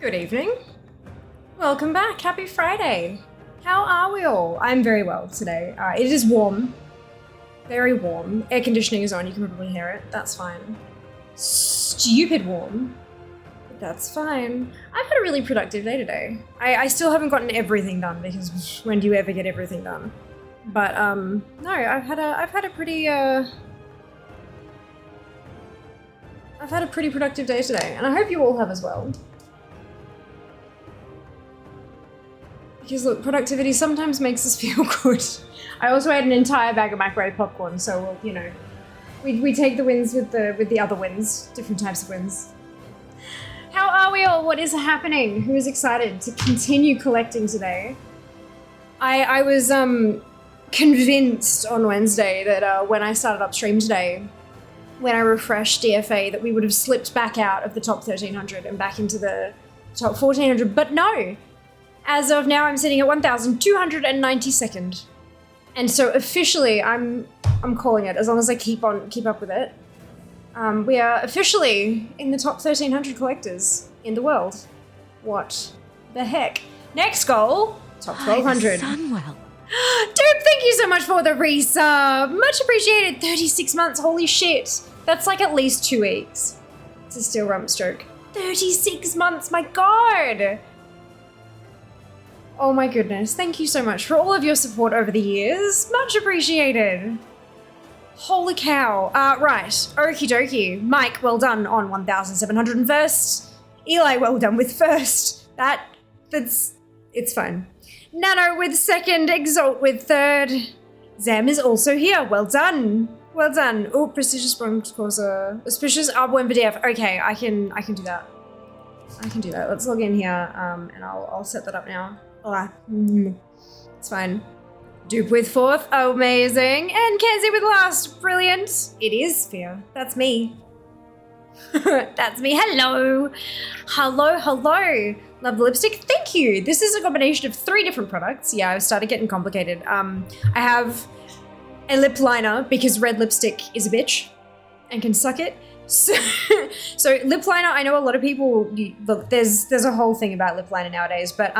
Good evening. Welcome back. Happy Friday. How are we all? I'm very well today. It is warm. Very warm. Air conditioning is on. You can probably hear it. That's fine. Stupid warm. But that's fine. I've had a really productive day today. I still haven't gotten everything done because when do you ever get everything done? But no, I've had a pretty productive day today, and I hope you all have as well. Because look, productivity sometimes makes us feel good. I also ate an entire bag of microwave popcorn, so we'll, you know, we take the wins with the other wins, different types of wins. How are we all? What is happening? Who is excited to continue collecting today? I was convinced on Wednesday that when I started up stream today, when I refreshed DFA, that we would have slipped back out of the top 1300 and back into the top 1400, but no. As of now, I'm sitting at 1,292nd. And so officially, I'm calling it, as long as I keep up with it. We are officially in the top 1,300 collectors in the world. What the heck? Next goal, top 1,200. Sunwell. Dude, thank you so much for the resub. Much appreciated. 36 months, holy shit. That's like at least 2 weeks. It's a steel rump stroke. 36 months, my god. Oh my goodness, thank you so much for all of your support over the years. Much appreciated. Holy cow. Right, okie dokie. Mike, well done on 1,701st. Eli, well done with first. It's fine. Nano with second, Exalt with third. Zam is also here, well done. Well done. Oh, prestigious bronze courser. Auspicious Arbor VDF. Okay, I can do that. I can do that. Let's log in here, and I'll set that up now. It's fine. Dupe with fourth, amazing. And Kenzie with last, brilliant. It is Sphere, that's me. That's me, hello. Hello, hello. Love the lipstick, thank you. This is a combination of 3 different products. Yeah, I've started getting complicated. I have a lip liner because red lipstick is a bitch and can suck it. So lip liner, I know a lot of people, look, there's a whole thing about lip liner nowadays, but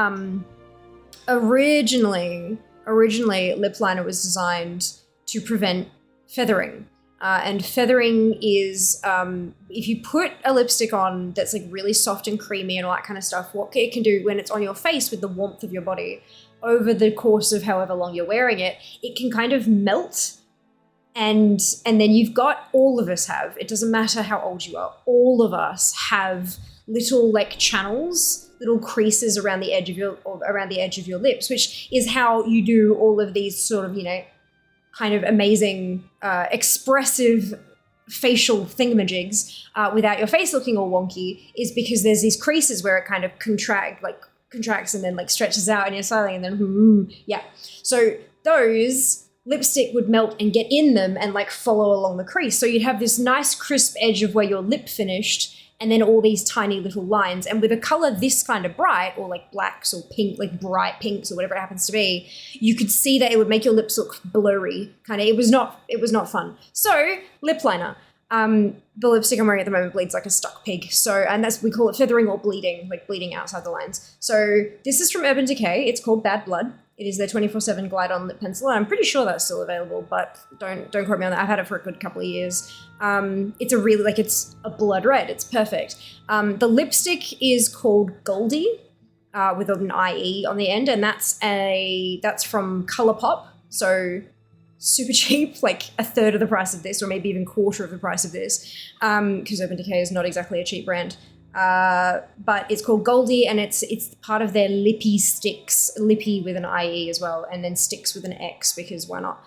originally lip liner was designed to prevent feathering. And feathering is, if you put a lipstick on that's like really soft and creamy and all that kind of stuff, what it can do when it's on your face with the warmth of your body, over the course of however long you're wearing it, it can kind of melt. And then you've got, all of us have, it doesn't matter how old you are, all of us have little like channels, little creases around the edge of your lips, which is how you do all of these sort of, you know, kind of amazing, expressive facial thingamajigs without your face looking all wonky, is because there's these creases where it kind of contracts and then like stretches out and you're smiling and then, yeah. So those lipstick would melt and get in them and like follow along the crease. So you'd have this nice crisp edge of where your lip finished, and then all these tiny little lines. And with a color this kind of bright, or like blacks or pink, like bright pinks or whatever it happens to be, you could see that it would make your lips look blurry. Kind of, it was not fun. So lip liner. The lipstick I'm wearing at the moment bleeds like a stuck pig. So, and we call it feathering or bleeding, like bleeding outside the lines. So this is from Urban Decay. It's called Bad Blood. It is their 24/7 Glide On Lip Pencil. And I'm pretty sure that's still available, but don't quote me on that. I've had it for a good couple of years. It's a really, like, it's a blood red. It's perfect. The lipstick is called Goldie, with an IE on the end, and that's from Colourpop. So super cheap, like a third of the price of this, or maybe even quarter of the price of this, because Urban Decay is not exactly a cheap brand. But it's called Goldie, and it's part of their Lippy Sticks, Lippy with an IE as well, and then Sticks with an X, because why not?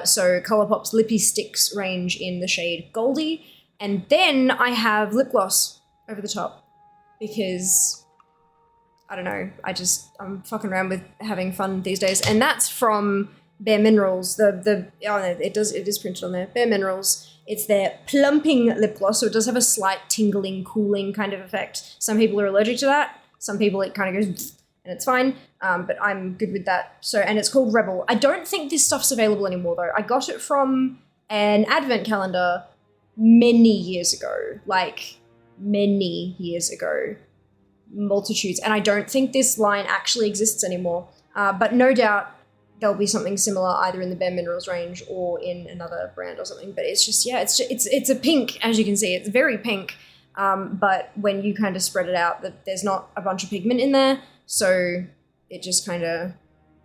So Colourpop's Lippy Sticks range in the shade Goldie, and then I have lip gloss over the top, because I don't know, I'm fucking around with having fun these days, and that's from Bare Minerals. It is printed on there. Bare Minerals. It's their plumping lip gloss, so it does have a slight tingling, cooling kind of effect. Some people are allergic to that. Some people it kind of goes and it's fine, but I'm good with that. So, and it's called Rebel. I don't think this stuff's available anymore though. I got it from an advent calendar many years ago, multitudes. And I don't think this line actually exists anymore. But no doubt there'll be something similar either in the Bare Minerals range or in another brand or something. But it's just, yeah, it's a pink, as you can see. It's very pink. But when you kind of spread it out, there's not a bunch of pigment in there. So it just kind of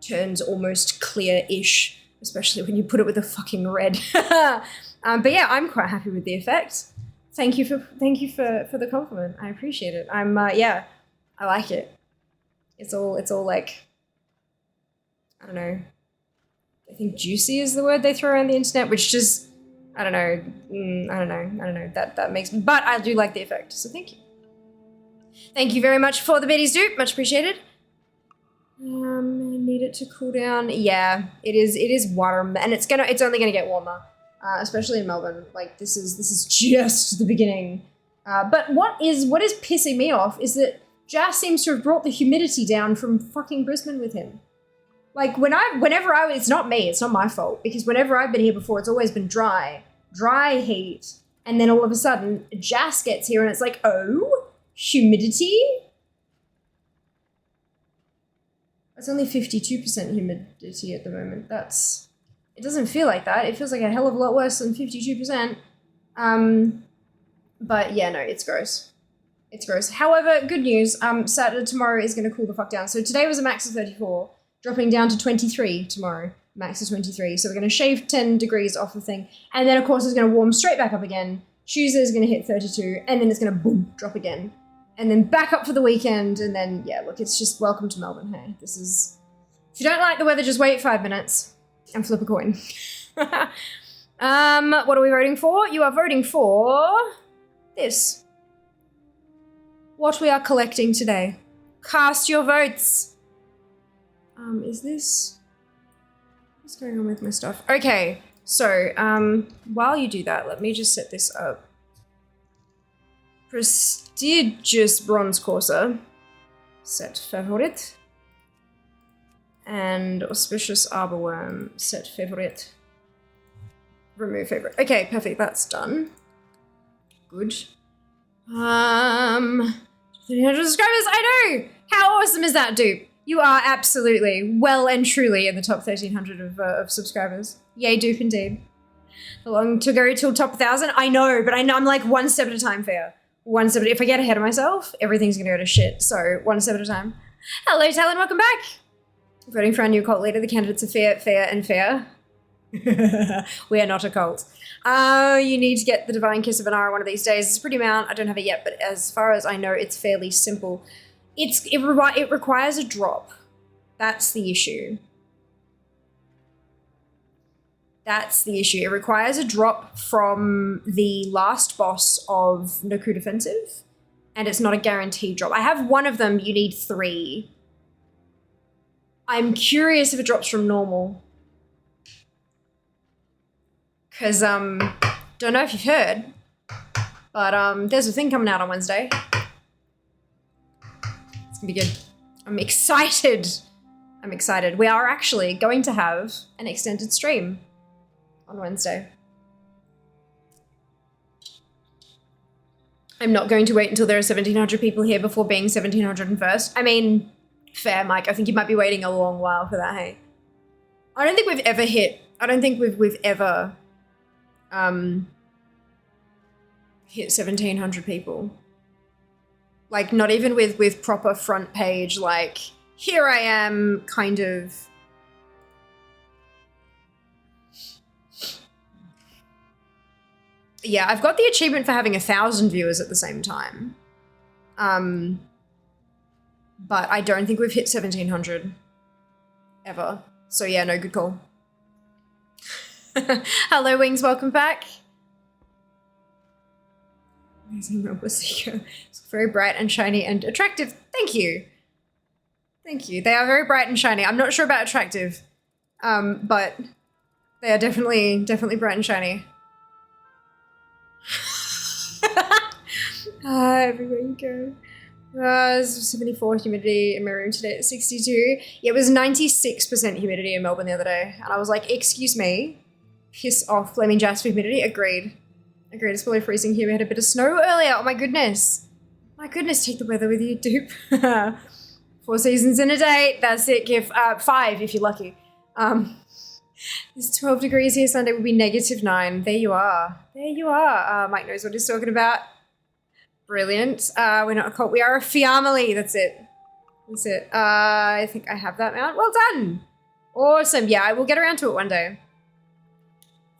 turns almost clear-ish, especially when you put it with a fucking red. But yeah, I'm quite happy with the effect. Thank you for the compliment. I appreciate it. Yeah, I like it. It's all like, I don't know. I think juicy is the word they throw around the internet, which just, I don't know. That makes me, but I do like the effect. So thank you. Thank you very much for the biddies dupe. Much appreciated. I need it to cool down. Yeah, it is warm, and it's only gonna get warmer. Especially in Melbourne. Like, this is just the beginning. But what is pissing me off is that Jas seems to have brought the humidity down from fucking Brisbane with him. Like, it's not me, it's not my fault, because whenever I've been here before, it's always been dry heat, and then all of a sudden, Jas gets here and it's like, oh, humidity? It's only 52% humidity at the moment. It doesn't feel like that. It feels like a hell of a lot worse than 52%. But yeah, no, it's gross. It's gross. However, good news, Saturday tomorrow is going to cool the fuck down. So today was a max of 34, dropping down to 23 tomorrow. Max is 23. So we're going to shave 10 degrees off the thing. And then, of course, it's going to warm straight back up again. Tuesday is going to hit 32, and then it's going to boom, drop again. And then back up for the weekend, and then, yeah, look, it's just welcome to Melbourne, hey. If you don't like the weather, just wait 5 minutes. And flip a coin. What are we voting for? You are voting for this. What we are collecting today. Cast your votes. What's going on with my stuff? Okay, so while you do that, let me just set this up. Prestigious Bronze Courser. Set favorite. And Auspicious Arborworm, set favorite. Remove favorite. Okay, perfect, that's done. Good. 300 subscribers, I know! How awesome is that, dupe? You are absolutely, well and truly in the top 1,300 of subscribers. Yay, dupe indeed. Long to go till top 1,000? I know, but I'm like one step at a time, fair. If I get ahead of myself, everything's gonna go to shit, so one step at a time. Hello, Talon, welcome back! Voting for our new cult leader. The candidates are fair, and fair. We are not a cult. You need to get the Divine Kiss of Anara one of these days. It's a pretty amount. I don't have it yet, but as far as I know, it's fairly simple. It requires a drop. That's the issue. It requires a drop from the last boss of Naku Defensive, and it's not a guaranteed drop. I have one of them. You need 3. I'm curious if it drops from normal. Because, don't know if you've heard, but there's a thing coming out on Wednesday. It's gonna be good. I'm excited. We are actually going to have an extended stream on Wednesday. I'm not going to wait until there are 1,700 people here before being 1,701st. I mean, fair, Mike. I think you might be waiting a long while for that, hey? I don't think we've ever hit 1,700 people. Like, not even with proper front page, like, here I am, kind of. Yeah, I've got the achievement for having 1,000 viewers at the same time. But I don't think we've hit 1,700 ever. So yeah, no, good call. Hello, Wings, welcome back. Amazing Mobile Seeker. It's very bright and shiny and attractive. Thank you. Thank you. They are very bright and shiny. I'm not sure about attractive, but they are definitely bright and shiny. Everywhere you go. 74 humidity in my room today at 62. Yeah, it was 96% humidity in Melbourne the other day. And I was like, excuse me, piss off, flaming jazz for humidity. Agreed. It's probably freezing here. We had a bit of snow earlier. Oh my goodness. My goodness, take the weather with you, dupe. 4 seasons in a day. That's it. Give 5 if you're lucky. It's 12 degrees here. Sunday will be -9. There you are. There you are. Mike knows what he's talking about. Brilliant. We're not a cult. We are a family. That's it. That's it. I think I have that mount. Well done. Awesome. Yeah, I will get around to it one day.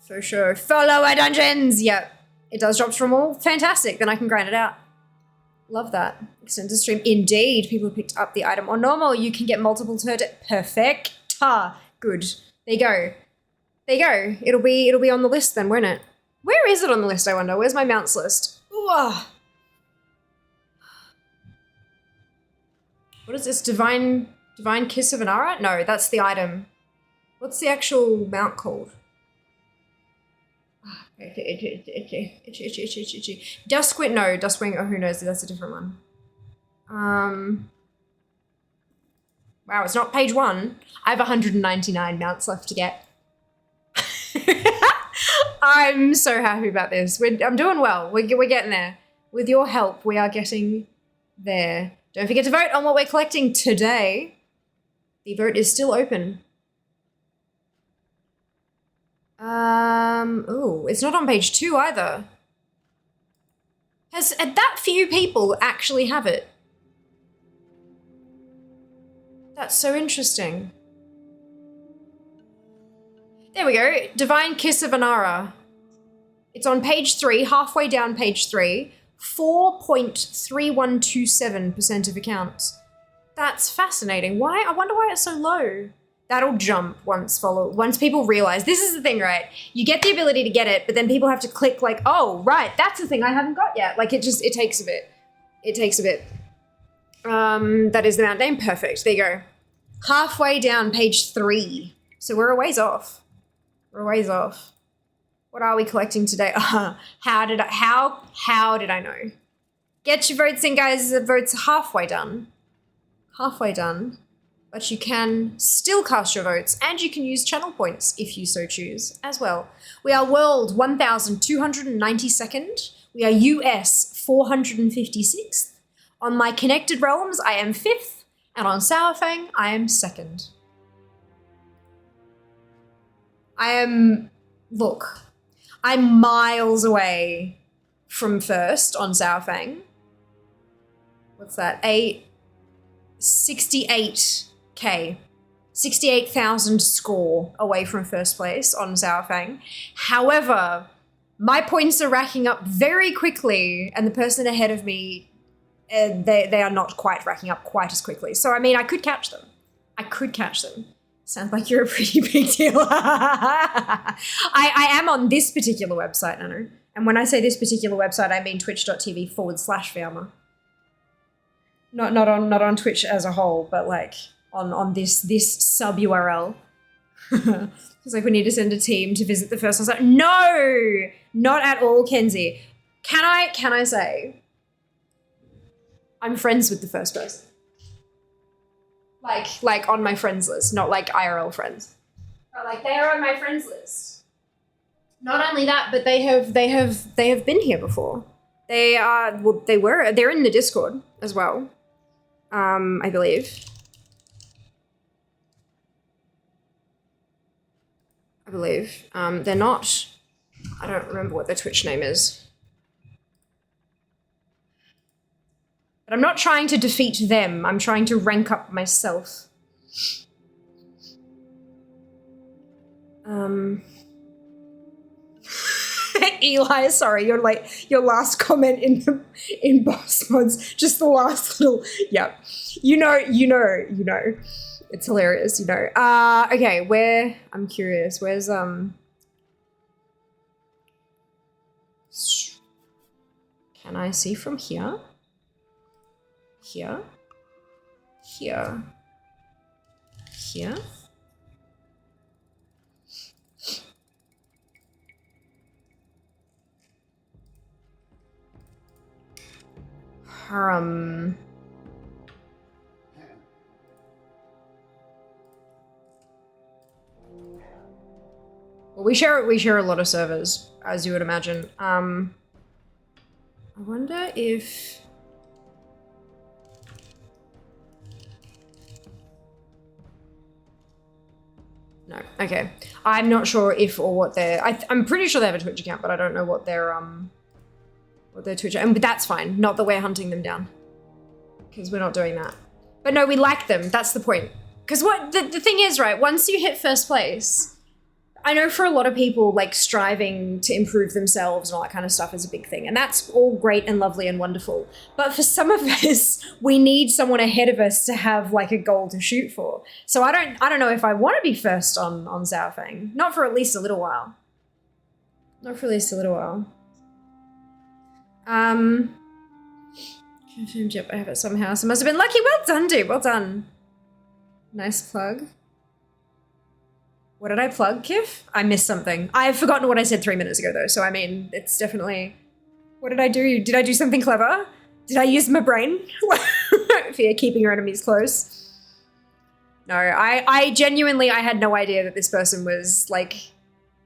For sure. Follow our dungeons. Yep. It does drop from all. Fantastic. Then I can grind it out. Love that. Extended stream. Indeed. People picked up the item on normal. You can get multiple turd. Perfect. Good. There you go. There you go. It'll be on the list then, won't it? Where is it on the list, I wonder? Where's my mounts list? Ooh. What is this? Divine Kiss of Inara? No, that's the item. What's the actual mount called? Duskwing, no, Duskwing, oh, who knows, that's a different one. Wow, it's not page 1. I have 199 mounts left to get. I'm so happy about this. I'm doing well. We're getting there. With your help, we are getting there. Don't forget to vote on what we're collecting today. The vote is still open. Oh, it's not on page 2 either. Has that few people actually have it? That's so interesting. There we go. Divine Kiss of Inara. It's on page 3, halfway down page 3. 4.3127% of accounts. That's fascinating. Why? I wonder why it's so low. That'll jump once people realize. This is the thing, right? You get the ability to get it, but then people have to click like, oh, right, that's the thing I haven't got yet. Like it takes a bit. It takes a bit. That is the mount name. Perfect. There you go. Halfway down page 3. So we're a ways off. We're a ways off. What are we collecting today? How did I know? Get your votes in, guys. The votes are halfway done. Halfway done. But you can still cast your votes, and you can use channel points if you so choose as well. We are world 1,292nd. We are US 456th. On my connected realms, I am 5th, and on Sourfang, I am 2nd. Look, I'm miles away from 1st on Sourfang. What's that? 68K. 68,000 score away from 1st place on Sourfang. However, my points are racking up very quickly, and the person ahead of me, they are not quite racking up quite as quickly. So, I mean, I could catch them. Sounds like you're a pretty big deal. I am on this particular website, Nano. And when I say this particular website, I mean twitch.tv/Fiamma. Not on Twitch as a whole, but like on this sub URL. It's like we need to send a team to visit the first one. Like, no, not at all, Kenzie. Can I say I'm friends with the first person? Like on my friends list, not like IRL friends. But like they are on my friends list. Not only that, but they have been here before. They're in the Discord as well. I believe. They're not. I don't remember what their Twitch name is. But I'm not trying to defeat them. I'm trying to rank up myself. Eli, sorry, your last comment in Boss Mods, just the last little, yeah. You know. It's hilarious, you know. Okay, I'm curious, where's, can I see from here? Here? Well, we share a lot of servers, as you would imagine. I wonder if No. Okay. I'm not sure if or what their. I'm pretty sure they have a Twitch account, but I don't know what their Twitch. And that's fine. Not that we're hunting them down, because we're not doing that. But no, we like them. That's the point. Because what the thing is, right? Once you hit first place, I know for a lot of people, like striving to improve themselves and all that kind of stuff is a big thing. And that's all great and lovely and wonderful. But for some of us, we need someone ahead of us to have like a goal to shoot for. So I don't know if I want to be first on Zhaofeng. Not for at least a little while. Not for at least a little while. Confirmed, yep, I have it somehow. So must have been lucky. Well done, dude. Well done. Nice plug. What did I plug, Kif? I missed something. I've forgotten what I said 3 minutes ago, though. So, I mean, it's definitely... What did I do? Did I do something clever? Did I use my brain? For keeping your enemies close? No, I genuinely, I had no idea that this person was, like,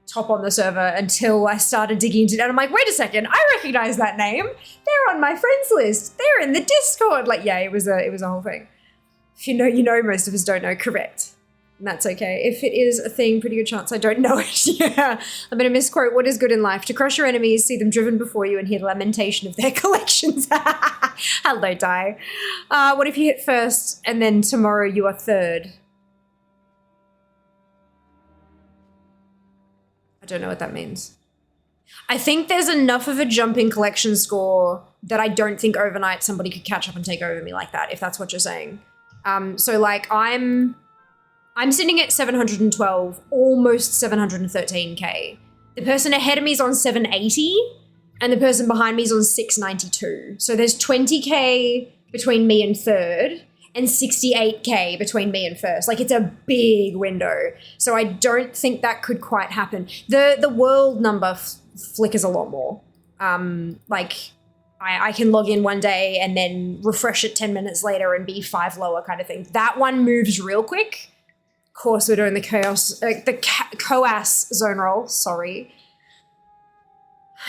top on the server until I started digging into it. And I'm like, wait a second, I recognize that name. They're on my friends list. They're in the Discord. Like, yeah, it was a whole thing. If you know, you know. Most of us don't know. Correct. And that's okay. If it is a thing, pretty good chance I don't know it. Yeah. I'm going to misquote, what is good in life? To crush your enemies, see them driven before you, and hear the lamentation of their collections. Hello, Di. What if you hit first and then tomorrow you are third? I don't know what that means. I think there's enough of a jump in collection score that I don't think overnight somebody could catch up and take over me like that, if that's what you're saying. So like I'm sitting at 712, almost 713K. The person ahead of me is on 780 and the person behind me is on 692. So there's 20K between me and third and 68K between me and first. Like, it's a big window. So I don't think that could quite happen. The world number flickers a lot more. Like, I can log in one day and then refresh it 10 minutes later and be 5 lower kind of thing. That one moves real quick. Of course, we're doing the COAS zone roll, sorry.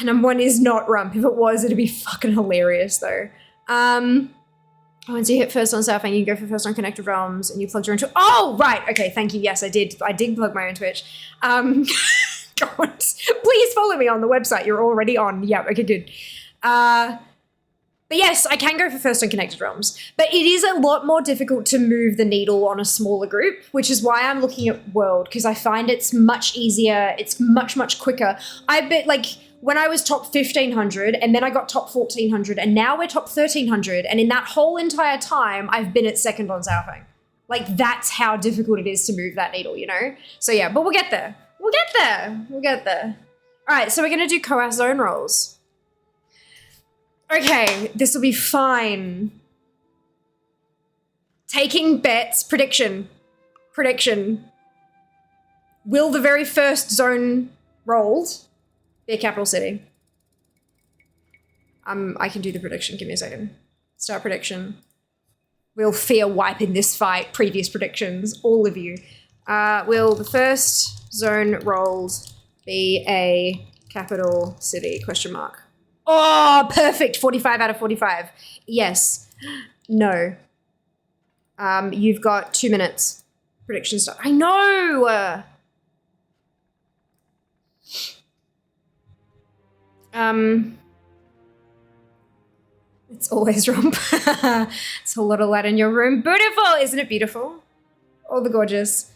Number 1 is not rump. If it was, it'd be fucking hilarious though. Once you hit first on Zhaofeng, you go for first on Connected Realms and you plugged your own Twitch. Oh, right. Okay, thank you. Yes, I did. I did plug my own Twitch. God, please follow me on the website. You're already on. Yeah, okay, good. But yes, I can go for first on Connected Realms. But it is a lot more difficult to move the needle on a smaller group, which is why I'm looking at World, because I find it's much easier. It's much, much quicker. I bet, like, when I was top 1,500 and then I got top 1,400 and now we're top 1,300. And in that whole entire time, I've been at second on Zhaofeng. Like, that's how difficult it is to move that needle, you know? So yeah, but we'll get there. We'll get there. We'll get there. All right, so we're going to do COAS zone rolls. Okay, this will be fine. Taking bets. Prediction. Prediction. Will the very first zone rolled be a capital city? I can do the prediction. Give me a second. Start prediction. Will fear wipe in this fight? Previous predictions. All of you. Will the first zone rolled be a capital city? Question mark. Oh, perfect. 45 out of 45. Yes. No. You've got 2 minutes. Prediction start. I know. It's always rump. It's a lot of light in your room. Beautiful. Isn't it beautiful? All the gorgeous.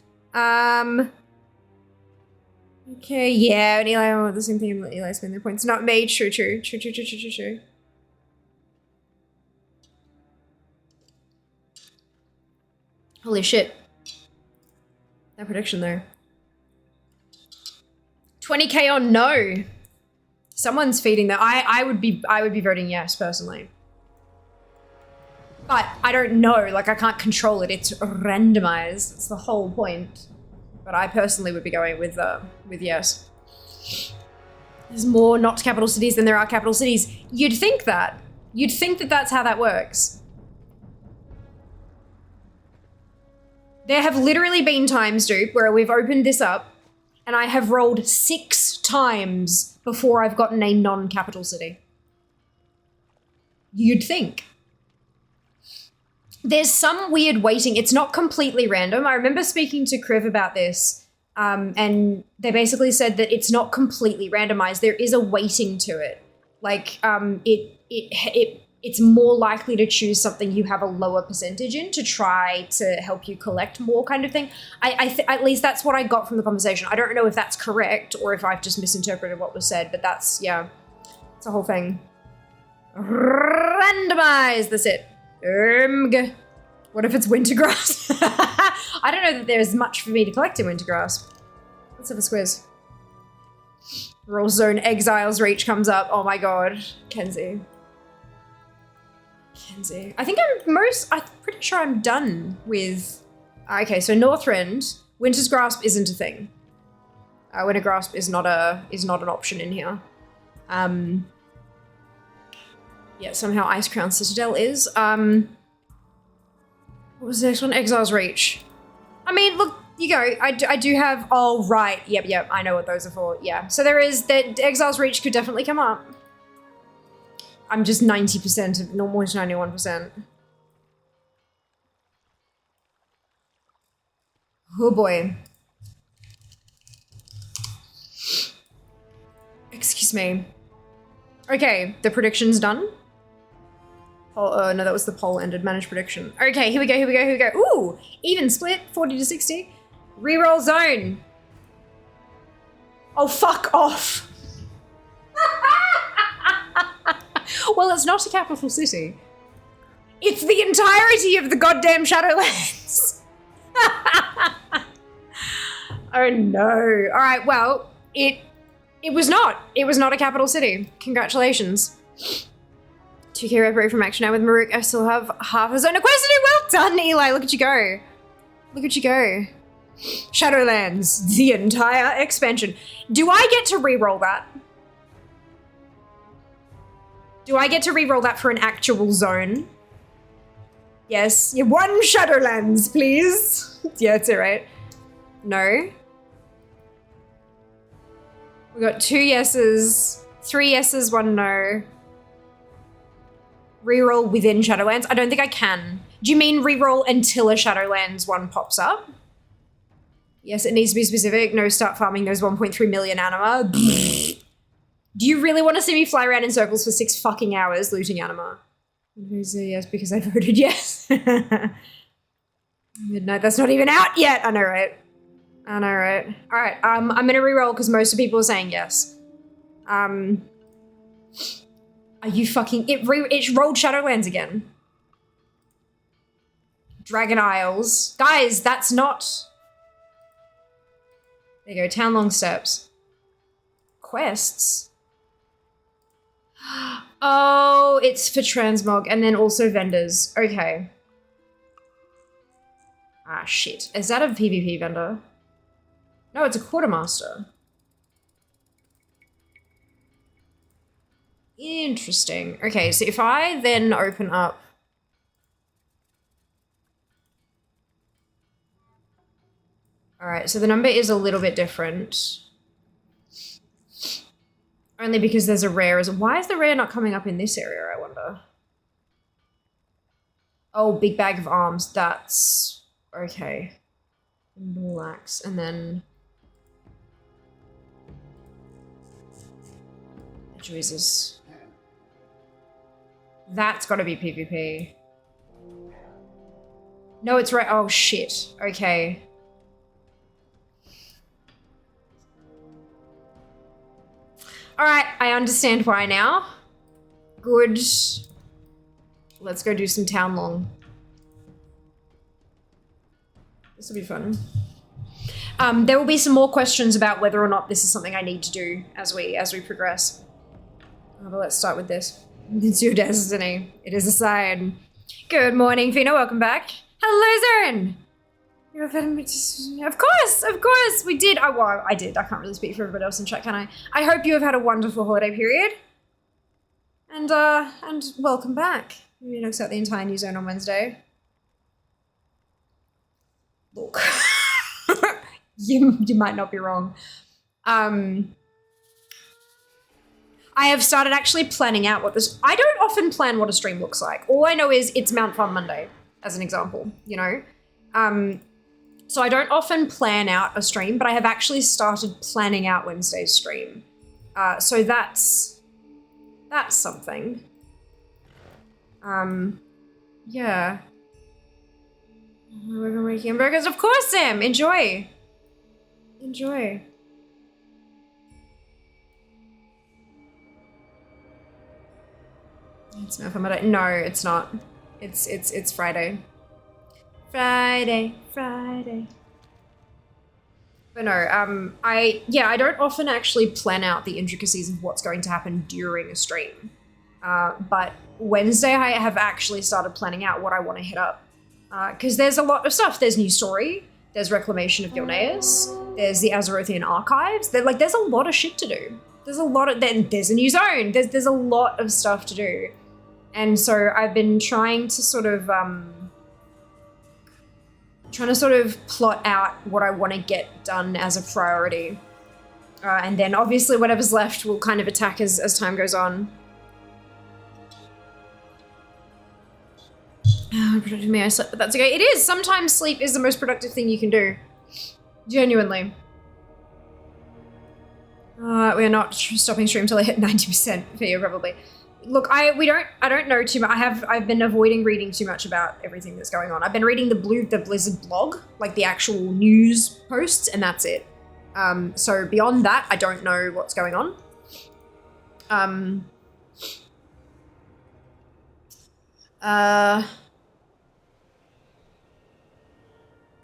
Okay, yeah, and Eli, oh, the same thing. Eli spend their points. Not me. True. Holy shit. That prediction though. 20K on no. Someone's feeding that. I would be voting yes personally. But I don't know. Like, I can't control it. It's randomized. It's the whole point. But I personally would be going with yes. There's more not capital cities than there are capital cities. You'd think that. You'd think that that's how that works. There have literally been times, dude, where we've opened this up and I have rolled 6 times before I've gotten a non-capital city. You'd think. There's some weird weighting. It's not completely random. I remember speaking to Kriv about this And they basically said that it's not completely randomized. There is a weighting to it. Like it's more likely to choose something you have a lower percentage in to try to help you collect more, kind of thing. At least that's what I got from the conversation. I don't know if that's correct or if I've just misinterpreted what was said, but that's, yeah, it's a whole thing. Randomize. That's it. What if it's wintergrass? I don't know that there's much for me to collect in wintergrass. Let's have a squiz. Roll Zone Exiles Reach comes up. Oh my god. Kenzie. I think I'm pretty sure I'm done with... Okay, so Northrend. Winter's Grasp isn't a thing. Winter Grasp is not an option in here. Yeah, somehow Ice Crown Citadel is. What was the next one? Exile's Reach. I mean, look, you go. I do have... Oh, right. Yep. I know what those are for. Yeah. So there is... that Exile's Reach could definitely come up. I'm just 90% of... Not more than 91%. Oh, boy. Excuse me. Okay, the prediction's done. Oh, no, that was the poll ended. Manage prediction. Okay, here we go. Ooh, even split, 40 to 60. Reroll zone. Oh, fuck off. Well, it's not a capital city. It's the entirety of the goddamn Shadowlands. Oh, no. All right, well, it was not. It was not a capital city. Congratulations. 2k reparate from action now with Maruk. I still have half a zone of quest to do. Well done, Eli. Look at you go. Look at you go. Shadowlands, the entire expansion. Do I get to reroll that? Do I get to reroll that for an actual zone? Yes. Yeah, one Shadowlands, please. Yeah, that's it, right? No. We got 2 yeses, 3 yeses, 1 no. Reroll within Shadowlands? I don't think I can. Do you mean reroll until a Shadowlands one pops up? Yes, it needs to be specific. No, start farming those 1.3 million anima. Do you really want to see me fly around in circles for 6 fucking hours looting anima? Yes, because I voted yes. Midnight, that's not even out yet. I know, right? All right, I'm gonna reroll because most of the people are saying yes. Are you fucking... It rolled Shadowlands again. Dragon Isles. Guys, that's not... There you go, Town Long Steps. Quests? Oh, it's for transmog and then also vendors. Okay. Ah, shit. Is that a PvP vendor? No, it's a quartermaster. Interesting. Okay, so if I then open up... All right, so the number is a little bit different. Only because there's a rare. Why is the rare not coming up in this area, I wonder? Oh, big bag of arms. That's... Okay. Relax. And then... Jesus. That's gotta be PvP. No, it's right. Oh, shit. Okay. All right, I understand why now. Good. Let's go do some town long. This will be fun. There will be some more questions about whether or not this is something I need to do as we progress. But let's start with this. It's your destiny. It is a sign. Good morning, Fina. Welcome back. Hello, Zern. Of course, we did. Oh, well, I did. I can't really speak for everybody else in chat, can I? I hope you have had a wonderful holiday period. And welcome back. We knocks out the entire new zone on Wednesday. Look. You might not be wrong. I have started actually planning out what this... I don't often plan what a stream looks like. All I know is it's Mount Fun Monday, as an example, you know? So I don't often plan out a stream, but I have actually started planning out Wednesday's stream. So that's something. Yeah. We're making burgers. Of course, Sam. Enjoy. Enjoy. It's not no, it's not. It's Friday. Friday. But no, I don't often actually plan out the intricacies of what's going to happen during a stream. But Wednesday I have actually started planning out what I want to hit up. Because there's a lot of stuff. There's new story, there's Reclamation of Gilneas, there's the Azerothian Archives. There's a lot of shit to do. There's a new zone. There's a lot of stuff to do. And so I've been trying to sort of plot out what I want to get done as a priority. And then obviously whatever's left will kind of attack as time goes on. Productive me, I slept, but that's okay. It is! Sometimes sleep is the most productive thing you can do. Genuinely. We're not stopping stream until I hit 90% for you, probably. Look, I don't know too much. I've been avoiding reading too much about everything that's going on. I've been reading the Blizzard blog, like the actual news posts, and that's it. So beyond that, I don't know what's going on.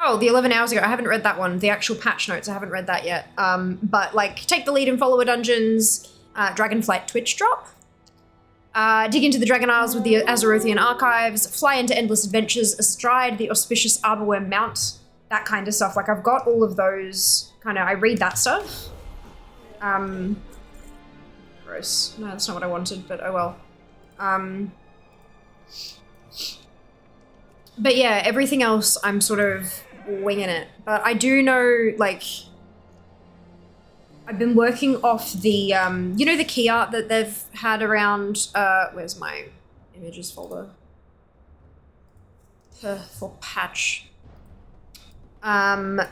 Oh, the 11 hours ago. I haven't read that one. The actual patch notes, I haven't read that yet. But like, take the lead in follower dungeons, Dragonflight Twitch drop, dig into the Dragon Isles with the Azerothian Archives, fly into endless adventures astride the auspicious Arborworm Mount, that kind of stuff. Like, I've got all of those I read that stuff. Gross. No, that's not what I wanted, but oh well. But yeah, everything else I'm sort of winging it. But I do know, like, I've been working off the, you know, the key art that they've had around, where's my images folder? For patch.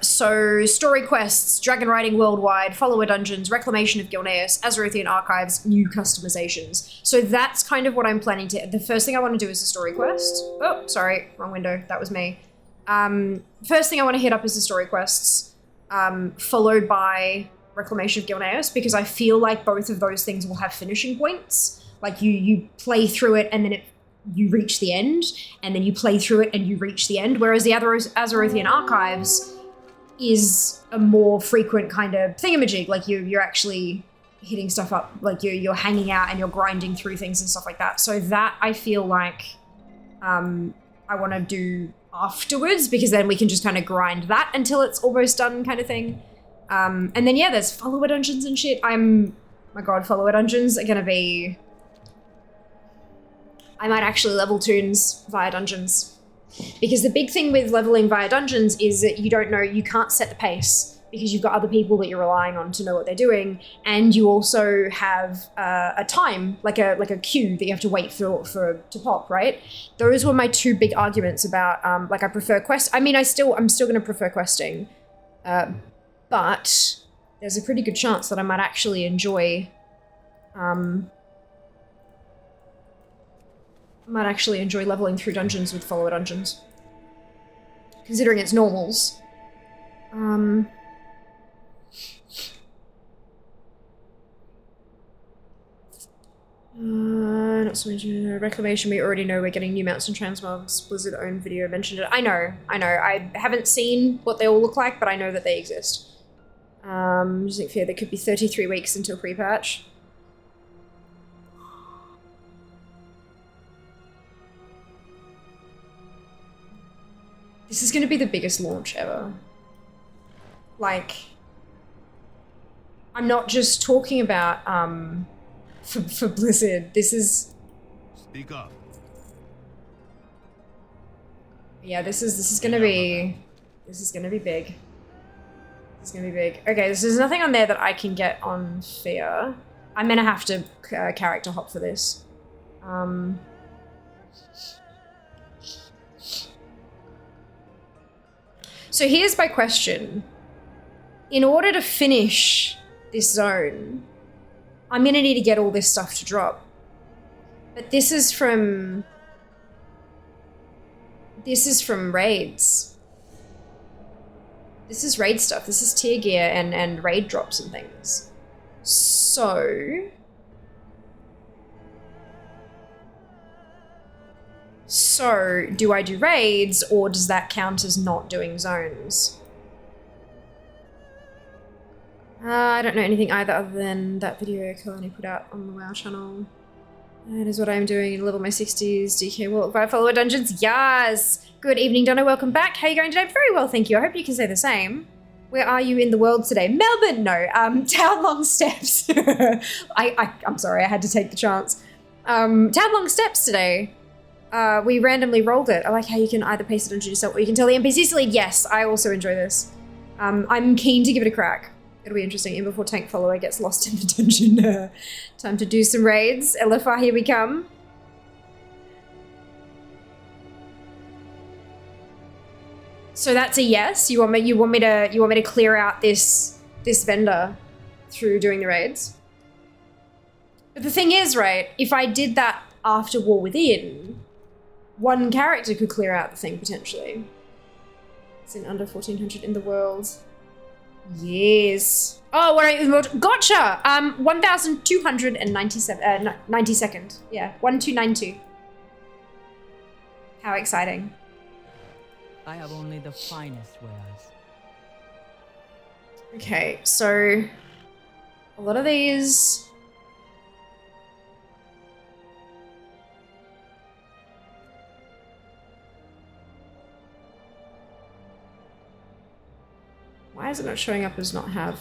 So story quests, dragon riding worldwide, follower dungeons, reclamation of Gilneas, Azerothian archives, new customizations. So that's kind of what I'm planning to. The first thing I want to do is a story quest. Oh, sorry, wrong window. That was me. First thing I want to hit up is the story quests, followed by reclamation of Gilneas, because I feel like both of those things will have finishing points. Like you play through it and then you reach the end, and then you play through it and you reach the end, whereas the Azerothian Archives is a more frequent kind of thingamajig. Like you're actually hitting stuff up, like you're hanging out and you're grinding through things and stuff like that. So that I feel like I want to do afterwards, because then we can just kind of grind that until it's almost done kind of thing. And then yeah, there's follower dungeons and shit. My god, follower dungeons are gonna be... I might actually level toons via dungeons. Because the big thing with leveling via dungeons is that you can't set the pace, because you've got other people that you're relying on to know what they're doing, and you also have a time, like a queue that you have to wait for to pop, right? Those were my two big arguments about, like, I prefer quest. I mean, I'm still going to prefer questing, but there's a pretty good chance that I might actually enjoy leveling through dungeons with follower dungeons, considering it's normals. Not so much reclamation. We already know we're getting new mounts and transmogs. Blizzard own video mentioned it. I know. I haven't seen what they all look like, but I know that they exist. Just think there could be 33 weeks until pre-patch. This is going to be the biggest launch ever. Like, I'm not just talking about for Blizzard. This is... Speak up. Yeah, this is going to be... This is going to be big. This is going to be big. Okay, so there's nothing on there that I can get on Fear. I'm going to have to character hop for this. So here's my question. In order to finish this zone, I'm going to need to get all this stuff to drop. But this is from raids. This is raid stuff. This is tier gear and raid drops and things. So do I do raids, or does that count as not doing zones? I don't know anything either other than that video Kalani put out on the WoW channel. That is what I'm doing in level my 60s. DK will 5 follower dungeons. Yes! Good evening, Donna. Welcome back. How are you going today? Very well, thank you. I hope you can say the same. Where are you in the world today? Melbourne? No. Town Long Steps. I'm sorry, I had to take the chance. Town Long Steps today. We randomly rolled it. I like how you can either paste it onto yourself or you can tell the NPCs to lead. Yes, I also enjoy this. I'm keen to give it a crack. It'll be interesting. And before tank follower gets lost in the dungeon. Time to do some raids. LFR, here we come. So that's a yes. You want me to clear out this vendor through doing the raids? But the thing is, right, if I did that after War Within, one character could clear out the thing potentially. It's in under 1400 in the world. Yes. Oh, what are you? Gotcha. 1297. 92nd. Yeah, 1292. How exciting! I have only the finest wares. Okay, so a lot of these. Why is it not showing up as not have?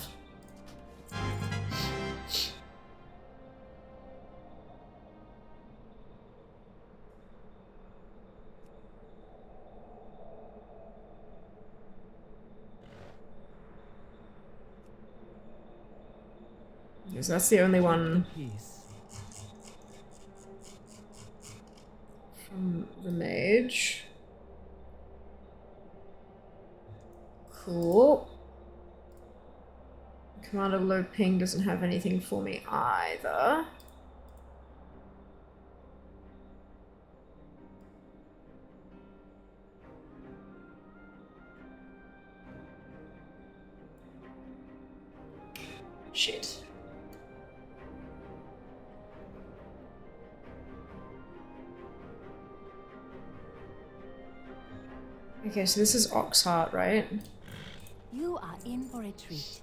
Yes, that's the only one from the mage. Cool. Commander Low Ping doesn't have anything for me either. Shit. Okay, so this is Oxheart, right? You are in for a treat.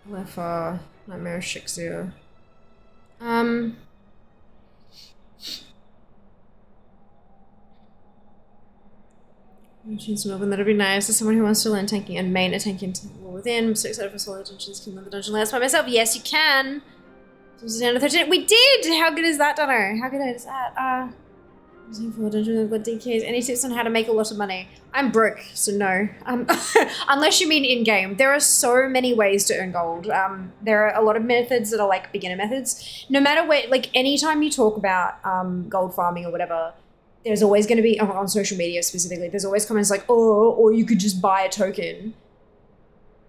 LFR, Nightmare Shixia. Dungeons Melbourne, that'd be nice. As someone who wants to learn tanking and main a tank into War Within, I'm so excited for solo dungeons. Can learn the dungeon layouts by myself. Yes, you can. We did! How good is that, Dunno? How good is that? Using for dungeon with DKs. Any tips on how to make a lot of money? I'm broke, so no. Unless you mean in-game. There are so many ways to earn gold. There are a lot of methods that are like beginner methods. No matter where, like anytime you talk about gold farming or whatever, there's always going to be, on social media specifically, there's always comments like, oh, or you could just buy a token.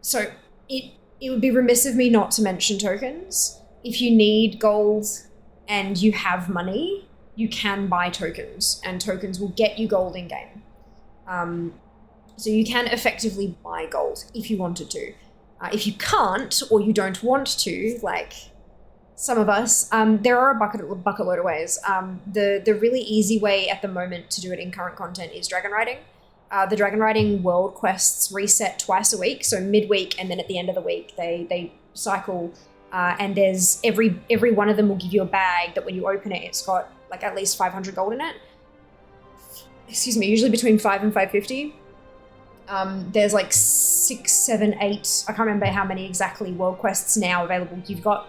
So it would be remiss of me not to mention tokens. If you need gold and you have money, you can buy tokens, and tokens will get you gold in game. So you can effectively buy gold if you wanted to. If you can't, or you don't want to, like some of us, there are a bucket load of ways. The really easy way at the moment to do it in current content is dragon riding. The dragon riding world quests reset twice a week, so midweek and then at the end of the week they cycle. And there's every one of them will give you a bag that when you open it, it's got like at least 500 gold in it. Excuse me, usually between 5 and 550. There's like 6, 7, 8, I can't remember how many exactly world quests now available. You've got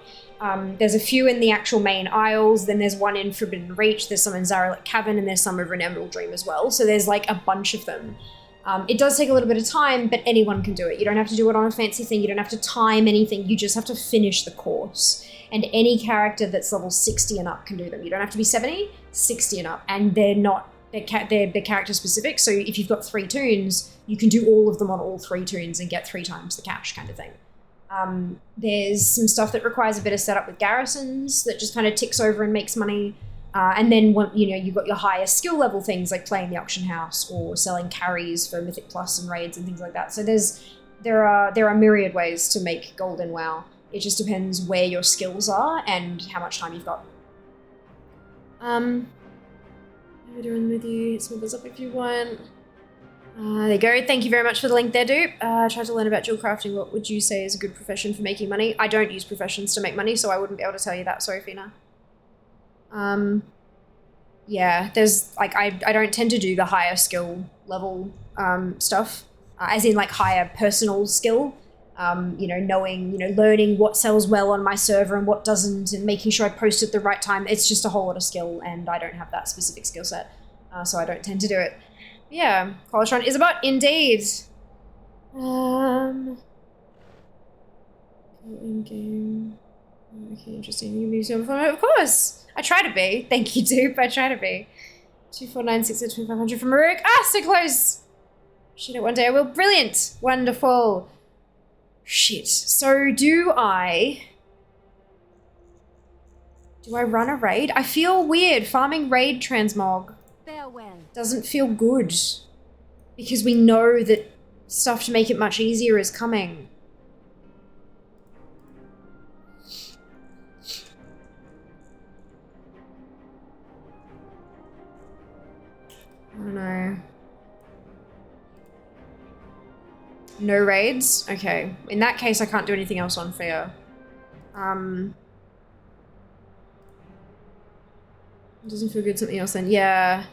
There's a few in the actual main isles, then there's one in Forbidden Reach, there's some in Zaralik Cavern, and there's some over in Emerald Dream as well. So there's like a bunch of them. It does take a little bit of time, but anyone can do it. You don't have to do it on a fancy thing, you don't have to time anything, you just have to finish the course. And any character that's level 60 and up can do them. You don't have to be 70, 60 and up. And they're character specific, so if you've got 3 toons, you can do all of them on all 3 toons and get 3 times the cash kind of thing. There's some stuff that requires a bit of setup with garrisons that just kind of ticks over and makes money. And then you've got your higher skill level things like playing the auction house or selling carries for Mythic Plus and raids and things like that. So there are myriad ways to make gold in WoW. It just depends where your skills are and how much time you've got. How are we doing with you? Smooth this up if you want. There you go. Thank you very much for the link there, dude. Tried to learn about jewel crafting. What would you say is a good profession for making money? I don't use professions to make money, so I wouldn't be able to tell you that. Sorry, Fina. Yeah, there's like I don't tend to do the higher skill level stuff, as in like higher personal skill. Learning what sells well on my server and what doesn't, and making sure I post at the right time. It's just a whole lot of skill, and I don't have that specific skill set, so I don't tend to do it. Yeah, College Run is about indeed. In game. Okay, interesting. You be so fun. Of course, I try to be. Thank you, dupe. I try to be. 2496 2500 from Maruk. Ah, so close. Shit, one day I will. Brilliant. Wonderful. Shit. So do I run a raid? I feel weird farming raid transmog. Farewell. Doesn't feel good because we know that stuff to make it much easier is coming. I don't know. No raids? Okay. In that case, I can't do anything else on fair. Doesn't feel good, something else then. Yeah.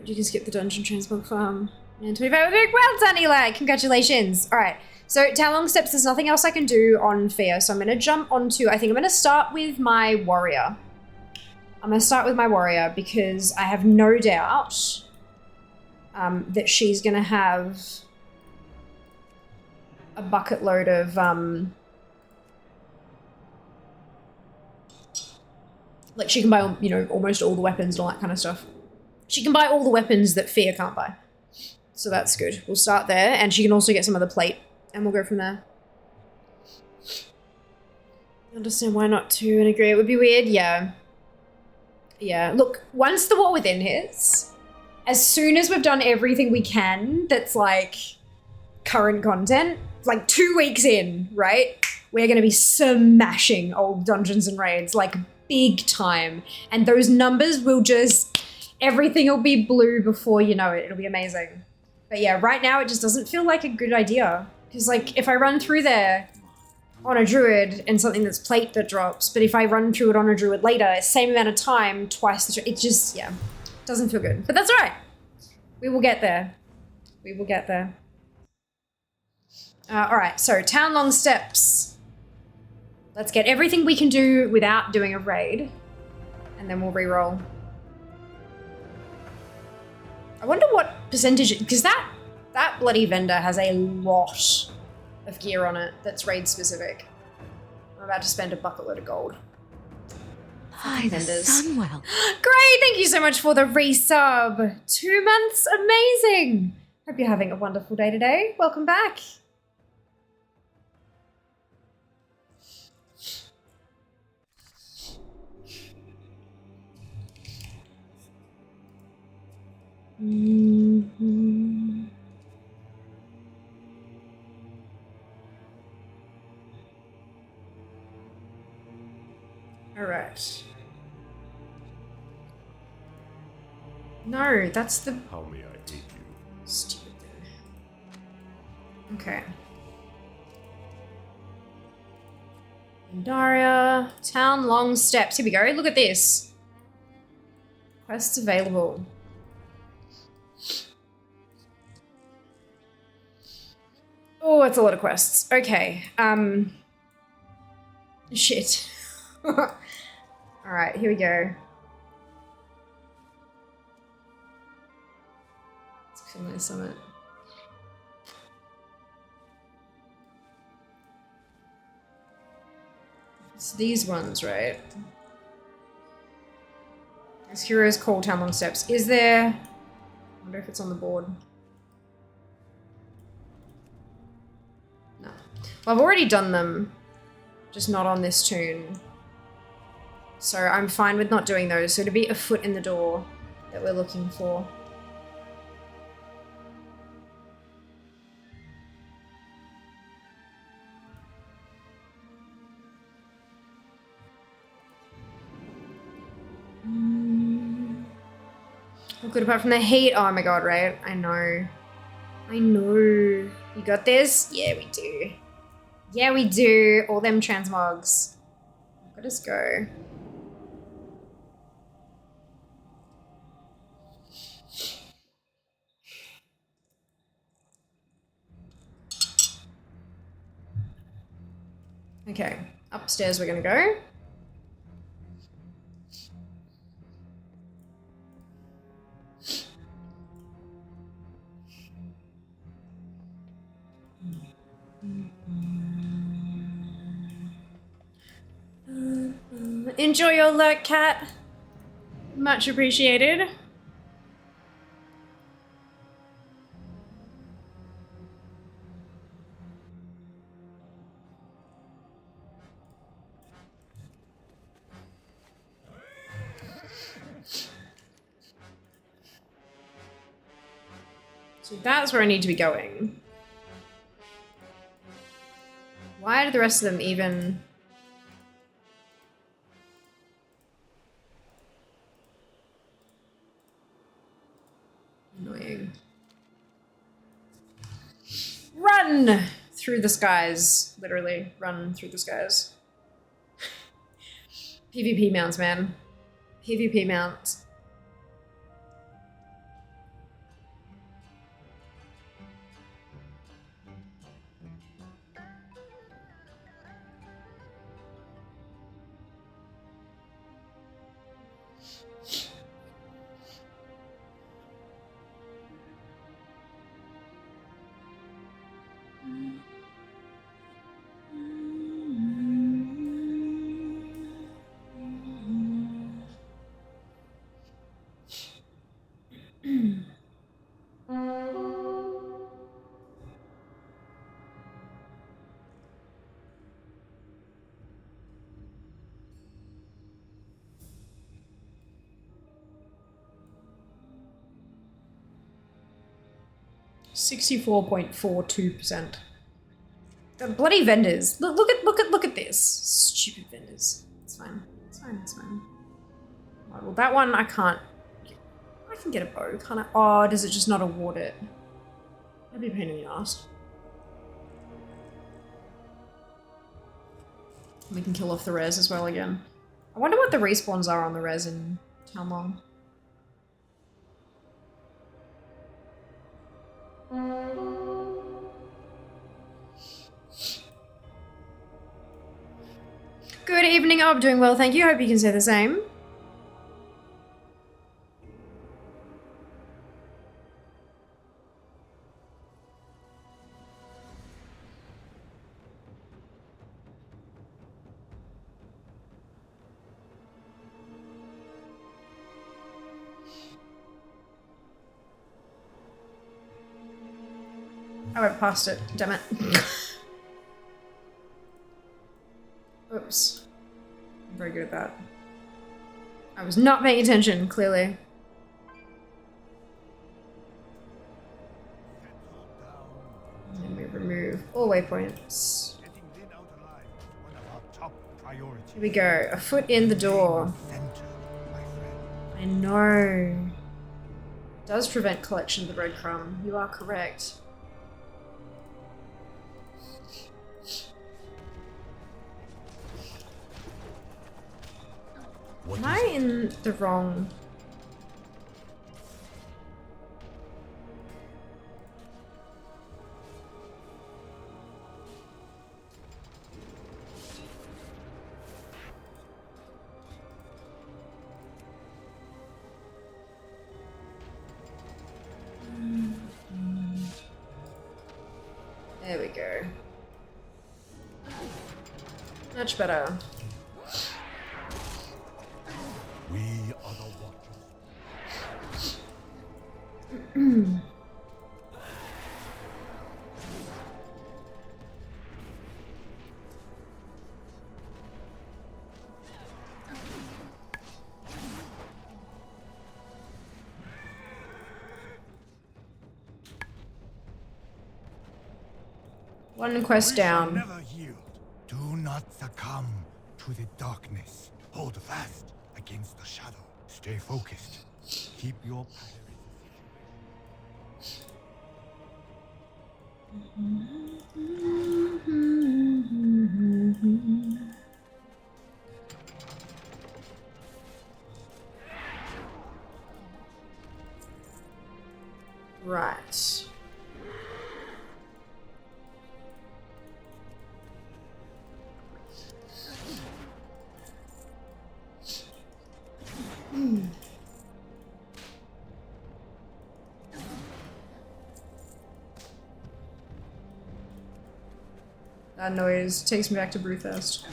You can skip the dungeon transmog farm. And 25 well done, Eli! Congratulations! Alright. So, Town Long Steps, there's nothing else I can do on fair, so I'm gonna jump onto, I think I'm gonna start with my warrior. I'm gonna start with my warrior because I have no doubt that she's gonna have a bucket load of like she can buy, almost all the weapons and all that kind of stuff. She can buy all the weapons that Fear can't buy. So that's good. We'll start there, and she can also get some of the plate, and we'll go from there. I understand why not 2 and agree. It would be weird, yeah. Yeah, look, once the War Within hits, as soon as we've done everything we can that's like current content, like 2 weeks in, right? We're gonna be smashing old dungeons and raids, like big time. And those numbers will just, everything will be blue before you know it. It'll be amazing. But yeah, right now it just doesn't feel like a good idea. Because like if I run through there on a druid and something that's plate that drops, but if I run through it on a druid later, same amount of time, twice the, it just, yeah, doesn't feel good. But that's all right. We will get there. We will get there. All right, so Town Long Steps. Let's get everything we can do without doing a raid, and then we'll re-roll. I wonder what percentage, because that bloody vendor has a lot of gear on it that's raid specific. I'm about to spend a bucket load of gold. Hi, the Sunwell. Great, thank you so much for the resub. 2 months, amazing. Hope you're having a wonderful day today. Welcome back. Mm-hmm. All right. No, that's the... How may I aid you? Stupid thing. Okay. Daria, Town Long Steps. Here we go. Look at this. Quests available. Oh, it's a lot of quests. Okay. Shit. Alright, here we go. Let's kill my summit. It's these ones, right? This hero's call town long steps. Is there... I wonder if it's on the board. No. Well, I've already done them. Just not on this tune. So I'm fine with not doing those. So to be a foot in the door that we're looking for. Oh, good, apart from the heat. Oh my god, right? I know. I know. You got this? Yeah, we do. Yeah, we do. All them transmogs. Let us go. Okay, upstairs we're gonna go. Enjoy your lurk, cat. Much appreciated. So that's where I need to be going. Why do the rest of them even... Annoying. Run! Through the skies. Literally, run through the skies. PvP mounts, man. PvP mounts. $64.42%. The bloody vendors. Look at this. Stupid vendors. It's fine. It's fine. It's fine. Right, well, that one I can't. I can get a bow, can't I? Oh, does it just not award it? That'd be a pain in the ass. We can kill off the res as well again. I wonder what the respawns are on the res in Town Long. Good evening, I'm doing well, thank you. Hope you can say the same. I went past it, damn it. Oops. I'm very good at that. I was not paying attention, clearly. And we remove all waypoints. Here we go, a foot in the door. I know. Does prevent collection of the breadcrumb. You are correct. Am I in the wrong... There we go. Much better. We are the Watchers. One quest down. Never yield. Do not succumb to the darkness. Hold fast against the shadow. Stay focused. Keep your Right. That noise takes me back to Brewfest.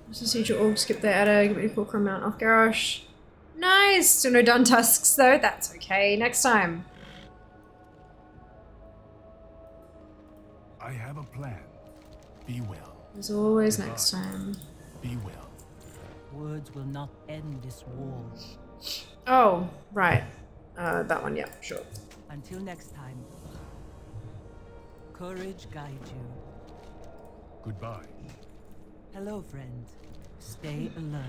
Just a siege org, skip the adder, give me a fulcrum mount off garage. Nice! Still no done tusks though, that's okay. Next time. I have a plan. Be well. There's always next time. Be well. Words will not end this war. Oh, right. That one, yeah, sure. Until next time. Courage guide you. Goodbye. Hello, friend. Stay alert.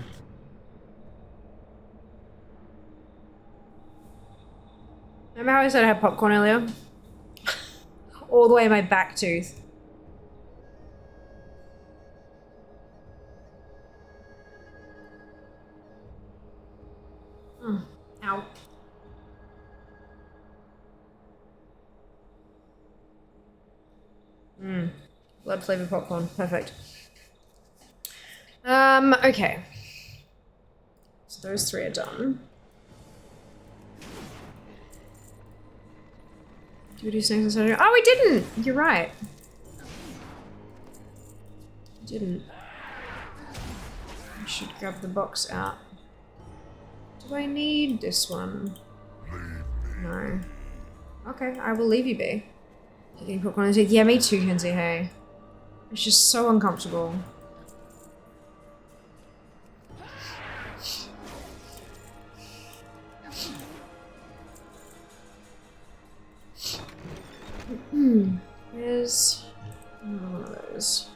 Remember how I said I had popcorn earlier? All the way in my back tooth. Ow. Blood flavored popcorn. Perfect. Okay. So those three are done. Do we do snakes and soda? Oh, we didn't! You're right. We didn't. I should grab the box out. Do I need this one? No. Okay, I will leave you be. Taking popcorn and teeth. Yeah, me too, Kenzie, hey. It's just so uncomfortable. Where's one of those?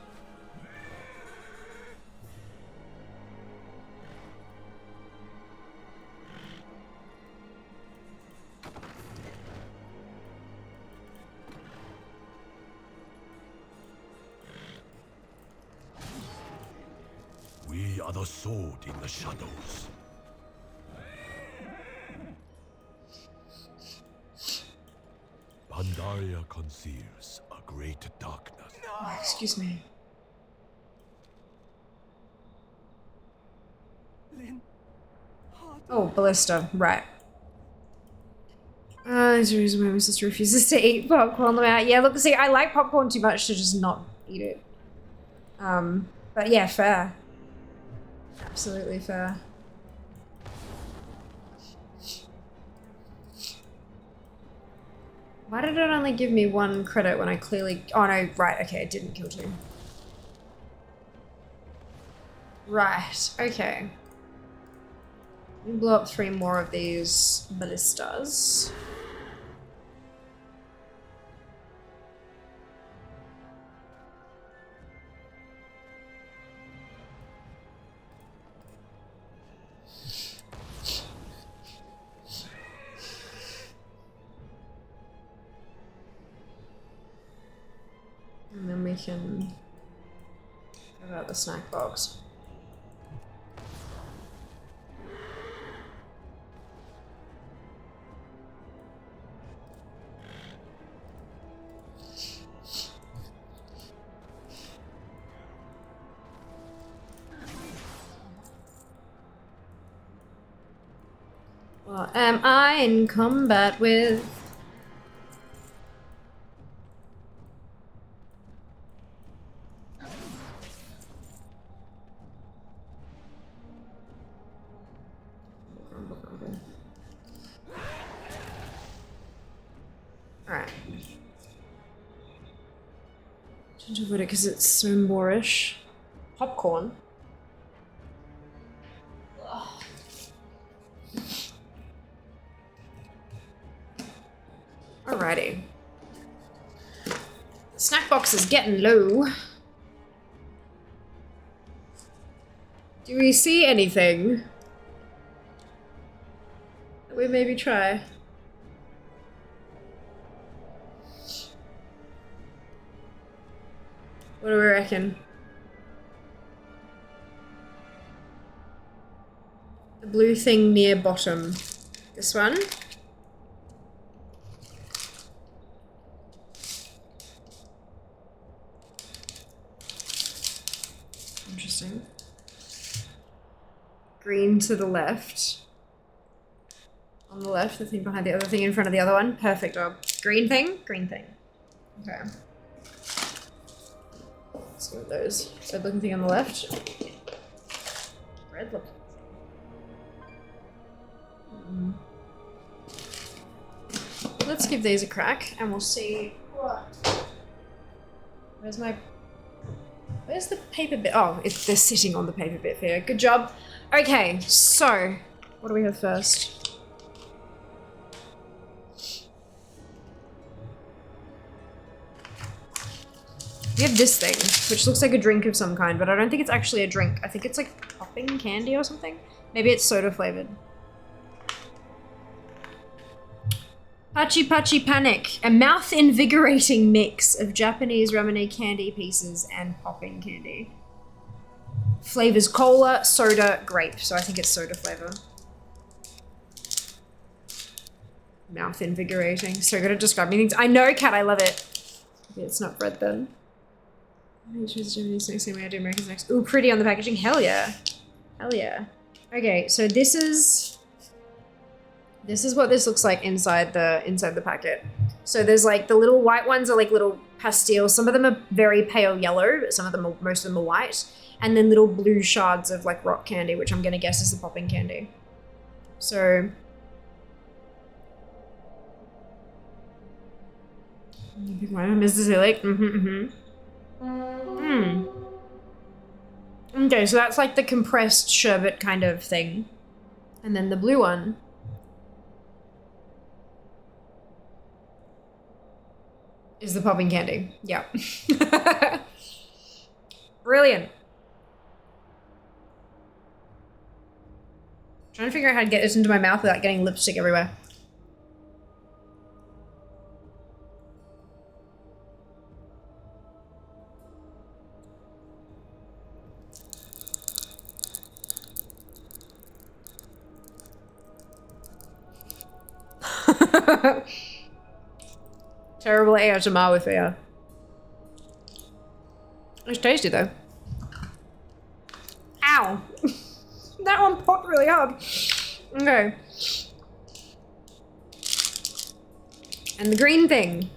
We are the sword in the shadows. Pandaria conceals a great darkness. Oh, excuse me. Oh, ballista, right. There's a reason why my sister refuses to eat popcorn. Yeah, look, see, I like popcorn too much to just not eat it. But yeah, fair. Absolutely fair. Why did it only give me 1 credit when I clearly... Oh no, right, okay, it didn't kill 2. Right, okay. We blow up 3 more of these ballistas. And then we can go about the snack box. What am I in combat with? Alright. Change of it because it's so moreish. Popcorn. Ugh. Alrighty. The snack box is getting low. Do we see anything that we maybe try? What do we reckon? The blue thing near bottom. This one? Interesting. Green to the left. On the left, the thing behind the other thing in front of the other one. Perfect job. Green thing? Green thing. Okay. Let's go with those. Red looking thing on the left. Red looking. Let's give these a crack and we'll see what. Where's the paper bit? Oh, they're sitting on the paper bit here. Good job. Okay, so what do we have first? We have this thing, which looks like a drink of some kind, but I don't think it's actually a drink. I think it's like popping candy or something. Maybe it's soda flavored. Pachi Pachi Panic, a mouth-invigorating mix of Japanese ramen candy pieces and popping candy. Flavors cola, soda, grape. So I think it's soda flavor. Mouth-invigorating. So good at describing things. I know, Kat, I love it. Okay, it's not bread then. I choose Japanese snacks the same way I do American snacks. Ooh, pretty on the packaging. Hell yeah. Hell yeah. Okay, so this is what this looks like inside the packet. So there's like the little white ones are like little pastilles. Some of them are very pale yellow, but most of them are white. And then little blue shards of like rock candy, which I'm gonna guess is the popping candy. So Mrs. Hillick. Okay, so that's like the compressed sherbet kind of thing. And then the blue one. Is the popping candy. Yeah. Brilliant. Trying to figure out how to get this into my mouth without getting lipstick everywhere. Terrible ASMR with you. It's tasty though. Ow! That one popped really hard. Okay. And the green thing.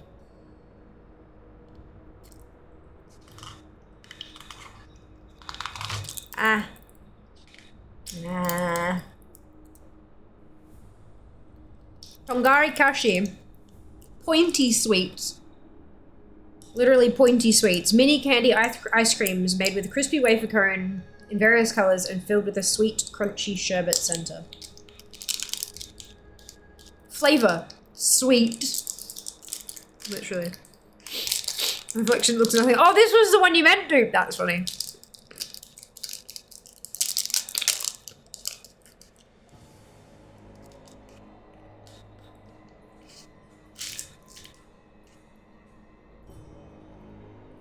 Ah. Nah. Tongari Kashi. Pointy sweets. Literally pointy sweets. Mini candy ice creams made with a crispy wafer cone in various colors and filled with a sweet, crunchy sherbet center. Flavor. Sweet. Literally. Reflection looks nothing. Oh, this was the one you meant to. That's funny.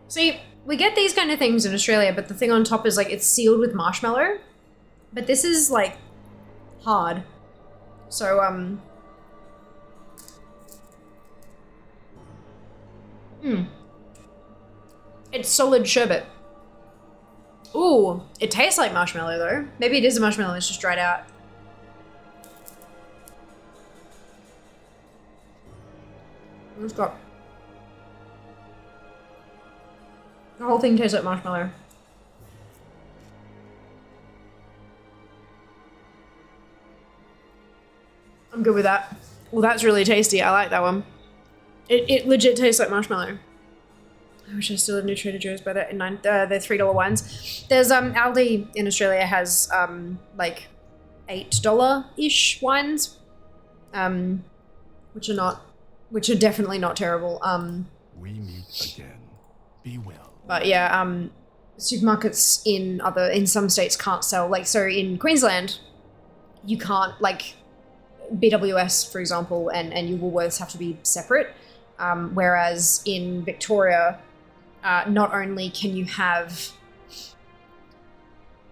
See, we get these kind of things in Australia, but the thing on top is like it's sealed with marshmallow. But this is like hard. So it's solid sherbet. Ooh, it tastes like marshmallow though. Maybe it is a marshmallow, it's just dried out. It's got... The whole thing tastes like marshmallow. I'm good with that. Well, that's really tasty. I like that one. It legit tastes like marshmallow. I wish I still had new Trader Joe's by that in they're $3 wines. There's Aldi in Australia has like $8-ish wines, which are definitely not terrible. We meet again. Be well. But yeah, supermarkets in some states can't sell, like, so in Queensland, you can't, like, BWS, for example, and your Woolworths have to be separate, whereas in Victoria, not only can you have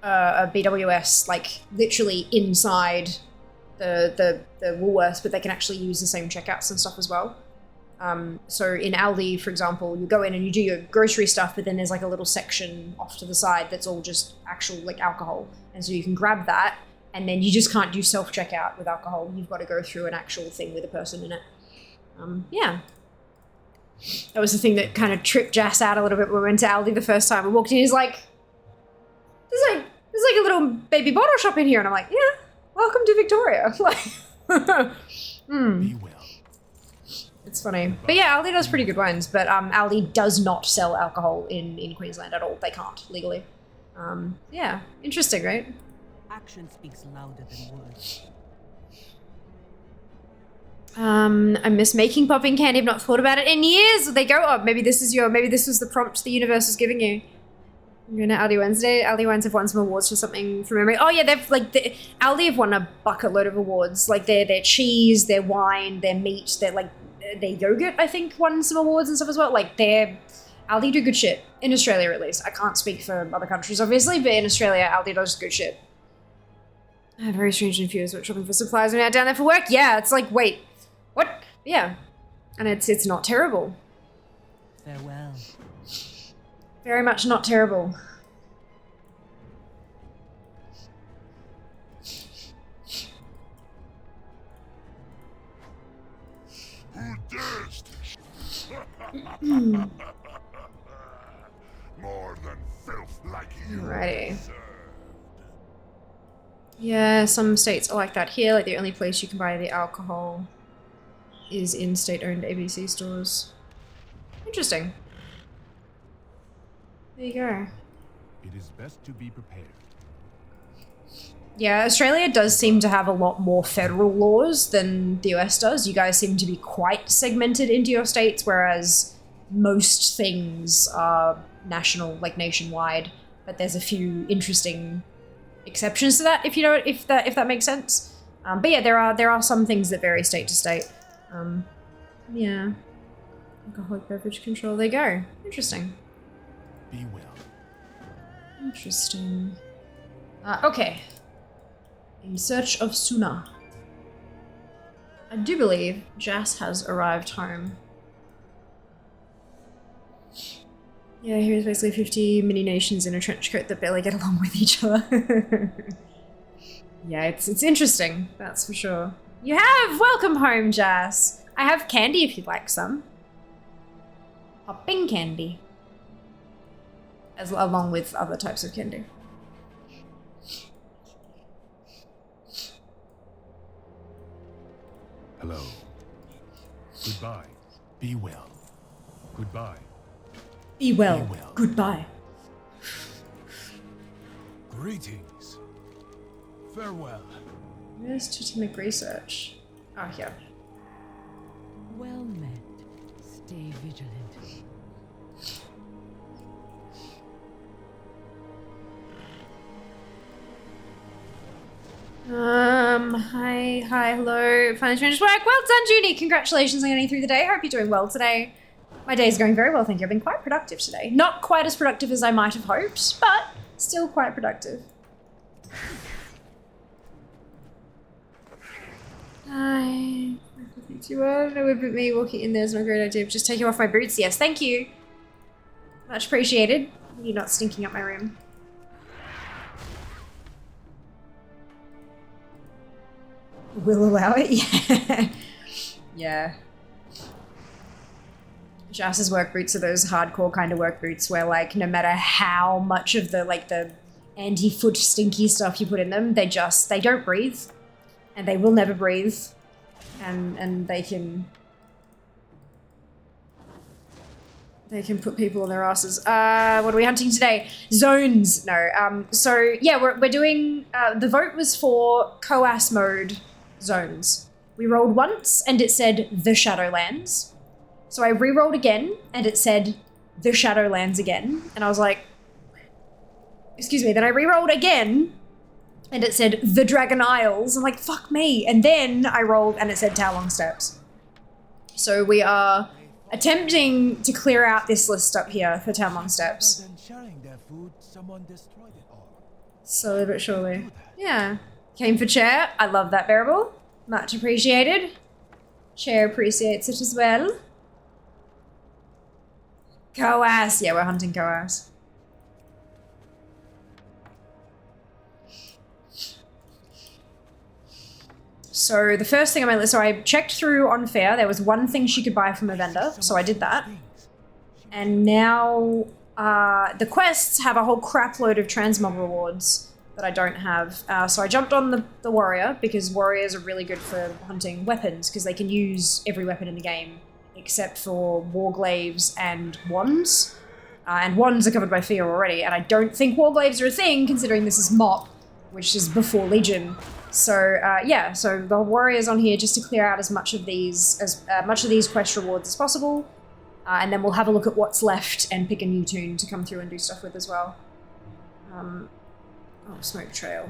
a BWS, like, literally inside the Woolworths, but they can actually use the same checkouts and stuff as well. So in Aldi, for example, you go in and you do your grocery stuff, but then there's like a little section off to the side that's all just actual like alcohol. And so you can grab that, and then you just can't do self-checkout with alcohol. You've got to go through an actual thing with a person in it. Yeah. That was the thing that kind of tripped Jas out a little bit when we went to Aldi the first time. We walked in, he's like, there's like a little baby bottle shop in here. And I'm like, yeah, welcome to Victoria. Like, Be well. It's funny. But yeah, Aldi does pretty good wines, but Aldi does not sell alcohol in Queensland at all. They can't, legally. Yeah, interesting, right? Action speaks louder than words. I miss making popping candy. I've not thought about it in years. They go, oh, maybe this was the prompt the universe is giving you. I'm going to Aldi Wednesday. Aldi Wines have won some awards for something from memory. Oh yeah, they've like Aldi have won a bucket load of awards. Like their cheese, their wine, their meat, their yogurt, I think, won some awards and stuff as well. Like Aldi do good shit. In Australia, at least. I can't speak for other countries, obviously, but in Australia, Aldi does good shit. Very strange and confused about shopping for supplies when you're down there for work. Yeah, it's like, wait, what? Yeah. And it's not terrible. Farewell. Very much not terrible. Who dares to more than filth like you. Alrighty. deserved. Yeah, some states are like that here. Like the only place you can buy the alcohol is in state-owned ABC stores. Interesting. There you go. It is best to be prepared. Yeah, Australia does seem to have a lot more federal laws than the US does. You guys seem to be quite segmented into your states, whereas most things are national, like nationwide. But there's a few interesting exceptions to that, if you know, if that makes sense. But yeah, there are some things that vary state to state. Yeah, alcoholic beverage control. There you go. Interesting. Be well. Interesting. Okay. In search of Suna. I do believe Jas has arrived home. Yeah, here's basically 50 mini nations in a trench coat that barely get along with each other. Yeah, it's interesting, that's for sure. You have! Welcome home, Jas! I have candy if you'd like some. Popping candy. Along with other types of candy. Hello. Goodbye. Be well. Goodbye. Be well. Be well. Goodbye. Greetings. Farewell. Where's totemic research? Oh, here. Well met. Stay vigilant. Hi, hello. Finally finished work. Well done, Junie. Congratulations on getting through the day. Hope you're doing well today. My day's going very well, thank you. I've been quite productive today. Not quite as productive as I might have hoped, but still quite productive. Hi. You are. No would put me walking in there is not a great idea. Just taking off my boots. Yes, thank you. Much appreciated. You're not stinking up my room. Will allow it? Yeah. Yeah. Jass's work boots are those hardcore kind of work boots where like no matter how much of the like the anti-foot stinky stuff you put in them, they don't breathe. And they will never breathe. And they can put people on their asses. What are we hunting today? Zones. No. So yeah, we're doing, the vote was for Coas mode zones. We rolled once and it said the Shadowlands. So I re-rolled again and it said the Shadowlands again. And I was like, excuse me. Then I re-rolled again and it said the Dragon Isles. I'm like, fuck me. And then I rolled and it said Towlong Steppes. So we are attempting to clear out this list up here for Towlong Steppes. Slowly but surely. Yeah. Came for chair. I love that bearable. Much appreciated. Chair appreciates it as well. Coas. Yeah, we're hunting Coas. So the first thing on my list, so I checked through on Fair. There was one thing she could buy from a vendor, so I did that. And now the quests have a whole crap load of transmog rewards that I don't have. So I jumped on the warrior because warriors are really good for hunting weapons because they can use every weapon in the game except for warglaives and wands. And wands are covered by Fear already, and I don't think warglaives are a thing considering this is MOP, which is before Legion. So yeah, so the warrior's on here just to clear out as much of these quest rewards as possible, and then we'll have a look at what's left and pick a new tune to come through and do stuff with as well. Oh, smoke trail.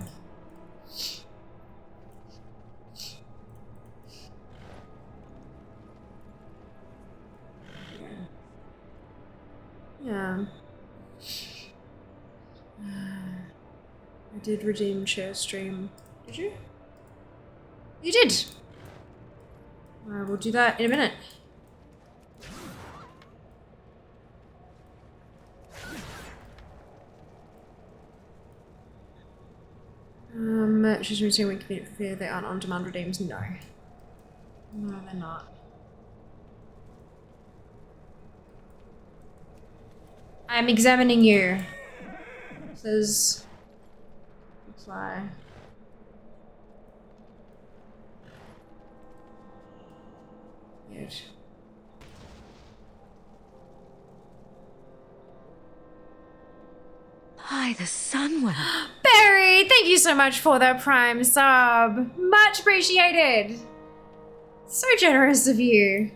Yeah. I did redeem share stream. Did you? You did! We'll do that in a minute. She's routine when commit fear they aren't on-demand redeems. No. No, they're not. I'm examining you. Says fly. Weird. By the Sunwell. Barry, thank you so much for the Prime sub. Much appreciated. So generous of you.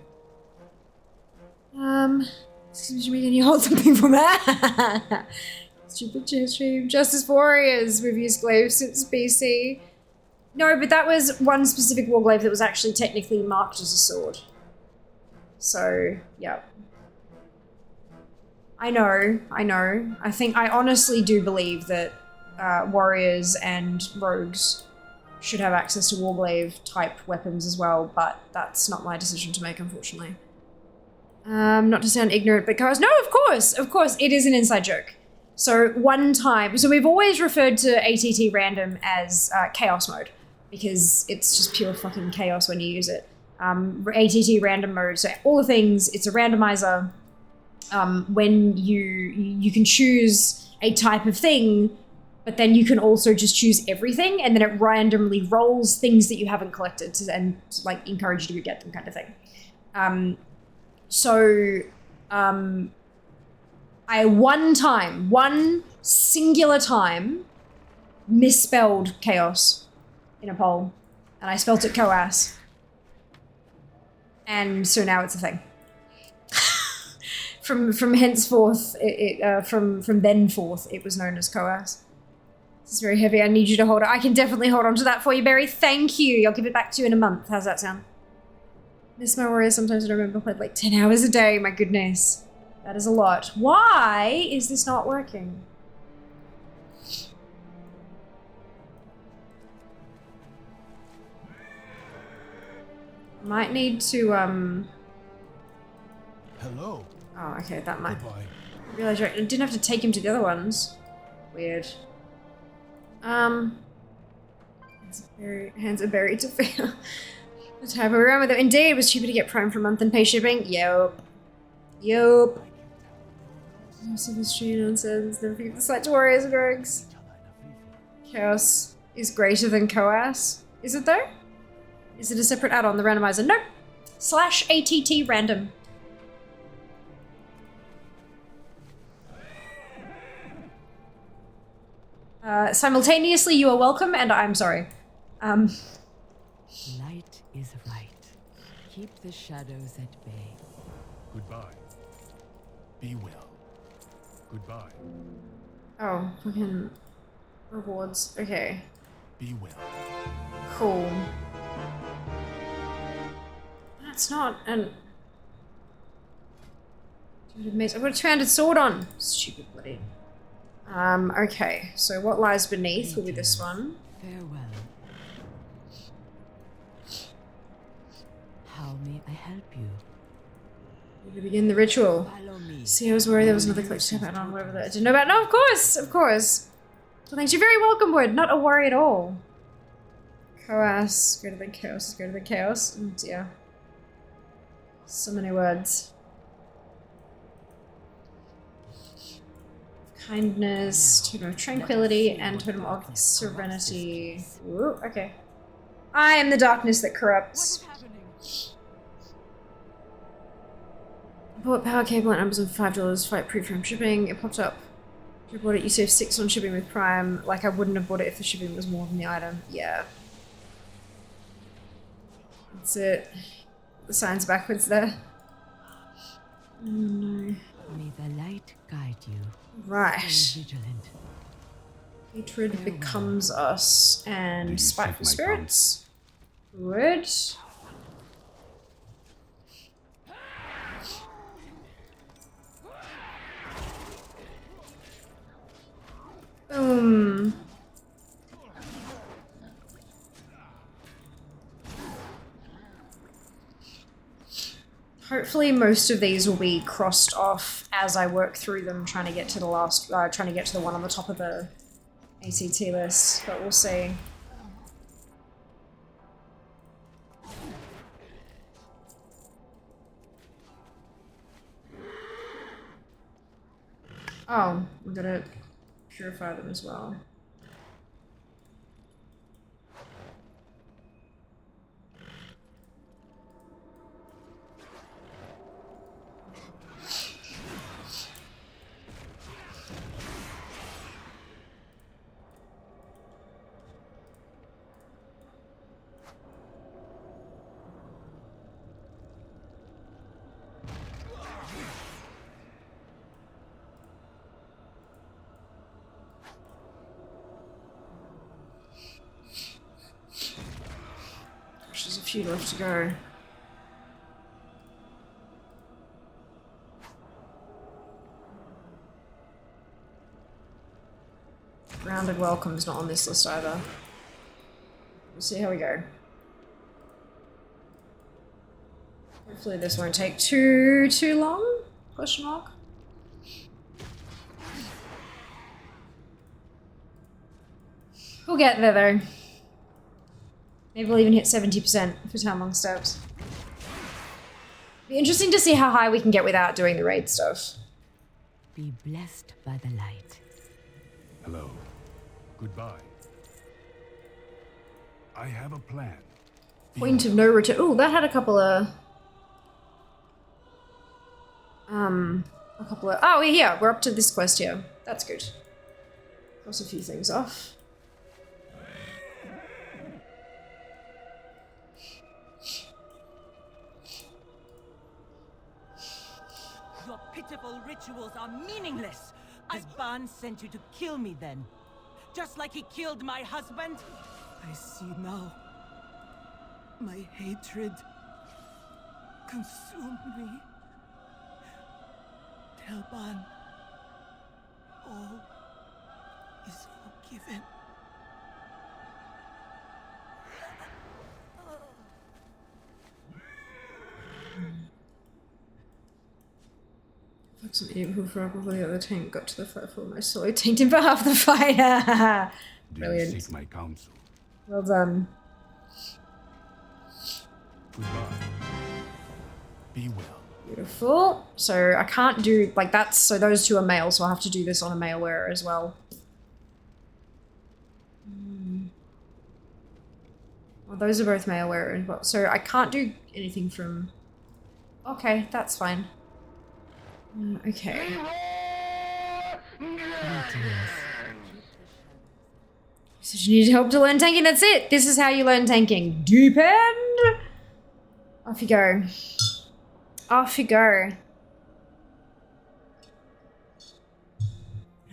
Excuse me, can you hold something for that? Stupid chair stream. Justice Warriors. We've used glaives since BC. No, but that was one specific warglaive that was actually technically marked as a sword. So, yeah. I know. I honestly do believe that warriors and rogues should have access to warglaive type weapons as well, but that's not my decision to make, unfortunately. Not to sound ignorant, but Coas, no, of course, it is an inside joke. So one time, so we've always referred to ATT random as chaos mode, because it's just pure fucking chaos when you use it. ATT random mode, so all the things, it's a randomizer. When you can choose a type of thing, but then you can also just choose everything, and then it randomly rolls things that you haven't collected and like encourage you to get them, kind of thing. I one singular time misspelled chaos in a poll, and I spelt it Coas, and so now it's a thing. From henceforth, from then forth, it was known as Coas. This is very heavy. I need you to hold it. I can definitely hold on to that for you, Barry. Thank you. I'll give it back to you in a month. How's that sound? Miss my warrior. Sometimes I remember played like 10 hours a day. My goodness. That is a lot. Why is this not working? Might need to, Hello. Oh, okay, that might... Goodbye. I realised I didn't have to take him to the other ones. Weird. Hands are buried to fear. The time we ran with it. Indeed, it was cheaper to get Prime for a month than pay shipping. Yep. Yup. No sophistry nonsense. Never forget the sight to warriors and rogues. Chaos is greater than Coas. Is it though? Is it a separate add-on, the randomizer? Nope. /ATT random. Simultaneously, you are welcome, and I'm sorry. Light is right. Keep the shadows at bay. Goodbye. Be well. Goodbye. Oh, fucking rewards. Okay. Be well. Cool. That's not an... I've got a two-handed sword on. Stupid bloody. Okay. So what lies beneath will be this one. Farewell. How may I help you? We begin the ritual. Follow me. See, I was worried there was another glitch to have on, whatever that I didn't know about. No, of course! Of course! Well, thanks. You're very welcome, Wood. Not a worry at all. Coas. Greater than chaos is greater than chaos. Oh dear. So many words. Kindness, totem of tranquility, and totem of serenity. Ooh, okay. I am the darkness that corrupts. I bought power cable on Amazon for $5, fight pre-frame shipping. It popped up. If you bought it, you save 6 on shipping with Prime. Like I wouldn't have bought it if the shipping was more than the item. Yeah. That's it. The sign's backwards there. Oh no. May the light guide you. Right. Stay vigilant. Hatred becomes us. And spiteful spirits. Good. Boom. Hopefully most of these will be crossed off as I work through them, trying to get to the last, trying to get to the one on the top of the ACT list, but we'll see. Oh, we're gonna purify them as well. There's a few left to go. Grounded Welcome's not on this list either. We'll see how we go. Hopefully this won't take too long? Question mark? We'll get there though. Maybe we'll even hit 70% for Town Long Steps. Be interesting to see how high we can get without doing the raid stuff. Be blessed by the light. Hello. Goodbye. I have a plan. Point of no return. Ooh, that had a couple of... Oh, we're here. We're up to this quest here. That's good. Cross a few things off. Your pitiful rituals are meaningless. Ban sent you to kill me then. Just like he killed my husband. I see now. My hatred consumed me. Tell Ban, all is forgiven. Fuck some idiot who probably the other tank got to the fight for my soul. I tanked him for half the fight. Brilliant. Seek my counsel. Well done. Goodbye. Be well. Beautiful. So I can't do, like that's, so those two are male, so I'll have to do this on a male wearer as well. Well, those are both male wearer as well. So I can't do anything from, okay, that's fine. Okay. So you need help to learn tanking, that's it. This is how you learn tanking. Deep end. Off you go. Off you go.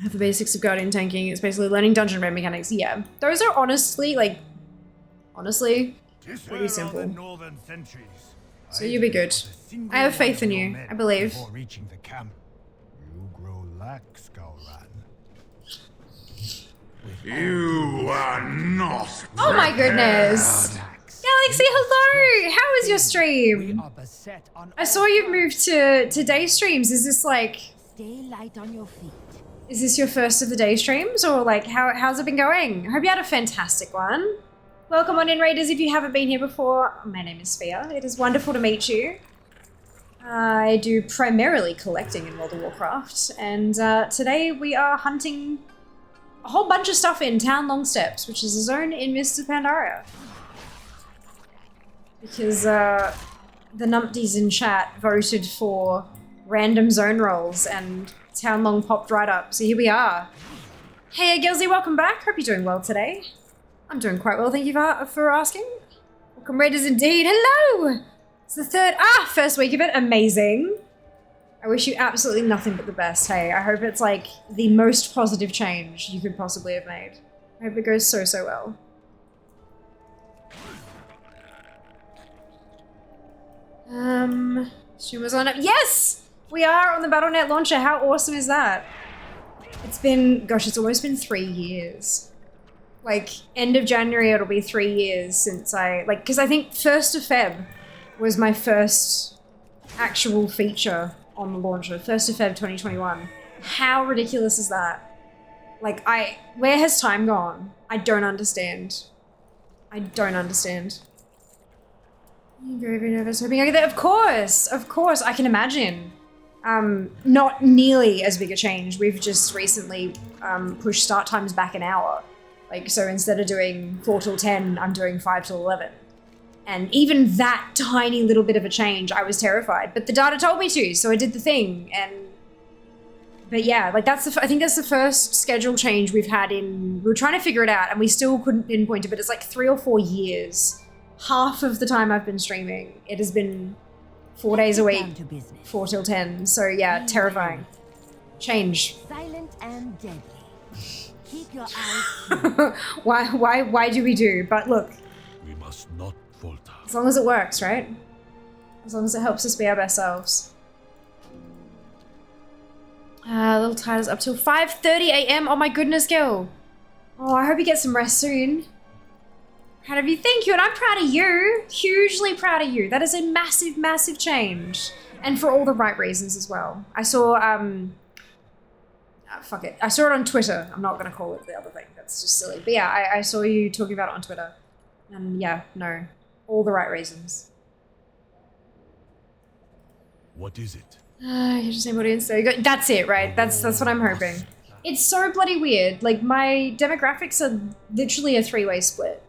Have the basics of guardian tanking. It's basically learning dungeon raid mechanics. Yeah. Those are honestly, like, pretty simple. So you'll be good. I have faith in you. I believe. Before reaching the camp, you grow lax, Gowran. You are not. Oh my goodness. Galaxy, hello! How was your stream? I saw you moved to day streams. Is this like... Stay light on your feet. Is this your first of the day streams? Or like, how's it been going? I hope you had a fantastic one. Welcome on in, Raiders, if you haven't been here before. My name is Sphere. It is wonderful to meet you. I do primarily collecting in World of Warcraft. And today we are hunting a whole bunch of stuff in Town Long Steps, which is a zone in Mr. Pandaria. Because the numpties in chat voted for random zone rolls and Town Long popped right up. So here we are. Hey Gilsey, welcome back. Hope you're doing well today. I'm doing quite well, thank you for asking. Welcome Raiders indeed. Hello! It's the first week of it. Amazing. I wish you absolutely nothing but the best. Hey, I hope it's like the most positive change you could possibly have made. I hope it goes so well. Streamers on up. Yes! We are on the Battle.net launcher. How awesome is that? It's been, gosh, it's almost been 3 years. Like, end of January, it'll be 3 years since because I think 1st of Feb was my first actual feature on the launcher. 1st of Feb 2021. How ridiculous is that? Like, where has time gone? I don't understand. I don't understand. I'm very, very nervous. Hoping I get there. Of course, I can imagine. Not nearly as big a change. We've just recently pushed start times back an hour. Like, so instead of doing 4 till 10, I'm doing 5 till 11. And even that tiny little bit of a change, I was terrified. But the data told me to, so I did the thing. But yeah, like I think that's the first schedule change we've had we were trying to figure it out and we still couldn't pinpoint it, but it's like 3 or 4 years. Half of the time I've been streaming, it has been 4 days a week, 4 till 10. So yeah, terrifying. Change. Silent and deadly. Keep your eyes why do we do? But look. We must not falter. As long as it works, right? As long as it helps us be our best selves. Little Tyler's up till 5:30 a.m. Oh my goodness, girl. Oh, I hope you get some rest soon. Proud of you, thank you, and I'm proud of you. Hugely proud of you. That is a massive, massive change. And for all the right reasons as well. I saw, fuck it. I saw it on Twitter. I'm not gonna call it the other thing. That's just silly. But yeah, I saw you talking about it on Twitter. And yeah, no. All the right reasons. What is it? You just name audience. There you go. That's it, right? That's what I'm hoping. It's so bloody weird. Like, my demographics are literally a 3-way split.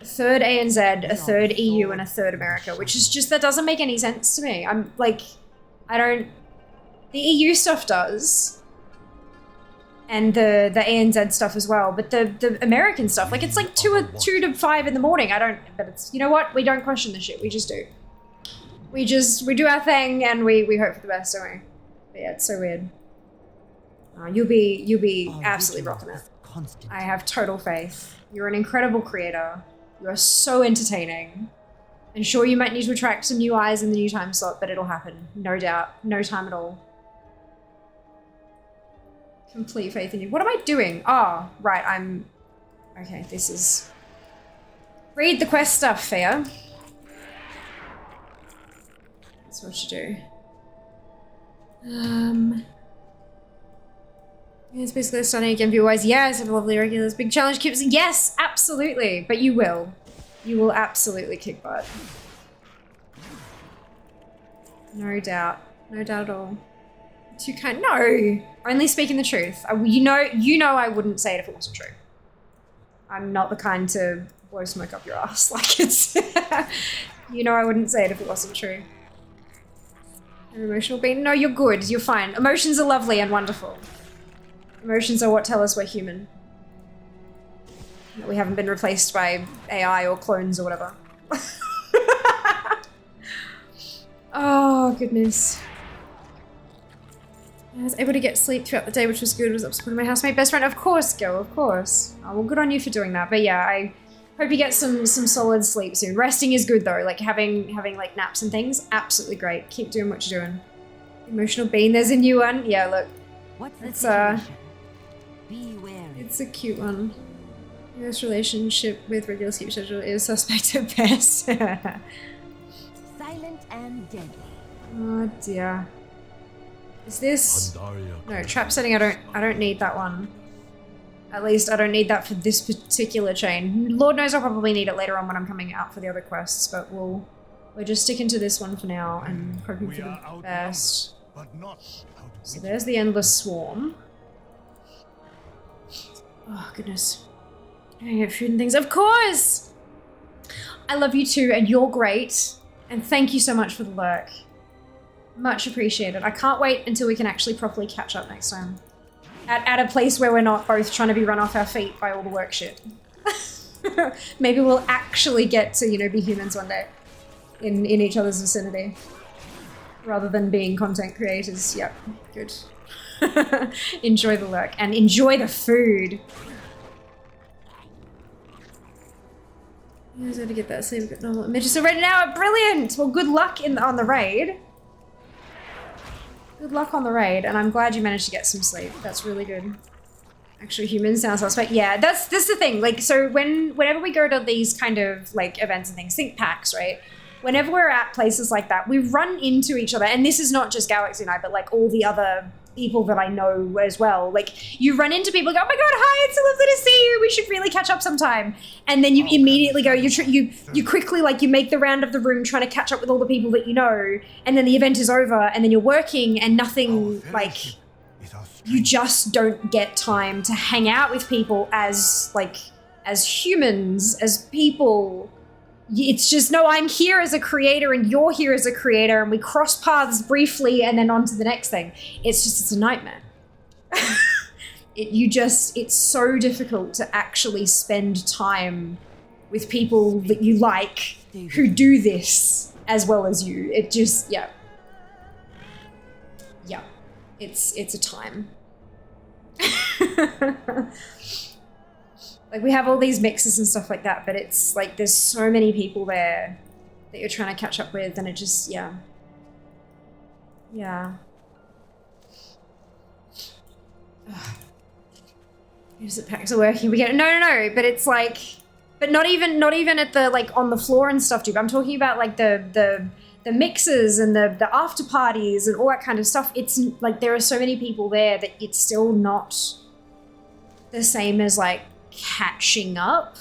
A third ANZ, a third EU, and a third America, which is just, that doesn't make any sense to me. I'm like, the EU stuff does. And the ANZ stuff as well, but the American stuff, like, it's like 2 to 5 in the morning. But it's, you know what? We don't question the shit. We just do. We do our thing and we hope for the best, don't we? But yeah, it's so weird. You'll be absolutely rocking it. I have total faith. You're an incredible creator. You are so entertaining. And sure, you might need to attract some new eyes in the new time slot, but it'll happen. No doubt. No time at all. Complete faith in you. What am I doing? Oh, right, okay, this is... Read the quest stuff, Fia. That's what you do. It's basically stunning again view-wise. Yes, have lovely regulars. Big challenge keeps... Yes, absolutely. But you will. You will absolutely kick butt. No doubt. No doubt at all. Too kind. No! Only speaking the truth. You know I wouldn't say it if it wasn't true. I'm not the kind to blow smoke up your ass. Like it's... you know I wouldn't say it if it wasn't true. Your emotional being? No, you're good. You're fine. Emotions are lovely and wonderful. Emotions are what tell us we're human. That we haven't been replaced by AI or clones or whatever. Oh, goodness. I was able to get sleep throughout the day, which was good. I was up supporting my housemate best friend. Of course, Gil, of course. Oh, well, good on you for doing that. But yeah, I hope you get some solid sleep soon. Resting is good though. Like having like naps and things, absolutely great. Keep doing what you're doing. Emotional being, there's a new one. Yeah, look. What's the It's situation? Be wary. it's a cute one. This relationship with regular sleep schedule is suspect at best. Silent and deadly. Oh dear. Is this Pandaria no trap setting? I don't need that one. At least I don't need that for this particular chain. Lord knows I'll probably need it later on when I'm coming out for the other quests, but we're just sticking to this one for now and hoping for the best. But not out So there's the endless swarm. Oh goodness. I get food and things. Of course! I love you too, and you're great. And thank you so much for the lurk. Much appreciated. I can't wait until we can actually properly catch up next time. At a place where we're not both trying to be run off our feet by all the work shit. Maybe we'll actually get to, you know, be humans one day. In each other's vicinity. Rather than being content creators. Yep, good. Enjoy the lurk and enjoy the food. You guys had to get that sleep, but normal images are ready now. Brilliant! Well, good luck on the raid. Good luck on the raid, and I'm glad you managed to get some sleep. That's really good. Actually, humans sound suspect. Yeah, that's the thing. Like, so whenever we go to these kind of like events and things, think PAX, right? Whenever we're at places like that, we run into each other, and this is not just Galaxy and I, but like all the other people that I know as well. Like, you run into people, go, oh my god, hi, it's so lovely to see you. We should really catch up sometime. And then you immediately go, you quickly, like, you make the round of the room trying to catch up with all the people that you know, and then the event is over, and then you're working, and nothing, like, you just don't get time to hang out with people as, like, as humans, as people. It's just, no, I'm here as a creator and you're here as a creator and we cross paths briefly and then on to the next thing. It's a nightmare. It's so difficult to actually spend time with people that you like who do this as well as you. It just, yeah. Yeah. It's a time. Like, we have all these mixes and stuff like that, but it's like there's so many people there that you're trying to catch up with, and it just, yeah. Yeah. Is it packs are working? We get it. No, but it's like, but not even at the, like, on the floor and stuff, dude. I'm talking about, like, the mixes and the after parties and all that kind of stuff. It's like there are so many people there that it's still not the same as, like, catching up.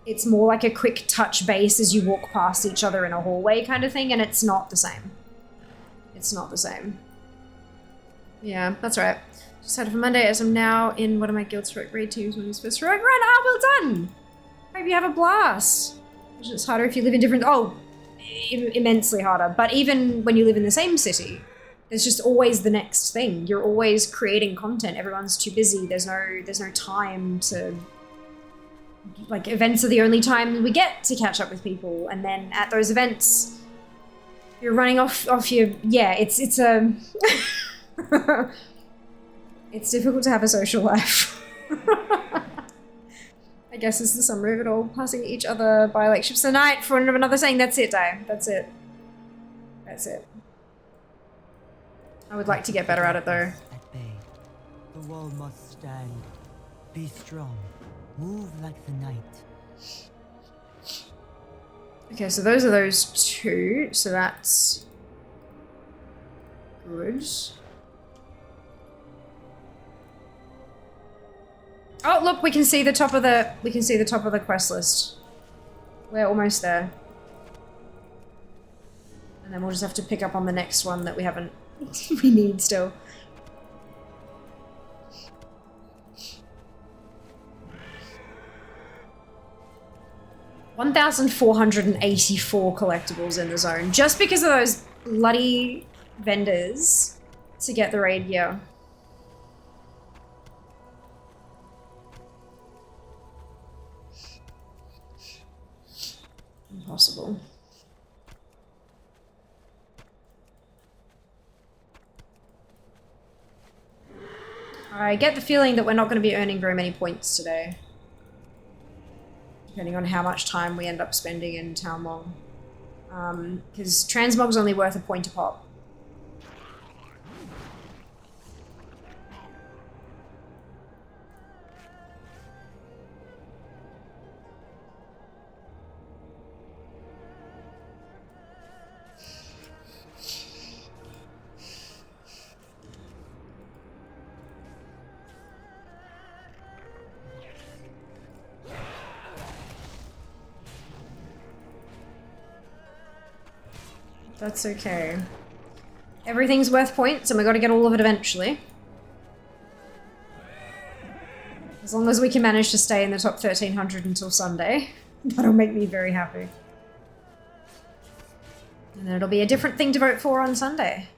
It's more like a quick touch base as you walk past each other in a hallway kind of thing, and it's not the same. It's not the same. Yeah, that's right. Just had it for Monday as I'm now in one of my Guild Stroke raid teams when I'm supposed to run. Ah, well done! Hope you have a blast. It's harder if you live in different... Oh, immensely harder. But even when you live in the same city, there's just always the next thing. You're always creating content. Everyone's too busy. There's no time to, like, events are the only time we get to catch up with people. And then at those events, you're running off your, yeah, it's a, it's difficult to have a social life. I guess it's the summary of it all. Passing each other by like ships a night for another saying, that's it, Day. That's it. That's it. I would like to get better at it, though. At bay. The wall must stand. Be strong. Move like the night. Okay, so those are those two. So that's good. Oh, look, we can see the top of the quest list. We're almost there. And then we'll just have to pick up on the next one that we haven't... we need still. $1,484 collectibles in the zone, just because of those bloody vendors to get the raid gear. Impossible. I get the feeling that we're not going to be earning very many points today. Depending on how much time we end up spending in Town Long. Because transmog's only worth a point a pop. That's okay. Everything's worth points, and we gotta get all of it eventually. As long as we can manage to stay in the top 1300 until Sunday, that'll make me very happy. And then it'll be a different thing to vote for on Sunday.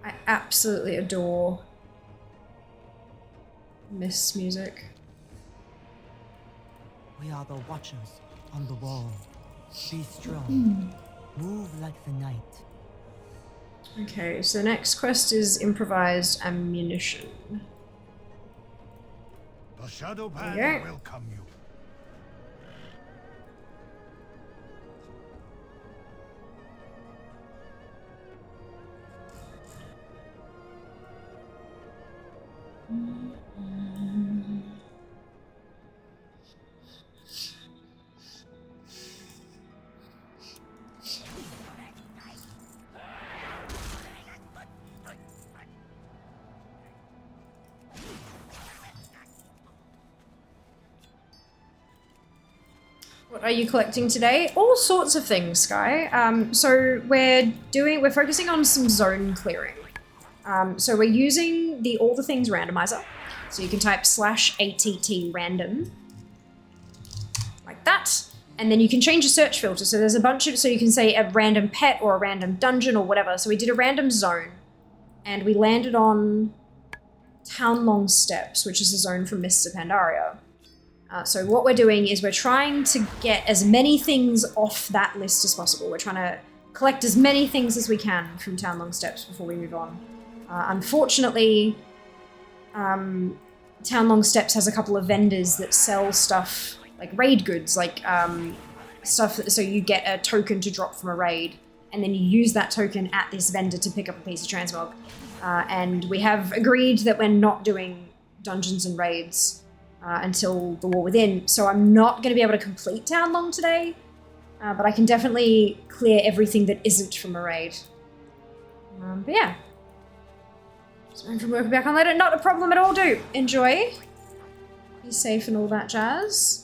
I absolutely adore Mist's music. We are the watchers on the wall. Be strong. Move like the night. Okay, so next quest is improvised ammunition. The Shadow There Band you go. welcome you. What are you collecting today? All sorts of things, Sky. So we're focusing on some zone clearing. So we're using the all the things randomizer. So you can type /ATT random like that, and then you can change your search filter. So there's a bunch of, so you can say a random pet or a random dungeon or whatever. So we did a random zone, and we landed on Town Long Steps, which is a zone from Mists of Pandaria. So what we're doing is we're trying to get as many things off that list as possible. We're trying to collect as many things as we can from Town Long Steps before we move on. Unfortunately, Town Long Steps has a couple of vendors that sell stuff like raid goods, like stuff so you get a token to drop from a raid, and then you use that token at this vendor to pick up a piece of transmog. And we have agreed that we're not doing dungeons and raids until the War Within, so I'm not going to be able to complete Town Long today, but I can definitely clear everything that isn't from a raid. But yeah. So I'm from work back on later. Not a problem at all, do. Enjoy. Be safe and all that jazz.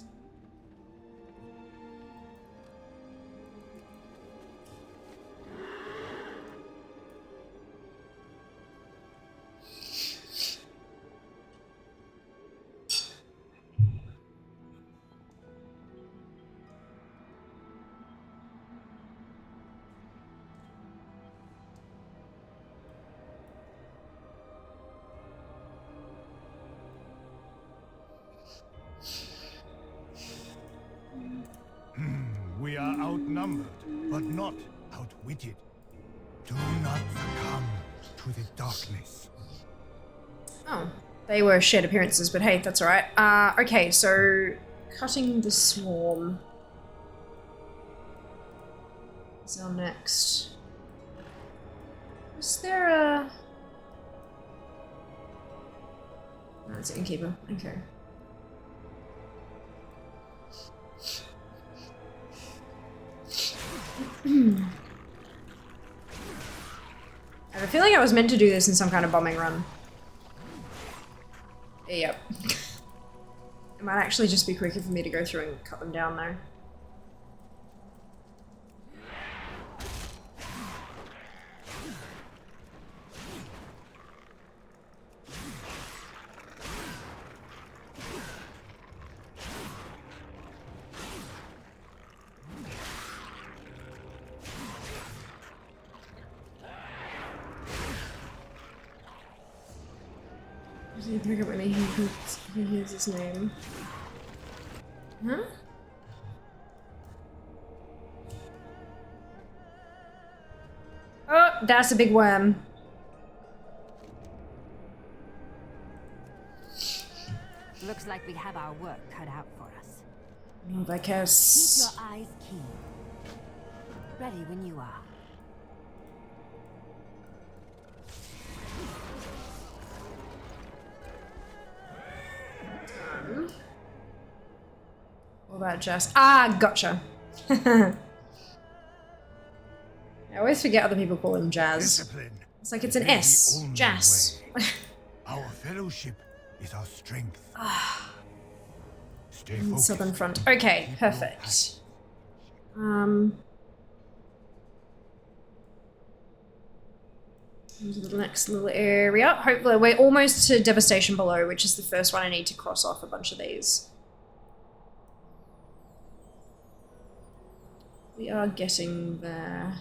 Outnumbered, but not outwitted. Do not succumb to the darkness. Oh, they were shared appearances, but hey, that's alright. Okay, so cutting the swarm is our next. Is there a... No, it's an innkeeper. Okay. I have a feeling I was meant to do this in some kind of bombing run. Yep. It might actually just be quicker for me to go through and cut them down though. I pick up when he hears his name. Huh? Oh, that's a big worm. Looks like we have our work cut out for us. Oh, I Keep guess. your eyes keen. Ready when you are. What about Jazz? Ah, gotcha. I always forget other people call him Jazz. Discipline. It's like it's an is the S. only Jazz. way. Our fellowship is our strength. Stay focused. Southern Front. Okay, perfect. Into the next little area. Hopefully, we're almost to Devastation Below, which is the first one I need to cross off a bunch of these. We are getting there.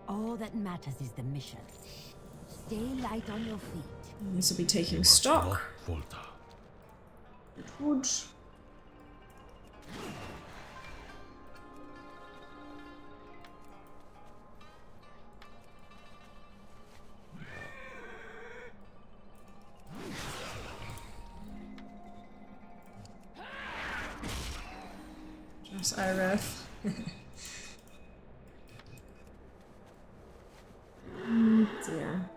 All that matters is the mission. Stay light on your feet. And this will be taking Must stock. not falter. It would. Just Ireth. Dear.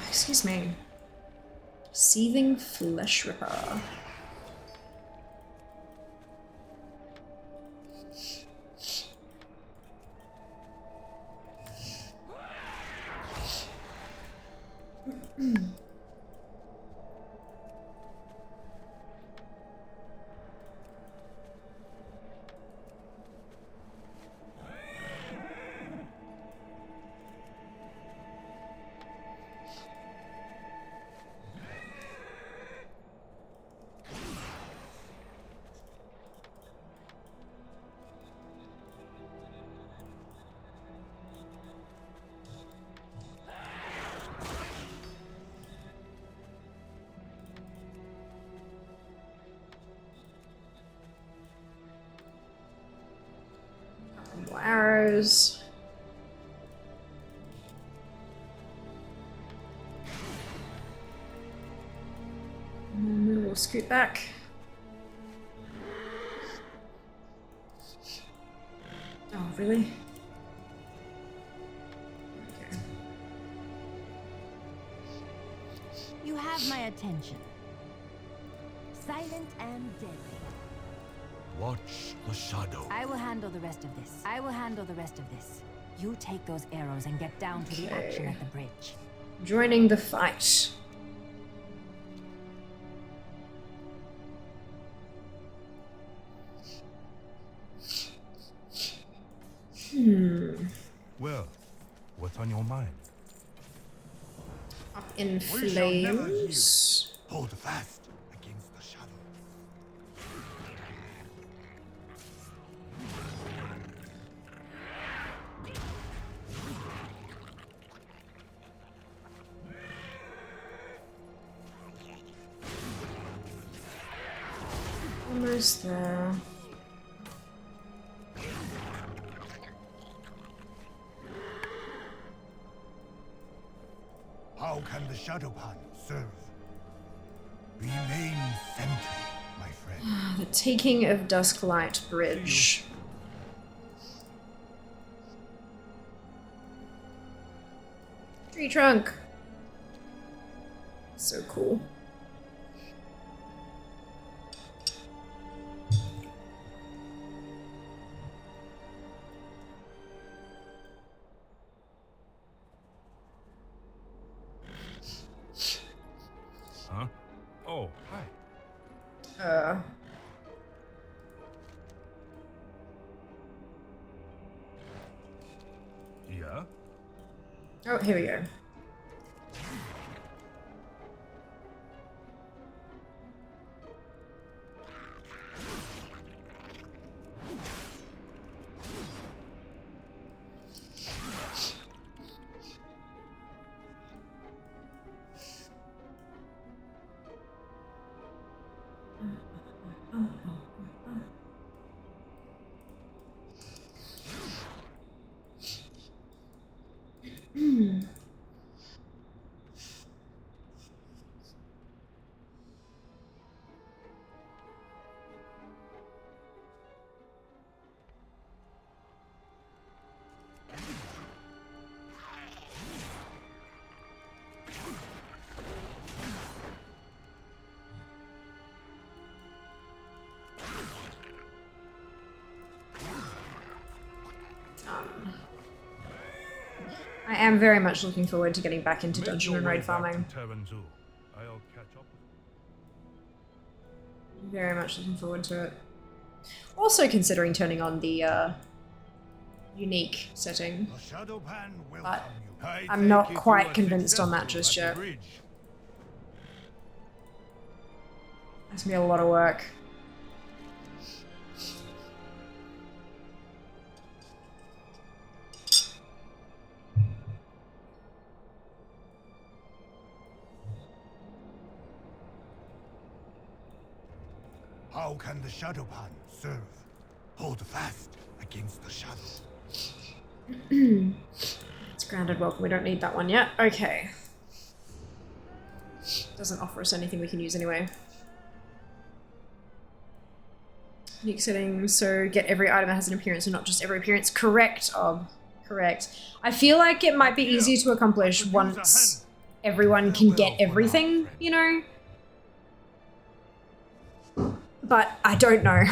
Excuse me. Seething Flesh Ripper. Arrows. And then we'll scoot back. Oh, really? Okay. You have my attention. Silent and deadly. Watch the shadow. I will handle the rest of this. I will handle the rest of this. You take those arrows and get down to the action Okay. at the bridge. Joining the fight. Well, what's on your mind? Up in We shall never yield. flames. Hold fast against the shadow. Almost there. How can the Shadow Pan serve? Remain centered, my friend. The taking of Dusklight Bridge. Tree trunk. So cool. Huh? Oh, hi. Yeah? Oh, here we go. I am very much looking forward to getting back into dungeon and raid farming. I'll catch up. Very much looking forward to it. Also considering turning on the unique setting, The Shadow Pan will but come you. I'm not quite convinced on that just yet. That's gonna be a lot of work. How can the Shadow Pan serve? Hold fast against the shadow. It's grounded welcome. We don't need that one yet. Okay. Doesn't offer us anything we can use anyway. Unique settings, so get every item that has an appearance and not just every appearance. Correct, correct. I feel like it might be easier to accomplish once everyone can get everything, you know? But I don't know.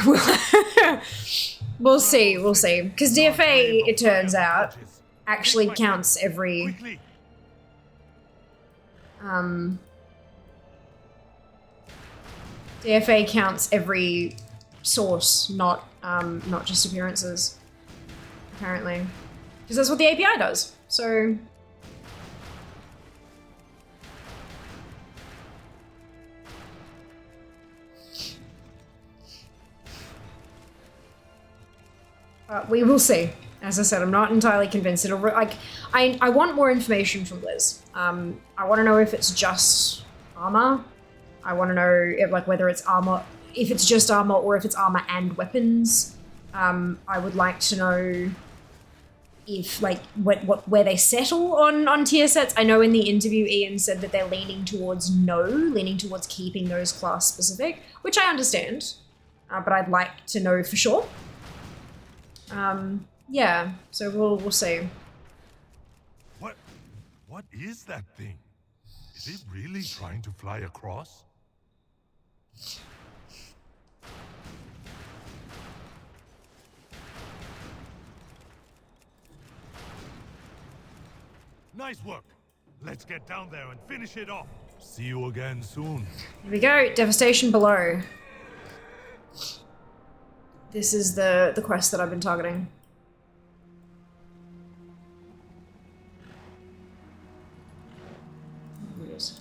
We'll see, we'll see. Because DFA, it turns out, actually counts every... DFA counts every source, not just appearances, apparently. Because that's what the API does, so... we will see. As I said, I'm not entirely convinced. It'll I want more information from Liz. I want to know if it's just armor. I want to know if, like, whether it's armor, if it's just armor or if it's armor and weapons. I would like to know if, like, where they settle on tier sets. I know in the interview Ian said that they're leaning towards keeping those class specific, which I understand. But I'd like to know for sure. Yeah, so we'll see. What is that thing? Is it really trying to fly across? Nice work. Let's get down there and finish it off. See you again soon. Here we go, Devastation below. This is the quest that I've been targeting. Here it is.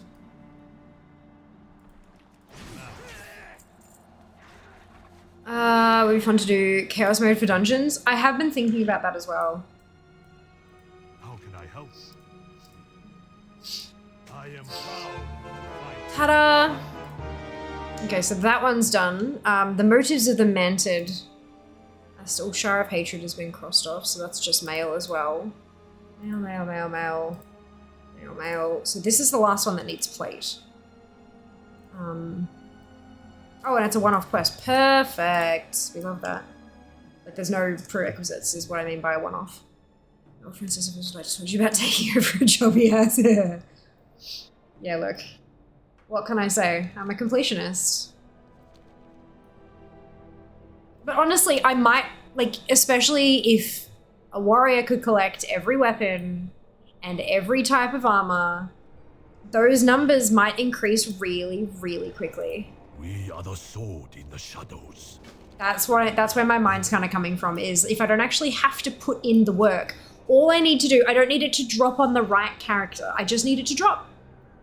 Would be fun to do chaos mode for dungeons. I have been thinking about that as well. How can I help? I am proud. Ta-da! Okay, so that one's done. The motives of the Mantid are still Shire of Hatred has been crossed off, so that's just male as well. Male, male, male, male. Male, male. So this is the last one that needs plate. Oh, and it's a one-off quest. Perfect. We love that. Like, there's no prerequisites, is what I mean by a one-off. Oh, Francis, I just told you about taking over a job he has. Yeah, look. What can I say? I'm a completionist. But honestly, I might, like, especially if a warrior could collect every weapon and every type of armor, those numbers might increase really, really quickly. We are the sword in the shadows. That's where my mind's kind of coming from, is if I don't actually have to put in the work, all I need to do, I don't need it to drop on the right character. I just need it to drop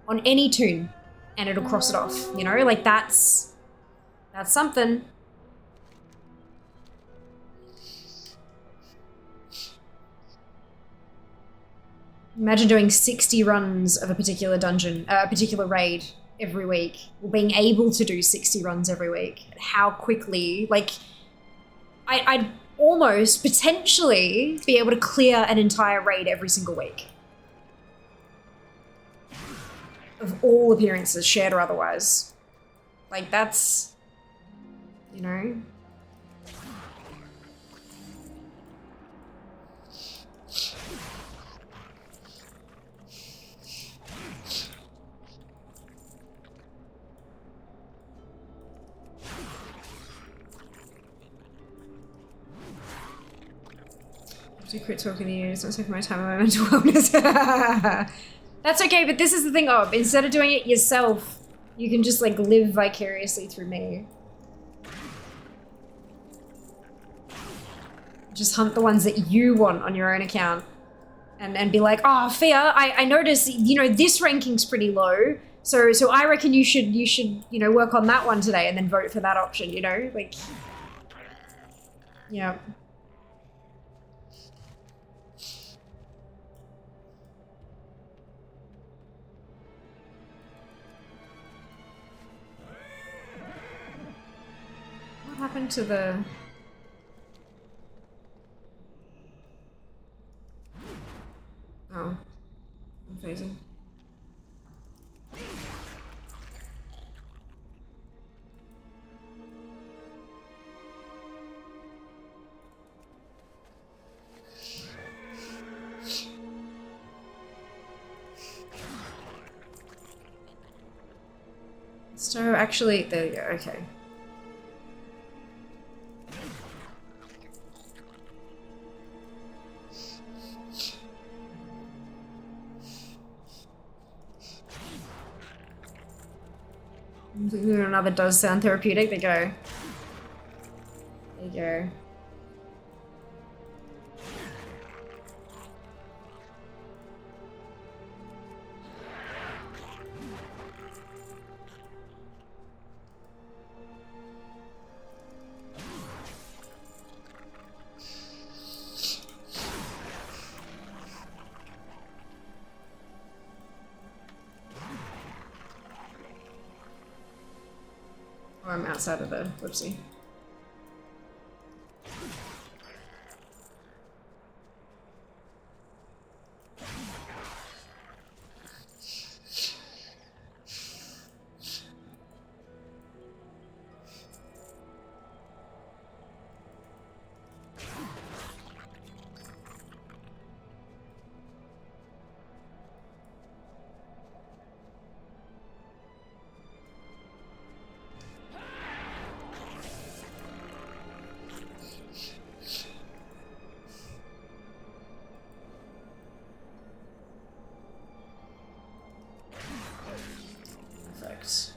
on any toon and it'll cross it off, you know? Like that's something. Imagine doing 60 runs of a particular dungeon, a particular raid every week, or being able to do 60 runs every week. How quickly, like, I'd almost potentially be able to clear an entire raid every single week. Of all appearances, shared or otherwise. Like, that's, you know? I quit talking to you. It's not taking my time on my mental wellness. That's okay, but this is the thing of, instead of doing it yourself, you can just like live vicariously through me. Just hunt the ones that you want on your own account. And be like, oh, Fia, I noticed, you know, this ranking's pretty low. So I reckon you should, you know, work on that one today and then vote for that option, you know? Like, yeah. What happened to the... Oh. I'm phasing. So actually, there you go, okay. Another does sound therapeutic. There you go. There you go. Oh, I'm outside of the whoopsie.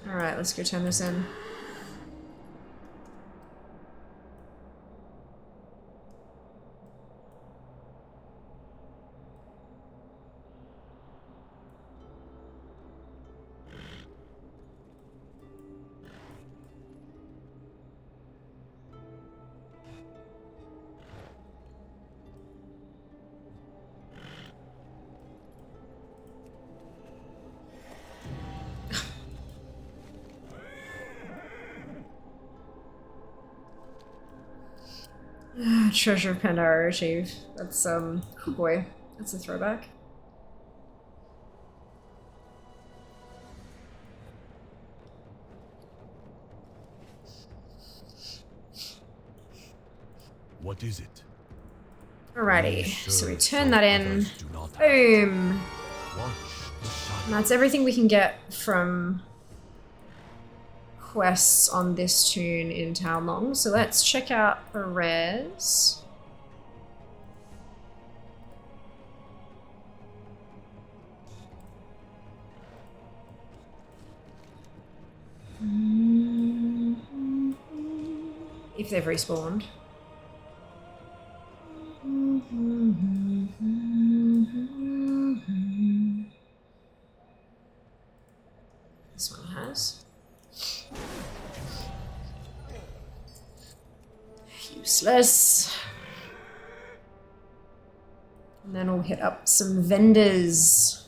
Alright, let's go turn this in. Treasure of Pandora achieved. That's oh boy, that's a throwback. What is it? Alrighty, so we turn that in. Others do not have. Boom. Watch the shadow. And that's everything we can get from quests on this tune in Town Long. So let's check out the rares. If they've respawned. This one has. Useless. And then we'll hit up some vendors.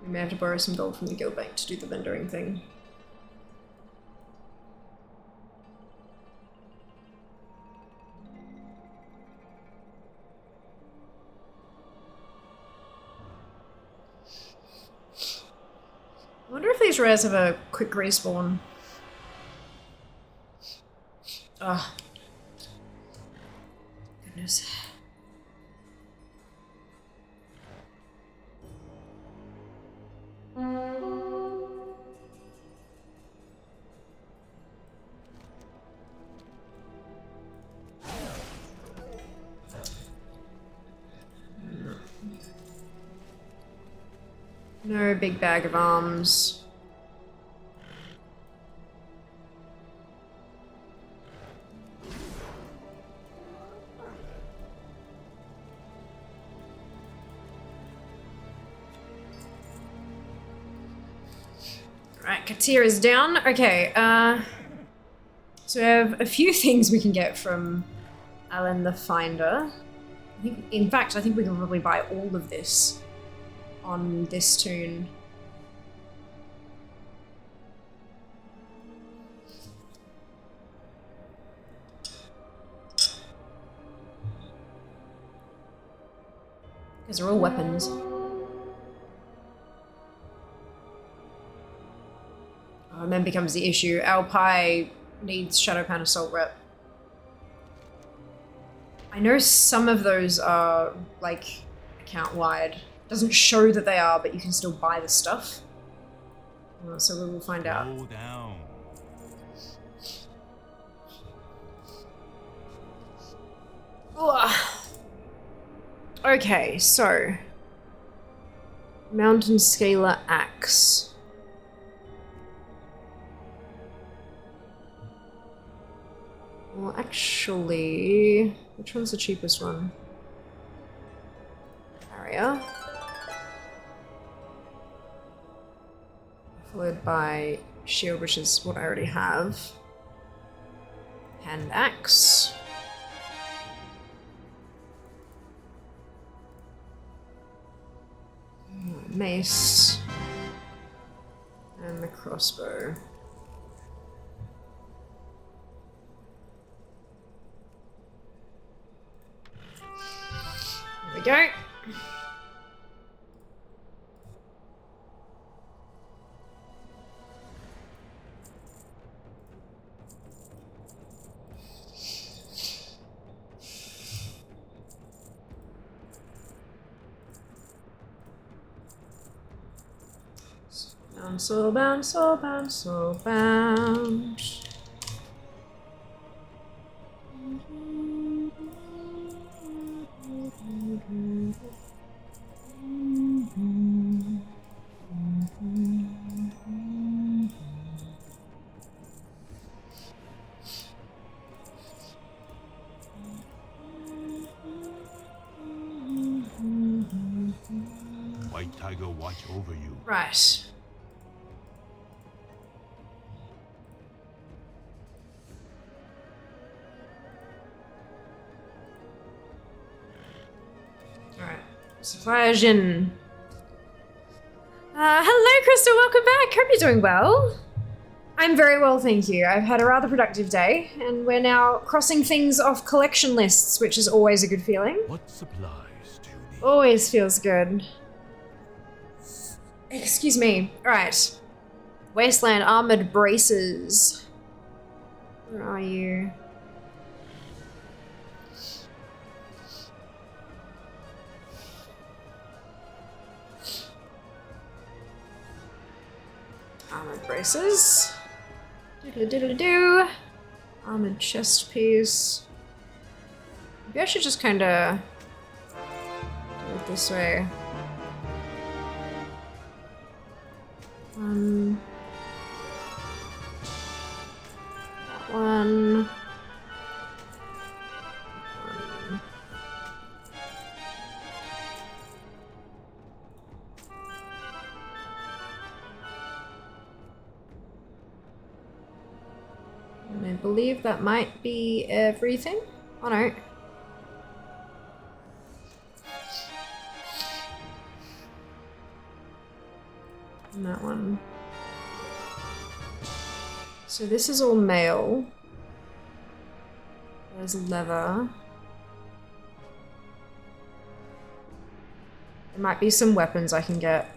We may have to borrow some gold from the guild bank to do the vendoring thing. I wonder if these rares have a quick respawn. Oh. Goodness. No big bag of arms. Right, Katir is down. Okay, so we have a few things we can get from Alan the Finder. In fact, I think we can probably buy all of this on this tune. Because they're all weapons. And then becomes the issue. Alpi needs Shadowpan Assault Rep. I know some of those are, like, account-wide. Doesn't show that they are, but you can still buy the stuff. So we will find out. Slow down. Ugh. Okay, so Mountain Scaler Axe. Well, actually, which one's the cheapest one? Barrier. Followed by Shield, which is what I already have. Hand Axe. Mace. And the crossbow. There we go. Bound, so bound, so bound, so bound. White Tiger watch over you. Right. Alright. Supply Jin. Hello, Crystal. Welcome back. Hope you're doing well. I'm very well, thank you. I've had a rather productive day, and we're now crossing things off collection lists, which is always a good feeling. What supplies do you need? Always feels good. Excuse me. Alright. Wasteland armored braces. Where are you? Armored braces. Diddle-diddle-doo. Armored chest piece. Maybe I should just kinda do it this way. That one. And I believe that might be everything. Oh no. And that one. So this is all mail. There's leather. There might be some weapons I can get.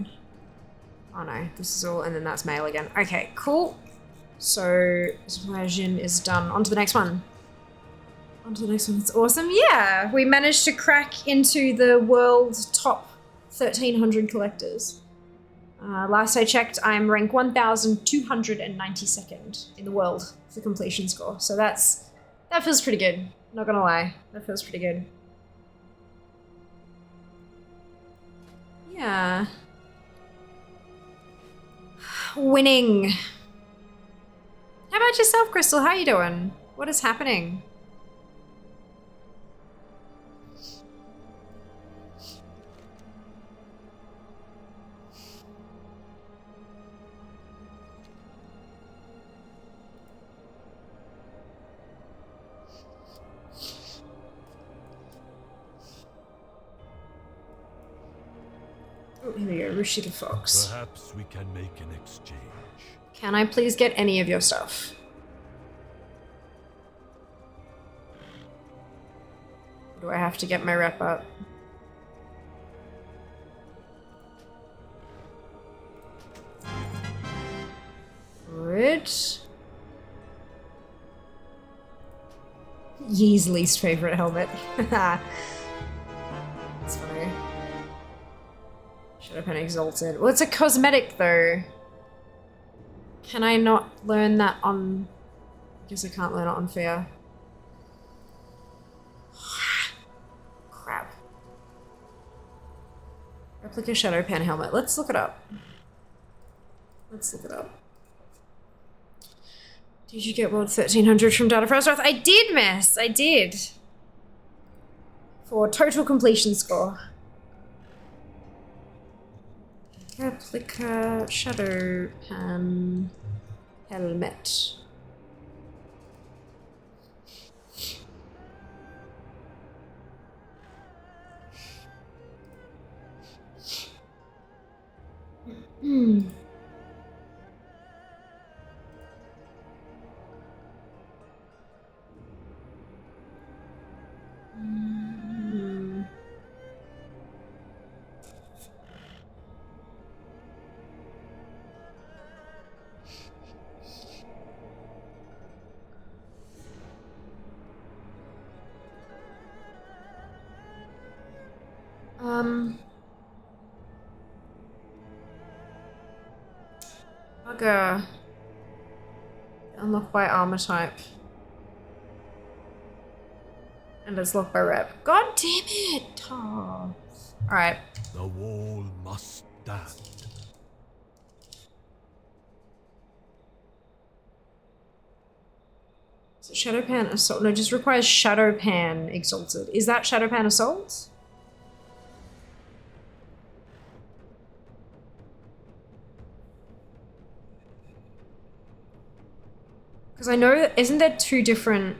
Oh no, this is all, and then that's mail again. Okay, cool. So, Persuasion is done. On to the next one. On to the next one. It's awesome. Yeah, we managed to crack into the world's top 1,300 collectors. Last I checked, I'm rank 1,292nd in the world for completion score. So that feels pretty good. Not gonna lie, that feels pretty good. Yeah. Winning. How about yourself, Crystal? How you doing? What is happening? Oh, here we go, Rishi the Fox. Perhaps we can make an exchange. Can I please get any of your stuff? Do I have to get my rep up? Good. Yee's least favorite helmet. That's funny. Should have been exalted. Well, it's a cosmetic though. Can I not learn that on... I guess I can't learn it on fair. Crap. Replica Shadow Pan helmet. Let's look it up. Let's look it up. Did you get World 1300 from Data Frost Wrath? I did, miss! I did. For total completion score. Replica Shadow Pan helmet. Bugger. Unlock by armor type. And it's locked by rep. God damn it! Oh. Alright. The wall must stand. Is it Shadow Pan Assault? No, it just requires Shadow Pan Exalted. Is that Shadow Pan Assault? Because I know that, isn't there two different...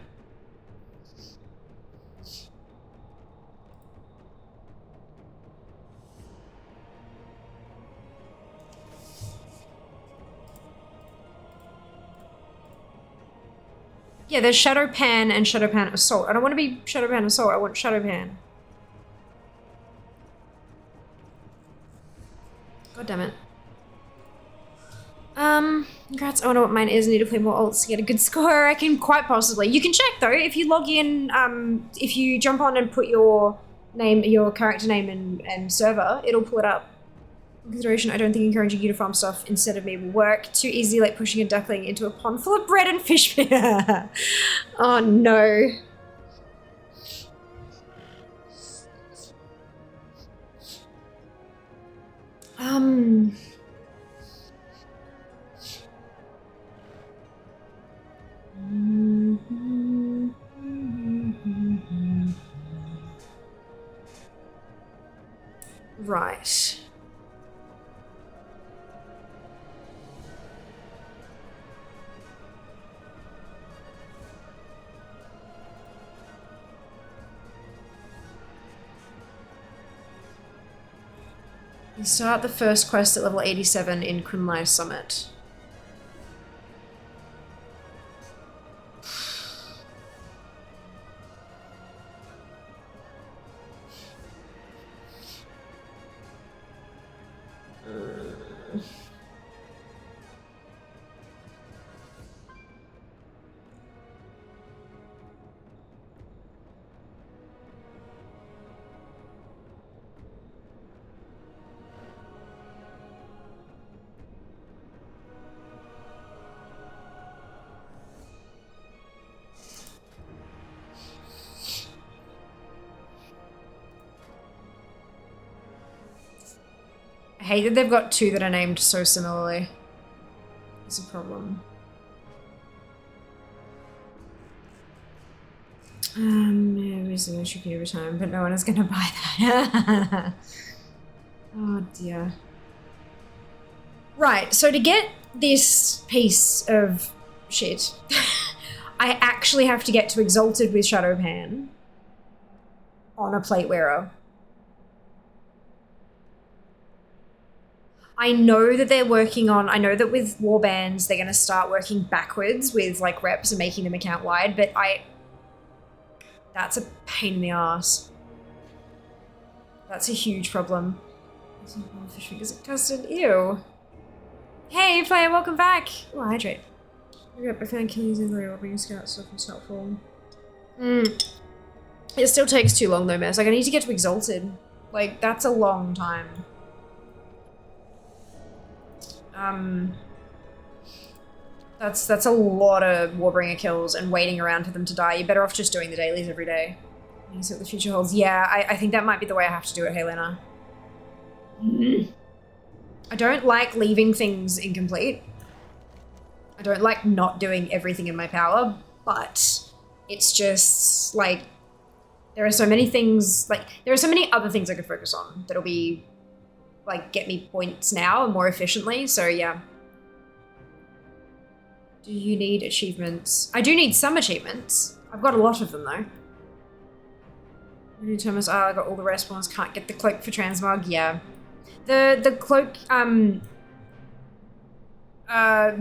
Yeah, there's Shadow Pan and Shadow Pan Assault. I don't want to be Shadow Pan Assault, I want Shadow Pan. God damn it. Congrats. I wonder what mine is. I need to play more alts to get a good score. I can quite possibly. You can check though, if you log in, if you jump on and put your name, your character name and server, it'll pull it up. In consideration, I don't think encouraging you to farm stuff instead of me will work. Too easy like pushing a duckling into a pond full of bread and fish. Oh no. Right. You start the first quest at level 87 in Quinlai Summit. I hate that they've got two that are named so similarly. It's a problem. Yeah, obviously I should be over time, but no one is gonna buy that. Oh dear. Right, so to get this piece of shit, I actually have to get to Exalted with Shadow Pan on a plate wearer. I know that they're working on, I know that with warbands, they're going to start working backwards with like reps and making them account wide, but that's a pain in the ass. That's a huge problem. Fish fingers at custard, ew. Hey player, welcome back. Oh, hydrate. Yep, I found killing using the bringing scout stuff and helpful. It still takes too long though, Mess. Like I need to get to Exalted. Like that's a long time. That's a lot of Warbringer kills and waiting around for them to die. You're better off just doing the dailies every day. You see what the future holds. Yeah, I think that might be the way I have to do it, Helena. I don't like leaving things incomplete. I don't like not doing everything in my power, but it's just like there are so many things, like there are so many other things I could focus on that'll be like get me points now and more efficiently. So yeah. Do you need achievements? I do need some achievements. I've got a lot of them though. Thomas, I got all the respawns, can't get the cloak for transmog. Yeah. The cloak,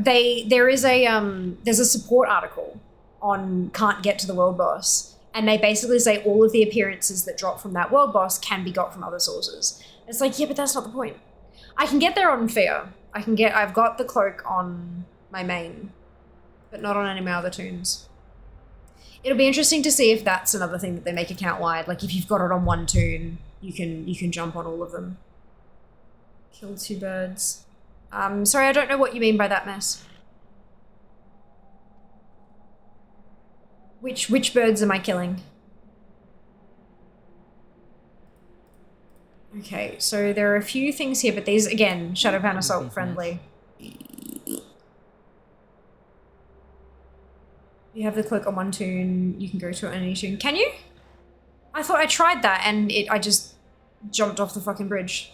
there's a support article on can't get to the world boss, and they basically say all of the appearances that drop from that world boss can be got from other sources. It's like, yeah, but that's not the point. I can get there on Fear. I've got the cloak on my main, but not on any of my other toons. It'll be interesting to see if that's another thing that they make account wide. Like if you've got it on one toon, you can jump on all of them. Kill two birds. Sorry, I don't know what you mean by that, Mess. Which birds am I killing? Okay, so there are a few things here, but these, again, Shadowpan Assault friendly. You have the cloak on one toon, you can go to it on any toon. Can you? I thought I tried that and I just jumped off the fucking bridge.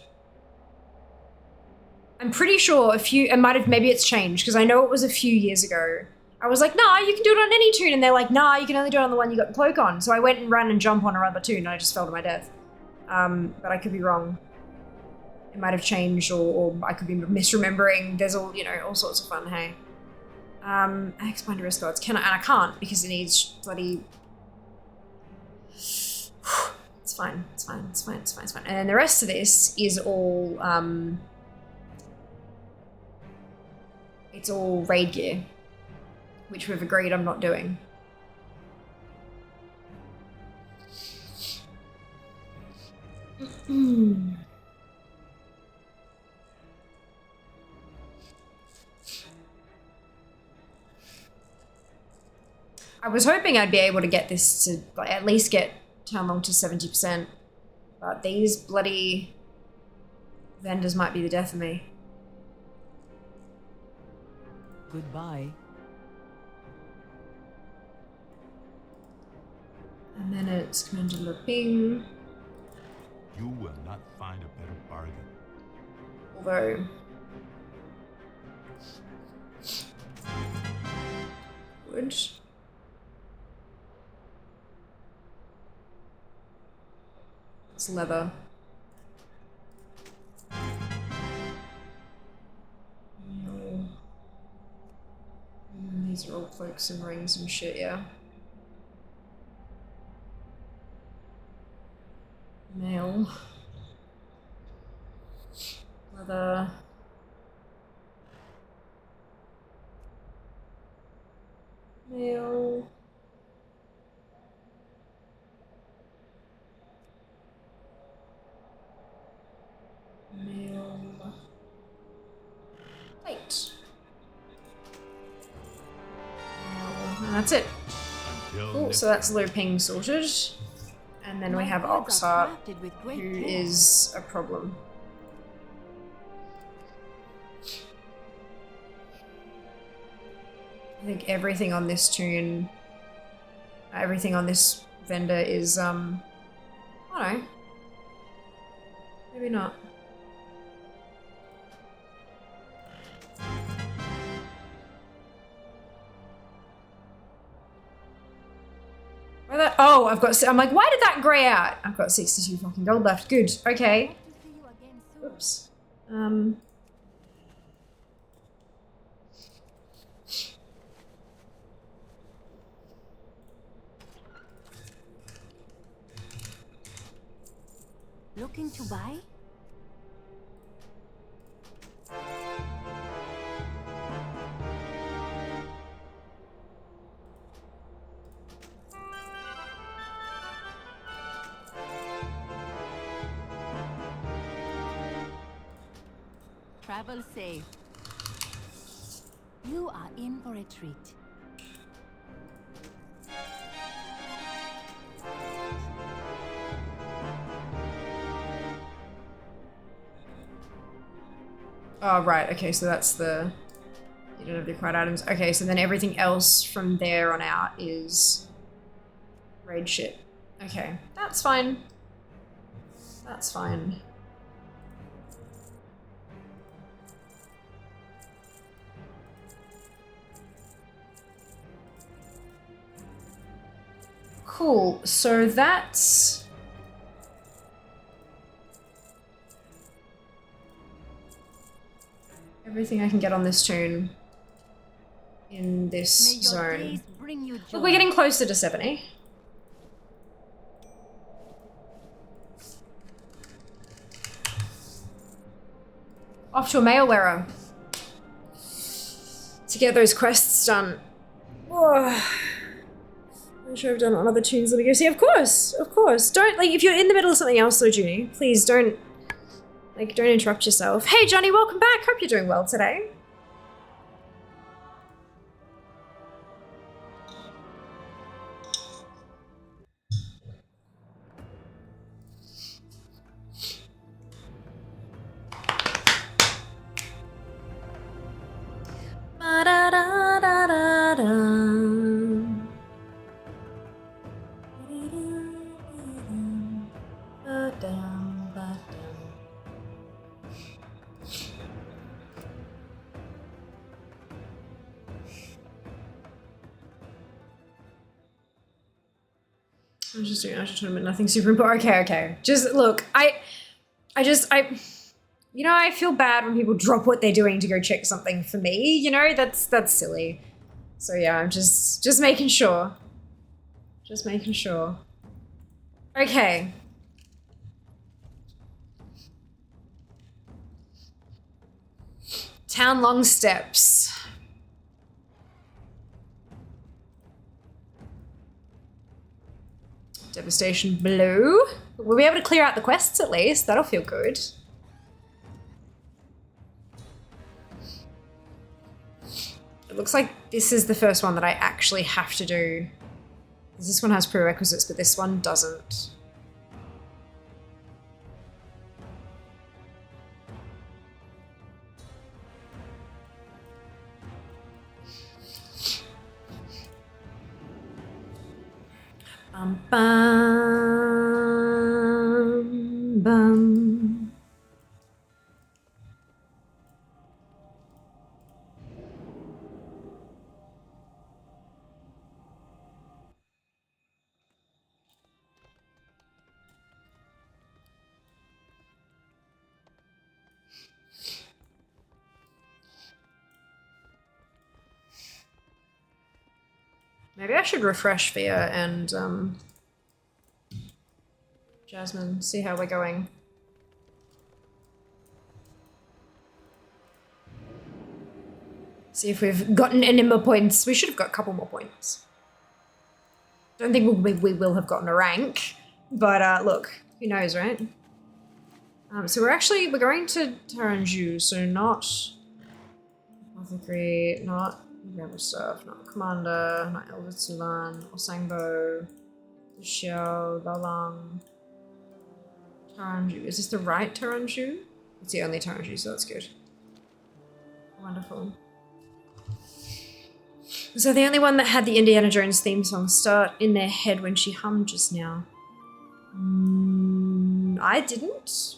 I'm pretty sure maybe it's changed, because I know it was a few years ago. I was like, nah, you can do it on any toon, and they're like, nah, you can only do it on the one you got the cloak on. So I went and ran and jumped on another toon, and I just fell to my death. But I could be wrong. It might have changed, or I could be misremembering. There's all sorts of fun, hey. Expand risk gods. Can I? And I can't because it needs bloody. It's fine. It's fine. It's fine. It's fine. It's fine. And then the rest of this is all it's all raid gear, which we've agreed I'm not doing. I was hoping I'd be able to get this to like, at least get Townlong to 70%, but these bloody vendors might be the death of me. Goodbye. And then it's Commander Leping. You will not find a better bargain. Although good. It's leather. No. These are all cloaks and rings and shit, yeah. Mail. Leather. Mail. Mail. Plate. And that's it. Cool, so that's looping sorted. And then we have Oxheart, who is a problem. I think everything on this tune, everything on this vendor is, I don't know. Maybe not. Oh, I'm like, why did that grey out? I've got 62 fucking gold left. Good, okay. Oops. Looking to buy? Travel safe. You are in for a treat. Oh, right, okay, so that's the... You don't have the acquired items. Okay, so then everything else from there on out is... raid shit. Okay, that's fine. That's fine. Cool, so that's... everything I can get on this tune in this zone. Look, we're getting closer to 70. Off to a mail wearer to get those quests done. Oh. I'm sure I've done it on other tunes. Let me go see. Of course, of course. Don't, like, if you're in the middle of something else though, Junie, please don't, like, don't interrupt yourself. Hey, Johnny, welcome back. Hope you're doing well today. I was just doing Asher tournament, nothing super important. Okay. Just look, I you know, I feel bad when people drop what they're doing to go check something for me, you know, that's silly. So yeah, I'm just making sure. Just making sure. Okay. Town long steps. Devastation blue. We'll be able to clear out the quests at least. That'll feel good. It looks like this is the first one that I actually have to do. This one has prerequisites, but this one doesn't. Bum, bum, bum. Maybe I should refresh Fia and Jasmine, see how we're going. See if we've gotten any more points. We should have got a couple more points. Don't think we will have gotten a rank, but look, who knows, right? So we're going to Taranju, so not Apothecary, not Grammar Stuff, not Commander, not Elder Sulan, Osangbo, Xiao, Lalang, Taranju. Is this the right Taranju? It's the only Taranju, so that's good. Wonderful. So the only one that had the Indiana Jones theme song start in their head when she hummed just now. I didn't.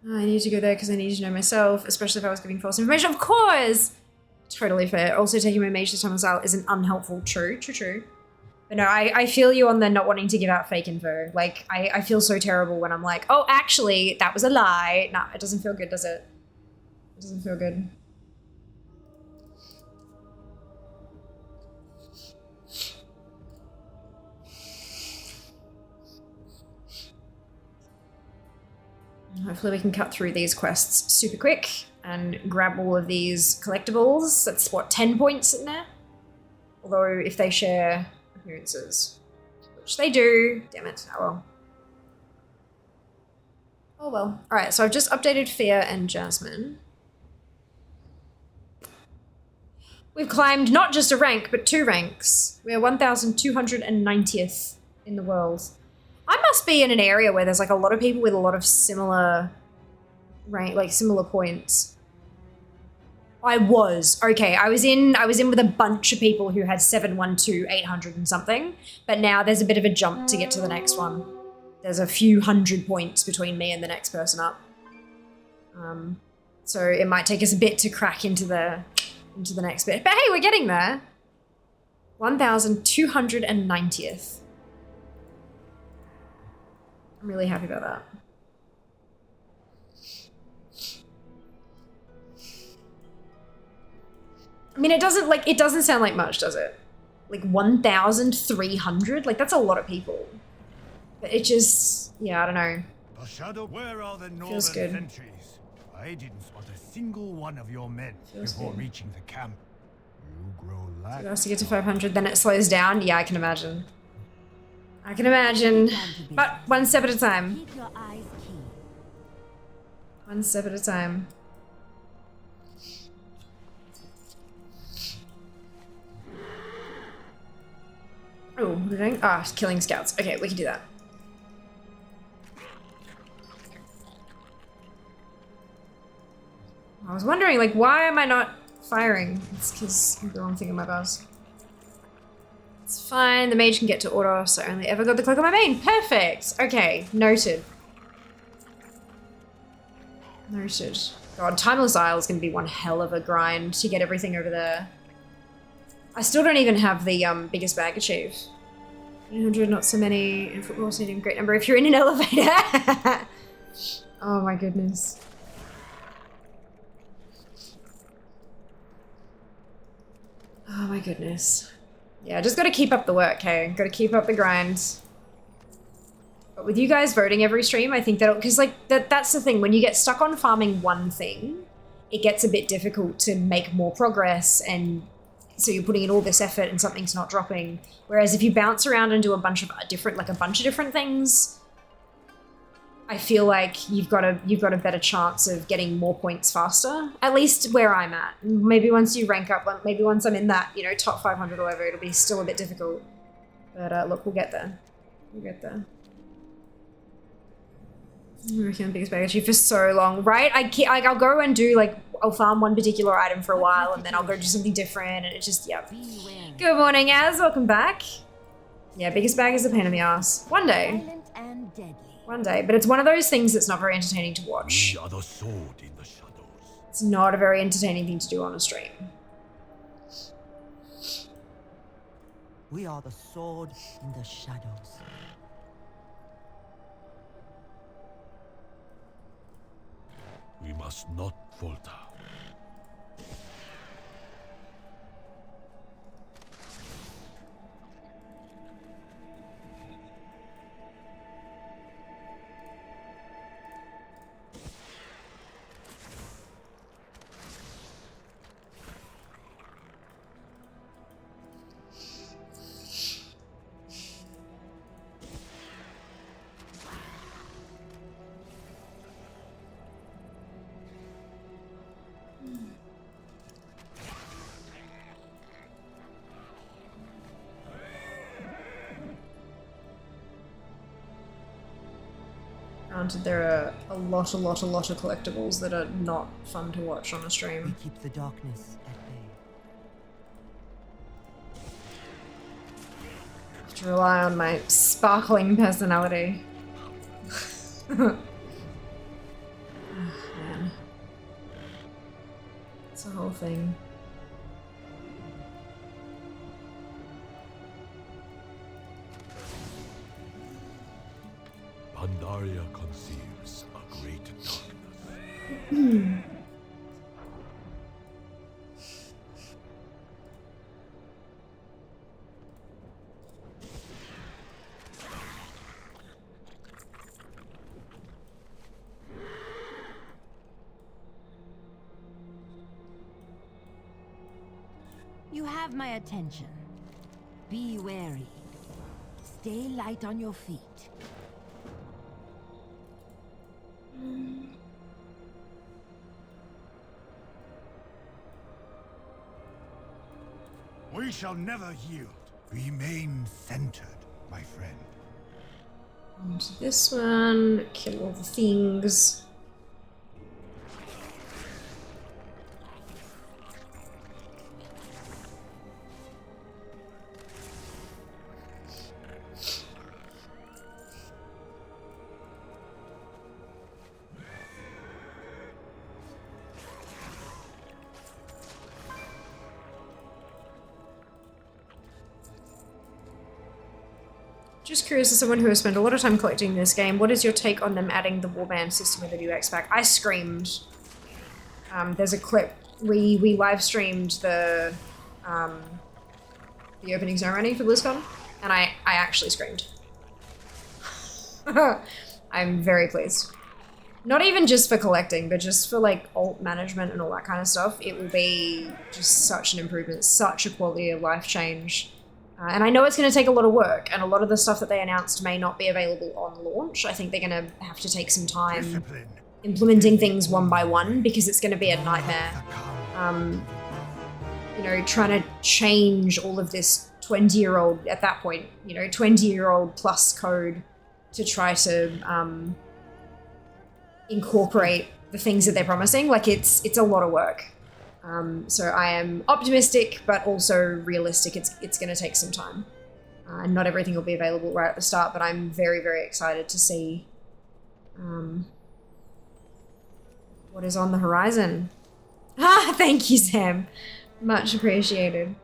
I need to go there because I need to know myself, especially if I was giving false information. Of course! Totally fair. Also, taking my mage this time as well isn't unhelpful. True. But no, I feel you on the not wanting to give out fake info. Like, I feel so terrible when I'm like, oh, actually, that was a lie. Nah, it doesn't feel good, does it? It doesn't feel good. Hopefully we can cut through these quests super quick and grab all of these collectibles. That's what, 10 points in there? Although if they share appearances, which they do, damn it, oh well. Oh well. All right, so I've just updated Fia and Jasmine. We've climbed not just a rank, but 2 ranks. We're 1,290th in the world. I must be in an area where there's like a lot of people with a lot of similar rank, like similar points. I was in with a bunch of people who had 712, 800 and something, but now there's a bit of a jump to get to the next one. There's a few hundred points between me and the next person up. So it might take us a bit to crack into the next bit. But hey, we're getting there. 1,290th. I'm really happy about that. I mean, it doesn't sound like much, does it? Like 1,300? Like, that's a lot of people. But it just, yeah, I don't know. The shadow, where are the northern Feels good. sentries? I didn't spot a single one of your men Feels before good. reaching the camp. You grow lax. So that's to get to 500, then it slows down. Yeah, I can imagine. I can imagine. But one step at a time. Keep your eyes keen. One step at a time. Oh, what are we doing? Ah, killing scouts. Okay, we can do that. I was wondering, like, why am I not firing? It's because I have the wrong thing on my bars. It's fine, the mage can get to order, so I only ever got the cloak on my main. Perfect! Okay, noted. Noted. God, Timeless Isle is going to be one hell of a grind to get everything over there. I still don't even have the biggest bag achieved. 800, not so many. In football, so a great number if you're in an elevator. Oh my goodness. goodness. Yeah, just gotta keep up the work, okay? Gotta keep up the grind. But with you guys voting every stream, I think that'll, because like that's the thing, when you get stuck on farming one thing, it gets a bit difficult to make more progress, and so you're putting in all this effort and something's not dropping. Whereas if you bounce around and do a bunch of different things, I feel like you've got a better chance of getting more points faster. At least where I'm at. Maybe once you rank up, maybe once I'm in that, you know, top 500 or whatever, it'll be still a bit difficult. But look, we'll get there. We'll get there. I'm working on biggest bag issue for so long, right? I'll go and do like, I'll farm one particular item for a while and then I'll go do something different, and it just, yeah. Good morning, Az. Welcome back. Yeah, biggest bag is a pain in the ass. One day. One day, but it's one of those things that's not very entertaining to watch. We are the sword in the shadows. It's not a very entertaining thing to do on a stream. We are the sword in the shadows. We must not falter. Granted, there are a lot of collectibles that are not fun to watch on a We stream. keep the darkness at bay. I have to rely on my sparkling personality. Oh, man. It's a whole thing. Pandaria conceals a great darkness. You have my attention. Be wary. Stay light on your feet. We shall never yield. Remain centered, my friend. Onto this one, kill all the things. Just curious, as someone who has spent a lot of time collecting this game, what is your take on them adding the warband system with the new X pack? I screamed. There's a clip. We live streamed the opening ceremony for BlizzCon, and I actually screamed. I'm very pleased. Not even just for collecting, but just for like alt management and all that kind of stuff. It will be just such an improvement, such a quality of life change. And I know it's going to take a lot of work, and a lot of the stuff that they announced may not be available on launch. I think they're going to have to take some time Discipline. implementing things one by one, because it's going to be a nightmare. You know, trying to change all of this 20-year-old, at that point, you know, 20-year-old plus code to try to incorporate the things that they're promising. Like, it's a lot of work. So I am optimistic, but also realistic. It's going to take some time. And not everything will be available right at the start, but I'm very, very excited to see what is on the horizon. Ah, thank you, Sam. Much appreciated.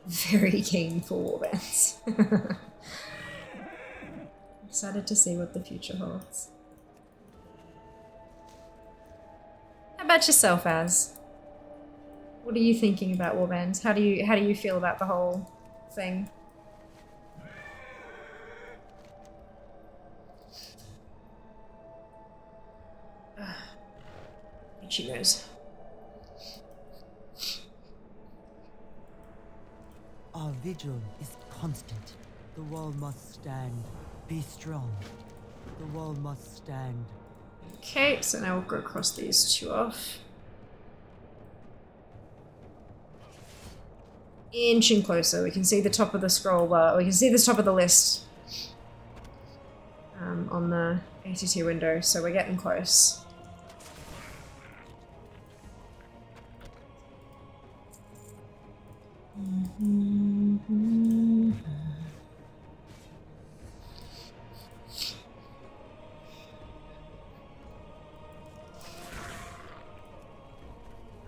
very keen for warbands. Excited to see what the future holds. How about yourself, Az? What are you thinking about warbands? How do you feel about the whole thing? She knows. Our vigil is constant. The wall must stand. Be strong. The wall must stand. Okay, so now we'll go cross these two off. Inching closer, we can see the top of the scroll bar. We can see the top of the list on the ATT window, so we're getting close.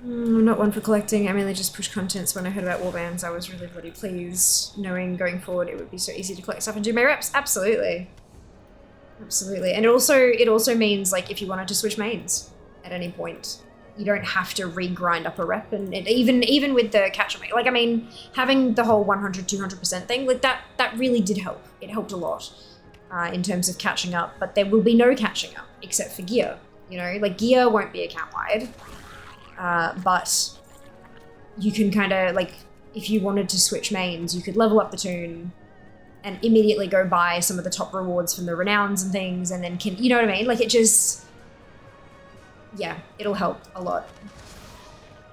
I'm not one for collecting. I mainly just push contents. When I heard about warbands, I was really bloody pleased, knowing going forward it would be so easy to collect stuff and do my reps. Absolutely. Absolutely. And it also means, like, if you wanted to switch mains at any point, you don't have to re-grind up a rep. And even with the catch-up, like, I mean, having the whole 100-200% thing, like, that really did help. It helped a lot in terms of catching up, but there will be no catching up except for gear. You know, like, gear won't be account-wide. But you can kind of, like, if you wanted to switch mains, you could level up the toon and immediately go buy some of the top rewards from the renowns and things, and then you know what I mean? Like, it just, yeah, it'll help a lot.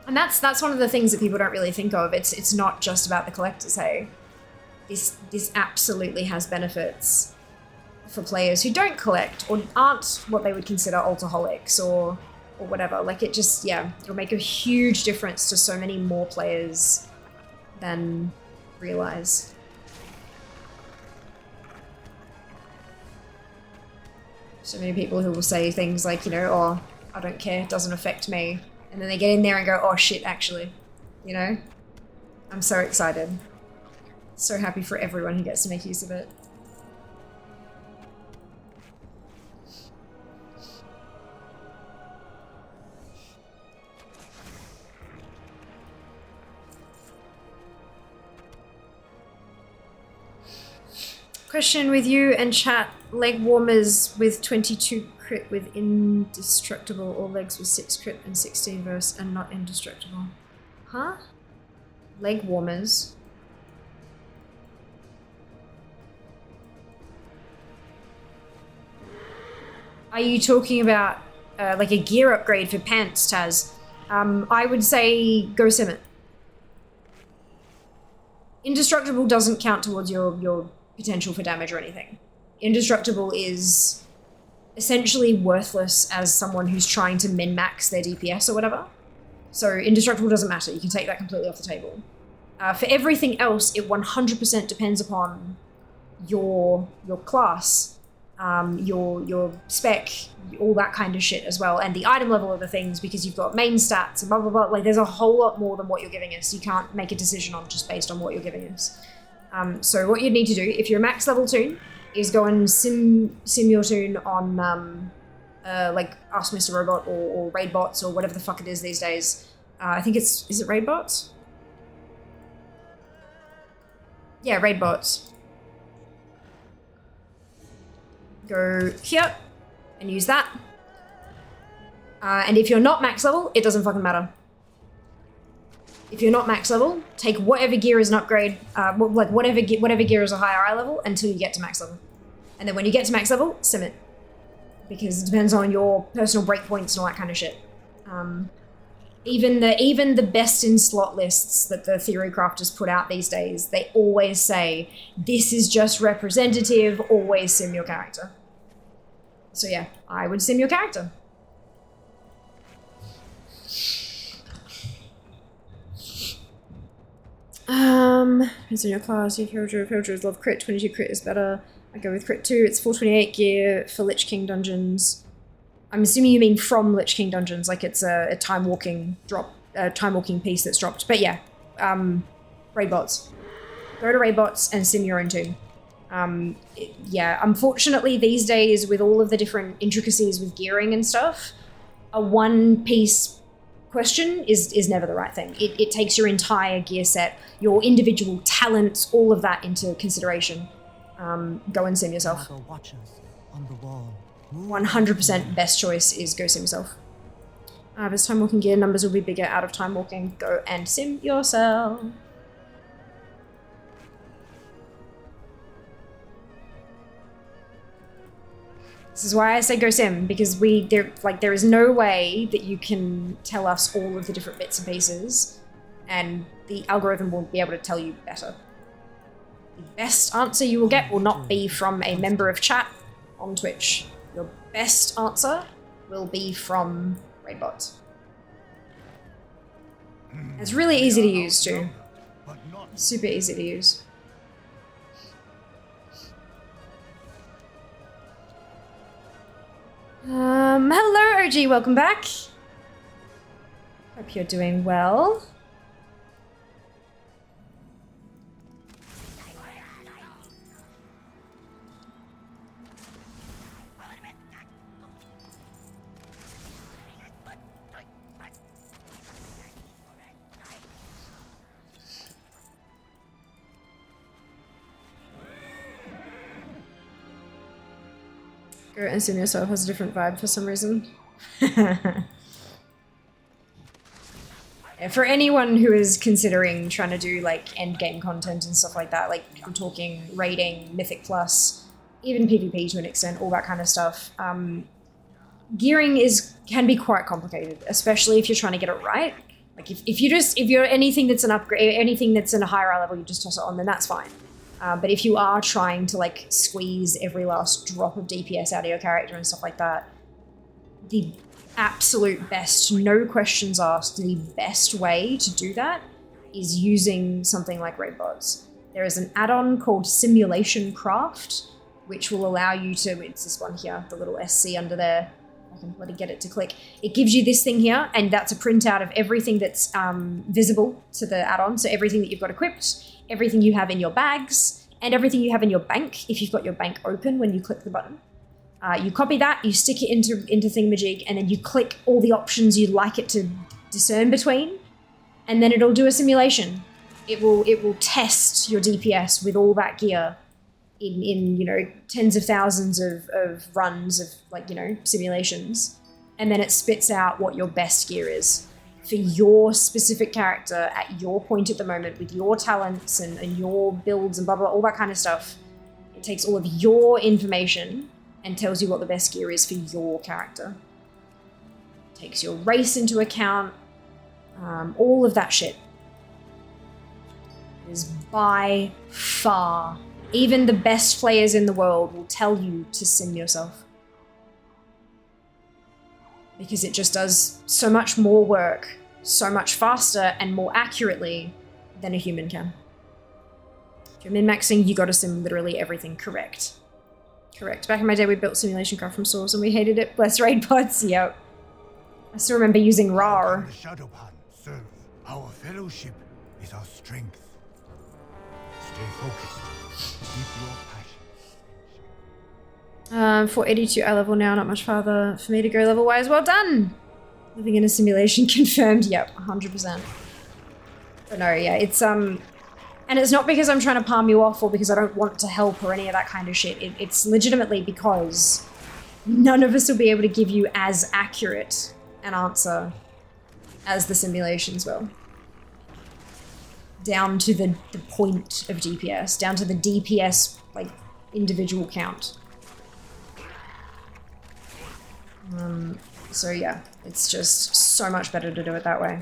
And that's one of the things that people don't really think of. It's not just about the collectors, hey. This absolutely has benefits for players who don't collect or aren't what they would consider alcoholics or whatever. Like, it just, yeah, it'll make a huge difference to so many more players than realize. So many people who will say things like, you know, oh, I don't care, it doesn't affect me. And then they get in there and go, oh shit, actually. You know? I'm so excited. So happy for everyone who gets to make use of it. Question with you and chat, leg warmers with 22 crit with indestructible, or legs with 6 crit and 16 verse and not indestructible. Huh? Leg warmers. Are you talking about like a gear upgrade for pants, Taz? I would say go sim it. Indestructible doesn't count towards your potential for damage or anything. Indestructible is essentially worthless as someone who's trying to min-max their DPS or whatever. So indestructible doesn't matter. You can take that completely off the table. For everything else, it 100% depends upon your class, your spec, all that kind of shit as well, and the item level of the things, because you've got main stats and blah, blah, blah. Like, there's a whole lot more than what you're giving us. You can't make a decision on just based on what you're giving us. So what you need to do, if you're a max level toon, is go and sim your toon on like Ask Mr. Robot or raid bots or whatever the fuck it is these days. I think is it raid bots? Yeah, raid bots. Go here and use that. And if you're not max level, it doesn't fucking matter. If you're not max level, take whatever gear is an upgrade, like whatever gear is a higher eye level until you get to max level. And then when you get to max level, sim it. Because it depends on your personal breakpoints and all that kind of shit. Even the best in slot lists that the theory crafters put out these days, they always say, this is just representative, always sim your character. So yeah, I would sim your character. Depends on your class. If Hildrers love crit, 22 crit is better. I go with crit 2. It's 428 gear for Lich King dungeons. I'm assuming you mean from Lich King dungeons, like it's a time walking drop, time walking piece that's dropped. But yeah, raid bots. Go to raid bots and sim your own tomb. Yeah, unfortunately these days with all of the different intricacies with gearing and stuff, a one-piece question is never the right thing. It takes your entire gear set, your individual talents, all of that into consideration. Go and sim yourself. Watchers on the wall. 100% best choice is go sim yourself. This time walking gear numbers will be bigger out of time walking. Go and sim yourself. This is why I say go sim, because there is no way that you can tell us all of the different bits and pieces, and the algorithm will be able to tell you better. The best answer you will get will not be from a member of chat on Twitch. Your best answer will be from Raidbot. It's really easy to use too. Super easy to use. Hello OG, welcome back. Hope you're doing well. Go and sim yourself has a different vibe for some reason. Yeah, for anyone who is considering trying to do like end game content and stuff like that, like I'm talking raiding, Mythic Plus, even PvP to an extent, all that kind of stuff. Gearing can be quite complicated, especially if you're trying to get it right. Like if you're anything that's an upgrade, anything that's in a higher level, you just toss it on, then that's fine. But if you are trying to like squeeze every last drop of DPS out of your character and stuff like that, the absolute best, no questions asked, the best way to do that is using something like raid bots. There is an add-on called Simulation Craft, which will allow you to, it's this one here, the little SC under there, I can let it get it to click. It gives you this thing here, and that's a printout of everything that's visible to the add-on. So everything that you've got equipped, everything you have in your bags, and everything you have in your bank, if you've got your bank open when you click the button. You copy that, you stick it into Thingamajig, and then you click all the options you'd like it to discern between, and then it'll do a simulation. It will test your DPS with all that gear in you know, tens of thousands of runs of, like, you know, simulations, and then it spits out what your best gear is for your specific character at your point at the moment with your talents and your builds and blah blah, all that kind of stuff. It takes all of your information and tells you what the best gear is for your character. It takes your race into account, all of that shit. It is by far, even the best players in the world will tell you to sim yourself. Because it just does so much more work, so much faster and more accurately than a human can. If you're min-maxing, you gotta sim literally everything correct. Correct. Back in my day, we built Simulation Craft from source and we hated it. Bless raid pods. Yep. I still remember using RAR. The Shadow Pan serve. Our fellowship is our strength. Stay focused. Keep your passion. 482 eye level now, not much farther for me to go level-wise. Well done! Living in a simulation confirmed. Yep, 100%. But no, yeah, it's and it's not because I'm trying to palm you off or because I don't want to help or any of that kind of shit. It's legitimately because none of us will be able to give you as accurate an answer as the simulations will. Down to the point of DPS, down to the DPS, like, individual count. So yeah, it's just so much better to do it that way.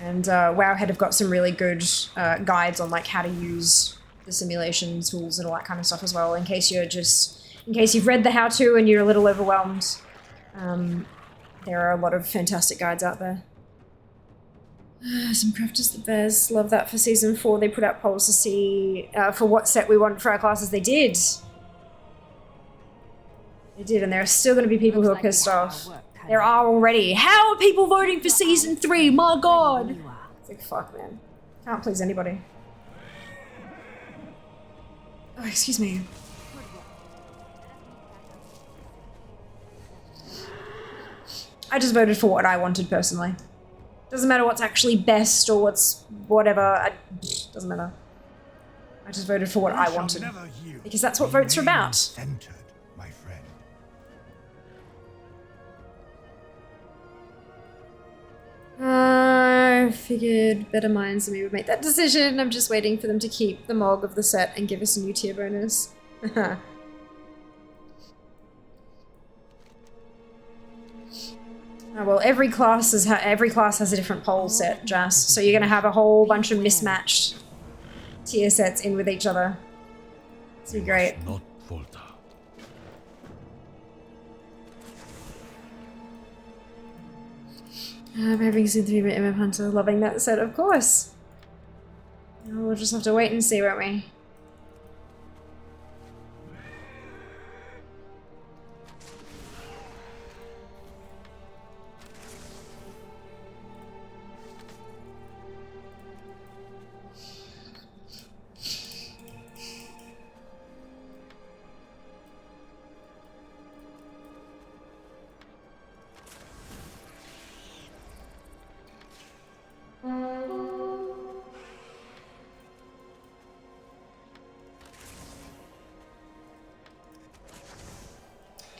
And Wowhead have got some really good guides on like how to use the simulation tools and all that kind of stuff as well, in case you've read the how-to and you're a little overwhelmed. There are a lot of fantastic guides out there. Some crafters the best. Love that for season 4 they put out polls to see for what set we want for our classes. They did. They did, and there are still going to be people who are Looks like pissed we have our off. work cut There out. are already. How are people voting for season 3? My god! You are. It's like, fuck, man. Can't please anybody. Oh, excuse me. I just voted for what I wanted personally. Doesn't matter what's actually best or what's whatever. Doesn't matter. I just voted for what You I shall wanted. never yield. Because that's what votes are Remain about. Centered, my friend. I figured better minds than me would make that decision. I'm just waiting for them to keep the Mog of the set and give us a new tier bonus. Oh, well, every class has a different poll set, Jas. So you're gonna have a whole bunch of mismatched tier sets in with each other. It's gonna be great. Not falter. I'm having seen 3-bit MF Hunter, loving that set, of course. We'll just have to wait and see, won't we?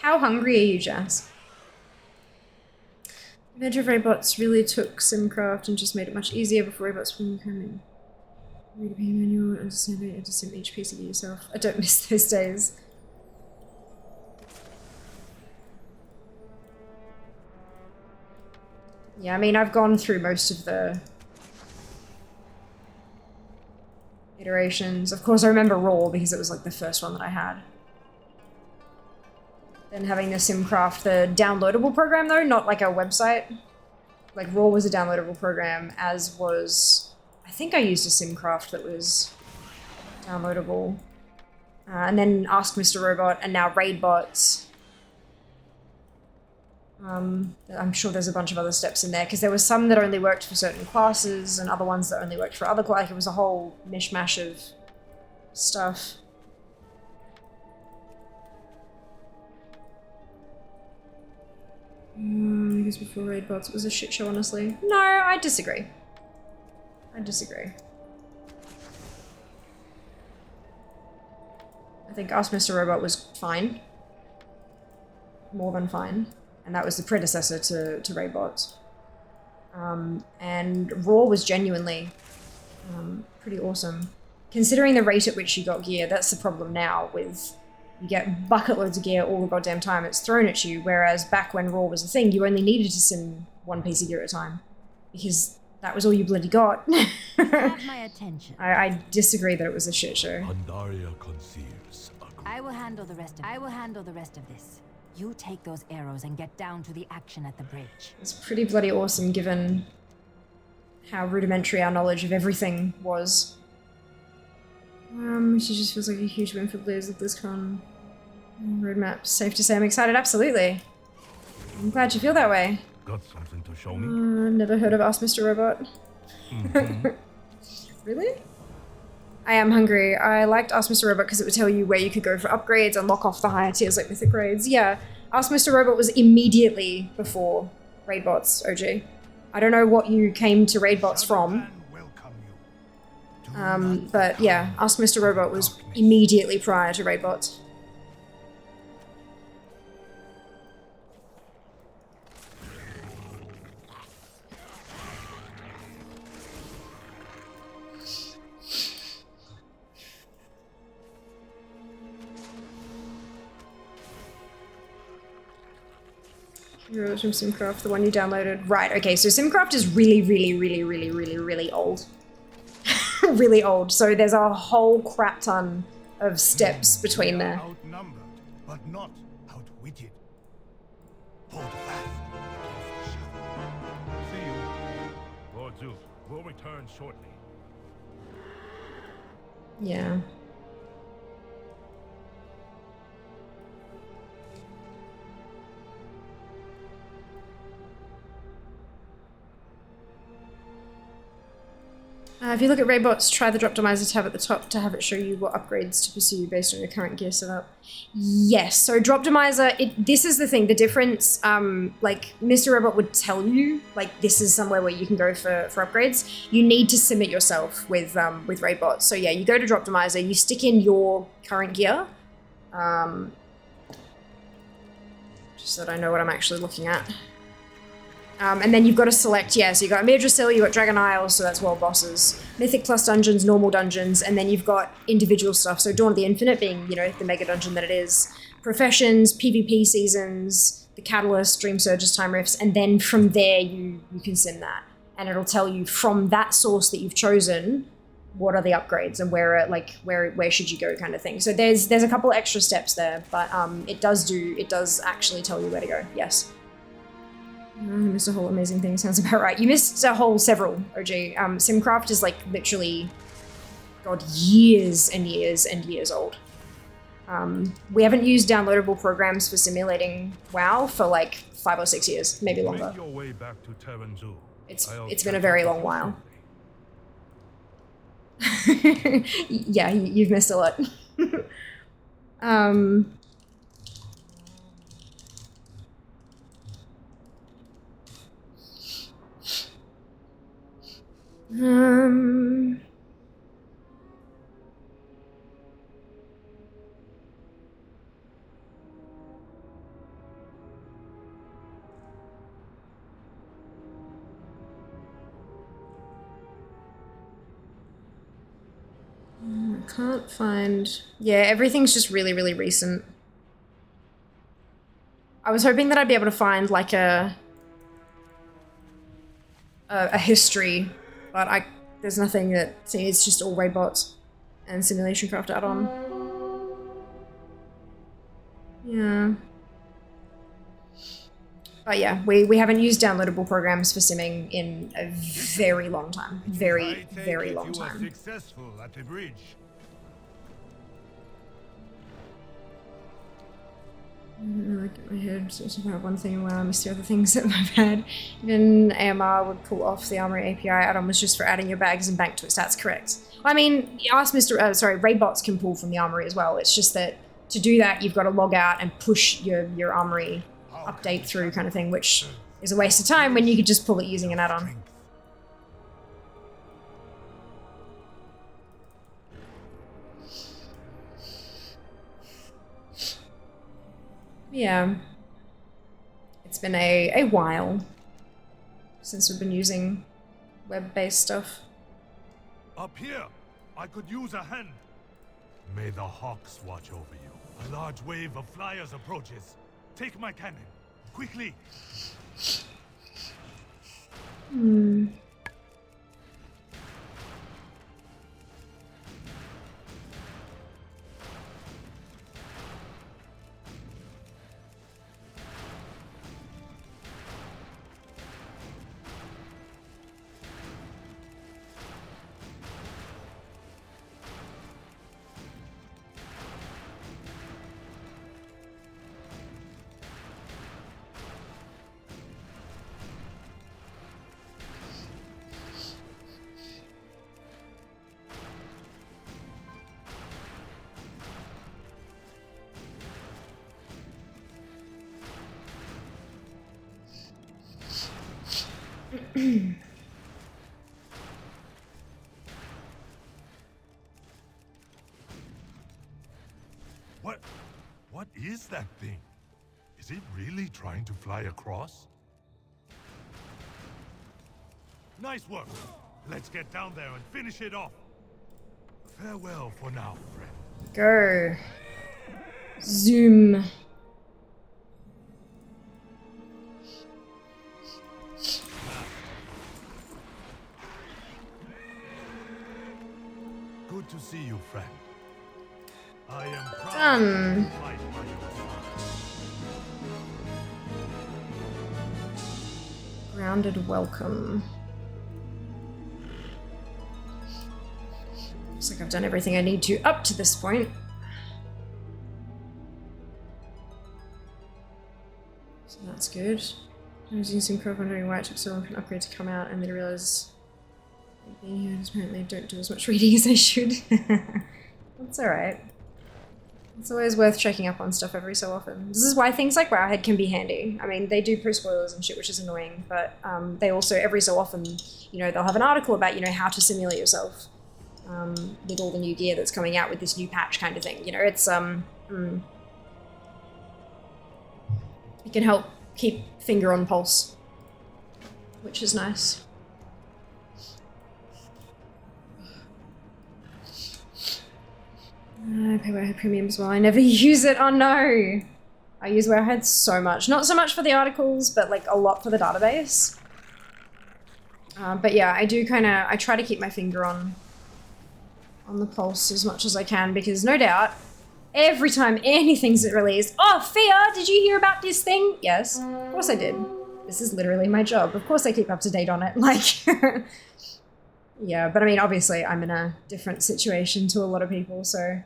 How hungry are you, Jas? Adventure of Robots really took Simcraft and just made it much easier before robots were coming. Read a payment manual, understand it, and sim each piece of it yourself. I don't miss those days. Yeah, I mean, I've gone through most of the iterations. Of course, I remember Raw because it was like the first one that I had. Then having the Simcraft, the downloadable program though, not like a website. Like Raw was a downloadable program, as was, I think I used a Simcraft that was downloadable. And then Ask Mr. Robot, and now Raidbots. I'm sure there's a bunch of other steps in there, because there was some that only worked for certain classes, and other ones that only worked for other classes. Like, it was a whole mishmash of stuff. Because before Raidbots it was a shit show, honestly. No, I disagree. I disagree. I think Ask Mr. Robot was fine. More than fine. And that was the predecessor to Raidbots. And Raw was genuinely pretty awesome. Considering the rate at which you got gear, that's the problem now with... You get bucket loads of gear all the goddamn time, it's thrown at you, whereas back when Raw was a thing, you only needed to sim one piece of gear at a time. Because that was all you bloody got. Have my attention. I disagree that it was a shit show. Pandaria conceals a I will handle the rest of this. You take those arrows and get down to the action at the bridge. It's pretty bloody awesome given how rudimentary our knowledge of everything was. She just feels like a huge win for Blizz at BlizzCon. Roadmap, safe to say I'm excited, absolutely. I'm glad you feel that way. got something to show me. Never heard of Ask Mr. Robot. Really? I am hungry. I liked Ask Mr. Robot because it would tell you where you could go for upgrades and lock off the higher tiers like Mythic Raids. Yeah, Ask Mr. Robot was immediately before Raidbots, OG. I don't know what you came to Raidbots from. But yeah, Ask Mr. Robot was immediately prior to Raidbots. Heroes from Simcraft, the one you downloaded. Right, okay, so Simcraft is really old. Really old, so there's a whole crap ton of steps between there. Outnumbered, but not outwitted. Hold fast. See you. Lord Zeus will return shortly. Yeah. If you look at Raybots, try the Droptomizer tab at the top to have it show you what upgrades to pursue based on your current gear setup. Yes, so Droptomizer, this is the thing, the difference, like Mr. Robot would tell you, like this is somewhere where you can go for upgrades. You need to sim it yourself with Raybots. So yeah, you go to Droptomizer, you stick in your current gear, just so that I know what I'm actually looking at. And then you've got to select, yeah, so you've got Yggdrasil, you've got Dragon Isles, so that's world bosses, Mythic plus dungeons, normal dungeons, and then you've got individual stuff, so Dawn of the Infinite being, you know, the mega dungeon that it is, professions, PvP seasons, the Catalyst, Dream Surges, Time Rifts, and then from there you can sim that. And it'll tell you from that source that you've chosen, what are the upgrades and where should you go kind of thing. So there's a couple extra steps there, but it does actually tell you where to go, yes. You missed a whole amazing thing, sounds about right. You missed a whole several, OG. Simcraft is like literally, God, years and years and years old. We haven't used downloadable programs for simulating WoW for like 5 or 6 years, maybe longer. Make your way back to Terranzu. It's been a very long while. Yeah, you've missed a lot. I can't find... Yeah, everything's just really, really recent. I was hoping that I'd be able to find like a history, but there's nothing that... See, it's just all Raidbots and Simulation Craft add-on. Yeah. But yeah, we haven't used downloadable programs for simming in a very long time. Very, very long time. Successful at the bridge. I get my head sort of about one thing while I missed the other things that I've had. Even AMR would pull off the Armory API add-on was just for adding your bags and bank to its stats, correct? I mean, ask Raidbots can pull from the Armory as well. It's just that to do that, you've got to log out and push your Armory update through kind of thing, which is a waste of time when you could just pull it using an add-on. Yeah. It's been a while since we've been using web-based stuff. Up here, I could use a hand. May the hawks watch over you. A large wave of flyers approaches. Take my cannon, quickly. What is that thing? Is it really trying to fly across? Nice work. Let's get down there and finish it off. Farewell for now, friend. Go. Zoom. Good to see you, friend. I am proud Done. to fight by your side. Grounded welcome. Looks like I've done everything I need to up to this point. So that's good. I was using Simcraft wondering why it took so long for an upgrade to come out and then I realized Being here, apparently I don't do as much reading as I should. That's alright. It's always worth checking up on stuff every so often. This is why things like Wowhead can be handy. I mean, they do post spoilers and shit, which is annoying, but they also, every so often, you know, they'll have an article about, you know, how to simulate yourself with all the new gear that's coming out with this new patch kind of thing. You know, it's, it can help keep finger on pulse, which is nice. I pay Wowhead Premium as well. I never use it. Oh no! I use Wowhead so much. Not so much for the articles, but like a lot for the database. But yeah, I do kind of, I try to keep my finger on the pulse as much as I can, because no doubt, every time anything's released, oh, Fia, did you hear about this thing? Yes, of course I did. This is literally my job. Of course I keep up to date on it. Like, yeah, but I mean, obviously I'm in a different situation to a lot of people, so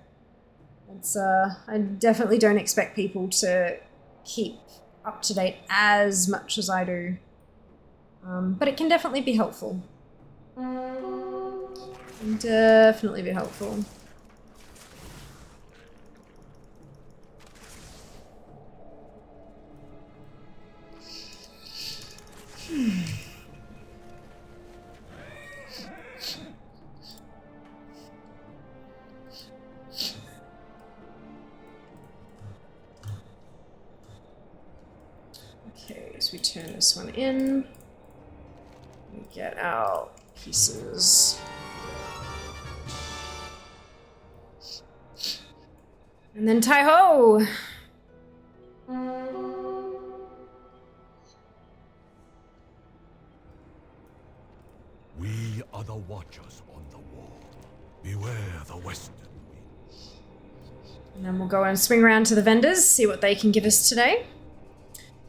it's, I definitely don't expect people to keep up to date as much as I do. But it can definitely be helpful. Definitely be helpful. Okay, so we turn this one in. We get our pieces. And then tie-ho! We are the watchers on the wall. Beware the western wind. And then we'll go and swing around to the vendors, see what they can give us today.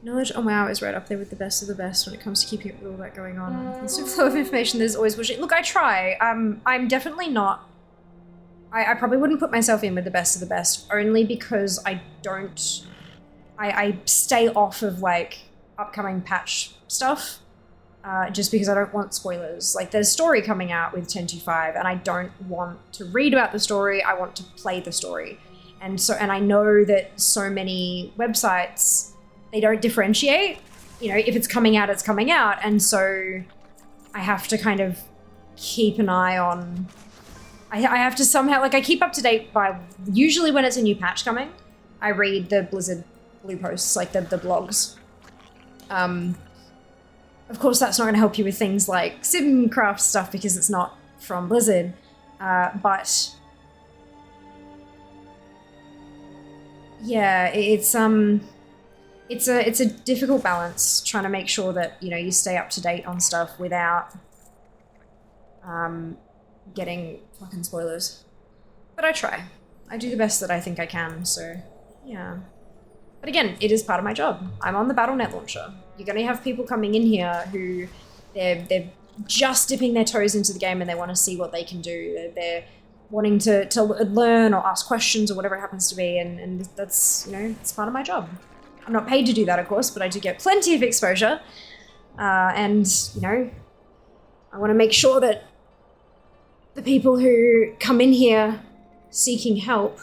Knowledge, oh wow, is right up there with the best of the best when it comes to keeping up with all that going on. Constant flow of information, there's always bullshit. Look, I try. I'm definitely not... I probably wouldn't put myself in with the best of the best, only because I don't... I stay off of, like, upcoming patch stuff, just because I don't want spoilers. Like, there's story coming out with 10.2.5, and I don't want to read about the story, I want to play the story. And I know that so many websites, they don't differentiate. You know, if it's coming out, it's coming out. And so I have to kind of keep an eye on... I have to somehow... Like, I keep up to date by... Usually when it's a new patch coming, I read the Blizzard blue posts, like the blogs. Of course, that's not going to help you with things like Simcraft stuff because it's not from Blizzard. But... yeah, it's a difficult balance trying to make sure that, you know, you stay up to date on stuff without getting fucking spoilers. But I try. I do the best that I think I can, so yeah. But again, it is part of my job. I'm on the Battle.net launcher. You're gonna have people coming in here who they're just dipping their toes into the game and they want to see what they can do. They're wanting to learn or ask questions or whatever it happens to be, and that's, you know, it's part of my job. I'm not paid to do that, of course, but I do get plenty of exposure. And, you know, I want to make sure that the people who come in here seeking help,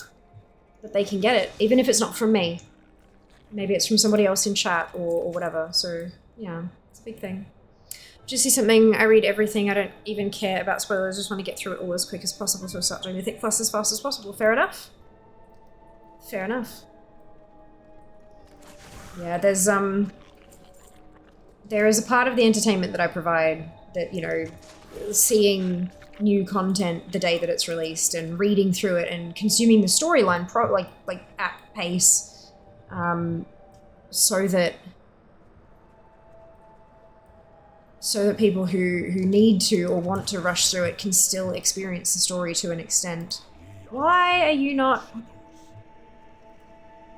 that they can get it, even if it's not from me. Maybe it's from somebody else in chat or whatever. So, yeah, it's a big thing. Just see something, I read everything, I don't even care about spoilers, I just want to get through it all as quick as possible, so I start doing the thick plus as fast as possible. Fair enough? Fair enough. Yeah, there is a part of the entertainment that I provide that, you know, seeing new content the day that it's released and reading through it and consuming the storyline like at pace, so that people who need to or want to rush through it can still experience the story to an extent. Why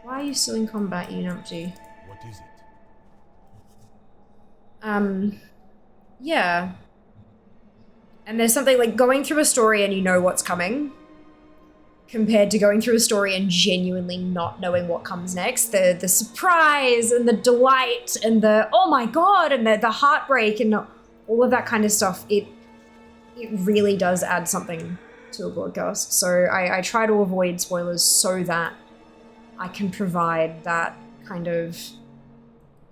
are you still in combat, you numpty? What is it? Yeah. And there's something like going through a story and you know what's coming, compared to going through a story and genuinely not knowing what comes next. The surprise and the delight and the oh my god and the heartbreak and all of that kind of stuff, it it really does add something to a broadcast. So I try to avoid spoilers so that I can provide that kind of...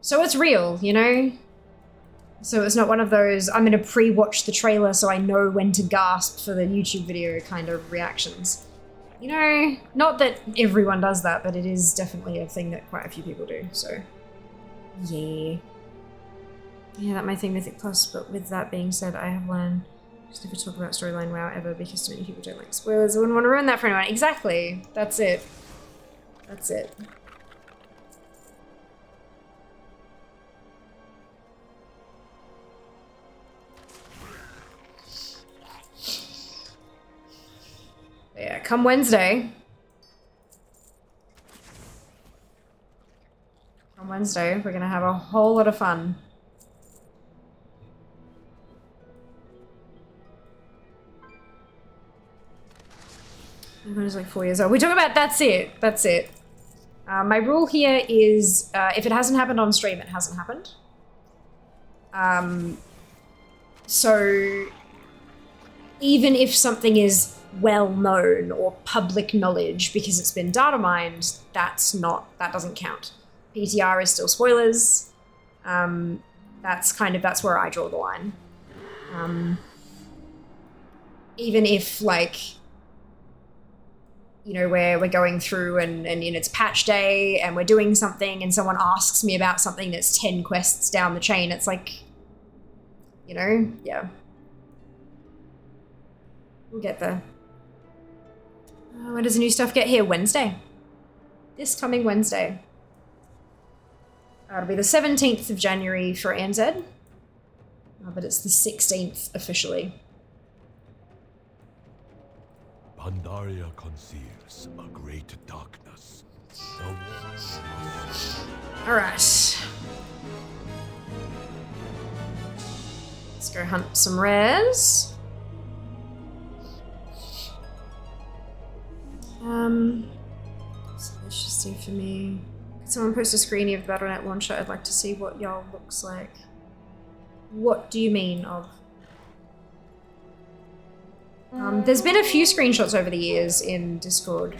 So it's real, you know? So it's not one of those, I'm going to pre-watch the trailer so I know when to gasp for the YouTube video kind of reactions. You know, not that everyone does that, but it is definitely a thing that quite a few people do, so... Yeah. Yeah, that might think Mythic Plus, but with that being said, I have learned just never talk about storyline WoW ever because so many people don't like spoilers. I wouldn't want to ruin that for anyone. Exactly. That's it. That's it. Yeah, come Wednesday. On Wednesday, we're gonna have a whole lot of fun. Everyone is like 4 years old. We talk about that's it. That's it. My rule here is if it hasn't happened on stream, it hasn't happened. So even if something is well known or public knowledge because it's been data mined, that doesn't count. PTR is still spoilers. That's where I draw the line. Even if, like, you know, where we're going through and it's patch day and we're doing something and someone asks me about something that's 10 quests down the chain, it's like, you know, yeah. We'll get there. When does the new stuff get here? Wednesday. This coming Wednesday. It'll be the 17th of January for ANZ. But it's the 16th officially. Pandaria conceals a great darkness. Alright. Let's go hunt some rares. So let's just see for me. Could someone post a screening of the Battle.net launcher? I'd like to see what y'all looks like. What do you mean of? There's been a few screenshots over the years in Discord.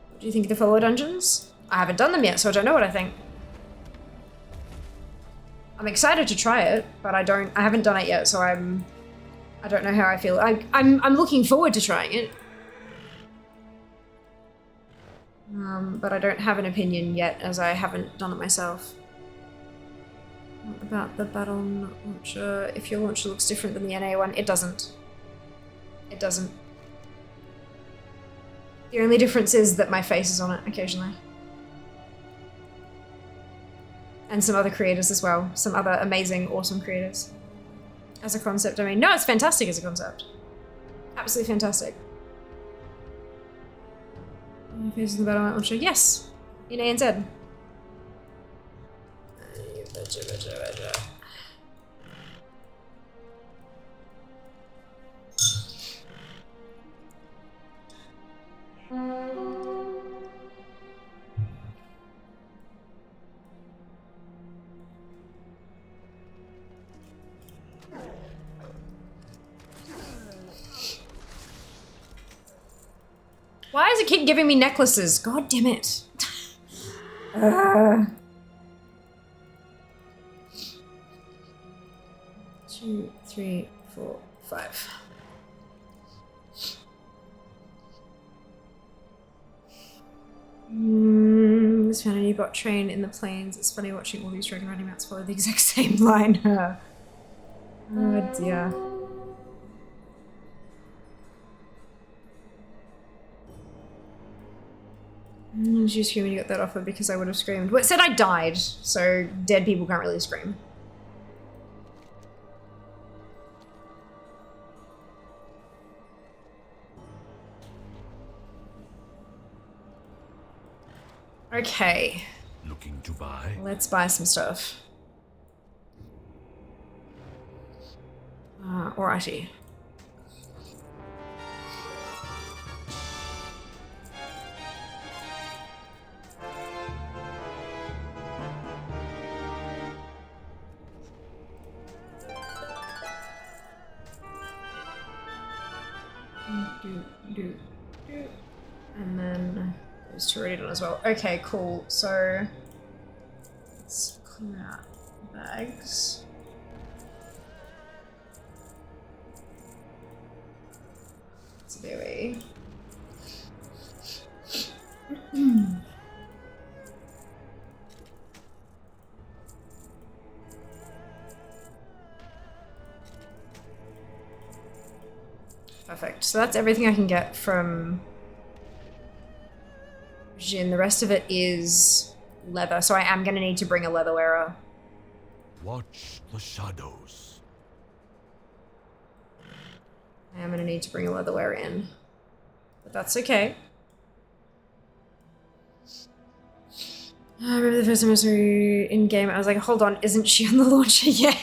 What do you think of the follower dungeons? I haven't done them yet, so I don't know what I think. I'm excited to try it, but I haven't done it yet, so I don't know how I feel. I'm looking forward to trying it. But I don't have an opinion yet, as I haven't done it myself. What about the battle launcher? If your launcher looks different than the NA one, it doesn't. It doesn't. The only difference is that my face is on it occasionally. And some other creators as well. Some other amazing, awesome creators. As a concept, I mean, no, it's fantastic as a concept. Absolutely fantastic. Faces the battle launcher? Yes! In ANZ. Why does it keep giving me necklaces? God damn it. 2, 3, 4, 5. This found a new bot train in the plains. It's funny watching all these dragon riding mounts follow the exact same line. Oh dear. Did you scream when you got that offer? Because I would have screamed. Well, it said I died, so dead people can't really scream. Okay. Looking to buy? Let's buy some stuff. Alrighty. And then those two already done as well. Okay, cool. So let's clear out bags. It's very perfect. So that's everything I can get from Jin. The rest of it is leather. So I am going to need to bring a leather wearer. Watch the shadows. I am going to need to bring a leather wearer in. But that's okay. I remember the first time I saw you in game, I was like, hold on, isn't she on the launcher yet?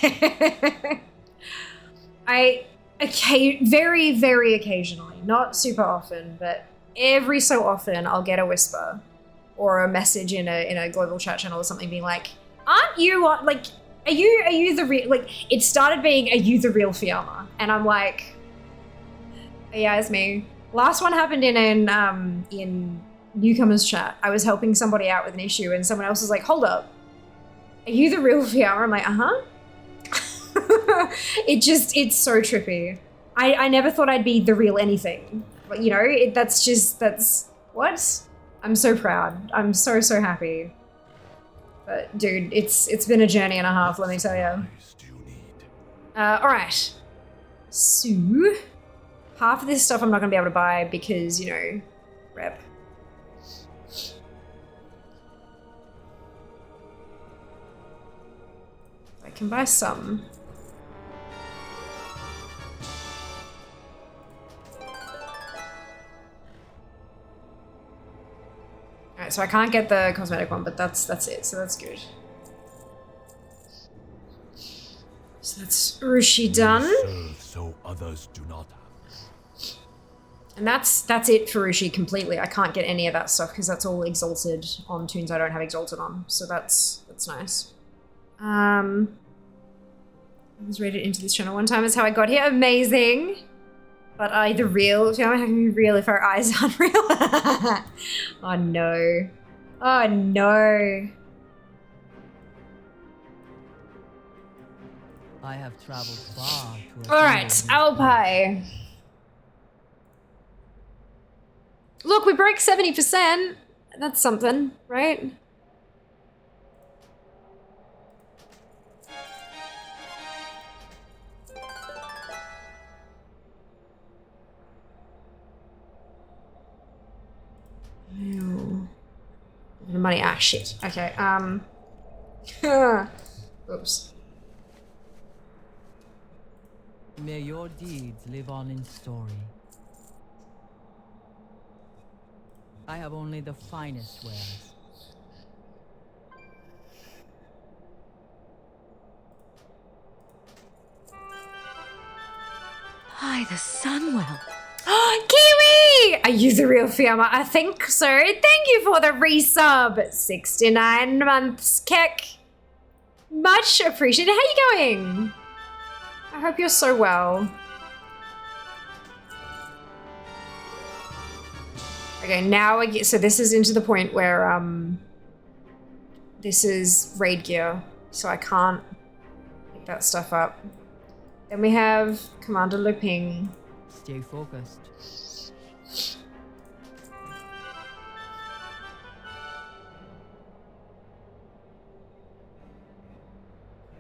Very, very occasionally, not super often, but every so often I'll get a whisper or a message in a global chat channel or something being like, aren't you on, like, are you the real, like, it started being, are you the real Fiamma? And I'm like, yeah, it's me. Last one happened in newcomers chat. I was helping somebody out with an issue and someone else was like, hold up, are you the real Fiamma? I'm like, uh-huh. It's so trippy. I never thought I'd be the real anything. But you know, that's what? I'm so proud. I'm so happy. But dude, it's been a journey and a half, let me tell you. Alright. So half of this stuff I'm not gonna be able to buy because, you know, rep. I can buy some. Alright, so I can't get the cosmetic one, but that's it, so that's good. So that's Urushi done. Serve so others do not have. And that's it for Urushi completely. I can't get any of that stuff because that's all exalted on tunes I don't have exalted on. So that's nice. I was rated into this channel one time. That's how I got here. Amazing. But are the real? How can we be real if our eyes aren't real? Oh no. Oh no. I have traveled far to Alright, Alpie. Look, we broke 70%. That's something, right? Money, ah, shit. Okay, oops. May your deeds live on in story. I have only the finest wares. Hi, the Sunwell. Kiwi! Are you the real Fiamma? I think so. Thank you for the resub. 69 months, Keck. Much appreciated. How you going? I hope you're so well. Okay, now I get, so this is into the point where this is raid gear, so I can't pick that stuff up. Then we have Commander Luping. Stay focused.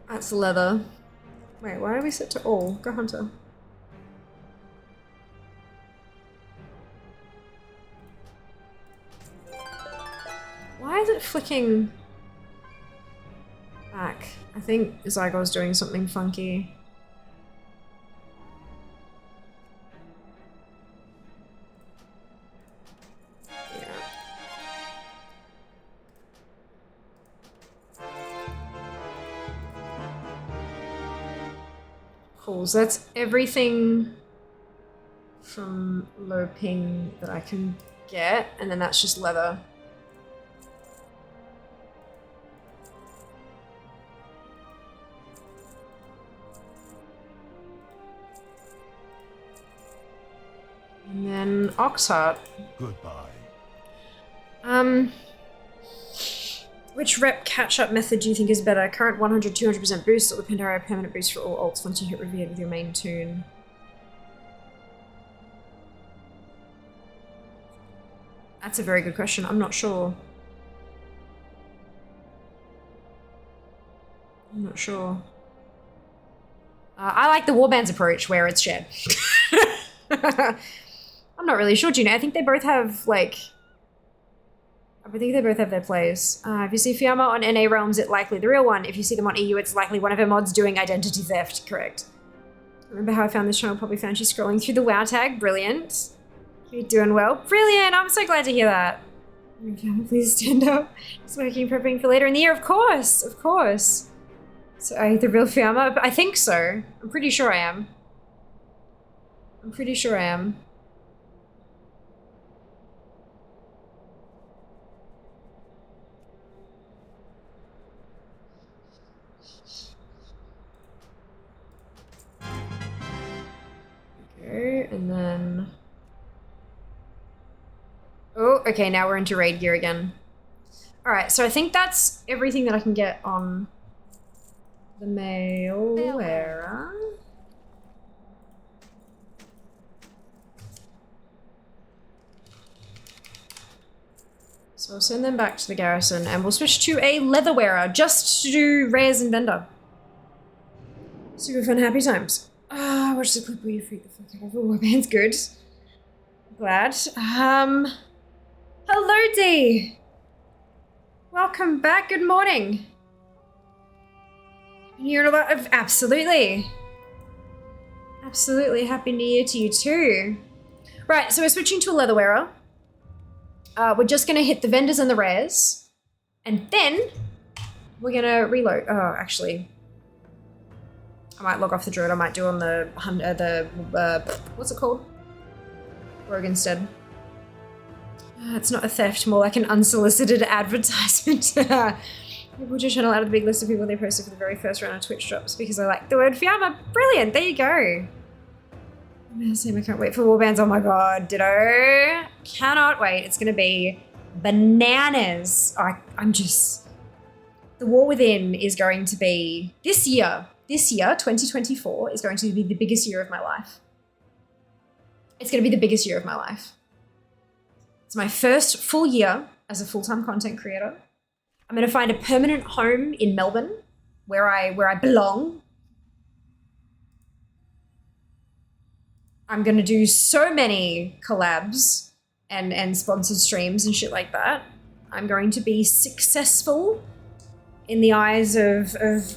That's leather. Wait, why are we set to all? Go Hunter. Why is it flicking back? I think Zygo's doing something funky. Yeah. Cool, so that's everything from low ping that I can get, and then that's just leather. And then ox heart. Goodbye. Which rep catch-up method do you think is better? Current 100, 200% boost or the Pandora permanent boost for all ults once you hit revered with your main tune? That's a very good question. I'm not sure. I'm not sure. I like the Warband's approach where it's shared. I'm not really sure, Gina. I think they both have, like... I think they both have their plays. If you see Fiamma on NA realms, it's likely the real one. If you see them on EU, it's likely one of her mods doing identity theft. Correct. Remember how I found this channel? Probably found you scrolling through the WoW tag. Brilliant. You're doing well. Brilliant. I'm so glad to hear that. Fiamma, please stand up. Smoking, prepping for later in the year. Of course. Of course. So are you the real Fiamma? I think so. I'm pretty sure I am. I'm pretty sure I am. Okay, and then... Oh, okay, now we're into raid gear again. Alright, so I think that's everything that I can get on the mail era. So I'll send them back to the garrison and we'll switch to a leather wearer just to do rares and vendor. Super fun, happy times. Watch the clip where you freak the fuck out of a warband's good. Glad. Hello D! Welcome back, good morning. You're a lot of, absolutely. Absolutely, happy new year to you too. Right, so we're switching to a leather wearer. We're just gonna hit the vendors and the rares. And then we're gonna reload. Oh, actually. I might log off the druid. I might do on the what's it called? Rogue instead. It's not a theft, more like an unsolicited advertisement. People just channel out of the big list of people they posted for the very first round of Twitch drops because I like the word Fiamma. Brilliant, there you go. I can't wait for warbands. Oh my god, ditto. Cannot wait. It's gonna be bananas. I'm just... The War Within is going to be this year, 2024, is going to be the biggest year of my life. It's going to be the biggest year of my life. It's my first full year as a full-time content creator. I'm going to find a permanent home in Melbourne where I belong. I'm going to do so many collabs and sponsored streams and shit like that. I'm going to be successful in the eyes of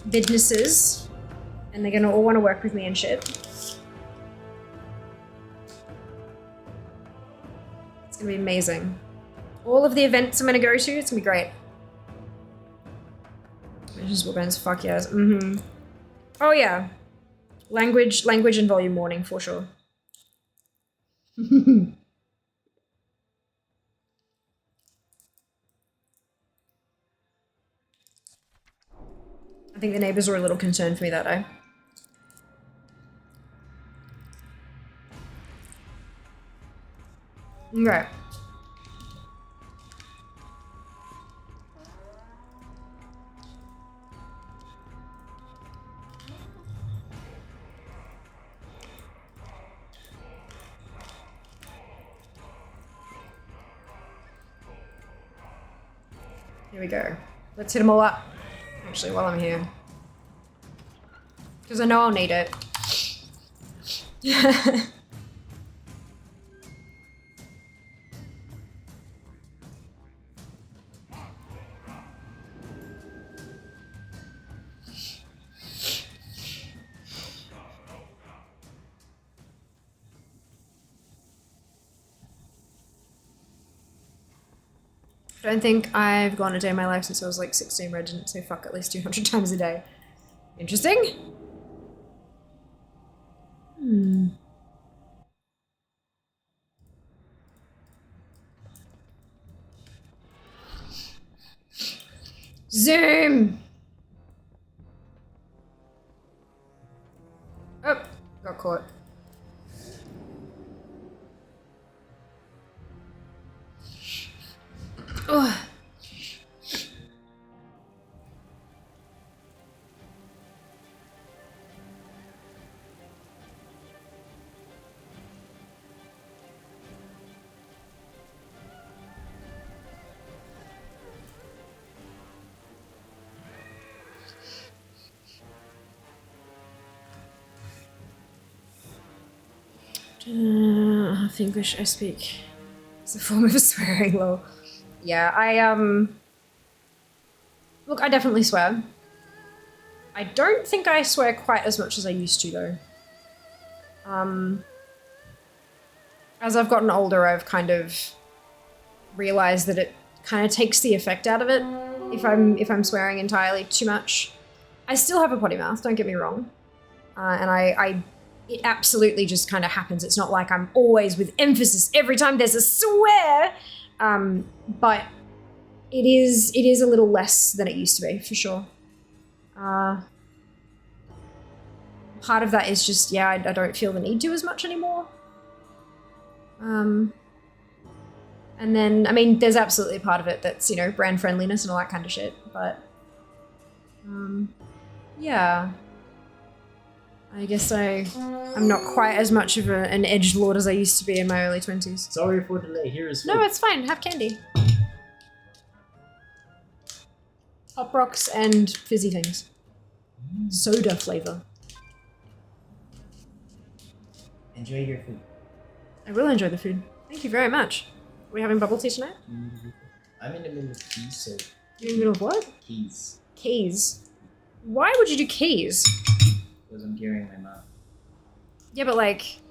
businesses, and they're gonna all want to work with me and shit. It's gonna be amazing. All of the events I'm gonna go to, it's gonna be great. Just warbands, fuck yes. Oh yeah. Language and volume warning for sure. I think the neighbors were a little concerned for me that day. Right. Here we go. Let's hit them all up. Actually, while I'm here. Because I know I'll need it. I don't think I've gone a day in my life since I was like 16 Regent, so fuck at least 200 times a day. Interesting. Zoom! Oh, got caught. Ugh. Half the English I speak is a form of swearing, lol. Yeah, look, I definitely swear. I don't think I swear quite as much as I used to, though. As I've gotten older, I've kind of realized that it kind of takes the effect out of it if I'm swearing entirely too much. I still have a potty mouth, don't get me wrong. And it absolutely just kind of happens. It's not like I'm always with emphasis every time there's a swear. But it is a little less than it used to be, for sure. Part of that is just, yeah, I don't feel the need to as much anymore. And then, I mean, there's absolutely a part of it that's, you know, brand friendliness and all that kind of shit, but yeah. I guess I'm not quite as much of an edgelord as I used to be in my early 20s. Sorry for the delay. Here is food. No, it's fine. Have candy. Hot rocks and fizzy things. Soda flavor. Enjoy your food. I will enjoy the food. Thank you very much. Are we having bubble tea tonight? I'm in the middle of keys, so... You're in the middle of what? Keys. Keys. Why would you do keys? Because I'm gearing my mouth. Yeah, but like,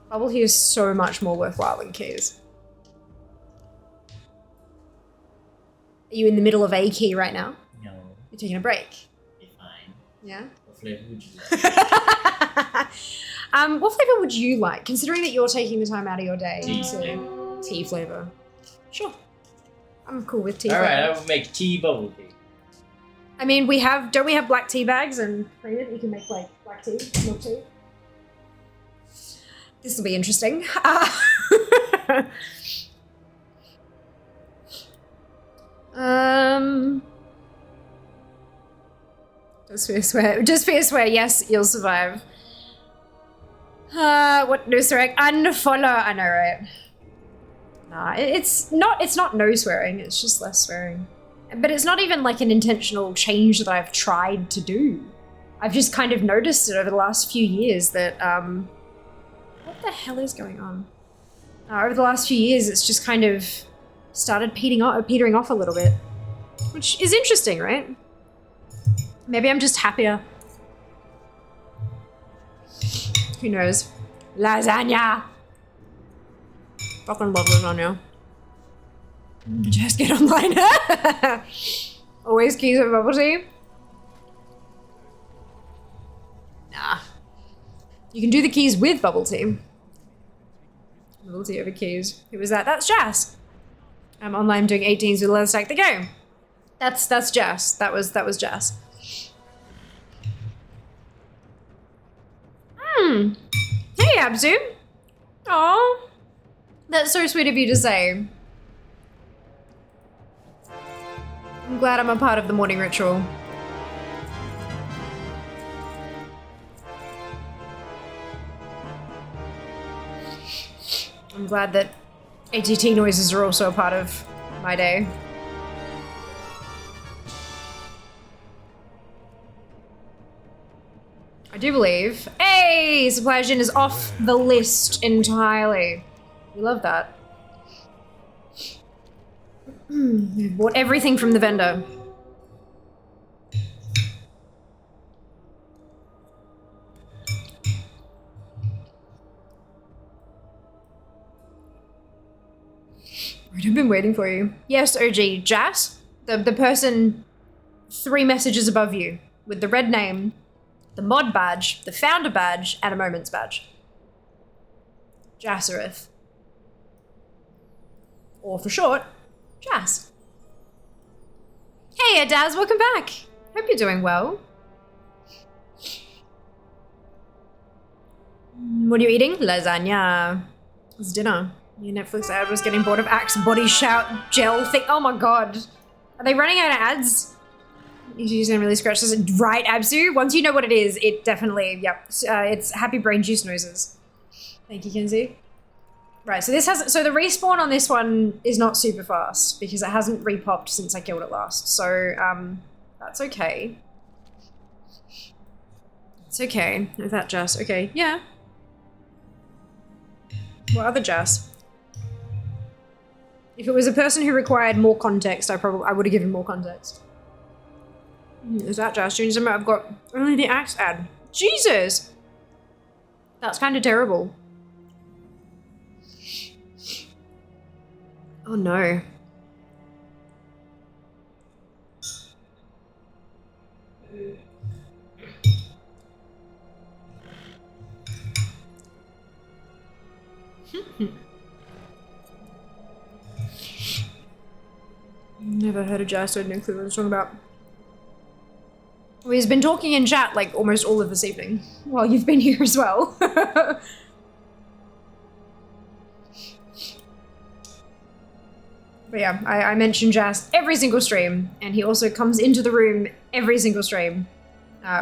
bubble tea is so much more worthwhile than keys. Are you in the middle of a key right now? No. You're taking a break. Be fine. Yeah? What flavor would you like? What flavor would you like, considering that you're taking the time out of your day Tea. to tea flavor? Sure. I'm cool with tea Alright, I flavor. will make tea bubble tea. I mean, don't we have black tea bags and cream it? You can make like black tea, milk tea. This will be interesting. Just for your swear, yes, you'll survive. What no swearing? Unfollow. I know, right? Nah, it's not no swearing. It's just less swearing. But it's not even like an intentional change that I've tried to do. I've just kind of noticed it over the last few years that what the hell is going on? Over the last few years, it's just kind of started petering off a little bit, which is interesting, right? Maybe I'm just happier. Who knows? Lasagna! Fucking love lasagna. Just get online. Always keys with bubble tea? Nah. You can do the keys with bubble tea. Bubble tea over keys. Who was that? That's Jazz. I'm online doing 18s with leather stack the go. That's Jazz. That was Jazz. Hey, Abzu. Aw. That's so sweet of you to say. I'm glad I'm a part of the morning ritual. I'm glad that ATT noises are also a part of my day. I do believe. Hey! Supply gin is off the list entirely. We love that. We've bought everything from the vendor. I've been waiting for you. Yes, OG. Jazz? The person 3 messages above you with the red name, the mod badge, the founder badge, and a moments badge. Jazzareth. Or for short, Jazz. Hey, Daz, welcome back. Hope you're doing well. What are you eating? Lasagna. It's dinner. Your Netflix ad was getting bored of Axe body shout gel thing. Oh my god. Are they running out of ads? You're gonna really scratch this. Right, Absu? Once you know what it is, it definitely, yep. It's happy brain juice noises. Thank you, Kenzie. Right, so this has, so the respawn on this one is not super fast because it hasn't repopped since I killed it last. So, that's okay. It's okay. Is that Jazz? Okay, yeah. What other Jazz? If it was a person who required more context, I would have given more context. Is that Jazz? I've got only the Axe ad. Jesus! That's kind of terrible. Oh no. Never heard of Jazz, so I had no clue what I was talking about. We've been talking in chat like almost all of this evening while you've been here as well. But yeah, I mentioned Jazz every single stream, and he also comes into the room every single stream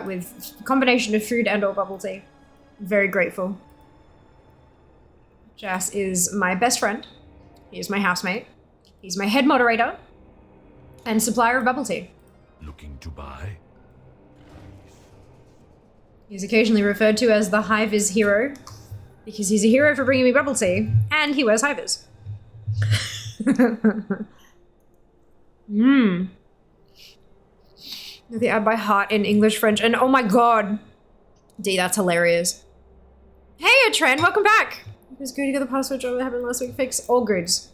with a combination of food and or bubble tea. Very grateful. Jazz is my best friend. He is my housemate. He's my head moderator and supplier of bubble tea. Looking to buy? He's occasionally referred to as the Hivers hero because he's a hero for bringing me bubble tea and he wears Hivers. The ad by heart in English, French, and oh my god. D, that's hilarious. Hey, Trent, welcome back. It was good to get the password job that happened last week. Fix all goods.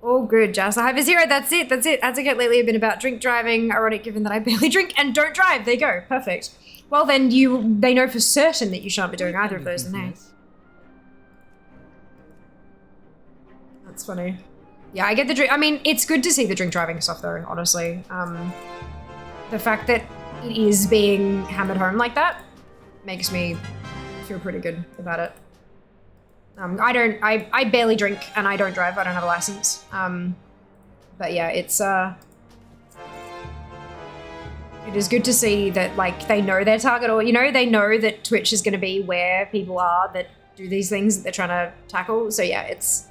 All good, Jazz. I have a zero. That's it. That's it. Ads I get lately have been about drink driving. Ironic given that I barely drink and don't drive. There you go. Perfect. Well, then they know for certain that you shan't be doing either of those, then hey. That's funny. Yeah, I get the drink. I mean, it's good to see the drink driving stuff though, honestly. The fact that it is being hammered home like that makes me feel pretty good about it. I barely drink and I don't drive. I don't have a license. But yeah, it is good to see that like they know their target, or, you know, they know that Twitch is going to be where people are that do these things that they're trying to tackle. So yeah, it's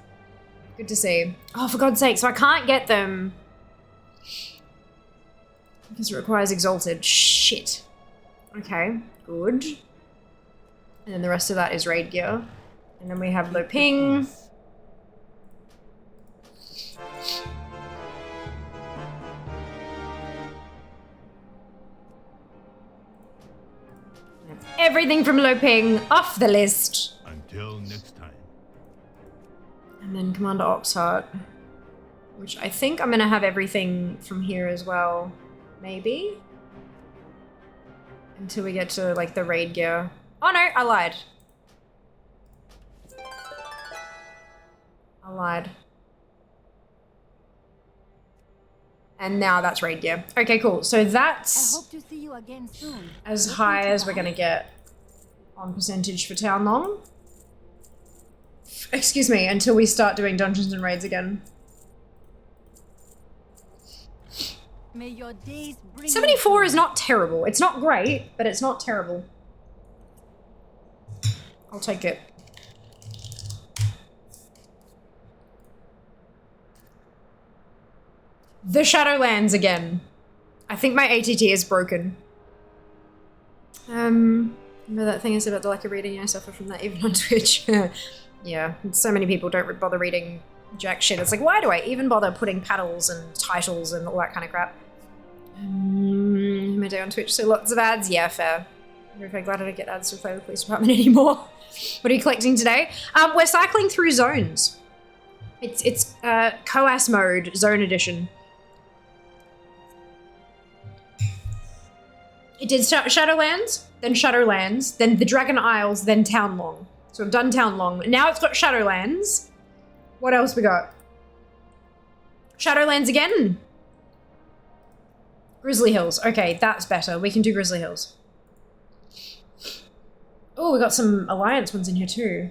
good to see. Oh, for God's sake. So I can't get them because it requires Exalted. Shit. Okay, good. And then the rest of that is raid gear. And then we have low ping. Everything from low ping off the list. Until next time. And then Commander Oxheart, which I think I'm gonna have everything from here as well, maybe? Until we get to like the raid gear. Oh no, I lied. I lied. And now that's raid gear. Okay, cool. So that's I hope to see you again soon. as high as we're gonna get on percentage for Town Long. Excuse me, until we start doing dungeons and raids again. May your days bring 74 is not terrible. It's not great, but it's not terrible. I'll take it. The Shadowlands again. I think my ATT is broken. Remember that thing I said about the lack of reading? I suffer from that even on Twitch. Yeah, so many people don't bother reading jack shit. It's like, why do I even bother putting paddles and titles and all that kind of crap? My day on Twitch, so lots of ads. Yeah, fair. I'm very glad I don't get ads to play with the police department anymore. What are you collecting today? We're cycling through zones. It's Coas mode, zone edition. It did Shadowlands, then Shadowlands, then the Dragon Isles, then Town Long. So I've done Town Long. Now it's got Shadowlands. What else we got? Shadowlands again. Grizzly Hills. Okay, that's better. We can do Grizzly Hills. Oh, we got some Alliance ones in here too.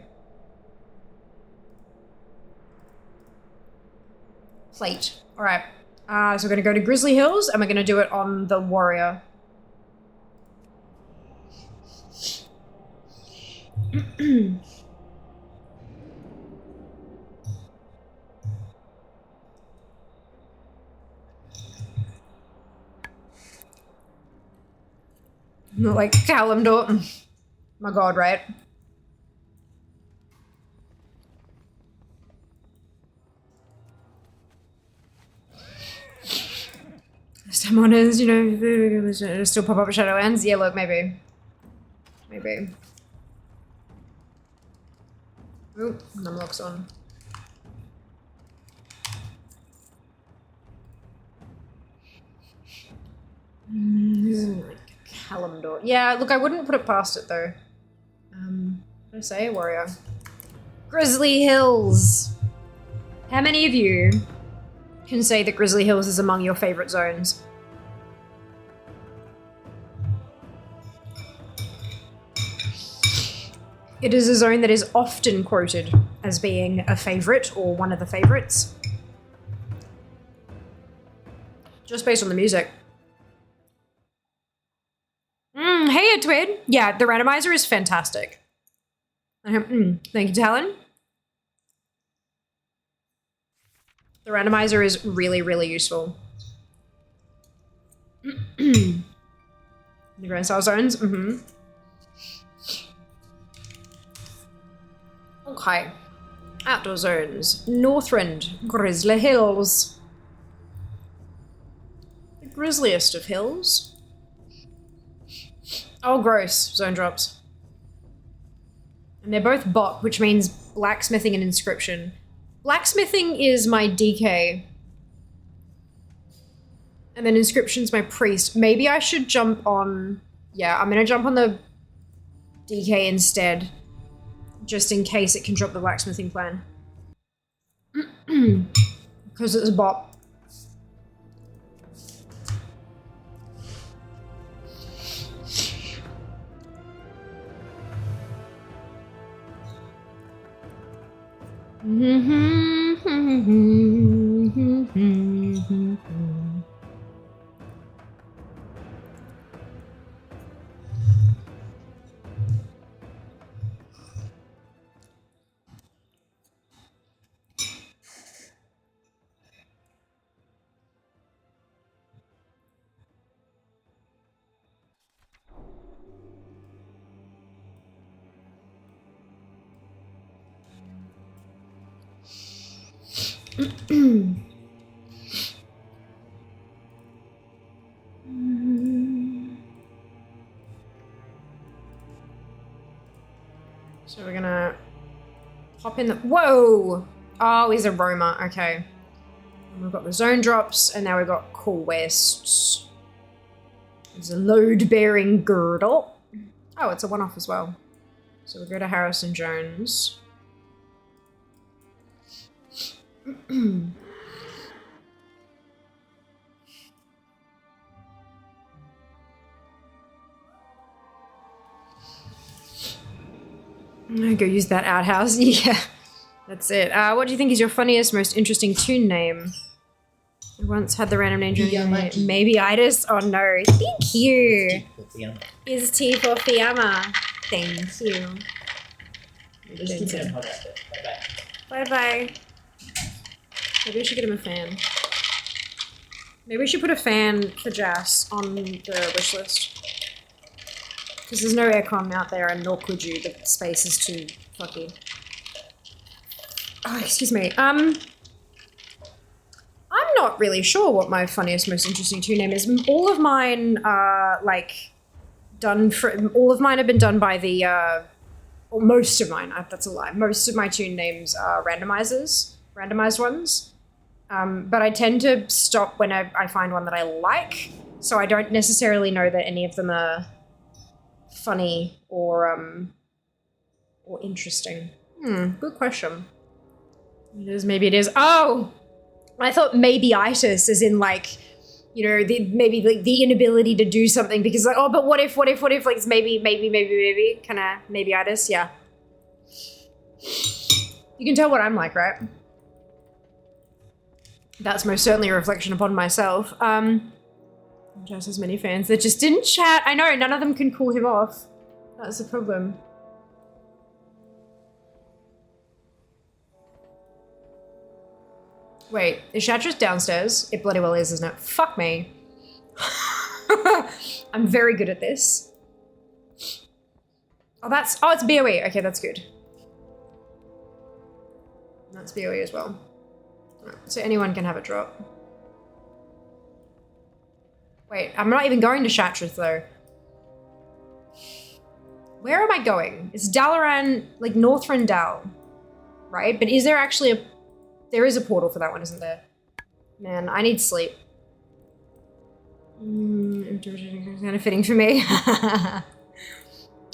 plate. All right. So we're going to go to Grizzly Hills, and we're going to do it on the warrior. Not like Callum Dorton. My god, right? Stem on is, you know, still pop up at Shadowlands. Yeah, look, maybe. Maybe. Oh, numlock's on. Callum Dorton. Yeah, look, I wouldn't put it past it though. What did I say? Warrior. Grizzly Hills. How many of you can say that Grizzly Hills is among your favorite zones? It is a zone that is often quoted as being a favorite or one of the favorites. Just based on the music. Hey, Twid. Yeah, the randomizer is fantastic. Thank you, Talon. The randomizer is really, really useful. The Grand Style zones? Okay. Outdoor zones. Northrend. Grizzly Hills. The grisliest of hills. Oh, gross. Zone drops. And they're both bot, which means blacksmithing and inscription. Blacksmithing is my DK. And then inscription's my priest. Maybe I should jump on... Yeah, I'm gonna jump on the DK instead. Just in case it can drop the blacksmithing plan. Because it's a bot. So we're gonna pop in the... Whoa! Oh, he's a roamer. Okay. And we've got the zone drops, and now we've got cool wests. There's a load-bearing girdle. Oh, it's a one-off as well. So we'll go to Harrison Jones. I'm gonna go use that outhouse. Yeah, that's it. What do you think is your funniest, most interesting toon name? I once had the random name maybe Itis. Oh no, thank you. Is T for Fiamma. Thank you. Bye bye. Maybe we should get him a fan. Maybe we should put a fan for Jas on the wish list. Because there's no aircon out there, and nor could you. The space is too fucky. Oh, excuse me. I'm not really sure what my funniest, most interesting toon name is. All of mine are like done for. All of mine have been done by the. Or most of mine. That's a lie. Most of my toon names are randomized ones. But I tend to stop when I find one that I like. So I don't necessarily know that any of them are funny or interesting. Good question. It is, maybe it is. Oh! I thought maybe itis, as in like, you know, maybe like the inability to do something because like, oh, but what if, like it's maybe, kind of maybe itis, yeah. You can tell what I'm like, right? That's most certainly a reflection upon myself. Just as many fans that just didn't chat. I know, none of them can call him off. That's the problem. Wait, is Shatra's downstairs? It bloody well is, isn't it? Fuck me. I'm very good at this. Oh, it's BOE. Okay, that's good. That's BOE as well. Right, so anyone can have a drop. Wait, I'm not even going to Shatrith though. Where am I going? It's Dalaran, like Northrend Dal, right? But is there actually there is a portal for that one, isn't there? Man, I need sleep. Kind of fitting for me.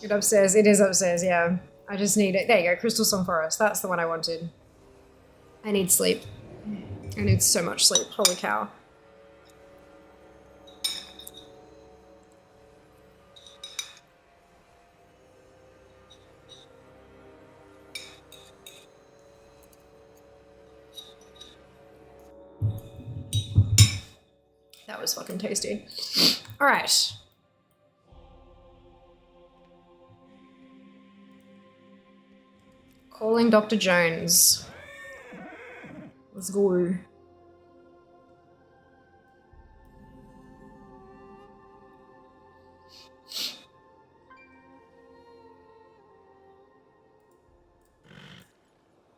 Get upstairs. It is upstairs, yeah. I just need it. There you go, Crystal Song Forest. That's the one I wanted. I need sleep. I need so much sleep. Holy cow. That was fucking tasty. All right. Calling Dr. Jones. Let's go.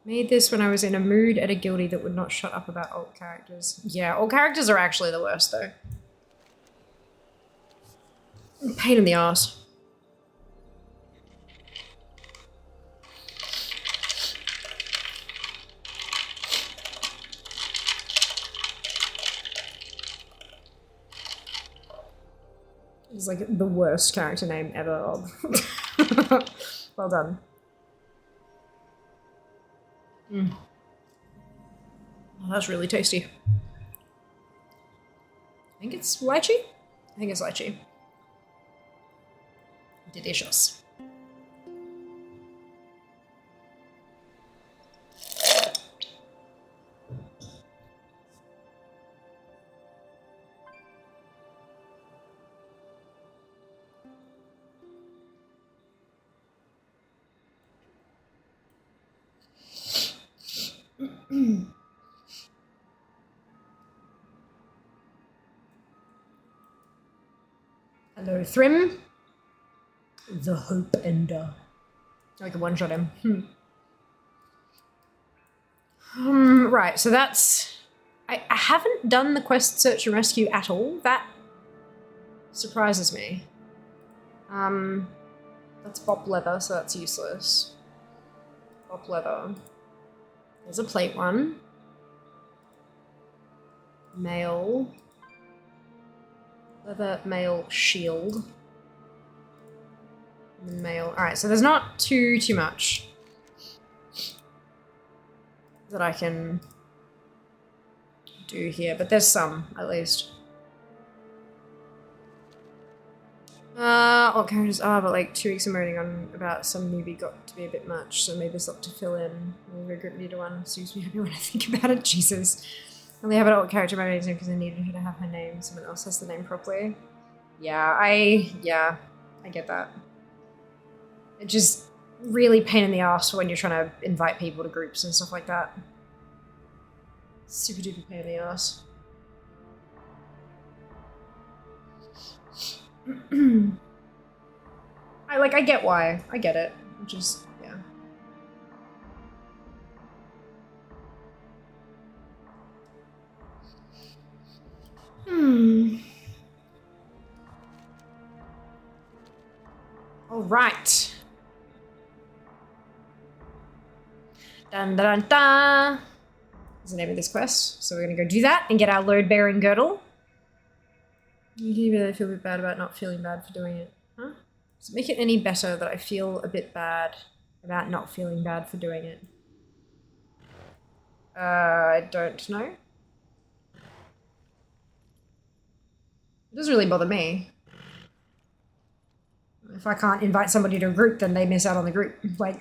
Made this when I was in a mood at a guildie that would not shut up about alt characters. Yeah, alt characters are actually the worst though. Pain in the ass. It's like the worst character name ever. Well done. Oh, that's really tasty. I think it's lychee? I think it's lychee. Delicious. Hello, Thrym. The Hope Ender. I can one-shot him. Right, so that's... I haven't done the quest search and rescue at all. That surprises me. That's Bop Leather, so that's useless. Bop Leather. There's a plate one. Mail. Leather, mail, shield. And then mail. Alright, so there's not too much that I can do here, but there's some, at least. What characters are, but like 2 weeks of moaning on about some newbie got to be a bit much, so maybe it's up to fill in. Maybe a group leader one suits me happy when I think about it. Jesus. I only have an old character by my name because I needed her to have her name. Someone else has the name properly. Yeah, I get that. It's just really pain in the ass when you're trying to invite people to groups and stuff like that. Super duper pain in the ass. I get why. I get it. Just, yeah. All right. Dun dun dun dun. Is the name of this quest. So we're gonna go do that and get our load-bearing girdle. You really feel a bit bad about not feeling bad for doing it, huh? Does it make it any better that I feel a bit bad about not feeling bad for doing it? I don't know. It doesn't really bother me. If I can't invite somebody to a group, then they miss out on the group. Like,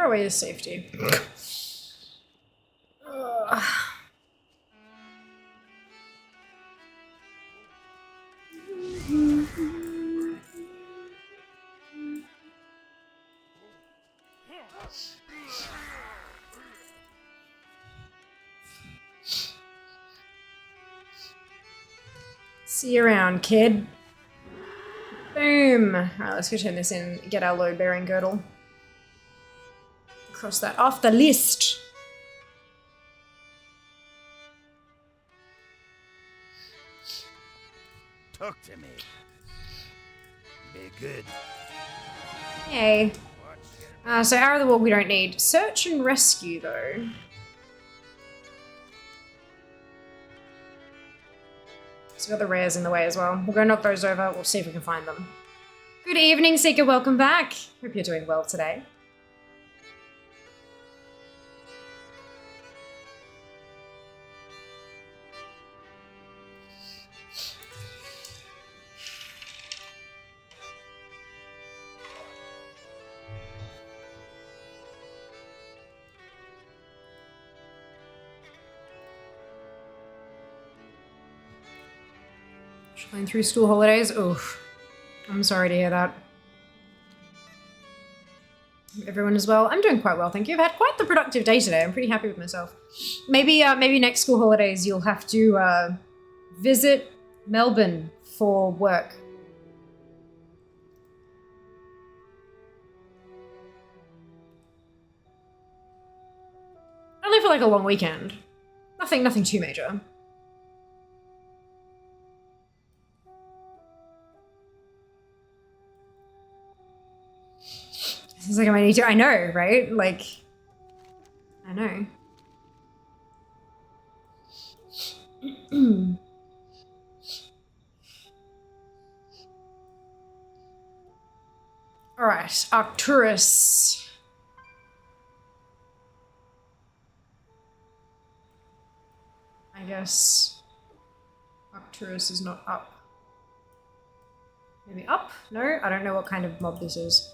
Throw away his safety. Ugh. See you around, kid. Boom. Alright, let's go turn this in, get our load-bearing girdle. Cross that off the list. Talk to me. Be good. Yay. So Hour of the Walk we don't need. Search and Rescue, though. So got the rares in the way as well. We'll go knock those over. We'll see if we can find them. Good evening, Seeker. Welcome back. Hope you're doing well today. Going through school holidays. Oof. I'm sorry to hear that. Everyone as well. I'm doing quite well, thank you. I've had quite the productive day today. I'm pretty happy with myself. Maybe next school holidays you'll have to visit Melbourne for work. Only for like a long weekend. Nothing too major. It's like I might need to. I know, right? Like, I know. All right, Arcturus. I guess Arcturus is not up. Maybe up? No, I don't know what kind of mob this is.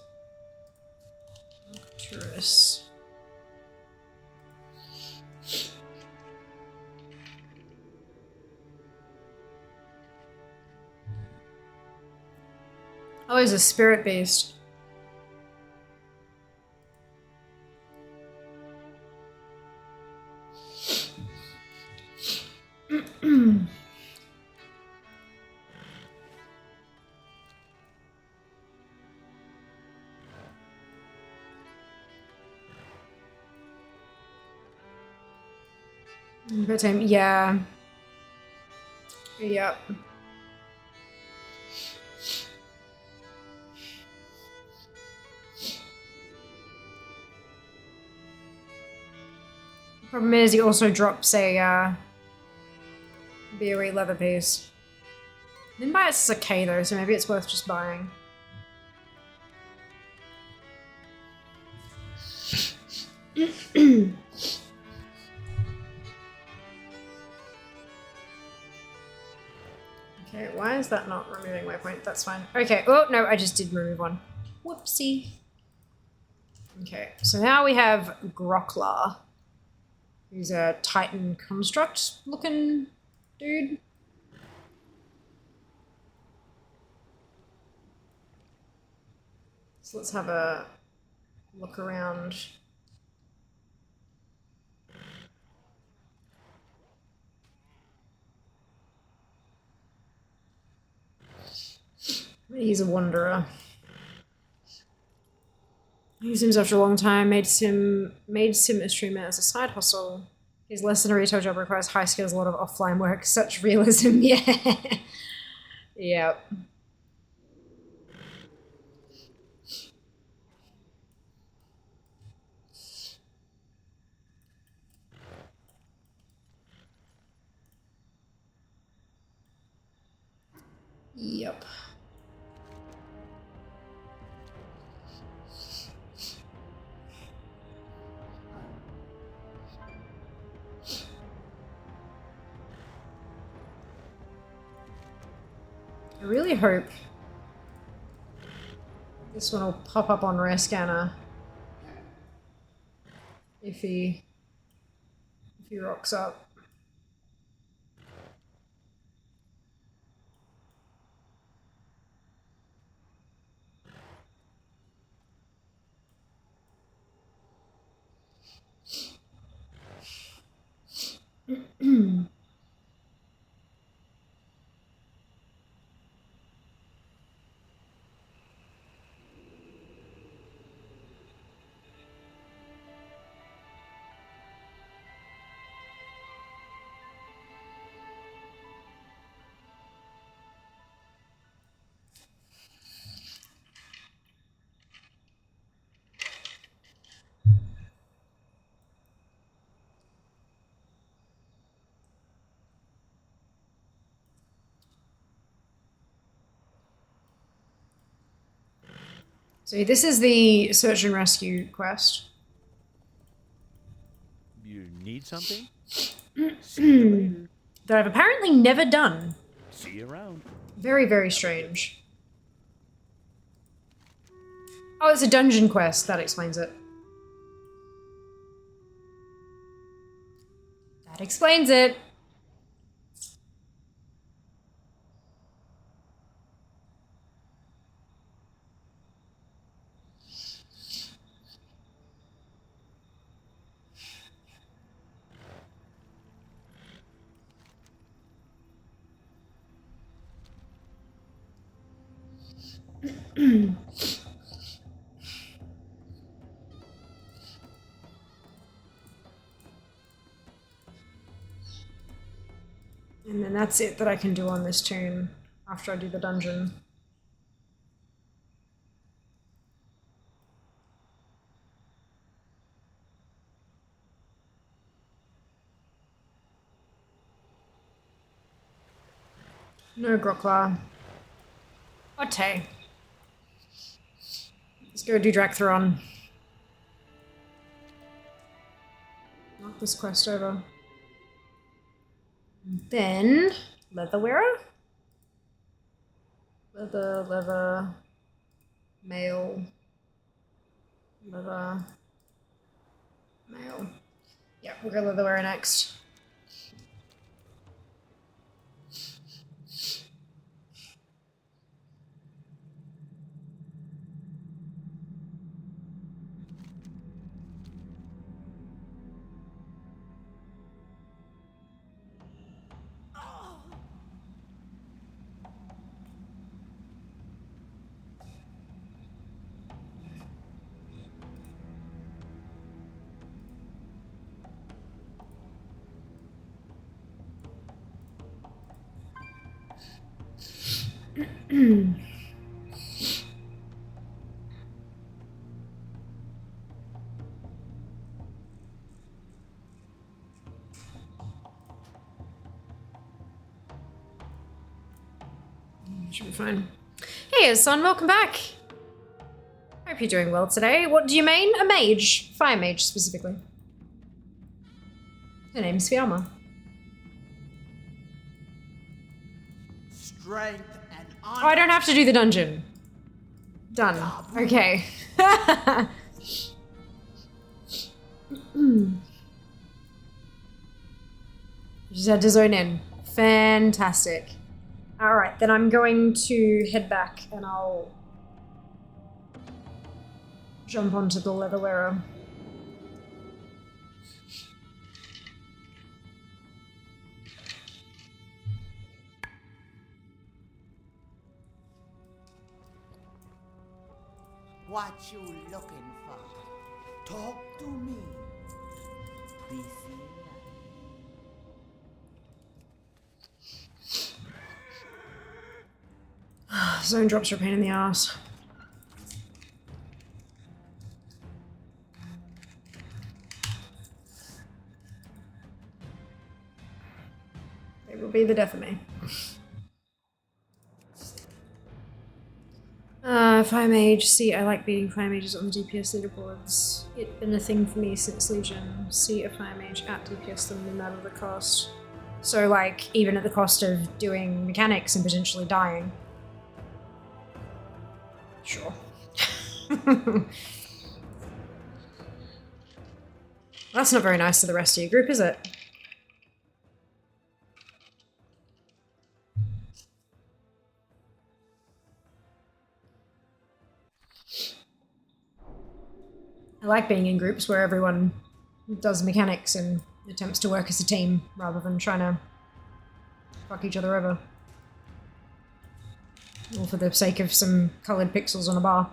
Arcturus. Oh, he's a spirit beast. Bedtime, yeah. Yep. Problem is, he also drops a BOE leather piece. Didn't buy it as a K though, so maybe it's worth just buying. Okay, why is that not removing my point? That's fine. Okay, oh no, I just did remove one. Whoopsie. Okay, so now we have Groklar, who's a Titan construct looking dude. So let's have a look around. He's a wanderer. Used him after a long time, made sim a streamer as a side hustle. His less than a retail job requires high skills, a lot of offline work, such realism, yeah. Yep. Yep. I really hope this one will pop up on Rare Scanner. if he rocks up. So this is the search and rescue quest. You need something? See you later. That I've apparently never done. See you around. Very, very strange. Oh, it's a dungeon quest. That explains it. That explains it. And then that's it that I can do on this tune after I do the dungeon. No Groklar. Otte. Let's go do Drakthron. Knock this quest over. Then, leather wearer? Leather, mail, leather, mail. Yeah, we'll go leather wearer next. Should be fine. Hey, son, welcome back. Hope you're doing well today. What do you mean? A mage. Fire mage, specifically. Her name's Fiamma. Strength and honor. Oh, I don't have to do the dungeon. Done. Okay. Just had to zone in. Fantastic. Alright, then I'm going to head back and I'll jump onto the leather wearer. What you looking for? Talk to me. This Zone drops are a pain in the ass. They will be the death of me. Fire Mage. See, I like beating Fire Mages on the DPS leaderboards. It's been a thing for me since Legion. See a Fire Mage at DPS them no matter the cost. So, like, even at the cost of doing mechanics and potentially dying. Sure. That's not very nice to the rest of your group, is it? I like being in groups where everyone does mechanics and attempts to work as a team rather than trying to fuck each other over. All for the sake of some coloured pixels on a bar.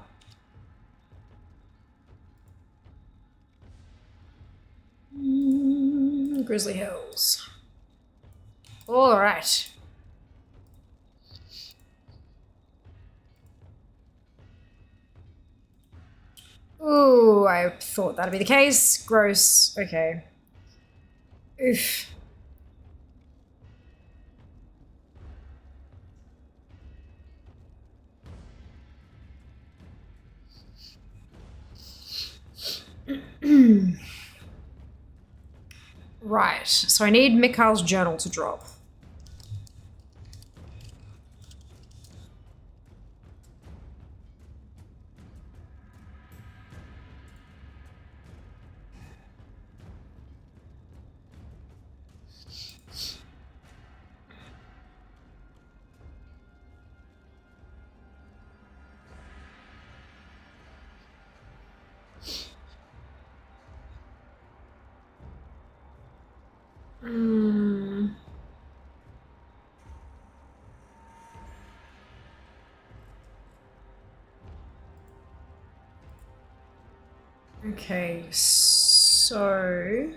Grizzly Hills. Alright. Ooh, I thought that'd be the case. Gross. Okay. Oof. Right, so I need Mikhail's journal to drop. Okay, so...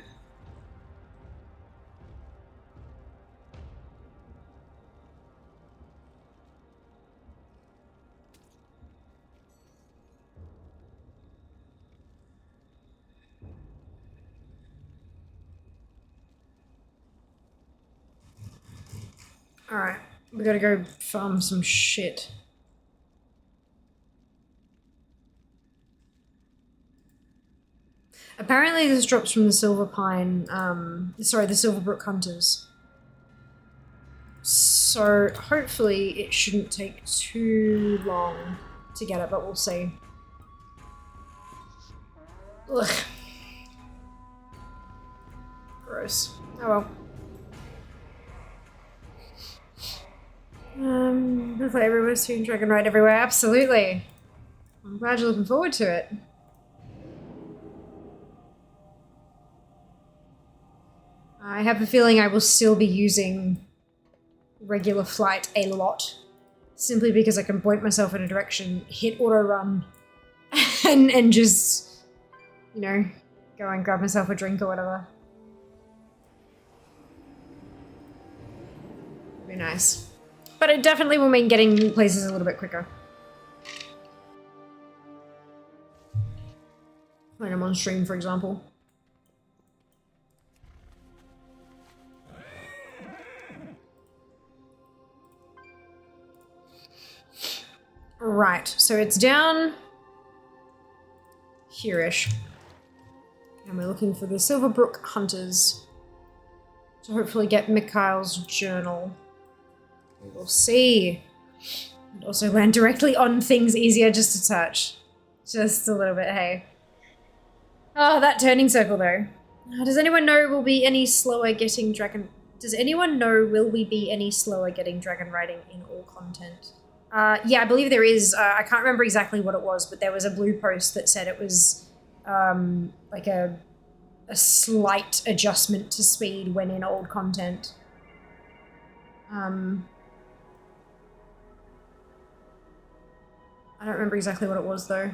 Alright, we gotta go farm some shit. Apparently this drops from the Silver Pine, sorry, the Silverbrook Hunters. So hopefully it shouldn't take too long to get it, but we'll see. Ugh. Gross. Oh well. Hopefully everyone's seeing Dragon Ride everywhere. Absolutely. I'm glad you're looking forward to it. I have a feeling I will still be using regular flight a lot. Simply because I can point myself in a direction, hit auto run, and just, you know, go and grab myself a drink or whatever. It'd be nice. But it definitely will mean getting places a little bit quicker. When I'm on stream, for example. Right, so it's down here-ish. And we're looking for the Silverbrook Hunters to hopefully get Mikhail's journal. We will see. And also land directly on things easier just to touch. Just a little bit, hey. Oh, that turning circle though. Does anyone know will be any slower getting dragon... Does anyone know will we be any slower getting dragon riding in all content? Yeah, I believe there is. I can't remember exactly what it was, but there was a blue post that said it was like a slight adjustment to speed when in old content. I don't remember exactly what it was though.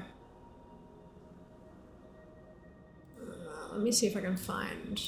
Let me see if I can find.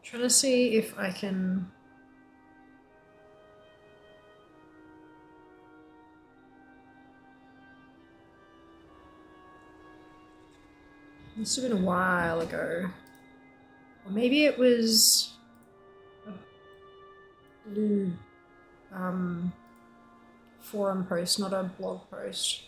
Trying to see if I can... Must have been a while ago. Or maybe it was a blue forum post, not a blog post.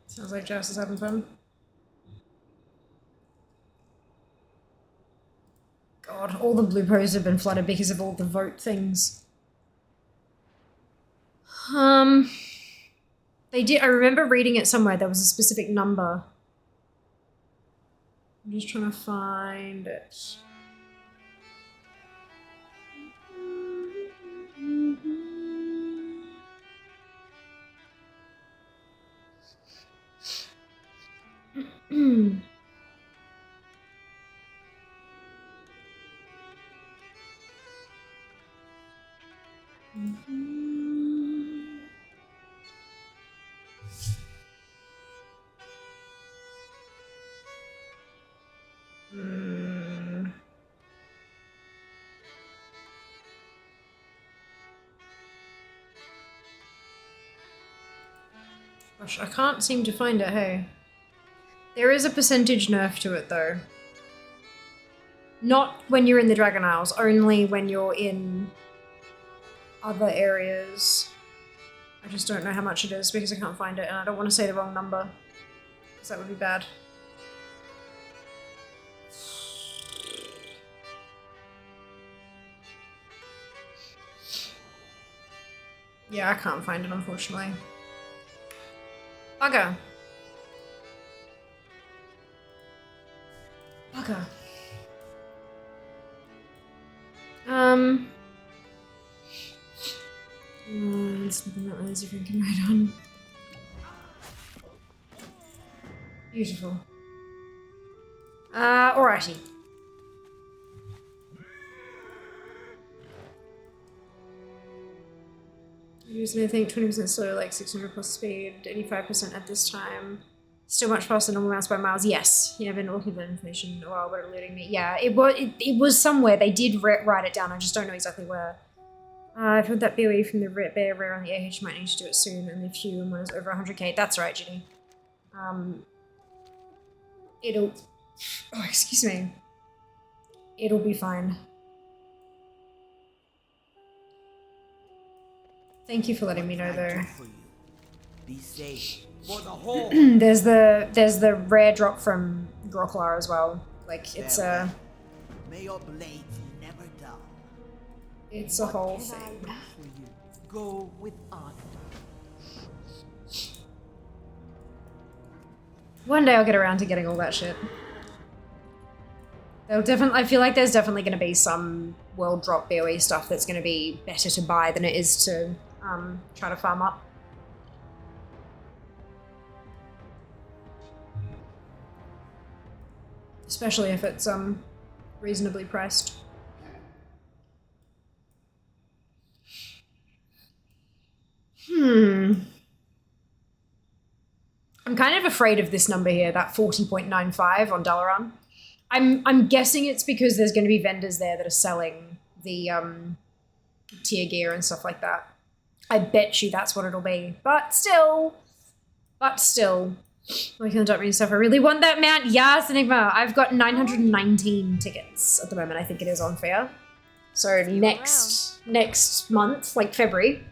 Sounds like Jess is having fun. God, all the blue posts have been flooded because of all the vote things. They did. I remember reading it somewhere. There was a specific number. I'm just trying to find it. Gosh, I can't seem to find it, hey. There is a percentage nerf to it, though. Not when you're in the Dragon Isles, only when you're in other areas. I just don't know how much it is because I can't find it, and I don't want to say the wrong number, because that would be bad. Yeah, I can't find it, unfortunately. Bugger. Bugger. Something that laser friend can ride on. Beautiful. Alrighty. Using, I think, 20% slow, like 600 plus speed, 85% at this time. Still much faster than normal mouse by miles. Yes. Yeah, I've been looking for that information a while, but eluding me. Yeah, it was somewhere. They did write it down. I just don't know exactly where. I've heard that BOE from the bear rare on the AH might need to do it soon, and if you was over 100k. That's right, Ginny. It'll... Oh, excuse me. It'll be fine. Thank you for letting me know, though. Be safe for the whole. there's the rare drop from Groklar as well. Like, it's a... May your blades never dull. It's a whole thing. Go with honor. One day I'll get around to getting all that shit. There'll definitely, I feel like there's definitely going to be some world drop BOE stuff that's going to be better to buy than it is to try to farm up. Especially if it's reasonably priced. I'm kind of afraid of this number here, that 40.95 on Dalaran. I'm guessing it's because there's going to be vendors there that are selling the tier gear and stuff like that. I bet you that's what it'll be. But still. We can dump me stuff. I really want that mount. Yes, Enigma. I've got 919 tickets at the moment. I think it is on fair. So next month, like February,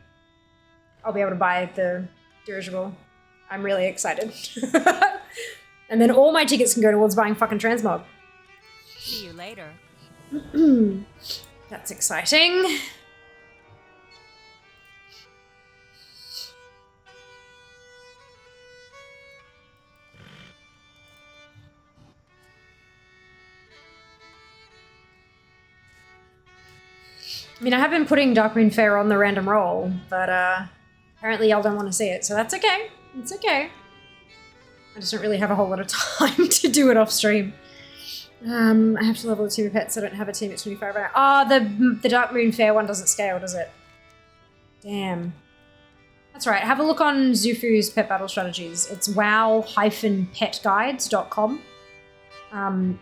I'll be able to buy the dirigible. I'm really excited. And then all my tickets can go towards buying fucking transmog. See you later. That's exciting. I mean, I have been putting Darkmoon Fair on the random roll, but Apparently y'all don't want to see it, so that's okay. It's okay. I just don't really have a whole lot of time to do it off stream. I have to level a team of pets. I don't have a team at 25 right now. Oh, the Dark Moon Fair one doesn't scale, does it? Damn. That's right. Have a look on Zufu's pet battle strategies. It's wow-petguides.com.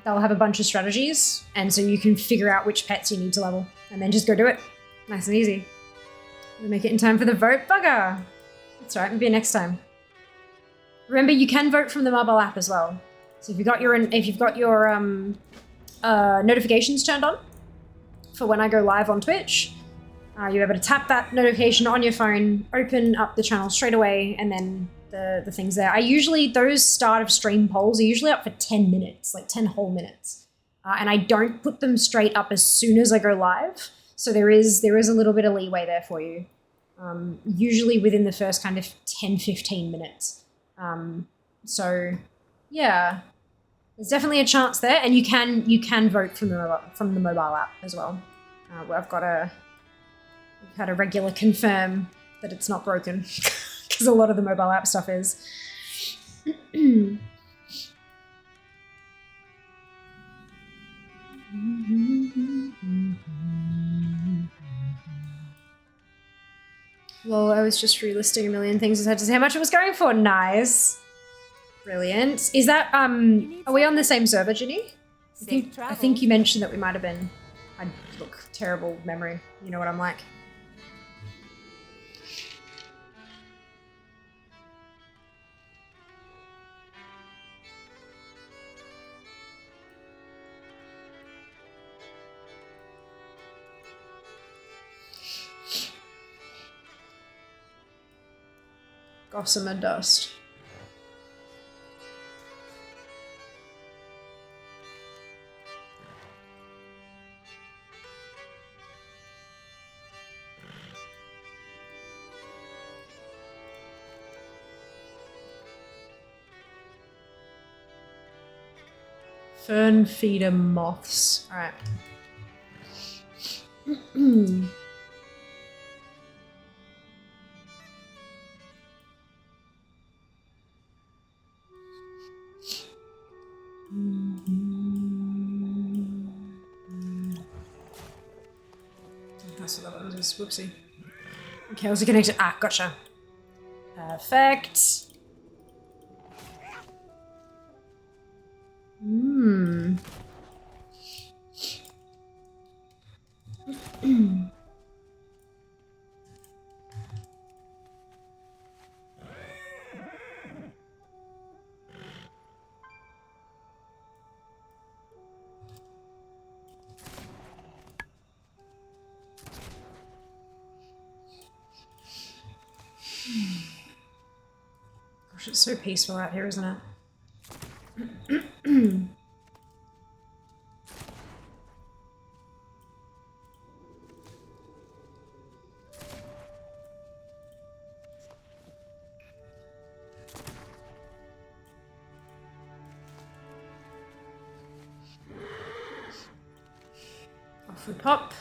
They'll have a bunch of strategies, and so you can figure out which pets you need to level, and then just go do it. Nice and easy. We'll make it in time for the vote, bugger. That's right. Maybe next time. Remember, you can vote from the mobile app as well. So if you've got your notifications turned on for when I go live on Twitch, you're able to tap that notification on your phone, open up the channel straight away, and then the things there. Those start of stream polls are usually up for 10 minutes, like 10 whole minutes. And I don't put them straight up as soon as I go live. So there is a little bit of leeway there for you. Usually within the first kind of 10, 15 minutes. So yeah, there's definitely a chance there, and you can vote from the mobile app as well. Where I've had a regular confirm that it's not broken because a lot of the mobile app stuff is. Well, I was just relisting a million things. I had to say how much it was going for. Nice. Brilliant. Is that, are we on the same server, Ginny? I think you mentioned that we might have been. Look, terrible memory. You know what I'm like. Gossamer dust. Fern feeder moths. All right. That's what that one is. Whoopsie. Okay, was it connected? Ah, gotcha. Perfect. Gosh, it's so peaceful out here, isn't it? Off we pop.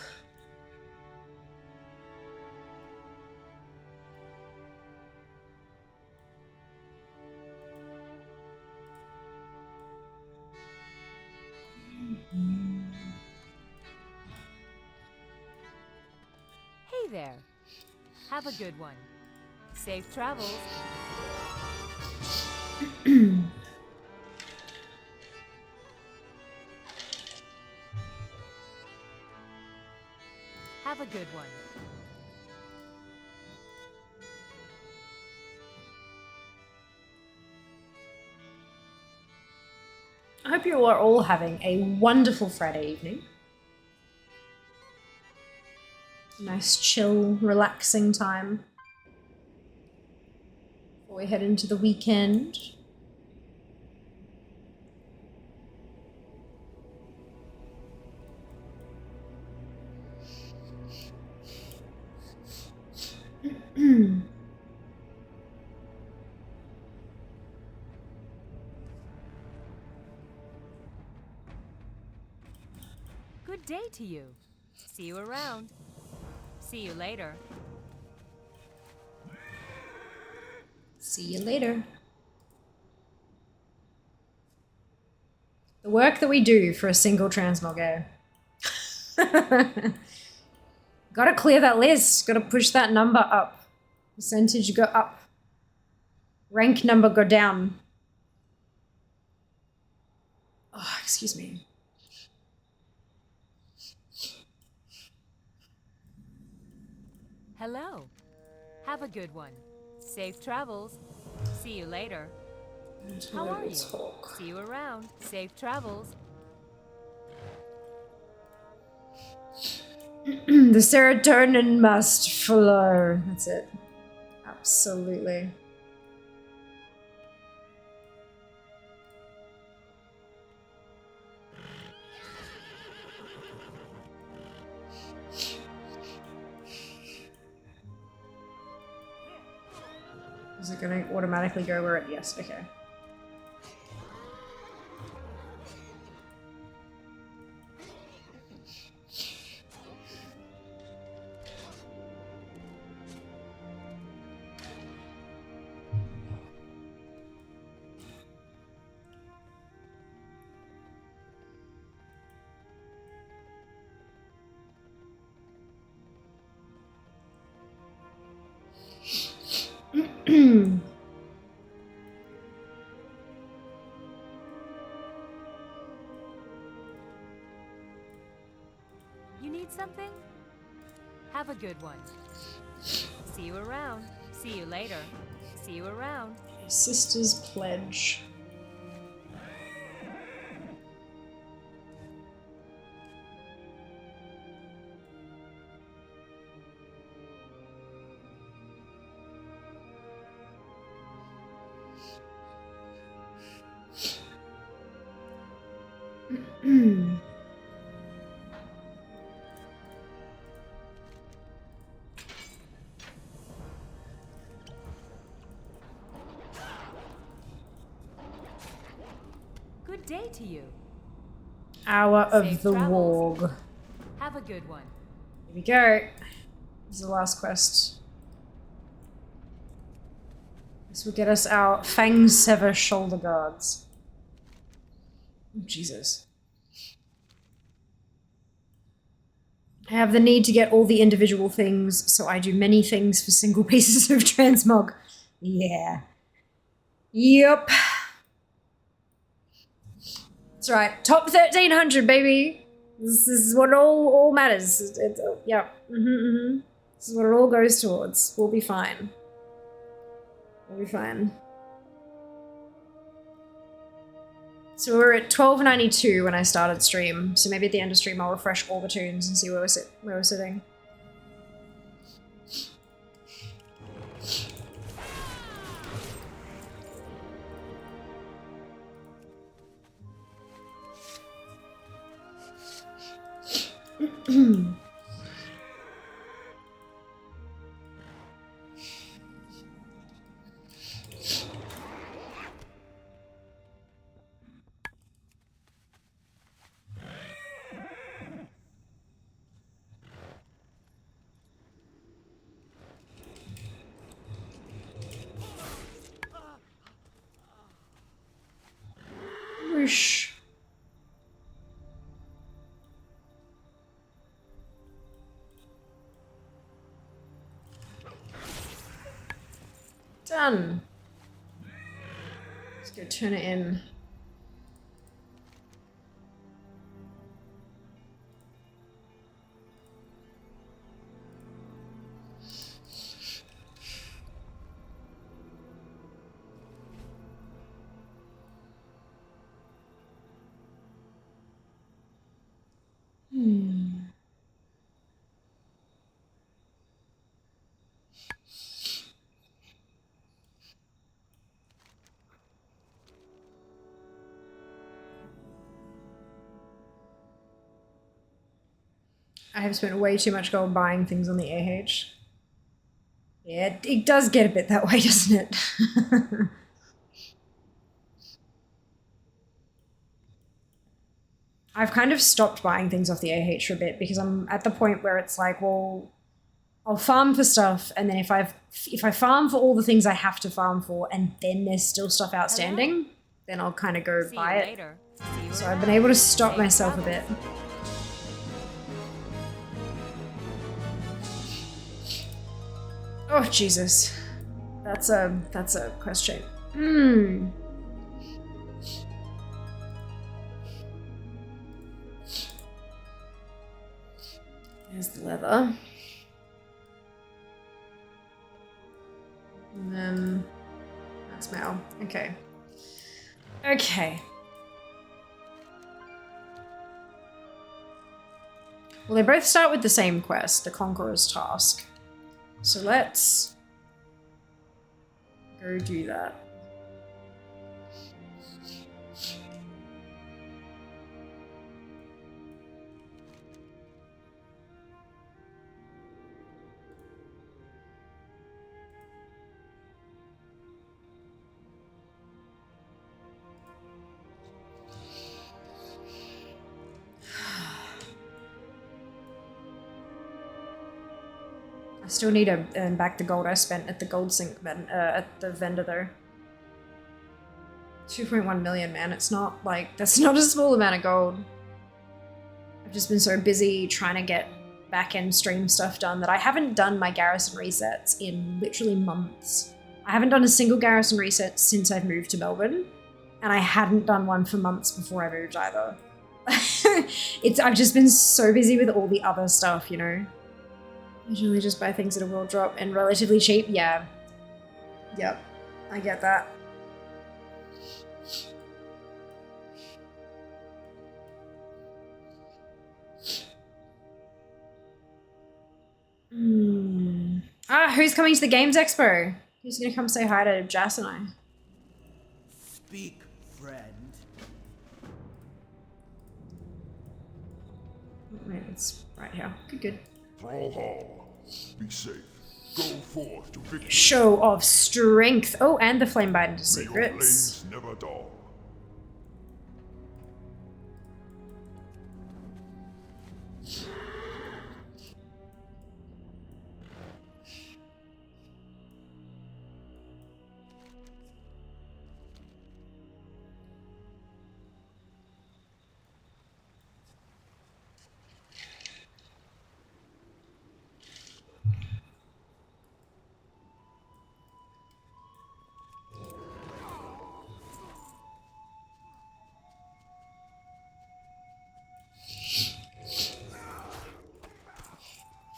Hey there. Have a good one. Safe travels. Have a good one. I hope you are all having a wonderful Friday evening. Nice, chill, relaxing time before we head into the weekend. Good day to you. See you around. See you later. See you later. The work that we do for a single transmog air. Gotta clear that list. Gotta push that number up. Percentage go up. Rank number go down. Oh, excuse me. Hello. Have a good one. Safe travels. See you later. How are you? See you around. Safe travels. The serotonin must flow. That's it. Absolutely. Is it gonna automatically go where it? Yes, okay. You need something? Have a good one. See you around. See you later. See you around. Sister's Pledge. Good day to you. Hour of Safe the travels. Warg. Have a good one. Here we go. This is the last quest. This will get us our Fang Sever shoulder guards. Oh, Jesus. I have the need to get all the individual things, so I do many things for single pieces of transmog. Yeah. Yep. That's right. Top 1300, baby. This is what all matters. Yeah. This is what it all goes towards. We'll be fine. We'll be fine. So we're at 1292 when I started stream. So maybe at the end of stream I'll refresh all the tunes and see where we're sitting. Whoosh. Done. Let's go turn it in. I have spent way too much gold buying things on the AH. Yeah, it does get a bit that way, doesn't it? I've kind of stopped buying things off the AH for a bit because I'm at the point where it's like, well, I'll farm for stuff, and then if I farm for all the things I have to farm for, and then there's still stuff outstanding, then I'll kind of go buy it. So I've been able to stop myself a bit. Oh Jesus, that's a question. There's the leather. And then that's mail. Okay. Okay. Well, they both start with the same quest, the Conqueror's Task. So let's go do that. I still need to earn back the gold I spent at the gold sink at the vendor though. 2.1 million, man. It's not like, that's not a small amount of gold. I've just been so busy trying to get back-end stream stuff done that I haven't done my garrison resets in literally months. I haven't done a single garrison reset since I've moved to Melbourne, and I hadn't done one for months before I moved either. I've just been so busy with all the other stuff, you know? Usually just buy things at a world drop and relatively cheap. Yeah. Yep. I get that. Who's coming to the Games Expo? Who's gonna come say hi to Jas and I? Speak, friend. Wait, it's right here. Good. Brawlhall, be safe. Go forth to victory. Show of strength. Oh, and the flame bite into May your secrets. flames never dull.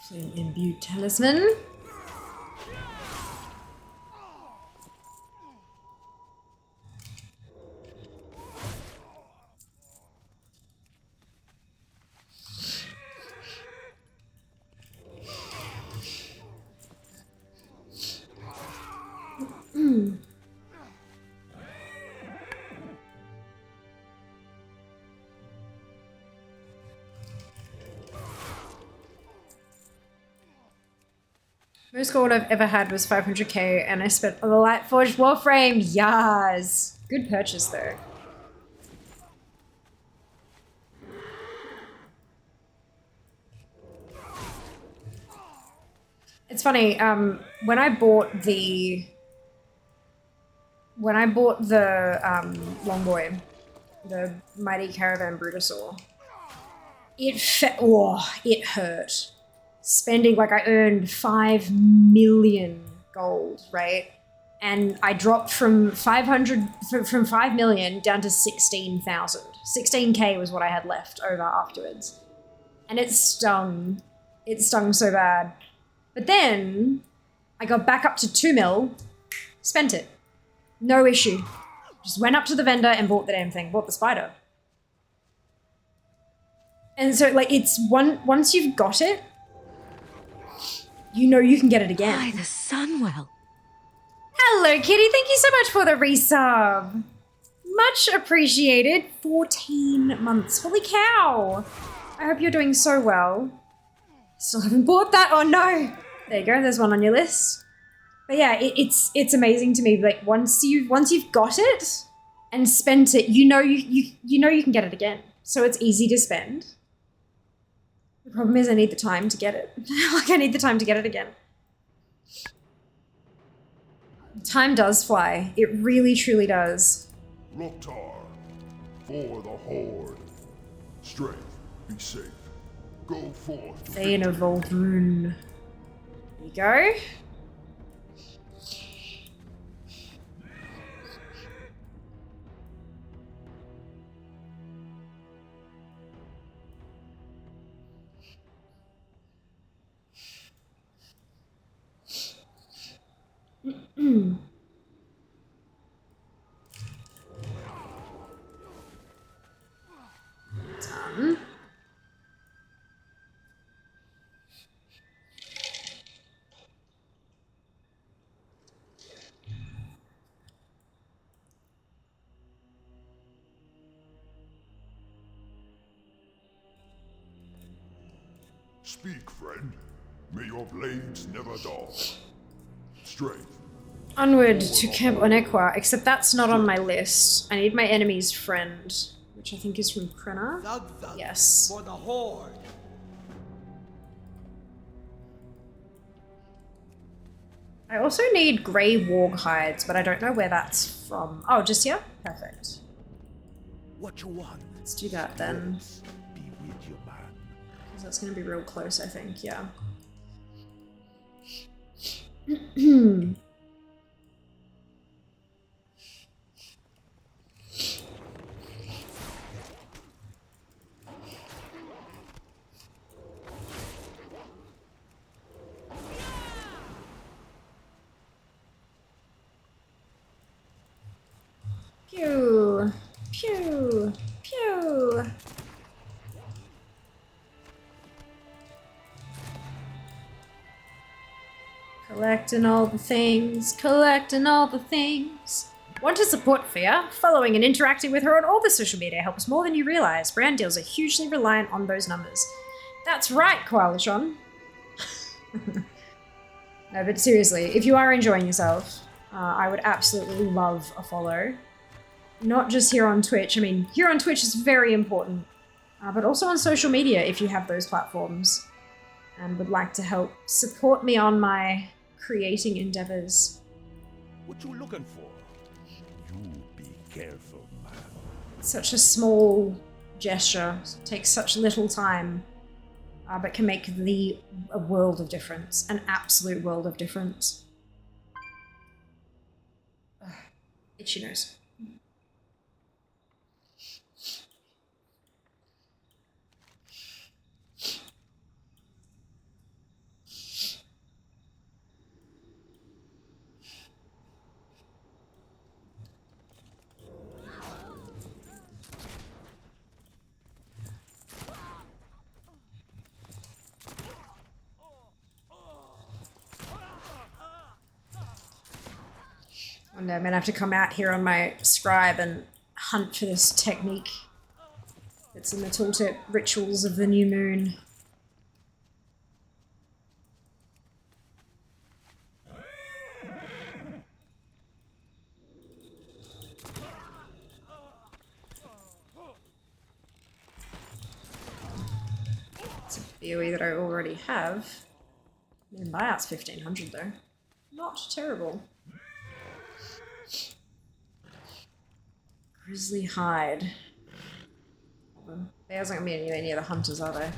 Flame imbued talisman. Most gold I've ever had was 500k, and I spent on the Lightforged Warframe. Yas! Good purchase though. It's funny, when I bought the Longboy, the Mighty Caravan Brutosaur, it hurt. Spending, like, I earned 5 million gold, right? And I dropped from 5 million down to 16,000. 16k was what I had left over afterwards. And it stung. It stung so bad. But then I got back up to 2 mil, spent it. No issue. Just went up to the vendor and bought the damn thing, bought the spider. And so, like, it's once you've got it, you know you can get it again. By the Sunwell. Hello, Kitty. Thank you so much for the resub. Much appreciated. 14 months. Holy cow. I hope you're doing so well. Still haven't bought that. Oh, no. There you go. There's one on your list. But yeah, it's amazing to me. Like, once you've got it and spent it, you know you can get it again. So it's easy to spend. The problem is I need the time to get it. Like, I need the time to get it again. Time does fly. It really, truly does. Loktar, for the Horde. Strength, be safe. Go forth. Thane of Vol'drun. There you go. Done. Speak, friend. May your blades never dull. Strength. Onward to Camp Onequa, except that's not on my list. I need my enemy's friend, which I think is from Krenna. Yes. For the Horde. I also need grey warg hides, but I don't know where that's from. Oh, just here? Perfect. What you want? Let's do that then. Be with you, man. Because that's going to be real close, I think, yeah. Pew! Pew! Pew! Collecting all the things, collecting all the things. Want to support Fia? Following and interacting with her on all the social media helps more than you realize. Brand deals are hugely reliant on those numbers. That's right, Coalition. No, but seriously, if you are enjoying yourself, I would absolutely love a follow. Not just here on Twitch. I mean, here on Twitch is very important, but also on social media if you have those platforms and would like to help support me on my creating endeavors. What you looking for? You be careful, man. Such a small gesture, takes such little time, but can make a world of difference, an absolute world of difference. Ugh, itchy nose. One day I'm gonna have to come out here on my scribe and hunt for this technique that's in the tooltip, Rituals of the New Moon. It's a BOE that I already have. The buyout's 1500 though. Not terrible. Grizzly hide. Bears aren't gonna be anywhere near the hunters, are they?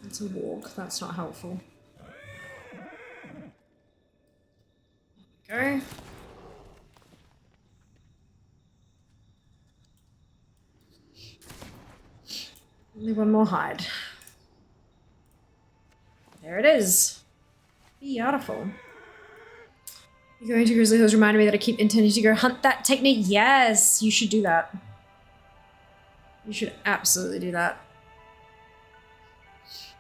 That's a walk, that's not helpful. Go. Only one more hide. There it is. Beautiful. You're going to Grizzly Hills reminded me that I keep intending to go hunt that technique. Yes, you should do that. You should absolutely do that.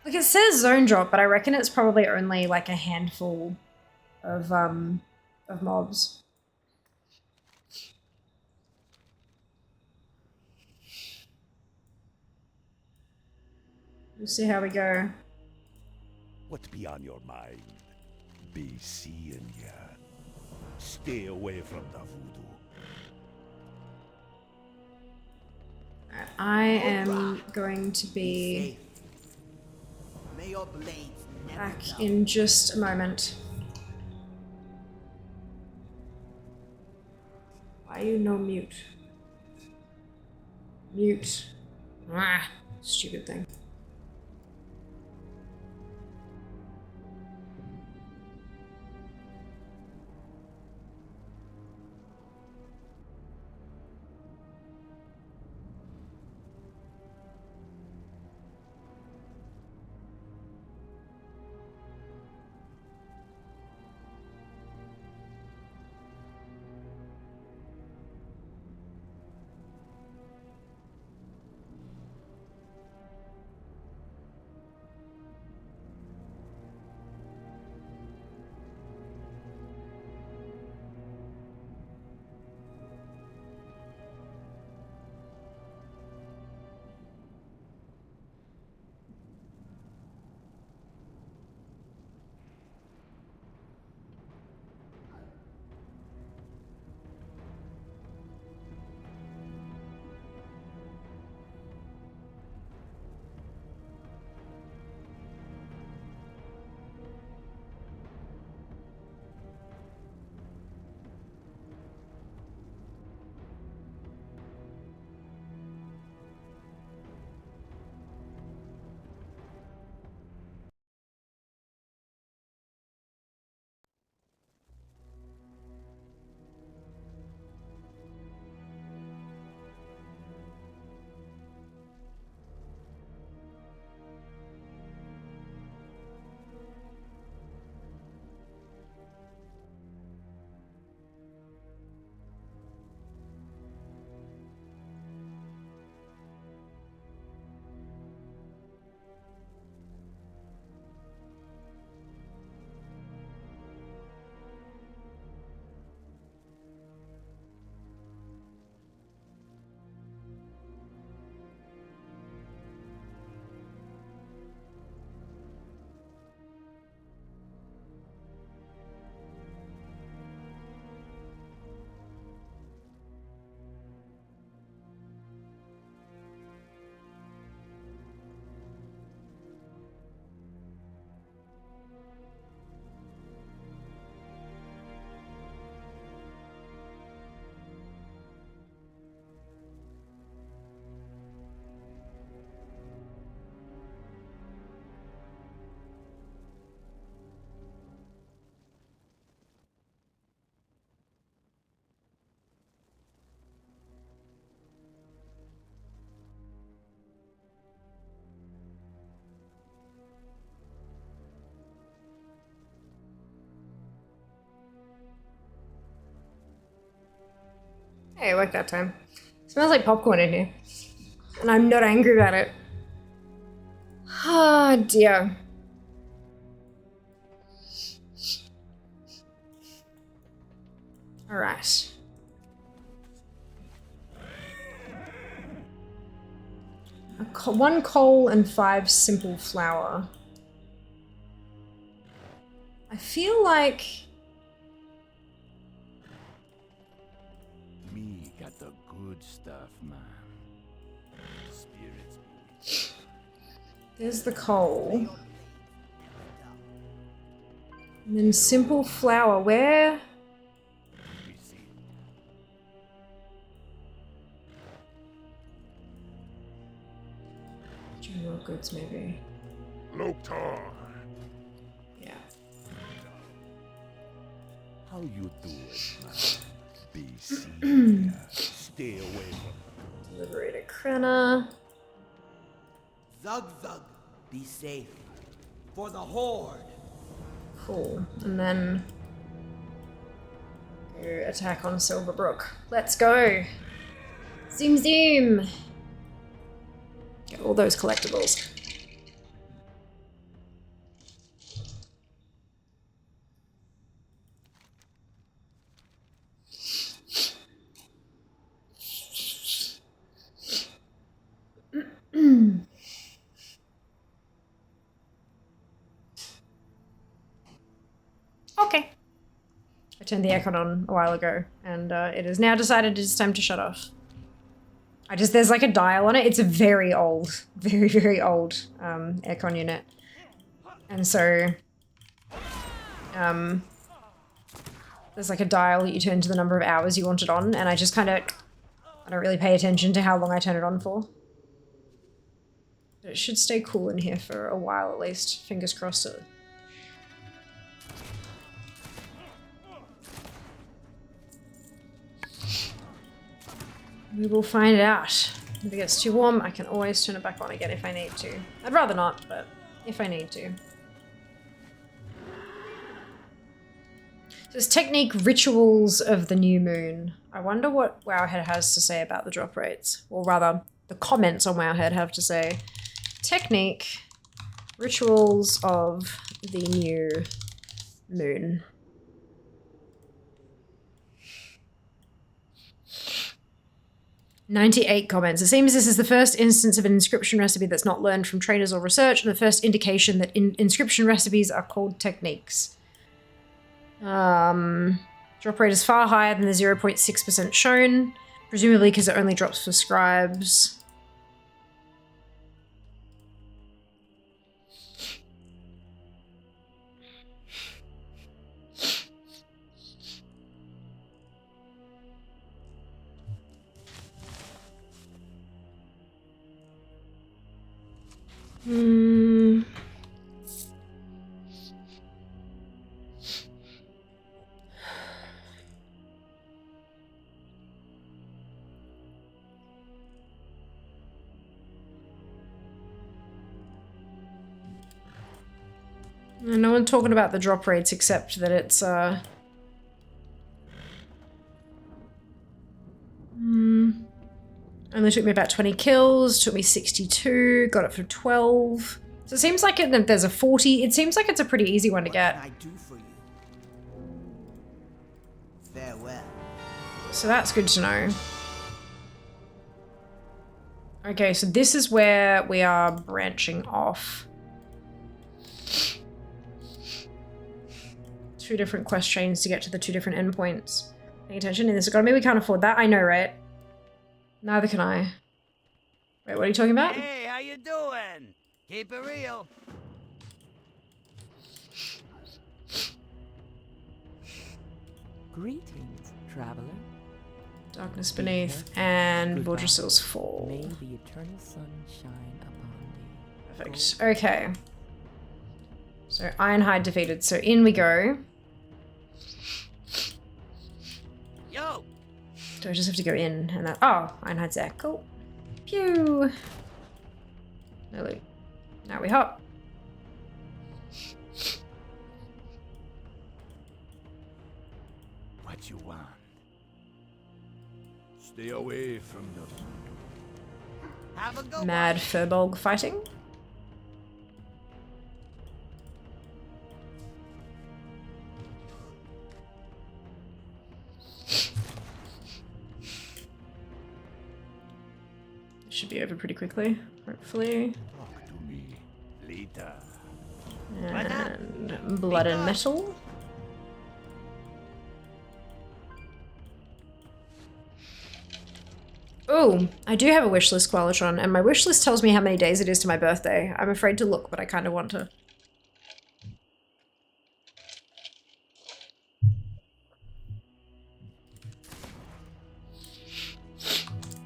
Like, it says zone drop, but I reckon it's probably only like a handful of mobs. We'll see how we go. What be on your mind? Be seeing ya. Stay away from the voodoo. I am going to be May your blades never back dull. in just a moment. Why are you no mute? Mute. Ah, stupid thing. Hey, it worked that time. Smells like popcorn in here. And I'm not angry about it. Ah, dear. Alright. One coal and 5 simple flour. I feel like... Me got the good stuff, man. Spirits. There's the coal. And then simple flour. Where? General goods, maybe. Loktar. Yeah. How you do it, man? Be seeing ya. Stay away from Liberator Krenna. Zug Zug, be safe. For the Horde. Cool. And then go attack on Silverbrook. Let's go. Zoom zoom. Get all those collectibles. I turned the aircon on a while ago, and it has now decided it's time to shut off. There's like a dial on it. It's a very old, very, very old aircon unit. And so, there's like a dial that you turn to the number of hours you want it on, and I just kind of, I don't really pay attention to how long I turn it on for. But it should stay cool in here for a while at least. Fingers crossed it. We will find out. If it gets too warm, I can always turn it back on again if I need to. I'd rather not, but if I need to. There's technique rituals of the new moon. I wonder what Wowhead has to say about the drop rates. Or rather, the comments on Wowhead have to say. Technique rituals of the new moon. "98 comments. It seems this is the first instance of an inscription recipe that's not learned from trainers or research, and the first indication that inscription recipes are called techniques. Drop rate is far higher than the 0.6% shown, presumably because it only drops for scribes. No one talking about the drop rates except that it's only took me about 20 kills, took me 62, got it for 12. So it seems like there's a 40. It seems like it's a pretty easy one to get. What can I do for you? Farewell. So that's good to know. Okay, so this is where we are branching off. 2 different quest chains to get to the 2 different endpoints. Paying attention in this economy, we can't afford that. I know, right? Neither can I. Wait, what are you talking about? Hey, how you doing? Keep it real. Greetings, traveler. Darkness Beneath and Vordrasil's Fall. May the eternal sun shine upon thee. Perfect. Okay. So Ironhide defeated. So in we go. Yo. Do I just have to go in and that? Oh, Ironhide's there. Cool. Pew. No loot. Now we hop. What you want? Stay away from the... Have a go. Mad Furbolg fighting. Should be over pretty quickly, hopefully. Talk to me later. And Blood and Metal. Oh, I do have a wishlist, Qualitron, and my wishlist tells me how many days it is to my birthday. I'm afraid to look, but I kind of want to.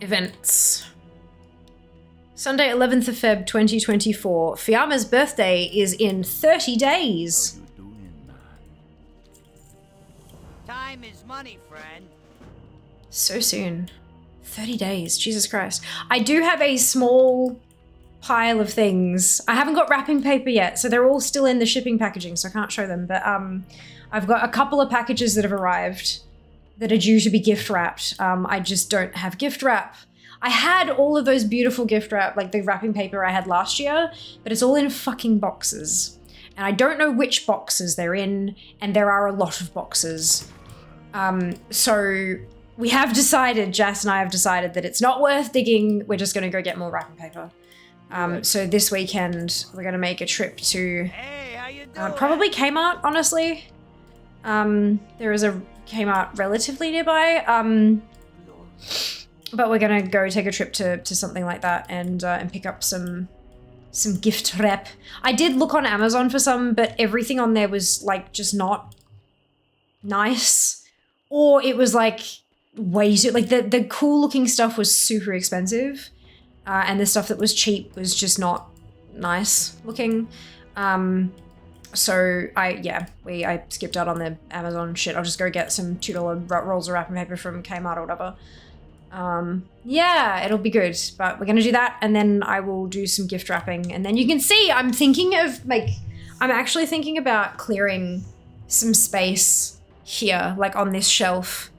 Events. Sunday, 11th of Feb, 2024. Fiamma's birthday is in 30 days. How you doing, man? Time is money, friend. So soon. 30 days. Jesus Christ. I do have a small pile of things. I haven't got wrapping paper yet, so they're all still in the shipping packaging, so I can't show them. But I've got a couple of packages that have arrived that are due to be gift wrapped. I just don't have gift wrap. I had all of those beautiful gift wrap, like the wrapping paper I had last year, but it's all in fucking boxes. And I don't know which boxes they're in, and there are a lot of boxes. So we have decided, Jas and I have decided that it's not worth digging. We're just gonna go get more wrapping paper. So this weekend, we're gonna make a trip to Hey, how you doing? probably Kmart, honestly. There is a Kmart relatively nearby. But we're gonna go take a trip to something like that and pick up some gift wrap. I did look on Amazon for some, but everything on there was like just not nice, or it was like way too like the cool looking stuff was super expensive, and the stuff that was cheap was just not nice looking. So I skipped out on the Amazon shit. I'll just go get some $2 rolls of wrapping paper from Kmart or whatever. Yeah, it'll be good, but we're gonna do that, and then I will do some gift wrapping, and then you can see I'm actually thinking about clearing some space here, like on this shelf,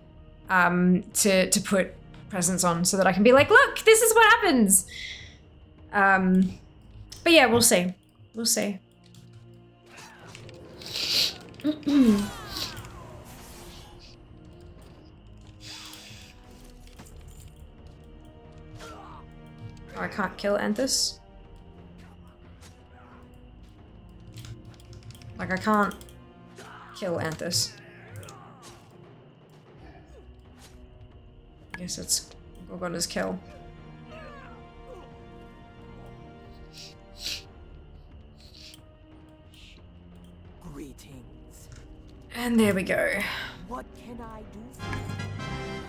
to put presents on, so that I can be like, look, this is what happens. But yeah, we'll see. We'll see. Oh, I can't kill Anthus. Like, I can't kill Anthus. I guess it's Gorgona's kill. Greetings. And there we go. What can I do for you?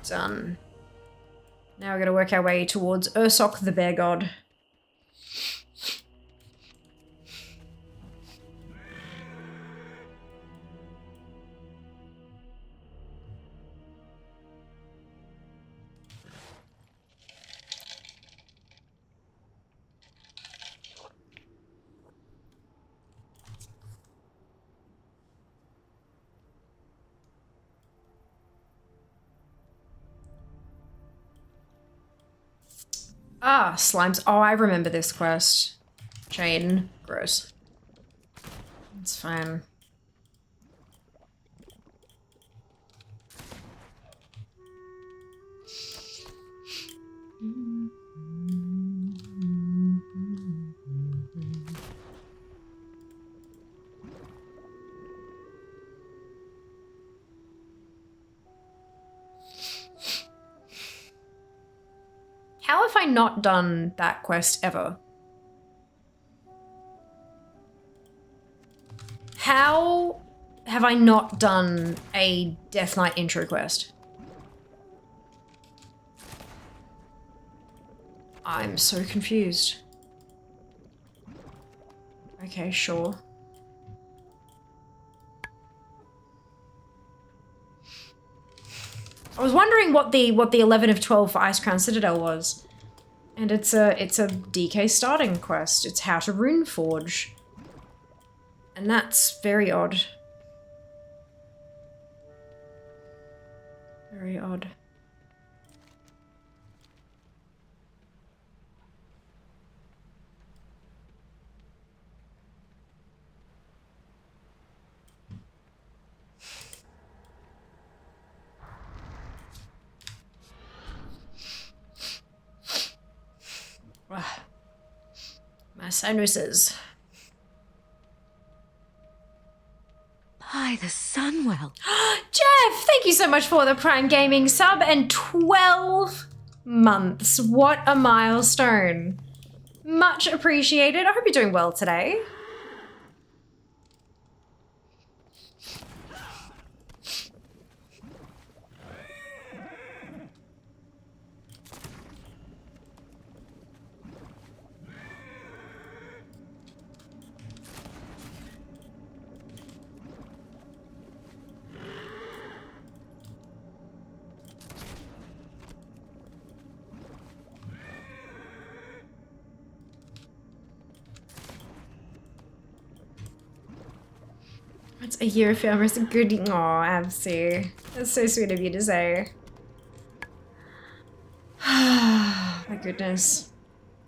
Done. Now we're gonna work our way towards Ursok the Bear God. Ah, slimes. Oh, I remember this quest. Chain. Gross. It's fine. How have I not done that quest ever? How have I not done a Death Knight intro quest? I'm so confused. Okay, sure. I was wondering what the 11 of 12 for Ice Crown Citadel was. And it's a DK starting quest. It's how to rune forge. And that's very odd. Very odd. My sinuses. By the Sunwell. Jeff, thank you so much for the Prime Gaming sub and 12 months. What a milestone. Much appreciated. I hope you're doing well today. It's a year of filmers. Good. Aw, Absy. That's so sweet of you to say. My goodness.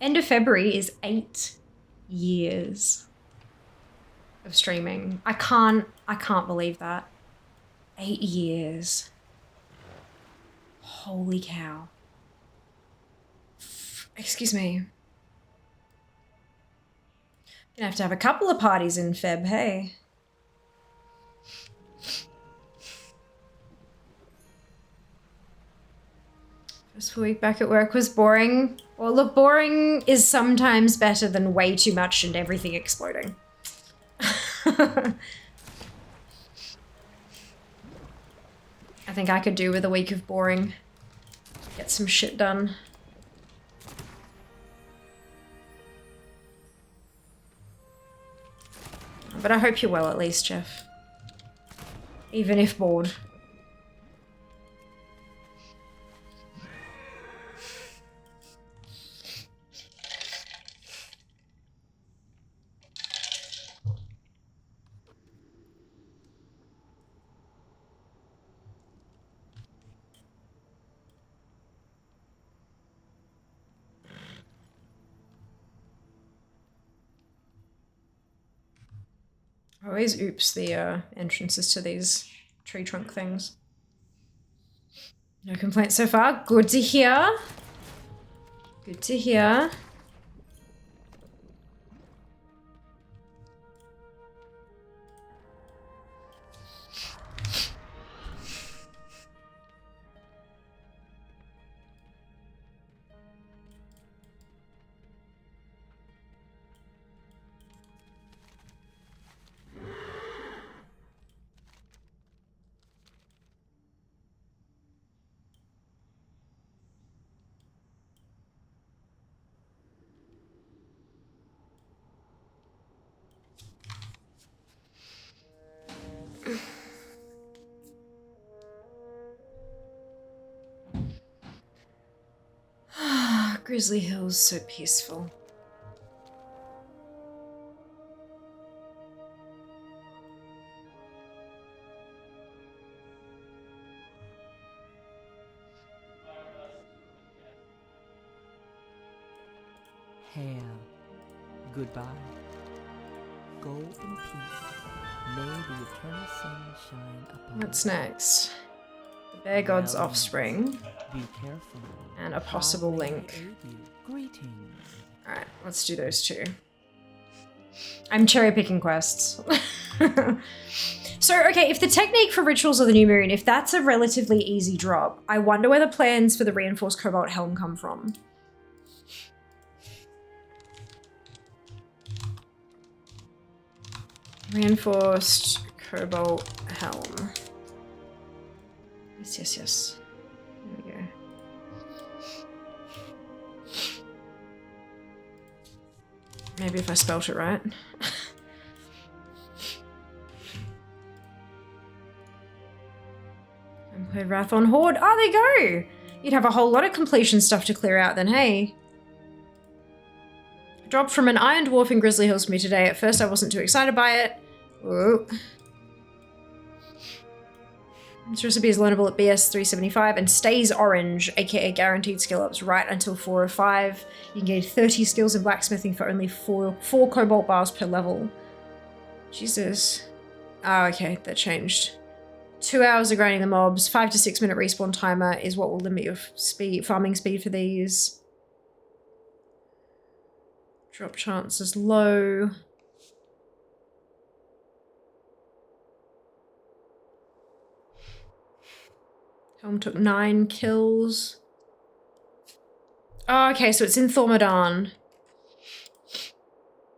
End of February is 8 years of streaming. I can't believe that. 8 years. Holy cow. Excuse me. Gonna have to have a couple of parties in Feb, hey? First week back at work was boring. Well, look, boring is sometimes better than way too much and everything exploding. I think I could do with a week of boring. Get some shit done. But I hope you're well at least, Jeff. Even if bored. I always oops the entrances to these tree trunk things. No complaints so far. Good to hear. Good to hear. Grizzly Hills, so peaceful. Hail. Goodbye. Go in peace. May the eternal sun shine upon What's next? The Bear God's Well, offspring. Be careful. And a possible How may I link. aid you? Greetings. Alright, let's do those two. I'm cherry picking quests. So, okay, if the technique for rituals of the new moon, if that's a relatively easy drop, I wonder where the plans for the reinforced cobalt helm come from. Reinforced cobalt helm. Yes, yes, yes. There we go. Maybe if I spelt it right. And played Wrath on Horde. Oh, there you go! You'd have a whole lot of completion stuff to clear out then, hey? Dropped from an Iron Dwarf in Grizzly Hills for me today. At first I wasn't too excited by it. Whoa. This recipe is learnable at BS 375 and stays orange, aka guaranteed skill ups right until 405. You can gain 30 skills in blacksmithing for only 4 cobalt bars per level. Jesus. Oh, okay, that changed. 2 hours of grinding the mobs, 5 to 6 minute respawn timer is what will limit your farming speed for these. Drop chance is low. Helm took 9 kills. Oh, okay, so it's in Thormodon.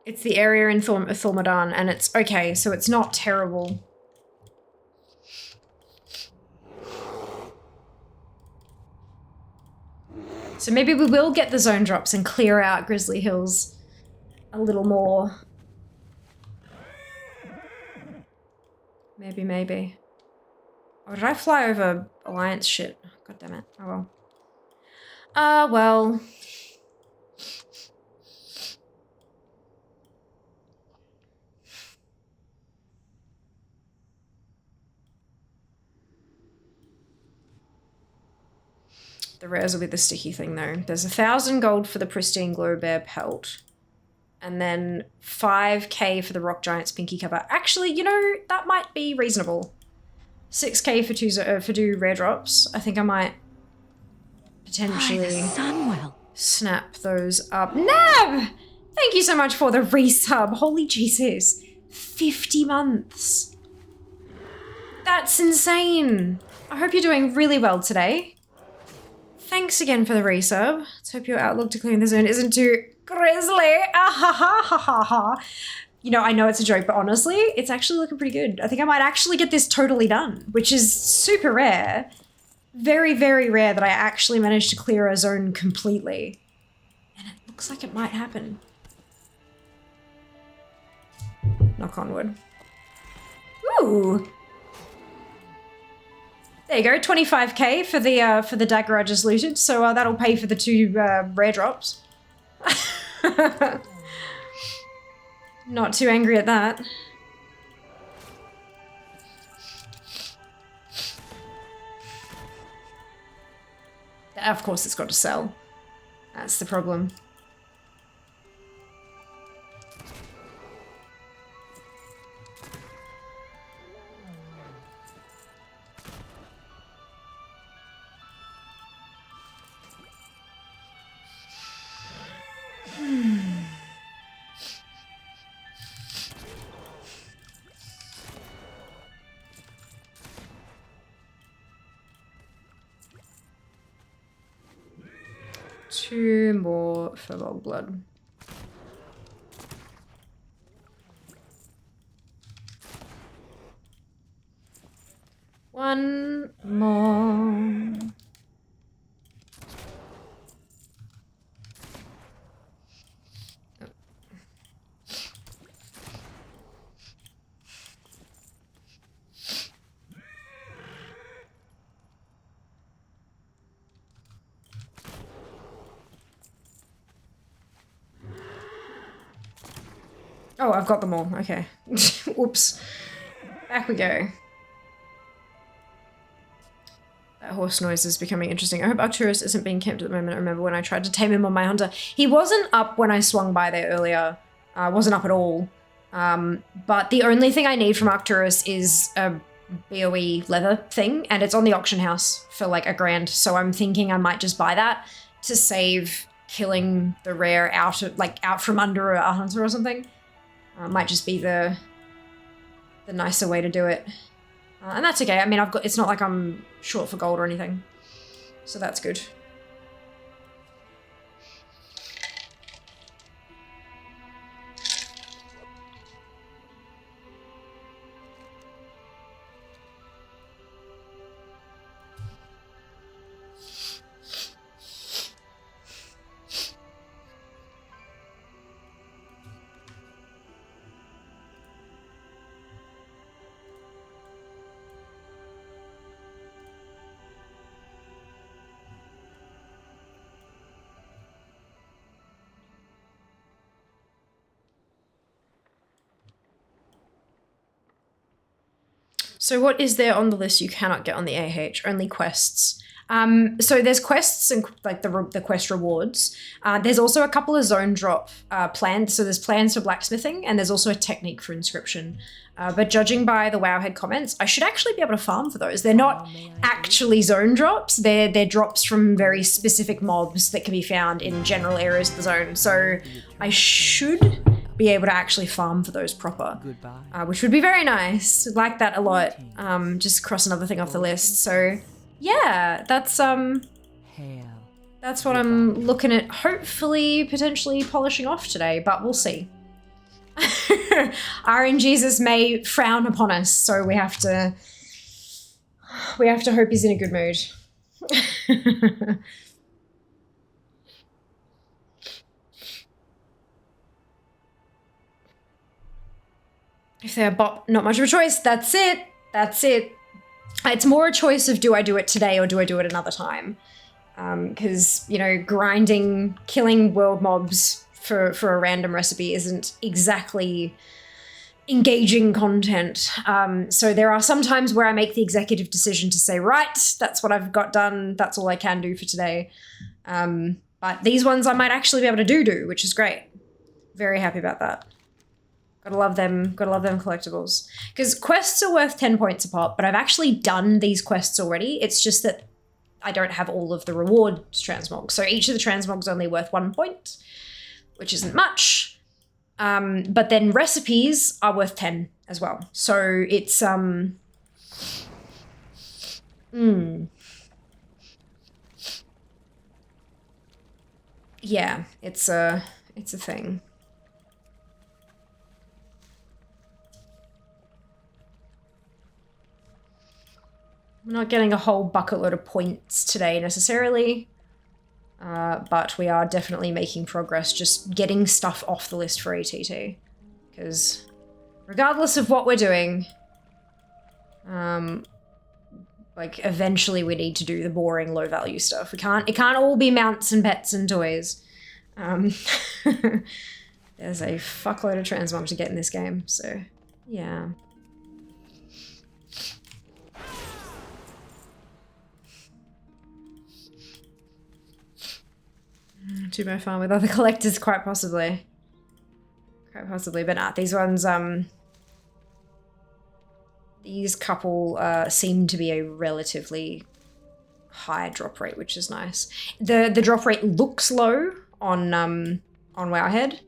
It's the area in Thormodon, and it's okay, so it's not terrible. So maybe we will get the zone drops and clear out Grizzly Hills a little more. Maybe, maybe. Oh, did I fly over Alliance shit? God damn it. Oh well. Well. The rares will be the sticky thing though. There's 1,000 gold for the pristine glow bear pelt. And then 5k for the rock giant's pinky cover. Actually, you know, that might be reasonable. 6k for two rare drops. I think I might potentially snap those up. Nab! Thank you so much for the resub. Holy Jesus. 50 months. That's insane. I hope you're doing really well today. thanks again for the resub. Let's hope your outlook to clearing the zone isn't too grisly. Ah ha ha ha ha ha. You know, I know it's a joke, but honestly, it's actually looking pretty good. I think I might actually get this totally done, which is super rare. Very, very rare that I actually managed to clear a zone completely. And it looks like it might happen. Knock on wood. Ooh. There you go, 25k for the dagger I just looted, so that'll pay for the 2 rare drops. Not too angry at that. Of course it's got to sell. That's the problem. Two more for log blood. One more. Oh, I've got them all. Okay. Whoops. Back we go. That horse noise is becoming interesting. I hope Arcturus isn't being camped at the moment. I remember when I tried to tame him on my hunter. He wasn't up when I swung by there earlier. Wasn't up at all. But the only thing I need from Arcturus is a BOE leather thing, and it's on the auction house for like $1,000. So I'm thinking I might just buy that to save killing the rare out from under a hunter or something. Might just be the nicer way to do it. And that's okay. I mean, it's not like I'm short for gold or anything. So that's good. So what is there on the list you cannot get on the AH? Only quests. So there's quests and like the quest rewards. There's also a couple of zone drop plans. So there's plans for blacksmithing, and there's also a technique for inscription. But judging by the Wowhead comments, I should actually be able to farm for those. They're not actually zone drops. They're drops from very specific mobs that can be found in general areas of the zone. So I should be able to actually farm for those proper, which would be very nice. Like that a lot. Just cross another thing off the list. So yeah, that's what I'm looking at, hopefully potentially polishing off today, but we'll see. RNGesus may frown upon us, so we have to hope he's in a good mood. If they're not much of a choice, that's it. That's it. It's more a choice of do I do it today or do I do it another time? Because, you know, grinding, killing world mobs for a random recipe isn't exactly engaging content. So there are some times where I make the executive decision to say, right, that's what I've got done. That's all I can do for today. But these ones I might actually be able to do, which is great. Very happy about that. Gotta love them collectibles. Because quests are worth 10 points a pop, but I've actually done these quests already. It's just that I don't have all of the reward transmogs. So each of the transmogs only worth 1 point, which isn't much. But then recipes are worth 10 as well. So it's yeah, it's a thing. We're not getting a whole bucket load of points today necessarily, but we are definitely making progress just getting stuff off the list for ATT. Because regardless of what we're doing, like eventually we need to do the boring low value stuff. It can't all be mounts and pets and toys. There's a fuckload of transmog to get in this game, so yeah. To my farm with other collectors, quite possibly. Quite possibly, but nah, these ones, these couple seem to be a relatively high drop rate, which is nice. The drop rate looks low on Wowhead,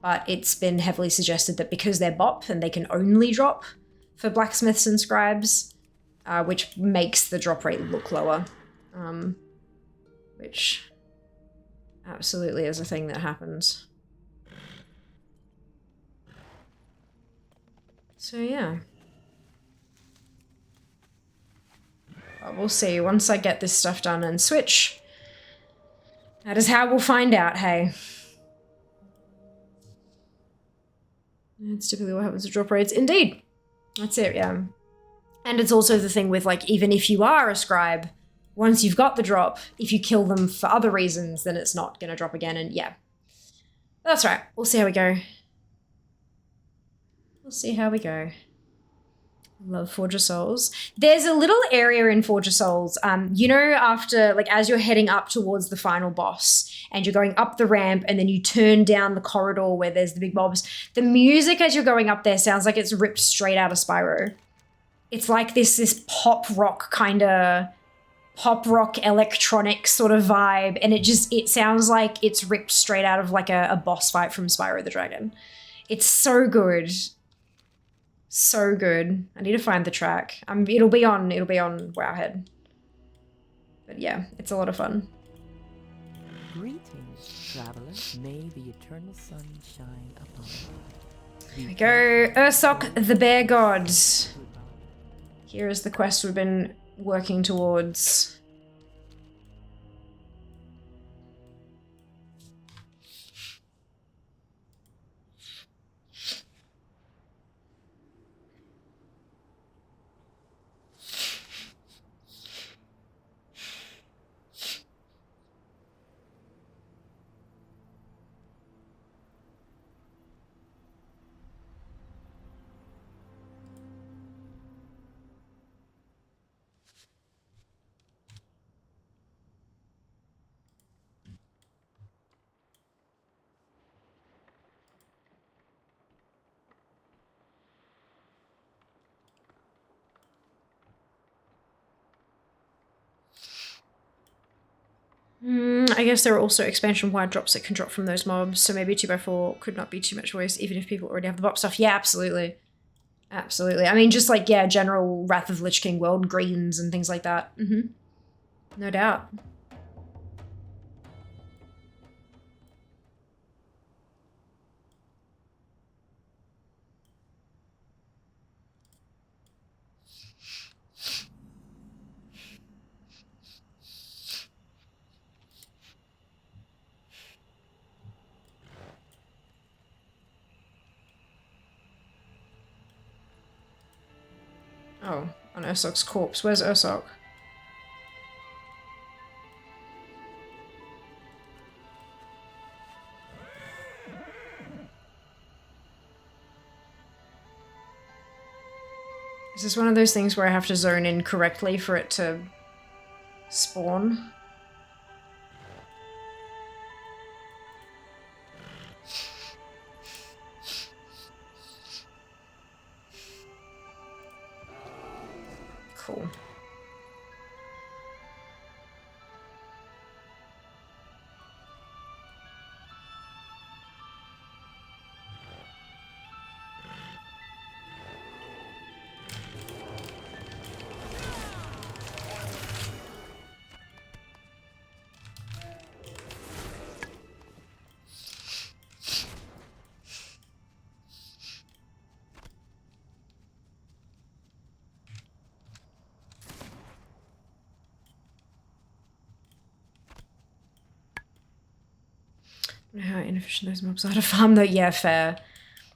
but it's been heavily suggested that because they're bop and they can only drop for blacksmiths and scribes, which makes the drop rate look lower, which absolutely is a thing that happens. So yeah. But we'll see. Once I get this stuff done and switch, that is how we'll find out, hey. It's typically what happens to drop rates. Indeed. That's it, yeah. And it's also the thing with, like, even if you are a scribe, once you've got the drop, if you kill them for other reasons, then it's not going to drop again, and yeah. That's right. We'll see how we go. We'll see how we go. Love Forge of Souls. There's a little area in Forge of Souls, you know, after, like, as you're heading up towards the final boss, and you're going up the ramp, and then you turn down the corridor where there's the big mobs, the music as you're going up there sounds like it's ripped straight out of Spyro. It's like this pop rock kind of... pop rock electronic sort of vibe, and it sounds like it's ripped straight out of like a boss fight from Spyro the Dragon. It's so good. So good. I need to find the track. It'll be on Wowhead. But yeah, it's a lot of fun. Greetings, travelers. May the eternal sun shine upon you. Here we go. Ursok the Bear God. Here is the quest we've been working towards. I guess there are also expansion-wide drops that can drop from those mobs, so maybe 2x4 could not be too much waste, even if people already have the bop stuff. Yeah, absolutely. Absolutely. I mean, just like, yeah, general Wrath of Lich King world greens and things like that. No doubt. Oh, on Ursok's corpse. Where's Ursok? Is this one of those things where I have to zone in correctly for it to spawn? Cool. How inefficient those mobs are to farm though. Yeah, fair.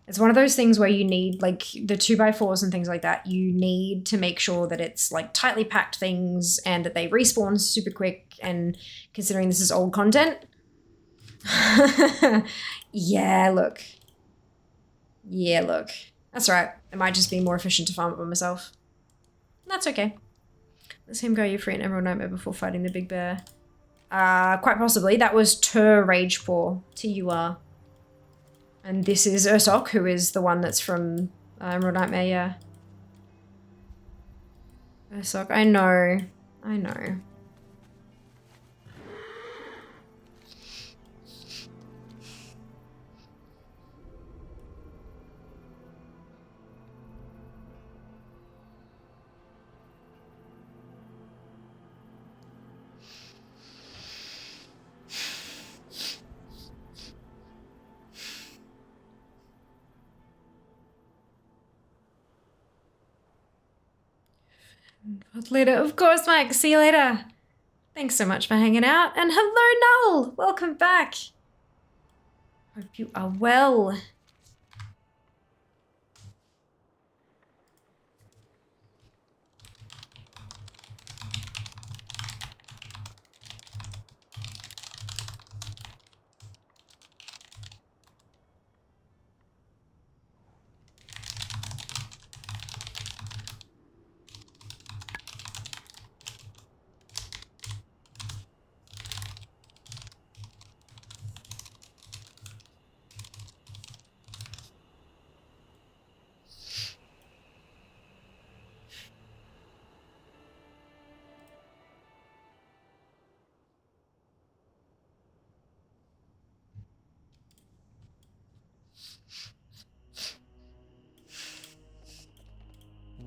It's one of those things where you need, like, the 2x4s and things like that, you need to make sure that it's, like, tightly packed things and that they respawn super quick, and considering this is old content. Yeah, look. Yeah, look. That's right. It might just be more efficient to farm it by myself. That's okay. The same guy you free an Emerald Nightmare before fighting the big bear. Quite possibly. That was Tur Ragepaw. T-U-R. And this is Ursok, who is the one that's from Emerald Nightmare, yeah. Ursok, I know. I know. Later, of course, Mike. See you later. Thanks so much for hanging out. And hello, Null. Welcome back. Hope you are well.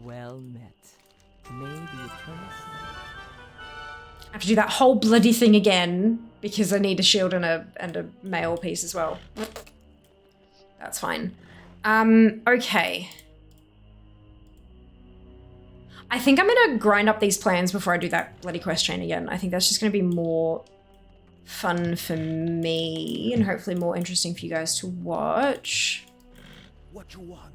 Well met. May the eternal sun. I have to do that whole bloody thing again because I need a shield and a mail piece as well. That's fine. Okay. I think I'm gonna grind up these plans before I do that bloody quest chain again. I think that's just gonna be more fun for me and hopefully more interesting for you guys to watch. What you want?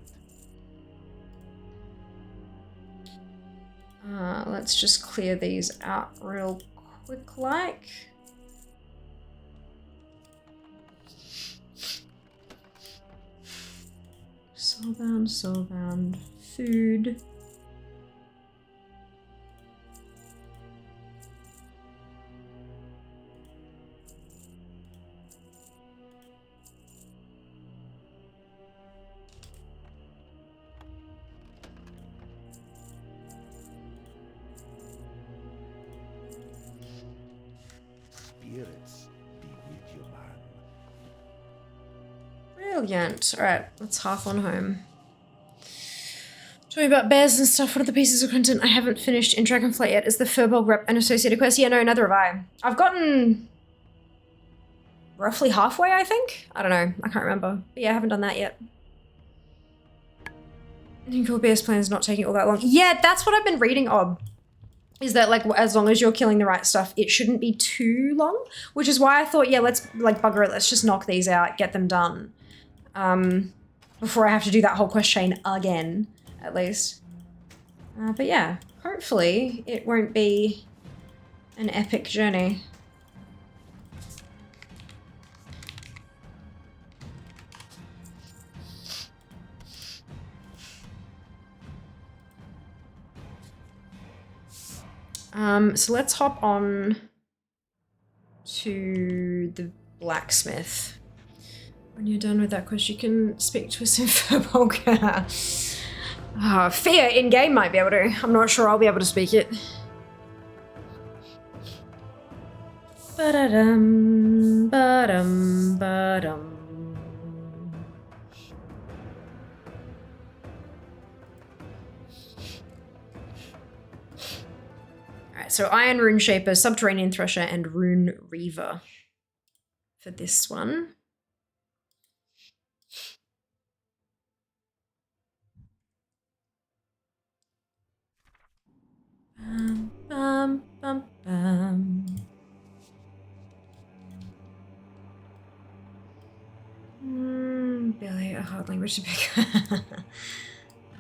Let's just clear these out real quick like. Soulbound, food. Spirits be with you, man. Brilliant. Alright, let's half on home. Talking about bears and stuff, what are the pieces of content I haven't finished in Dragonflight yet? Is the Furbolg rep an associated quest? Yeah, no, neither have I. I've gotten roughly halfway, I think? I don't know, I can't remember. But yeah, I haven't done that yet. I think your bear's plan is not taking all that long. Yeah, that's what I've been reading, Ob. Is that, like, as long as you're killing the right stuff, it shouldn't be too long. Which is why I thought, yeah, let's, like, bugger it. Let's just knock these out, get them done. Before I have to do that whole quest chain again, at least. But yeah, hopefully it won't be an epic journey. So let's hop on to the blacksmith. When you're done with that quest, you can speak to us in Furbolg. Fear in-game might be able to. I'm not sure I'll be able to speak it. Ba-da-dum, ba-dum, ba-dum. Alright, so Iron Rune Shaper, Subterranean Thresher, and Rune Reaver for this one. Bum, bum, bum, bum. hard language to pick.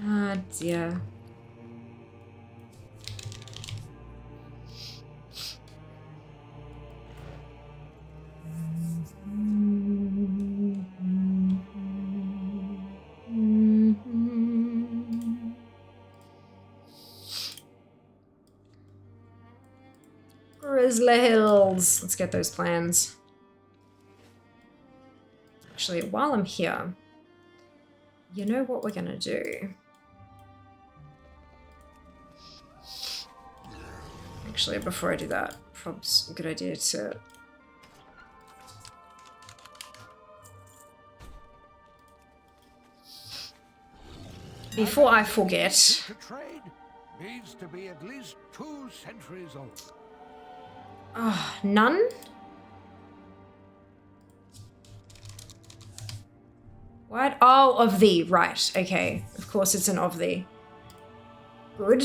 Ah, dear. Grizzly Hills. Let's get those plans. Actually, while I'm here, you know what we're gonna do? Actually, before I do that, probably a good idea to... Before I forget... To trade needs to be at least 2 centuries old. Oh, none? What? Oh, of thee. Right. Okay. Of course it's an of thee. Good.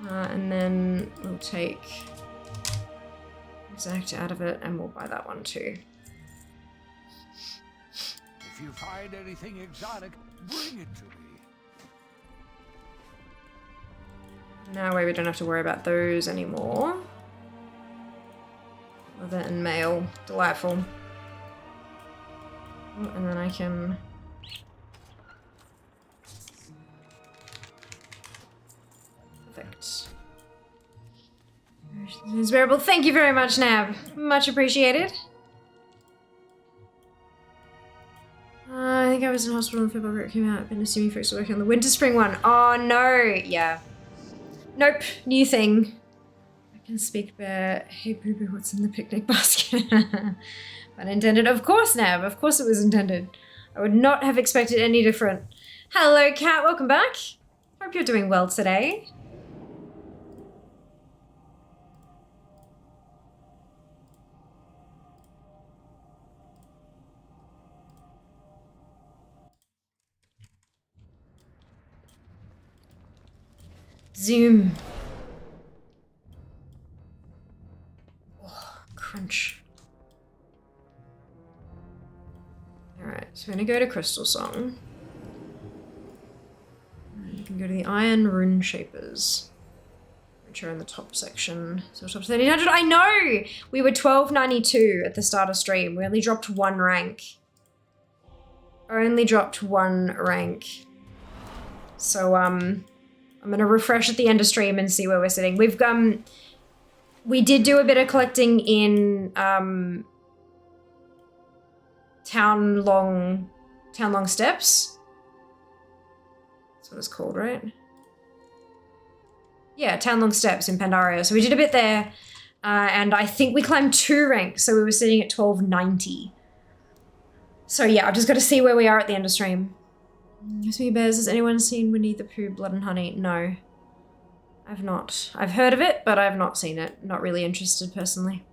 And then we'll take exact out of it and we'll buy that one too. If you find anything exotic, bring it to me. Now we don't have to worry about those anymore. Leather and mail. Delightful. Oh, and then I can... Perfect. This variable. Thank you very much, Nab. Much appreciated. I think I was in hospital when the football group came out. I've been assuming folks were working on the winter spring one. Oh no! Yeah. Nope. New thing. I can speak bear. Hey boo boo, what's in the picnic basket? Unintended. Of course, Nab. Of course it was intended. I would not have expected any different. Hello, Cat. Welcome back. Hope you're doing well today. Zoom. Oh, crunch. Alright, so we're gonna go to Crystal Song. You can go to the Iron Rune Shapers, which are in the top section. So top 1300. I know! We were 1292 at the start of stream. We only dropped 1 rank. Only dropped 1 rank. So, I'm gonna refresh at the end of stream and see where we're sitting. We've, we did do a bit of collecting in, Town Long Steps. That's what it's called, right? Yeah, Town Long Steps in Pandaria. So we did a bit there, and I think we climbed 2 ranks, so we were sitting at 1290. So yeah, I've just got to see where we are at the end of stream. Speaking of bears, has anyone seen Winnie the Pooh, Blood and Honey? No. I've not. I've heard of it, but I've not seen it. Not really interested, personally.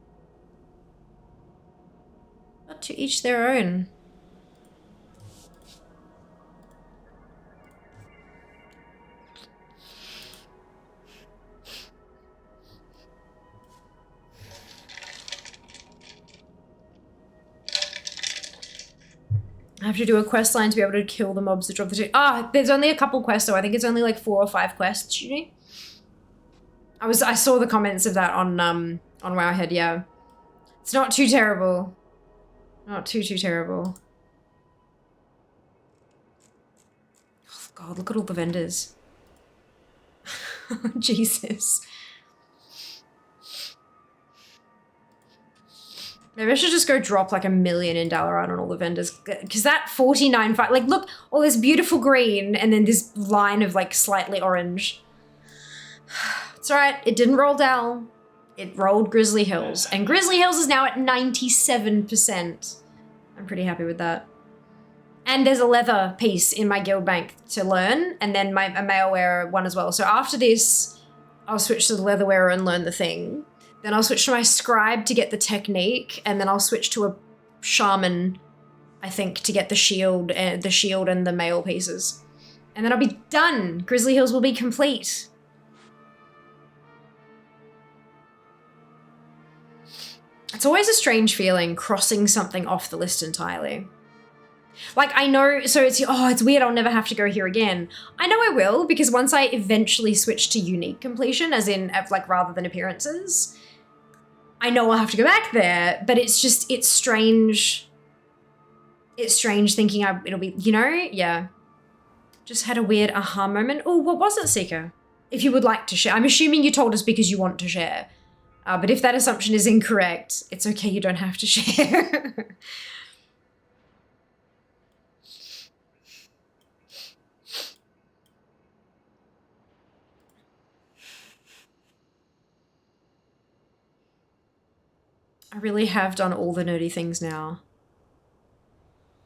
But to each their own. I have to do a quest line to be able to kill the mobs that drop the... there's only a couple quests, though. I think it's only like 4 or 5 quests, you know? I saw the comments of that on Wowhead, yeah. It's not too terrible. Not too terrible. Oh god, look at all the vendors. Jesus. Maybe I should just go drop like $1 million in Dalaran on all the vendors. Because that 49.5, like look, all this beautiful green and then this line of like slightly orange. It's alright, it didn't roll down. It rolled Grizzly Hills. And Grizzly Hills is now at 97%. I'm pretty happy with that. And there's a leather piece in my guild bank to learn. And then a mail wearer one as well. So after this, I'll switch to the leather wearer and learn the thing. Then I'll switch to my scribe to get the technique. And then I'll switch to a shaman, I think, to get the shield and the mail pieces. And then I'll be done. Grizzly Hills will be complete. It's always a strange feeling crossing something off the list entirely. Like, I know, so it's weird, I'll never have to go here again. I know I will, because once I eventually switch to unique completion, as in, like, rather than appearances, I know I'll have to go back there, but it's just, it's strange. It's strange thinking it'll be, you know? Yeah. Just had a weird aha moment. Oh, what was it, Seeker? If you would like to share. I'm assuming you told us because you want to share. But if that assumption is incorrect, it's okay, you don't have to share. I really have done all the nerdy things now.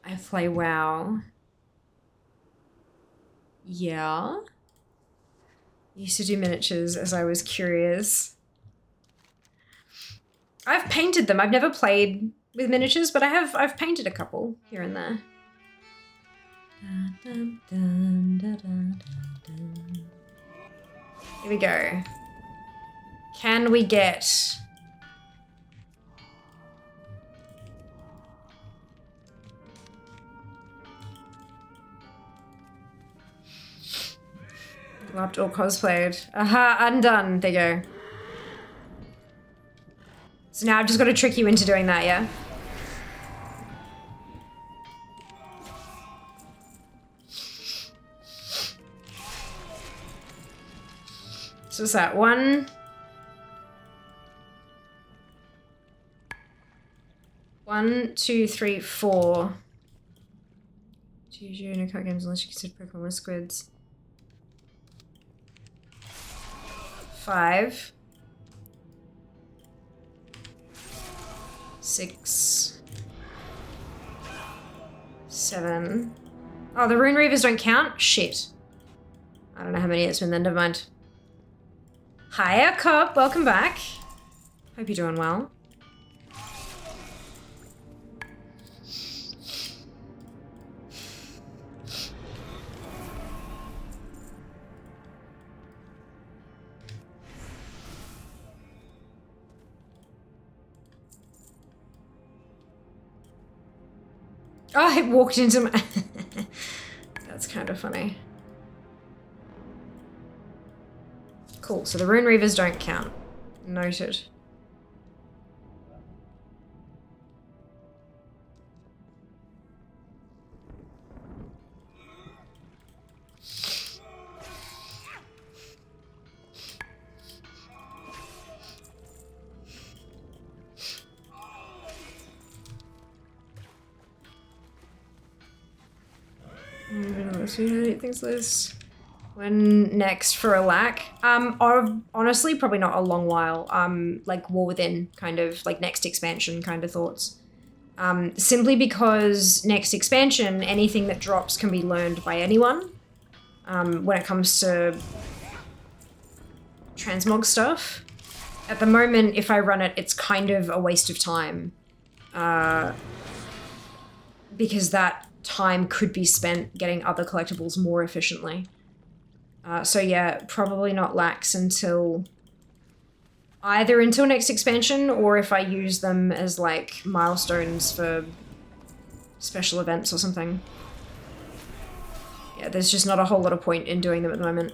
I play WoW. Yeah. Used to do miniatures as I was curious. I've painted them. I've never played with miniatures, but I've painted a couple here and there. Here we go. Can we get... Loved or cosplayed. Aha, undone. There you go. So now I've just got to trick you into doing that, yeah? So what's that? 1... 1, 2, 3, 4. Choose your no card games unless you consider Pokemon with squids. 5. 6. 7. Oh, the Rune Reavers don't count? Shit. I don't know how many it's been then, never mind. Hiya, Cop, welcome back. Hope you're doing well. Oh, I walked into my... That's kind of funny. Cool, so the Rune Reavers don't count. Noted. Things list. When next for a lack? Honestly, probably not a long while. Like War Within, kind of, like next expansion kind of thoughts. Simply because next expansion, anything that drops can be learned by anyone. When it comes to transmog stuff. At the moment, if I run it, it's kind of a waste of time. Because that time could be spent getting other collectibles more efficiently. So yeah, probably not lax until either until next expansion or if I use them as like milestones for special events or something. Yeah, there's just not a whole lot of point in doing them at the moment.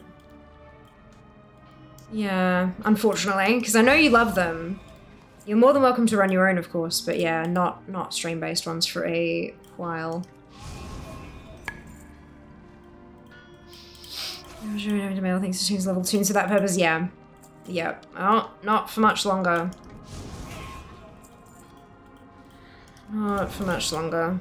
Yeah, unfortunately, because I know you love them. You're more than welcome to run your own, of course, but yeah, not stream-based ones for a while. I'm sure having to mail things to change level tunes for that purpose, yeah. Yep. Oh, not for much longer. Not for much longer.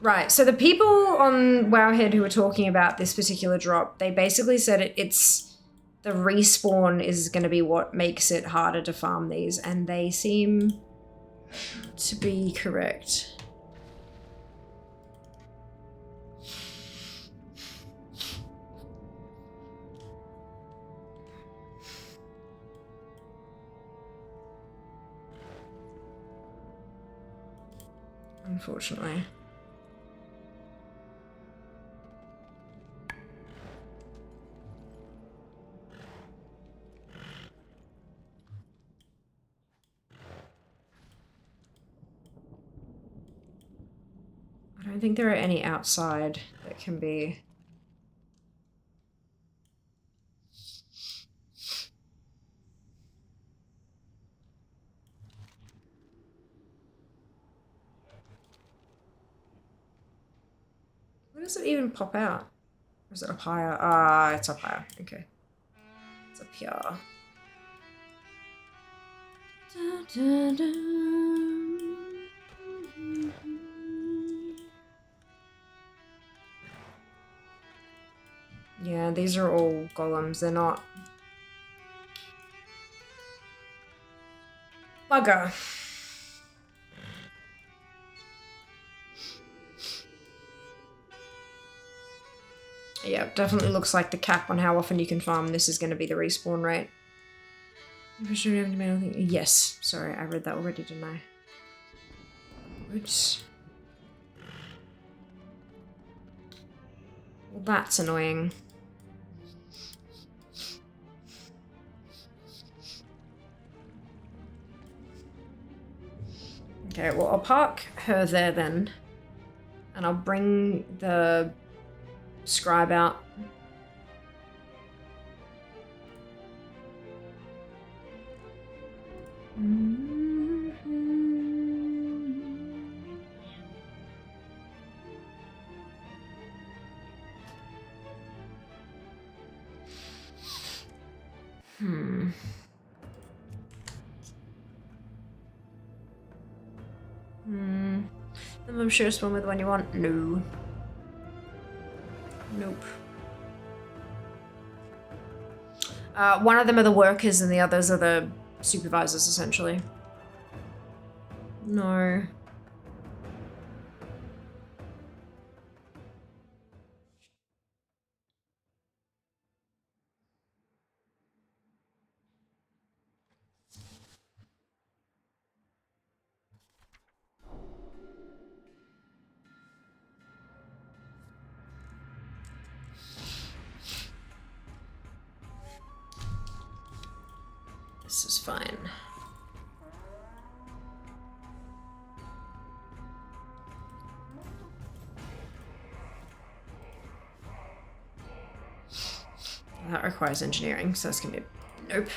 Right, so the people on Wowhead who were talking about this particular drop, they basically said it's the respawn is going to be what makes it harder to farm these, and they seem to be correct. Unfortunately. don't think there are any outside that can be... Where does it even pop out? Or is it up higher? Ah, it's up higher. Okay. It's up here. Da, da, da. Yeah, these are all golems. They're not... Bugger. Yeah, definitely looks like the cap on how often you can farm this is going to be the respawn rate. Yes, sorry, I read that already, didn't I? Oops. Well, that's annoying. Okay, well, I'll park her there then. And I'll bring the scribe out. I'm sure spawn with the one you want. No. Nope. One of them are the workers and the others are the supervisors, essentially. No. This is fine. That requires engineering, so that's gonna be a nope.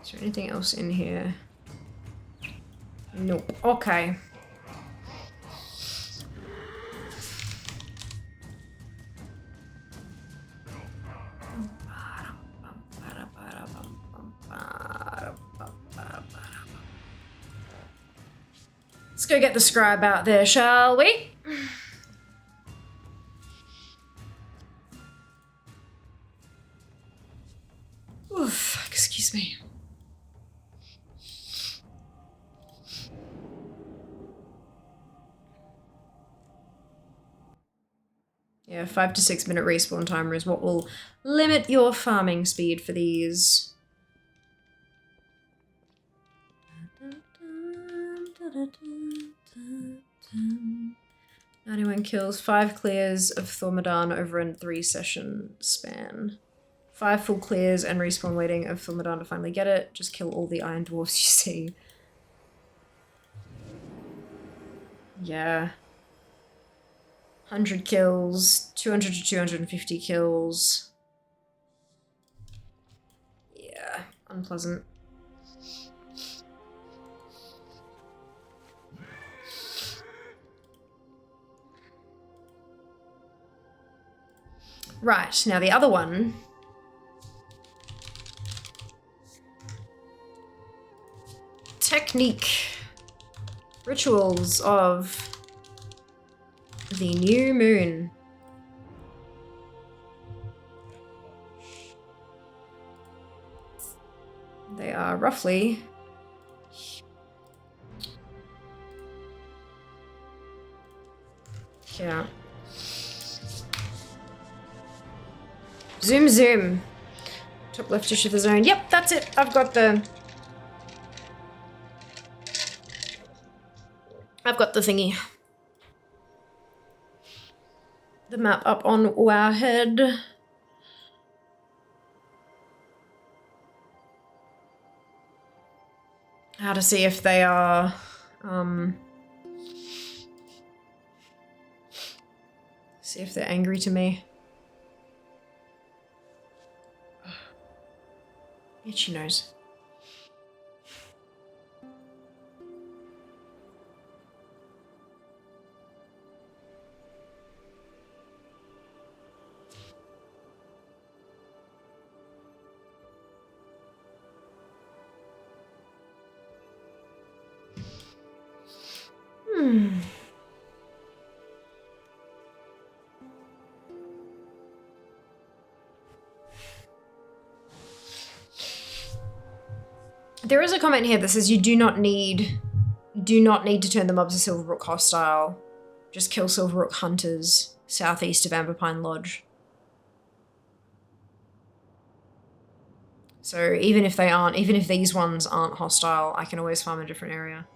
Is there anything else in here? Nope. Okay. Let's go get the scribe out there, shall we? Oof, excuse me. Yeah, 5 to 6 minute respawn timer is what will limit your farming speed for these. 91 kills, 5 clears of Thormodon over a 3-session span. 5 full clears and respawn waiting of Thormodon to finally get it. Just kill all the Iron Dwarfs you see. Yeah. 100 kills, 200 to 250 kills. Yeah, unpleasant. Right, now the other one. Technique. Rituals of the new moon. They are roughly yeah. Zoom zoom. Top left to shift the zone. Yep, that's it. I've got the thingy. The map up on our head. How to see if they are, see if they're angry to me. Itchy nose. There is a comment here that says you do not need to turn the mobs to Silverbrook hostile. Just kill Silverbrook hunters southeast of Amberpine Lodge. So even if these ones aren't hostile, I can always farm a different area.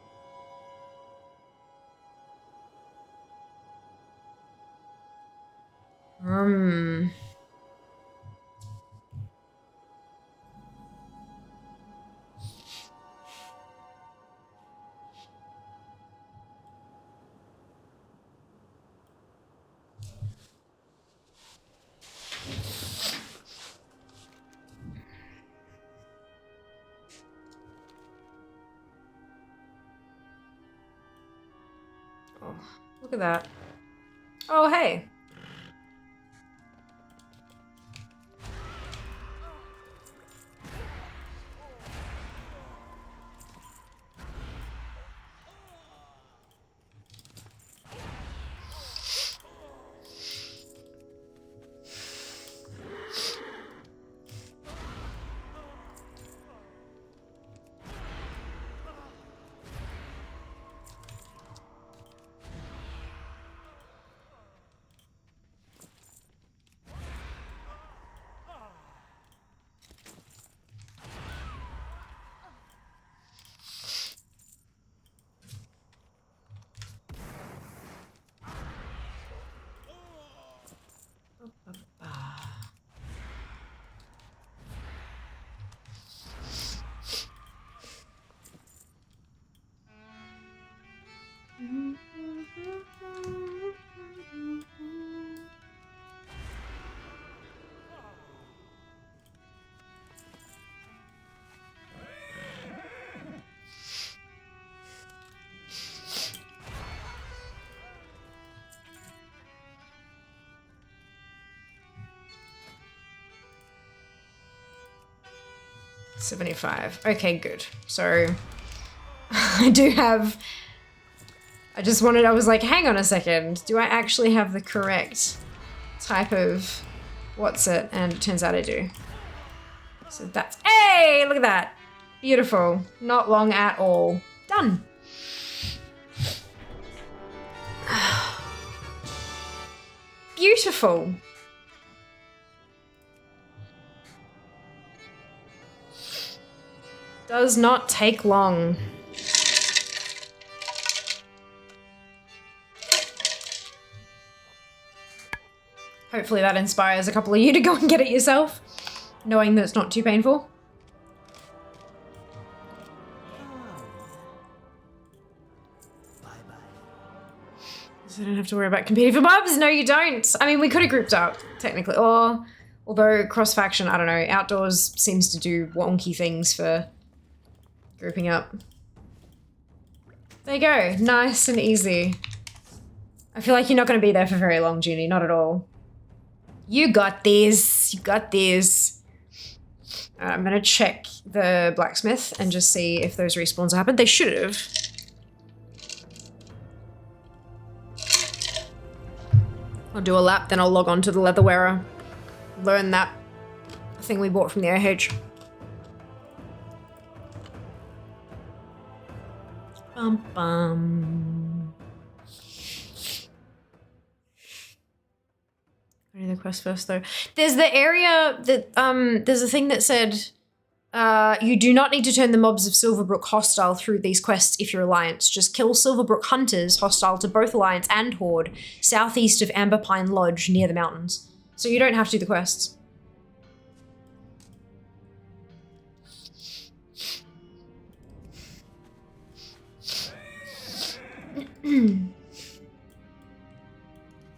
Oh, look at that. Oh, hey. $75. Okay, good. So I was like, hang on a second. Do I actually have the correct type of what's it? And it turns out I do. So that's, hey, look at that. Beautiful. Not long at all. Done. Beautiful. Does not take long. Hopefully that inspires a couple of you to go and get it yourself, knowing that it's not too painful. So I don't have to worry about competing for bubs. No, you don't. I mean, we could have grouped up, technically. Or, although cross-faction, I don't know, outdoors seems to do wonky things for grouping up. There you go. Nice and easy. I feel like you're not going to be there for very long, Junie. Not at all. You got this. You got this. I'm going to check the blacksmith and just see if those respawns happened. They should have. I'll do a lap, then I'll log on to the leather wearer. Learn that thing we bought from the OH. Bum bum. Do the quest first though. There's the area that there's a thing that said you do not need to turn the mobs of Silverbrook hostile through these quests if you're Alliance. Just kill Silverbrook hunters hostile to both Alliance and Horde southeast of Amberpine Lodge near the mountains. So you don't have to do the quests.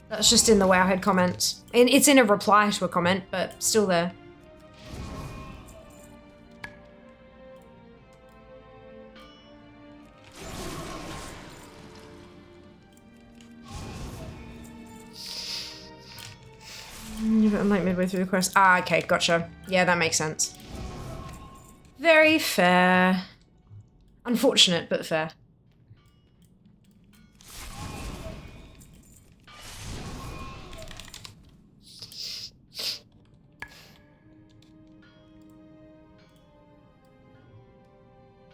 That's just in the Wowhead comments. And it's in a reply to a comment, but still there. I'm like midway through the quest. Ah, okay, gotcha. Yeah, that makes sense. Very fair. Unfortunate, but fair.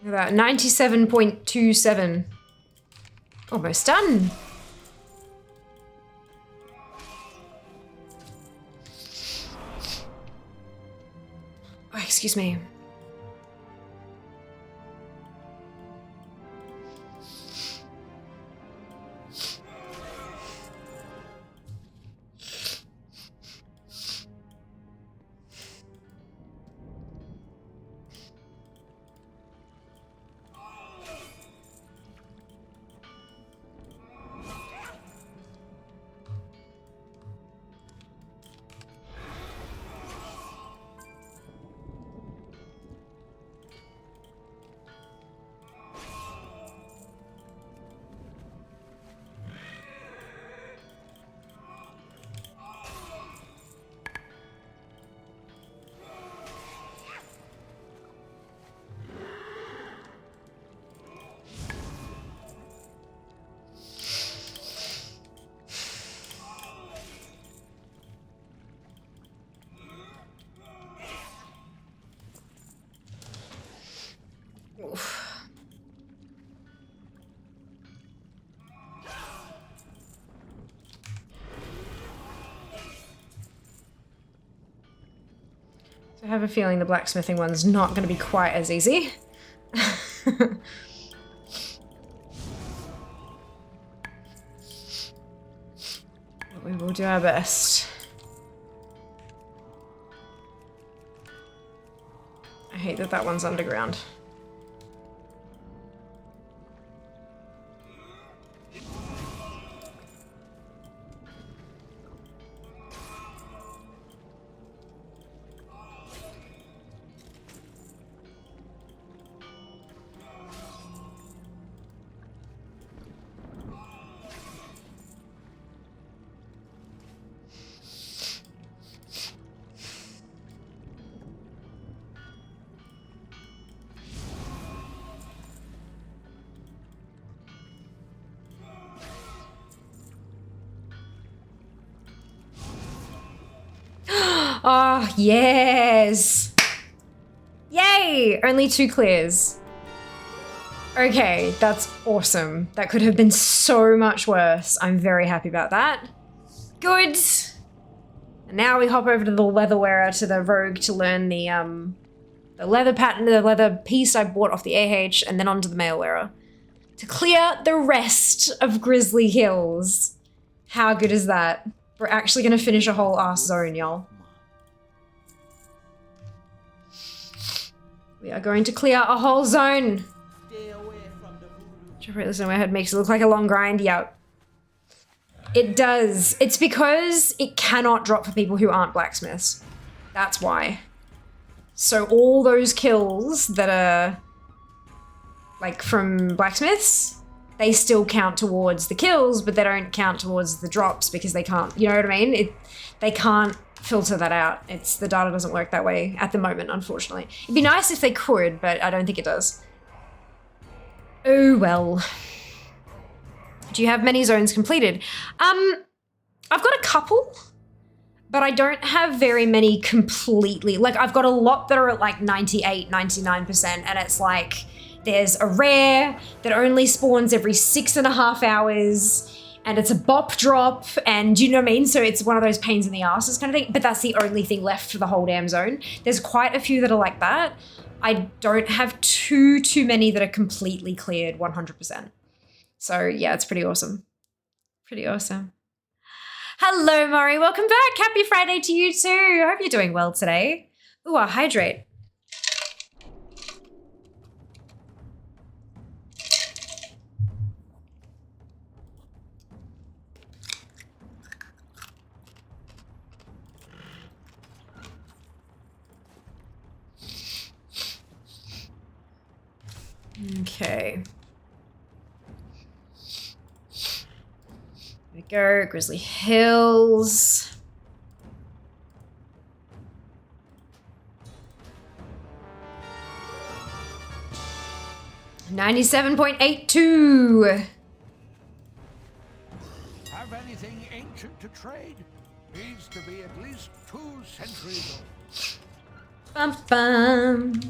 Look at that, 97.27. Almost done. Oh, excuse me. So I have a feeling the blacksmithing one's not going to be quite as easy. But we will do our best. I hate that that one's underground. Oh, yes! Yay! Only 2 clears. Okay, that's awesome. That could have been so much worse. I'm very happy about that. Good! And now we hop over to the leather wearer, to the rogue, to learn the leather pattern, the leather piece I bought off the AH, and then onto the mail wearer. To clear the rest of Grizzly Hills. How good is that? We're actually gonna finish a whole ass zone, y'all. We are going to clear a whole zone. Should I put this in my head? Makes it look like a long grind. Yep. It does. It's because it cannot drop for people who aren't blacksmiths. That's why. So all those kills that are like from blacksmiths, they still count towards the kills, but they don't count towards the drops because they can't, you know what I mean? They can't filter that out. The data doesn't work that way at the moment, unfortunately. It'd be nice if they could, but I don't think it does. Oh well. Do you have many zones completed? I've got a couple, but I don't have very many completely. Like, I've got a lot that are at like 98, 99%, and it's like, there's a rare that only spawns every 6.5 hours. and it's a bop drop, and you know what I mean? So it's one of those pains in the asses kind of thing, but that's the only thing left for the whole damn zone. There's quite a few that are like that. I don't have too many that are completely cleared 100%. So yeah, it's pretty awesome. Pretty awesome. Hello, Murray. Welcome back. Happy Friday to you too. Hope you're doing well today. Ooh, I'll hydrate. Okay. There we go. Grizzly Hills. $97.82. Have anything ancient to trade? Needs to be at least 2 centuries old. Bum, bum.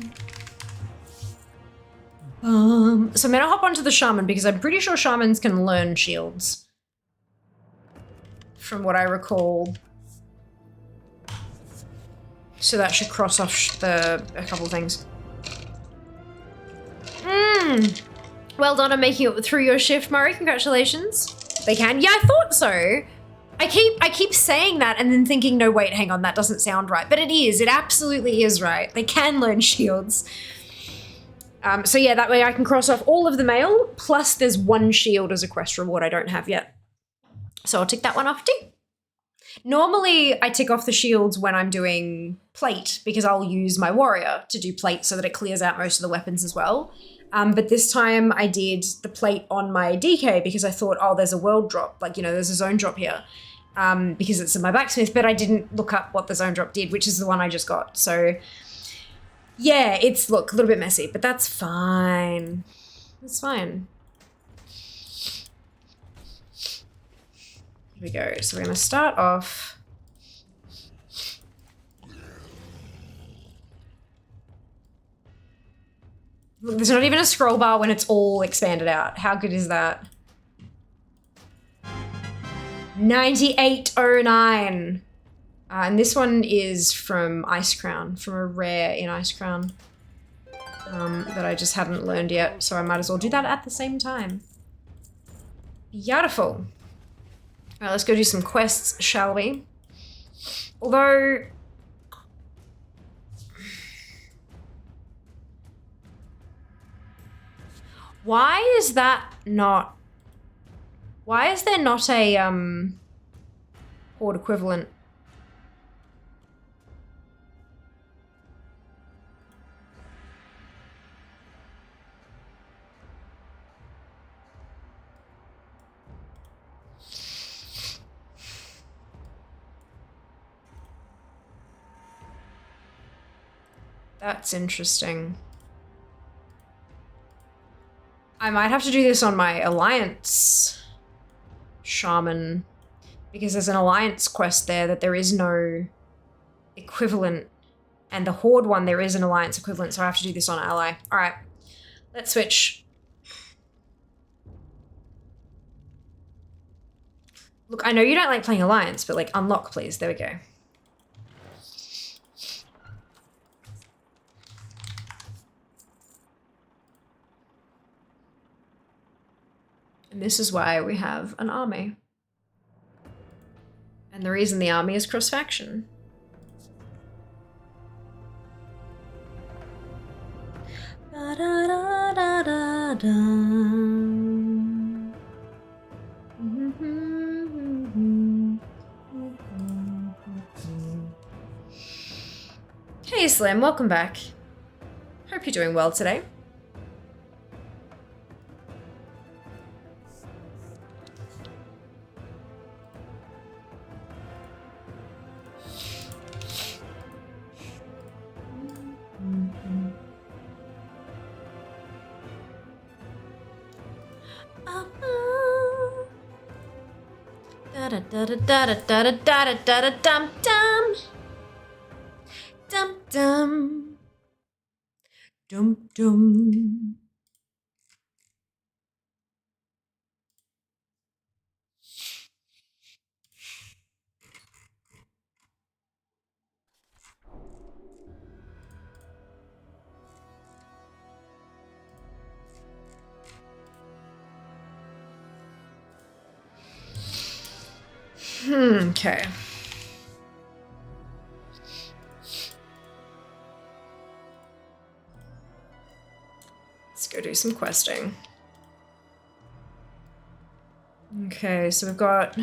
So I'm gonna hop onto the shaman because I'm pretty sure shamans can learn shields. From what I recall. So that should cross off a couple things. Well done on making it through your shift, Murray. Congratulations. They can. Yeah, I thought so. I keep saying that and then thinking, no, wait, hang on, that doesn't sound right. But it is. It absolutely is right. They can learn shields. So yeah, that way I can cross off all of the mail, plus there's 1 shield as a quest reward I don't have yet. So I'll tick that one off too. Normally I tick off the shields when I'm doing plate because I'll use my warrior to do plate so that it clears out most of the weapons as well. But this time I did the plate on my DK because I thought, oh, there's a world drop, like, you know, there's a zone drop here. Because it's in my blacksmith, but I didn't look up what the zone drop did, which is the one I just got. So yeah, it's, look, a little bit messy, but that's fine. It's fine. Here we go. So we're going to start off. Look, there's not even a scroll bar when it's all expanded out. How good is that? 9809. And this one is from Ice Crown, from a rare in Ice Crown that I just hadn't learned yet, so I might as well do that at the same time. Beautiful. All right, let's go do some quests, shall we? Although... why is that not... why is there not a horde equivalent? That's interesting. I might have to do this on my Alliance Shaman, because there's an Alliance quest there that there is no equivalent, and the Horde one there is an Alliance equivalent, so I have to do this on Ally. Alright, let's switch. Look, I know you don't like playing Alliance, but like, unlock please, there we go. And this is why we have an army. And the reason the army is cross-faction. Hey Slim, welcome back. Hope you're doing well today. Dum dum dum dum dum dum. Okay. Let's go do some questing. Okay, so we've got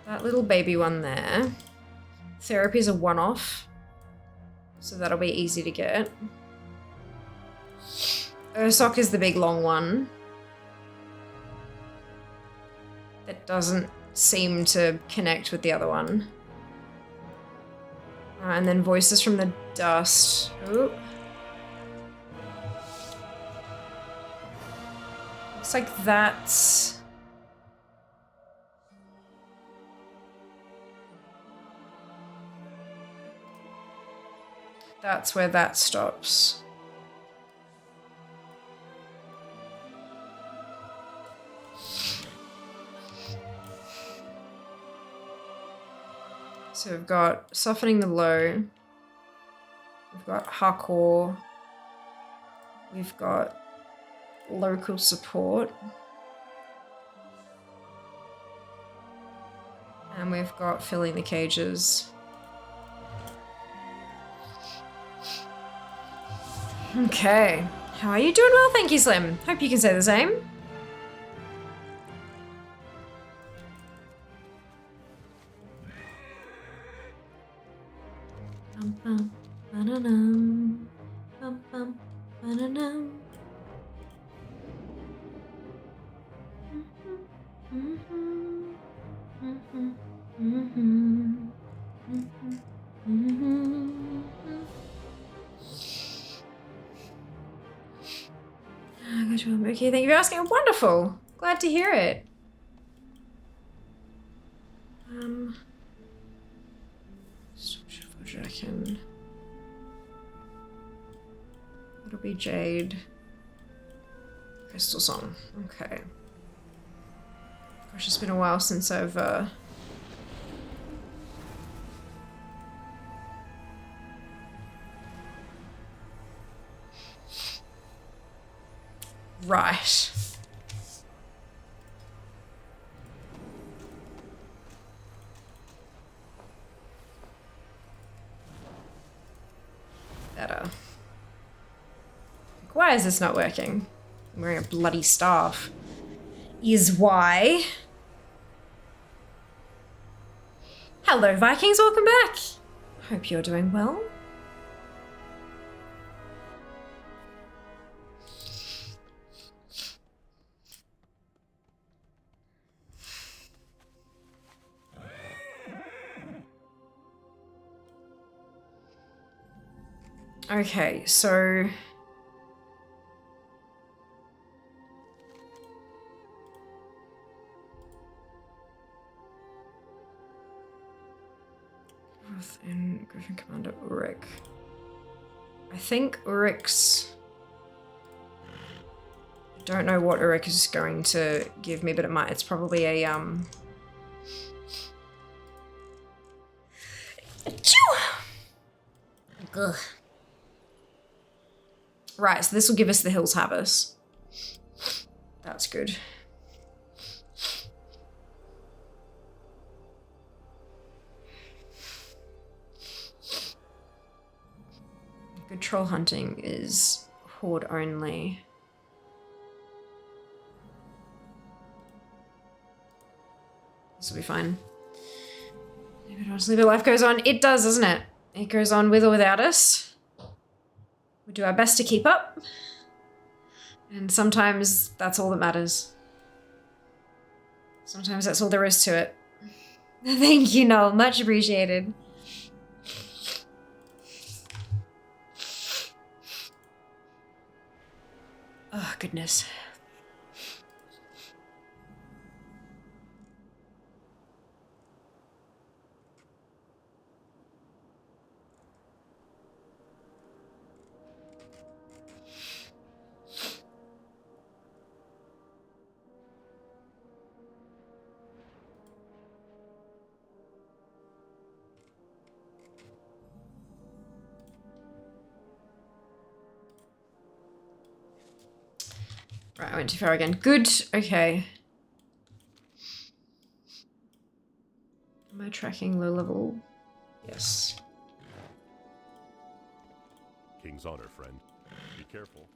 that little baby one there. Therapy is a one-off, so that'll be easy to get. Ursoc is the big long one. That doesn't seem to connect with the other one. And then Voices from the Dust. Ooh. Looks like that's... That's where that stops. So we've got Softening the Blow. We've got Hardcore. We've got Local Support. And we've got Filling the Cages. Okay. How are you doing? Well, thank you, Slim. Hope you can say the same. Bum, ba-da-dum. Bum, bum, ba-da-dum. Okay, thank you for asking. Wonderful. Glad to hear it. Dragon. It'll be Jade. Crystal Song. Okay. Gosh, it's been a while since I've Right. Better. Why is this not working? I'm wearing a bloody staff. Is why. Hello, Vikings. Welcome back. Hope you're doing well. Okay, so... in Griffin Commander Uric. I think Uric's... I don't know what Uric is going to give me, but it might. It's probably a, Ugh. Right, so this will give us the Hills Habis. That's good. Good troll hunting is horde only. This will be fine. Honestly, but life goes on. It does, doesn't it? It goes on with or without us. We do our best to keep up. And sometimes that's all that matters. Sometimes that's all there is to it. Thank you, Noel. Much appreciated. Oh, goodness. Right, I went too far again. Good, okay. Am I tracking low level? Yes. King's honor, friend. Be careful.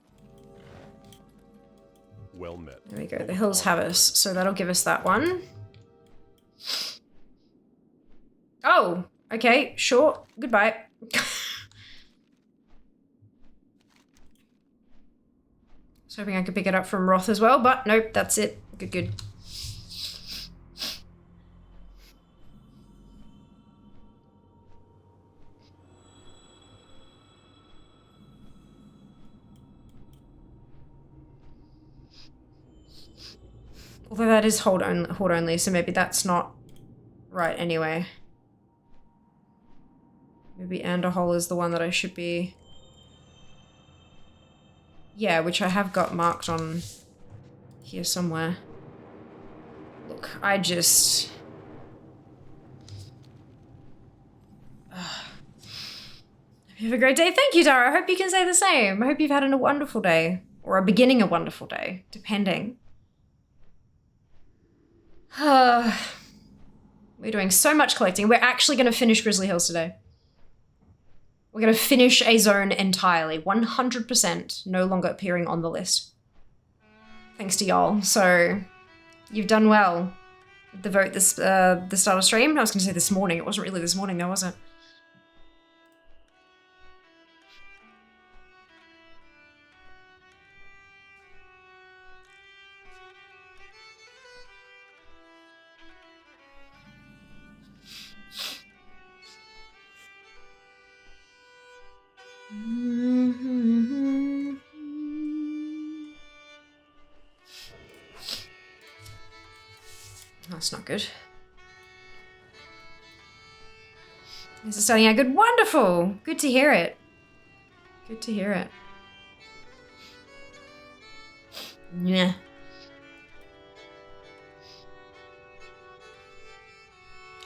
Well met. There we go. The hills have us, so that'll give us that one. Oh, okay, sure. Goodbye. Was hoping I could pick it up from Roth as well, but nope, that's it. Good, good. Although that is hold only, so maybe that's not right anyway. Maybe Anderhol is the one that I should be... Yeah, which I have got marked on here somewhere. Look, I just... Hope you have a great day. Thank you, Dara. I hope you can say the same. I hope you've had a wonderful day. Or a beginning a wonderful day, depending. We're doing so much collecting. We're actually going to finish Grizzly Hills today. We're going to finish a zone entirely. 100% no longer appearing on the list. Thanks to y'all. So, you've done well. The vote this the start of stream. I was going to say this morning. It wasn't really this morning though, was it? That's not good. This is starting out good. Wonderful! Good to hear it. Good to hear it. Yeah.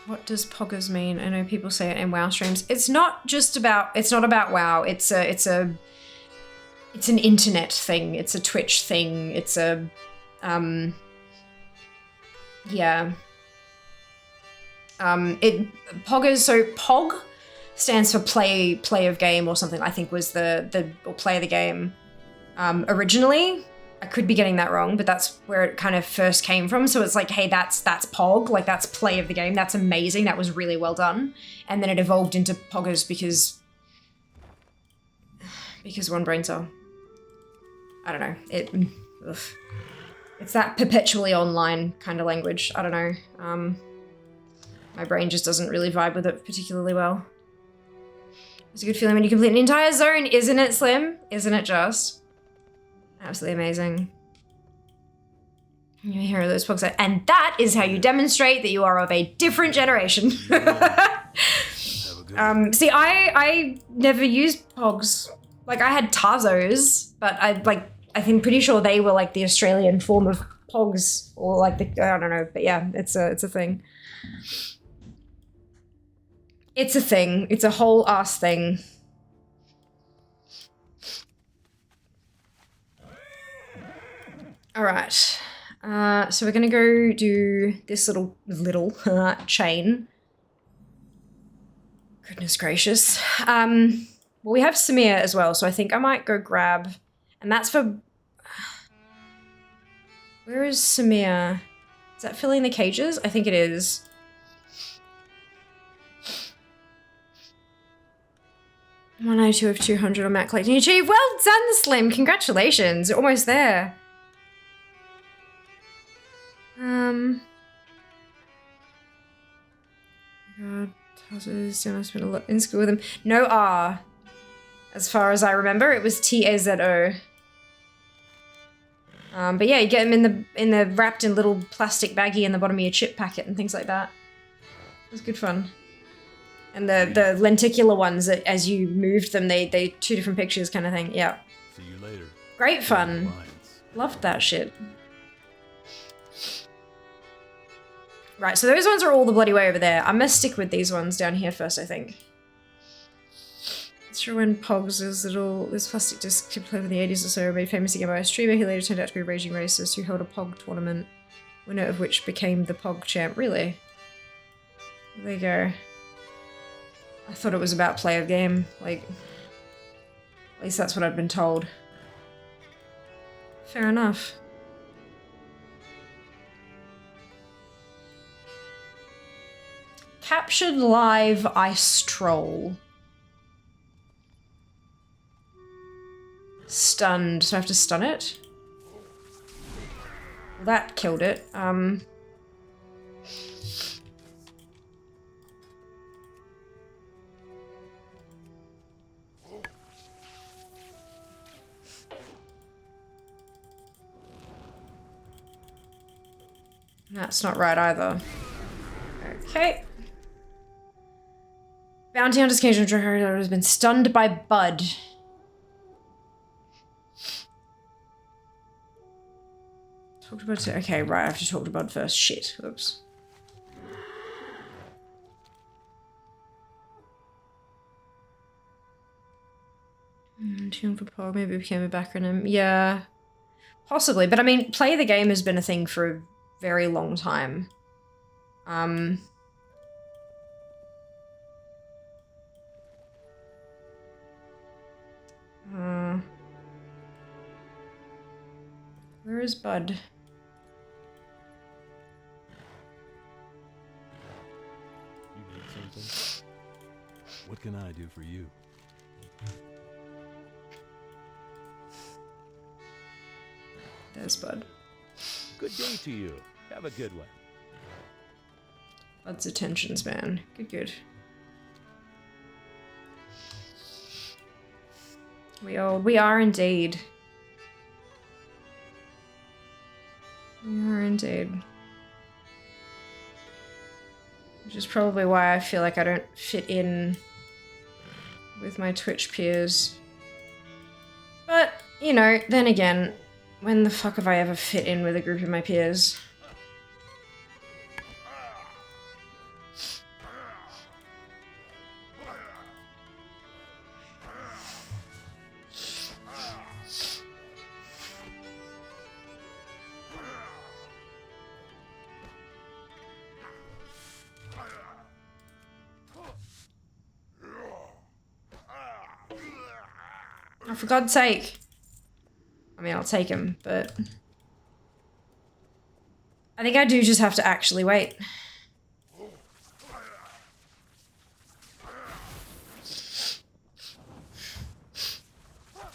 What does poggers mean? I know people say it in WoW streams. It's not just about, it's not about WoW. It's an internet thing. It's a Twitch thing. It's a, yeah. Poggers, so POG stands for play of game or something, I think was or play of the game. Originally, I could be getting that wrong, but that's where it kind of first came from. So it's like, hey, that's POG, like that's play of the game. That's amazing. That was really well done. And then it evolved into poggers because one brain cell. I don't know. It's that perpetually online kind of language. I don't know. My brain just doesn't really vibe with it particularly well. It's a good feeling when you complete an entire zone, isn't it, Slim? Isn't it just? Absolutely amazing. You hear those pogs, and that is how you demonstrate that you are of a different generation. See, I never used pogs. Like, I had Tazos, but I'm pretty sure they were like the Australian form of pogs, or like the, I don't know, but yeah, it's a thing. It's a thing. It's a whole ass thing. All right. So we're gonna go do this little chain. Goodness gracious. Well, we have Samir as well, so I think I might go grab, and that's for, where is Samir? Is that filling the cages? I think it is. $192 of 200 on Matt collecting achieved. Well done, Slim. Congratulations. You're almost there. God, Tazos, I spent a lot in school with him. No R. As far as I remember, it was T-A-Z-O. But yeah, you get them in the wrapped in little plastic baggie in the bottom of your chip packet and things like that. It was good fun. And the lenticular ones, that as you moved them, they two different pictures kind of thing. Yeah. See you later. Great fun. Loved that shit. Right, so those ones are all the bloody way over there. I'm gonna stick with these ones down here first, I think. Not sure when Pogs is this plastic disc to play in the 80s or so, made famous again by a streamer who later turned out to be a raging racist who held a Pog tournament, winner of which became the Pog champ. Really? There you go. I thought it was about play of game. Like, at least that's what I'd been told. Fair enough. Captured live ice troll. Stunned. So I have to stun it? Well, that killed it. That's not right either. Okay. Bounty hunter's cage has been stunned by Bud. Talked about it. Okay, right. I have to talk to Bud first. Shit. Oops. Tune for Pog maybe became a backronym. Yeah. Possibly. But I mean, play the game has been a thing for a very long time. Where is Bud? You need something? What can I do for you? There's Bud. Good day to you. Have a good one. Bud's attention span. Good, good. We old. We are indeed. We are indeed. Which is probably why I feel like I don't fit in with my Twitch peers. But, you know, then again, when the fuck have I ever fit in with a group of my peers? Oh, for God's sake. I mean, I'll take him, but I think I do just have to actually wait.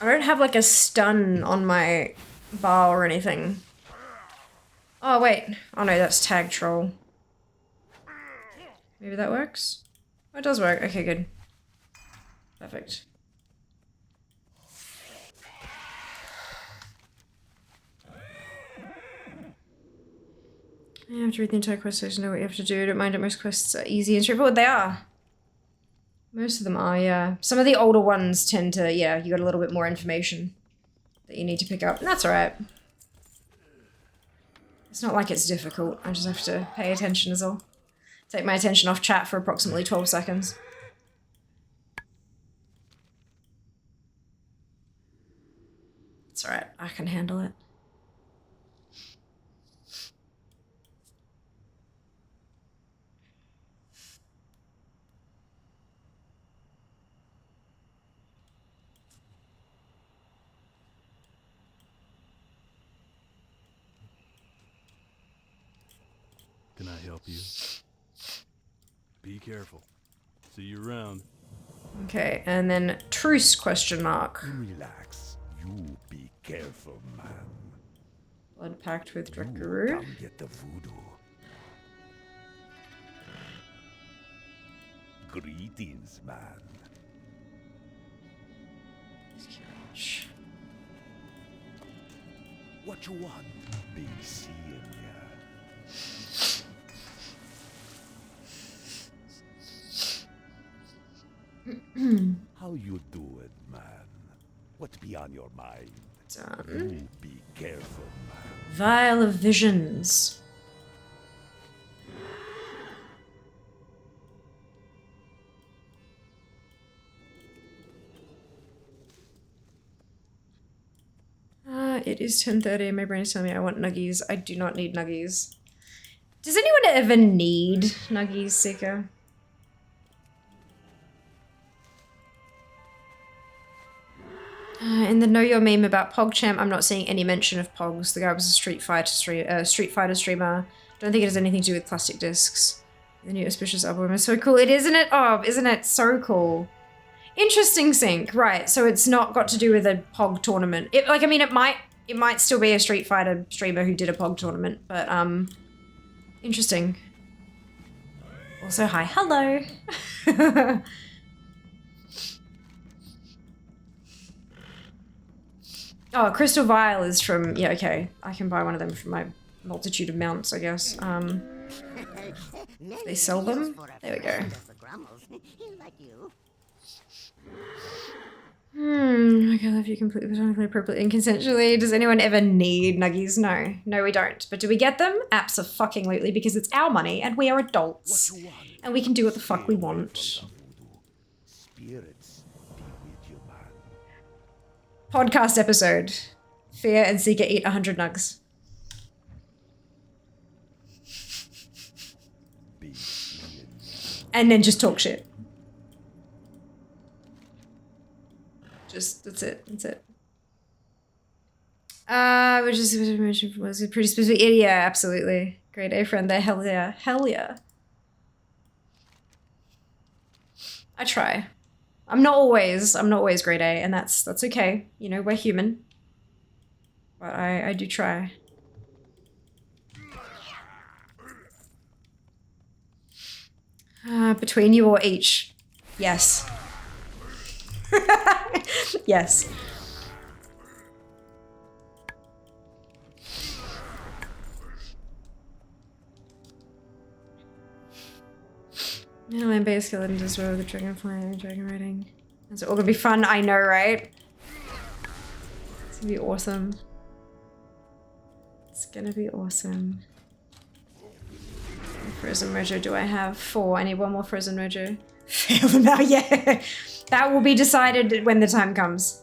I don't have like a stun on my bar or anything. Oh, wait. Oh no, that's tag troll. Maybe that works? Oh, it does work. Okay, good. Perfect. You have to read the entire quest section, know what you have to do. Don't mind it, most quests are easy and straightforward. They are. Most of them are, yeah. Some of the older ones tend to, yeah, you got a little bit more information that you need to pick up. And that's alright. It's not like it's difficult. I just have to pay attention is all. Take my attention off chat for approximately 12 seconds. It's alright. I can handle it. Can I help you? Be careful. See you around. Okay, and then truce question mark. Relax. You be careful, man. Blood pact with Drakuru. Come get the voodoo. Greetings, man. What you want? Be seeing ya. How you doing, man? What be on your mind? Done. Be careful, man. Vial of Visions. It is 10:30 and my brain is telling me I want nuggies. I do not need nuggies. Does anyone ever need Nuggies, Seeker? In the Know Your meme about PogChamp, I'm not seeing any mention of Pogs. The guy was a Street Fighter streamer. Don't think it has anything to do with plastic discs. The new Auspicious album is so cool. It isn't it? Oh, isn't it so cool? Interesting sync, right? So it's not got to do with a Pog tournament. It might still be a Street Fighter streamer who did a Pog tournament, but interesting. Also, hi, hello. Oh, Crystal Vial is from, yeah, okay. I can buy one of them from my multitude of mounts, I guess. They sell them? There we go. Okay, I love you completely, platonically, appropriately, and consensually. Does anyone ever need Nuggies? No. No, we don't. But do we get them? Abso-fucking-lutely, because it's our money, and we are adults. And we can do what the fuck we want. Podcast episode. Fear and Seeker eat 100 nugs. And then just talk shit. That's it. Was it pretty specific? Yeah, absolutely. Grade A friend there, hell yeah. Hell yeah. I try. I'm not always grade A, and that's okay. You know, we're human. But I do try. Between you or each? Yes. Yes. Yeah, land-based skeletons as well, the dragonfly, dragon riding. It's all gonna be fun, I know, right? It's gonna be awesome. It's gonna be awesome. Frozen Mojo do I have? 4. I need one more Frozen Mojo. Fail them now, yeah. That will be decided when the time comes.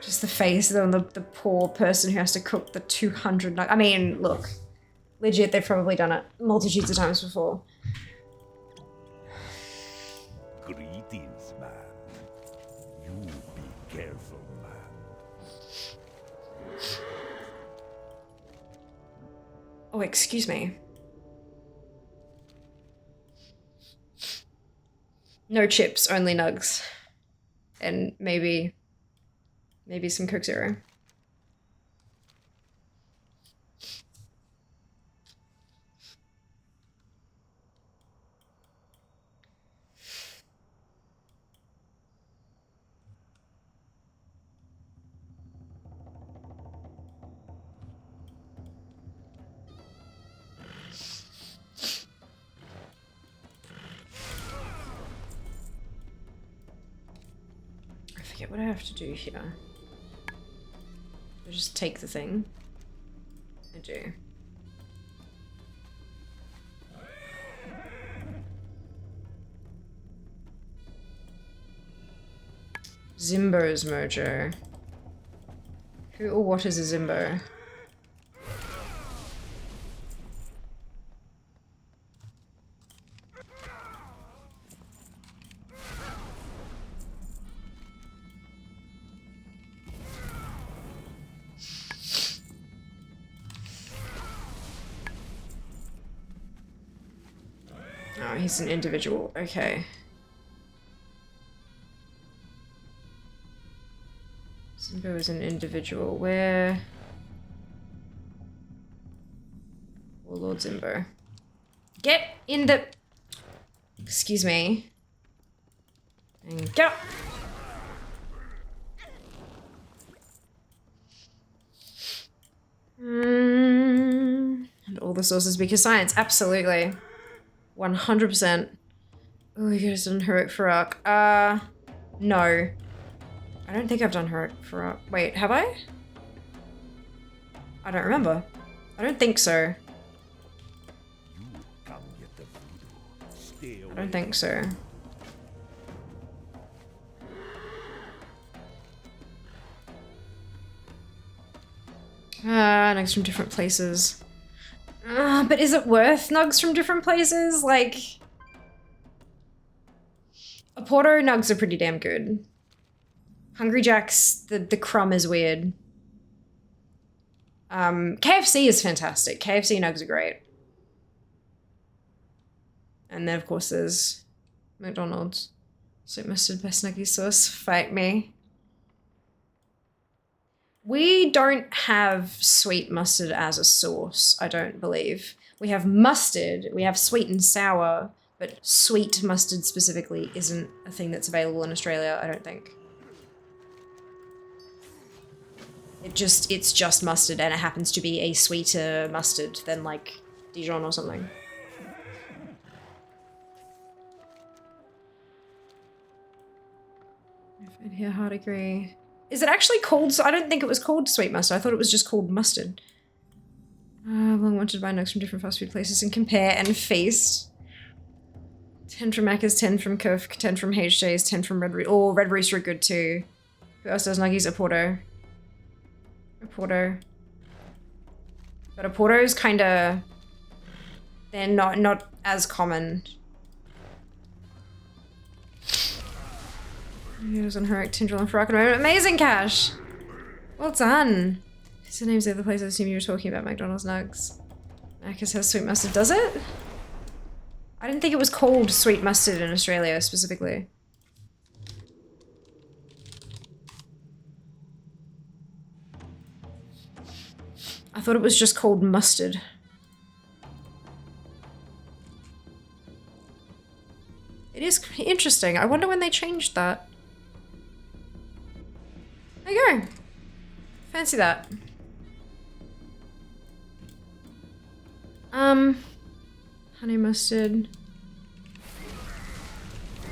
Just the face of the poor person who has to cook the 200. I mean, look. Legit, they've probably done it multitudes of times before. Greetings, man. You be careful, man. Oh, excuse me. No chips, only nugs. And maybe some Coke Zero. I forget what I have to do here. I just take the thing. I do. Zimbo's Mojo. Who or what is a Zimbo? Oh, he's an individual. Okay. Zimbo is an individual. Where? Warlord Zimbo. Get in the... Excuse me. And go! And all the sources because science. Absolutely. 100%. Oh, you guys done Heroic Farak. No. I don't think I've done Heroic Farak. Wait, have I? I don't remember. I don't think so. I don't think so. Nugs from different places. But is it worth nugs from different places? Like, Porto nugs are pretty damn good. Hungry Jack's, the crumb is weird. KFC is fantastic. KFC nugs are great. And then, of course, there's McDonald's. Sweet mustard best nuggy sauce. Fight me. We don't have sweet mustard as a sauce, I don't believe. We have mustard, we have sweet and sour, but sweet mustard specifically isn't a thing that's available in Australia, I don't think. It's just mustard, and it happens to be a sweeter mustard than like Dijon or something. I'd hear hard agree. Is it actually called? I don't think it was called sweet mustard. I thought it was just called mustard. Long wanted to buy nugs from different fast food places and compare and feast. 10 from Macca's, 10 from Kufk, 10 from HJ's, 10 from Red Rooster. Oh, Red Rooster are good too. Who else does nuggies? A Porto. A Porto. But a Porto's kinda... They're not as common. Here's on Herrick, Tindril, and Farrakhan. Amazing, Cash! Well done. These are the names of the place I assume you were talking about. McDonald's Nugs. Macca's has sweet mustard. Does it? I didn't think it was called sweet mustard in Australia, specifically. I thought it was just called mustard. It is interesting. I wonder when they changed that. There you go. Fancy that. Honey mustard.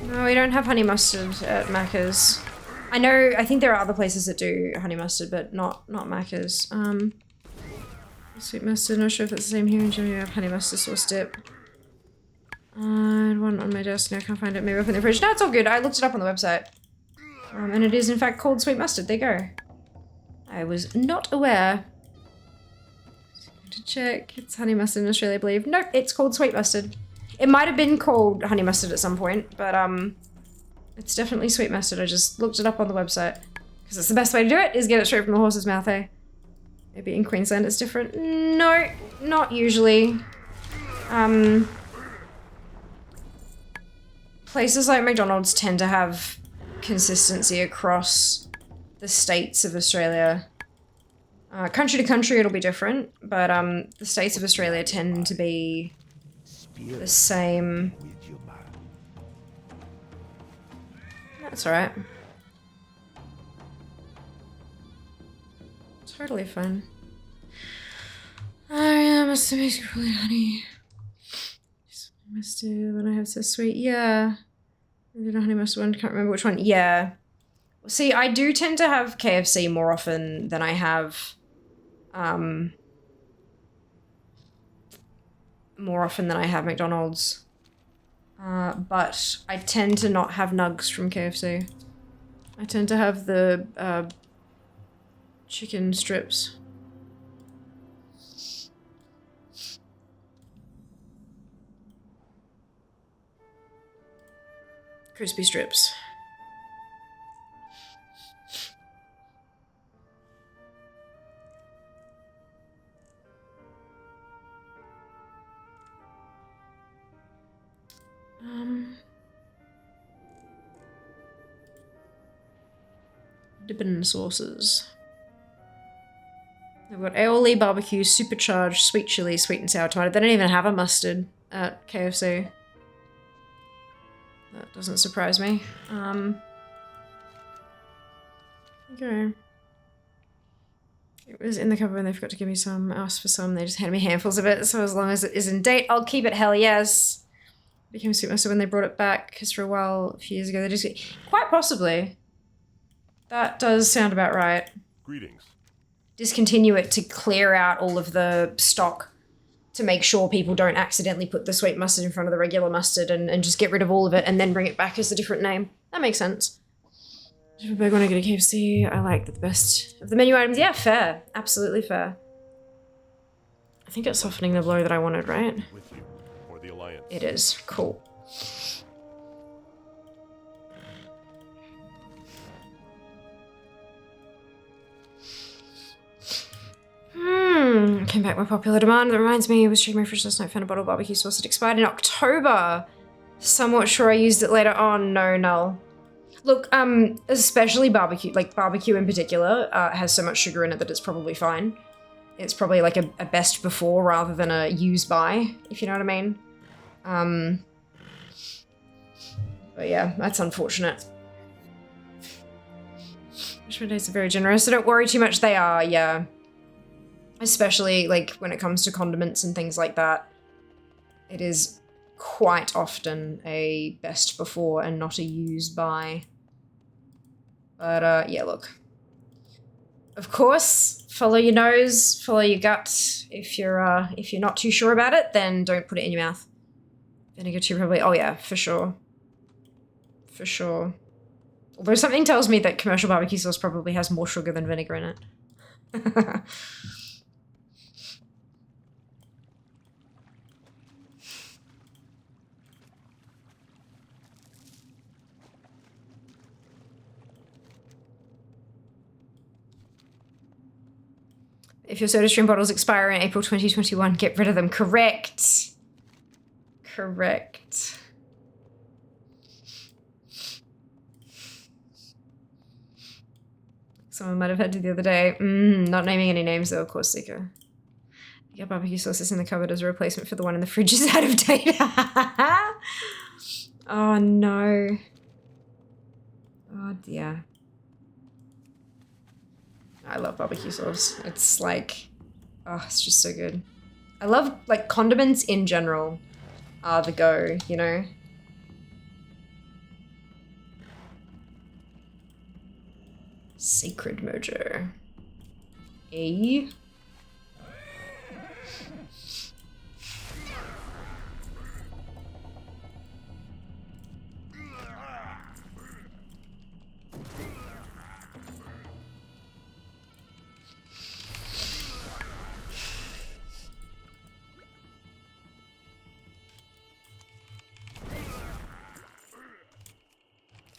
No, we don't have honey mustard at Macca's. I think there are other places that do honey mustard, but not Macca's. Sweet mustard, not sure if it's the same here in Germany. I have honey mustard sauce dip. I had one on my desk, now I can't find it. Maybe up in the fridge. No, it's all good. I looked it up on the website. And it is in fact called sweet mustard. There you go. I was not aware. To check. It's honey mustard in Australia, I believe. Nope, it's called sweet mustard. It might have been called honey mustard at some point, but it's definitely sweet mustard. I just looked it up on the website. Because it's the best way to do it, is get it straight from the horse's mouth, eh? Maybe in Queensland it's different. No, not usually. Places like McDonald's tend to have consistency across the states of Australia. Country to country it'll be different, but the states of Australia tend to be the same. That's alright. Totally fine. Oh yeah, must have made really honey. Mustard, when I have so sweet, yeah. I did a honey mustard one, can't remember which one. Yeah. See, I do tend to have KFC more often than I have, McDonald's. But I tend to not have nugs from KFC. I tend to have the, chicken strips. Crispy strips. Dipping sauces. They've got aioli, barbecue, supercharged, sweet chili, sweet and sour tomato. They don't even have a mustard at KFC. That doesn't surprise me. Okay. It was in the cupboard and they forgot to give me some. I asked for some, they just handed me handfuls of it. So as long as it is in date, I'll keep it, hell yes. It became sweet mustard when they brought it back, because for a while, a few years ago, they just... Quite possibly. That does sound about right. Greetings. Discontinue it to clear out all of the stock to make sure people don't accidentally put the sweet mustard in front of the regular mustard and just get rid of all of it and then bring it back as a different name. That makes sense. If a big want to get a KFC, I like the best of the menu items. Yeah, fair. Absolutely fair. I think it's softening the blow that I wanted, right? With you, or the Alliance. It is. Cool. Came back with popular demand. That reminds me, I was checking my fridge last night, found a bottle of barbecue sauce. It expired in October. Somewhat sure I used it later on. No, null. Look, especially barbecue, like barbecue in particular, has so much sugar in it that it's probably fine. It's probably like a best before rather than a use by, if you know what I mean. But yeah, that's unfortunate. Punishment days are very generous, so don't worry too much. They are, yeah. Especially like when it comes to condiments and things like that. It is quite often a best before and not a use by. But yeah, look. Of course, follow your nose, follow your gut. If you're not too sure about it, then don't put it in your mouth. Vinegar too probably. Oh yeah, for sure. For sure. Although something tells me that commercial barbecue sauce probably has more sugar than vinegar in it. If your SodaStream bottles expire in April 2021, get rid of them. Correct. Correct. Someone might have had to the other day. Not naming any names though, of course, Seeker. Yeah, barbecue sauce is in the cupboard as a replacement for the one in the fridge is out of date. Oh no. Oh dear. I love barbecue sauce. It's like, oh, it's just so good. I love, like, condiments in general are the go, you know? Sacred Mojo. A.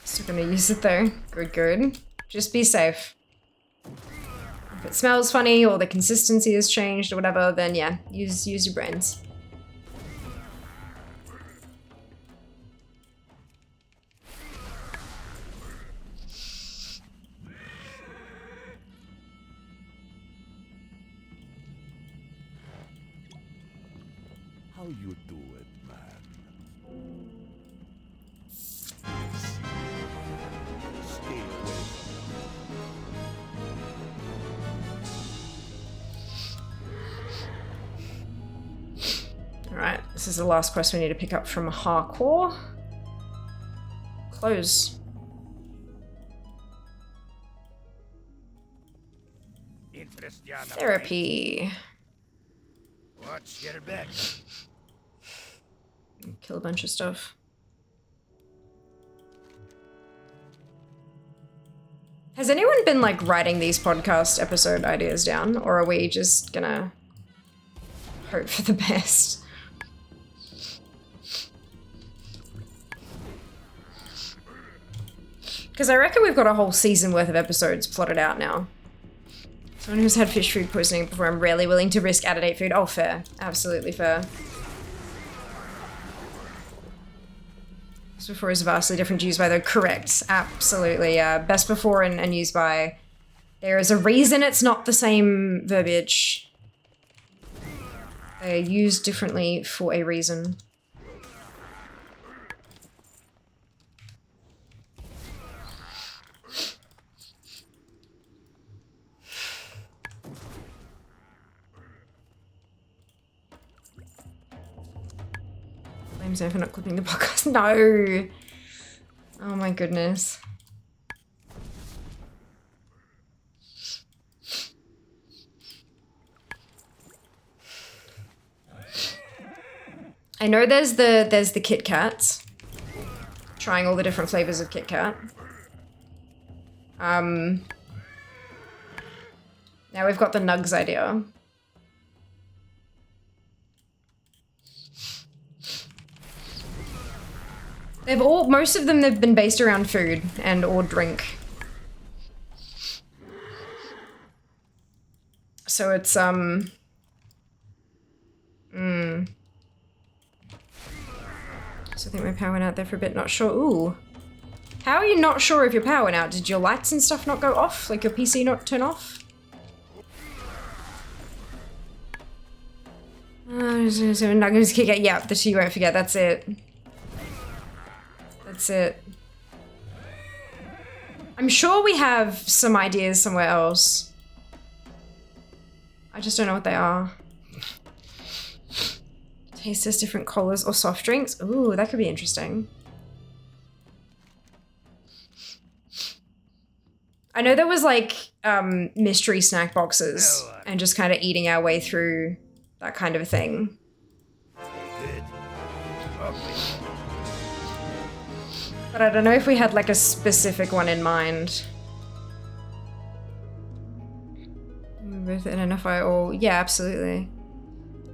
Still gonna use it though. Good, good. Just be safe. If it smells funny or the consistency has changed or whatever, then yeah, use your brains. How you do it, man? Stay away. Alright, this is the last quest we need to pick up from Hardcore. Close. Therapy. Watch your back. Kill a bunch of stuff. Has anyone been like writing these podcast episode ideas down, or are we just gonna hope for the best? Because I reckon we've got a whole season worth of episodes plotted out now. Someone who's had fish food poisoning before, I'm rarely willing to risk out-of-date food. Oh, fair. Absolutely fair. Best before is vastly different to use by though. Correct. Absolutely, yeah. Best before and use by. There is a reason it's not the same verbiage. They are used differently for a reason. Blames me for not clipping the podcast. No! Oh my goodness. I know there's the Kit Kats. Trying all the different flavors of Kit Kat. Now we've got the nugs idea. Most of them, they've been based around food and or drink. So it's, So I think my power went out there for a bit, not sure. Ooh. How are you not sure if your power went out? Did your lights and stuff not go off? Like your PC not turn off? So not gonna kick it. Yeah, the two you won't forget, that's it. That's it. I'm sure we have some ideas somewhere else. I just don't know what they are. Taste test different colas or soft drinks. Ooh, that could be interesting. I know there was like mystery snack boxes and just kind of eating our way through that kind of a thing. But I don't know if we had like a specific one in mind. With NFI or yeah, absolutely.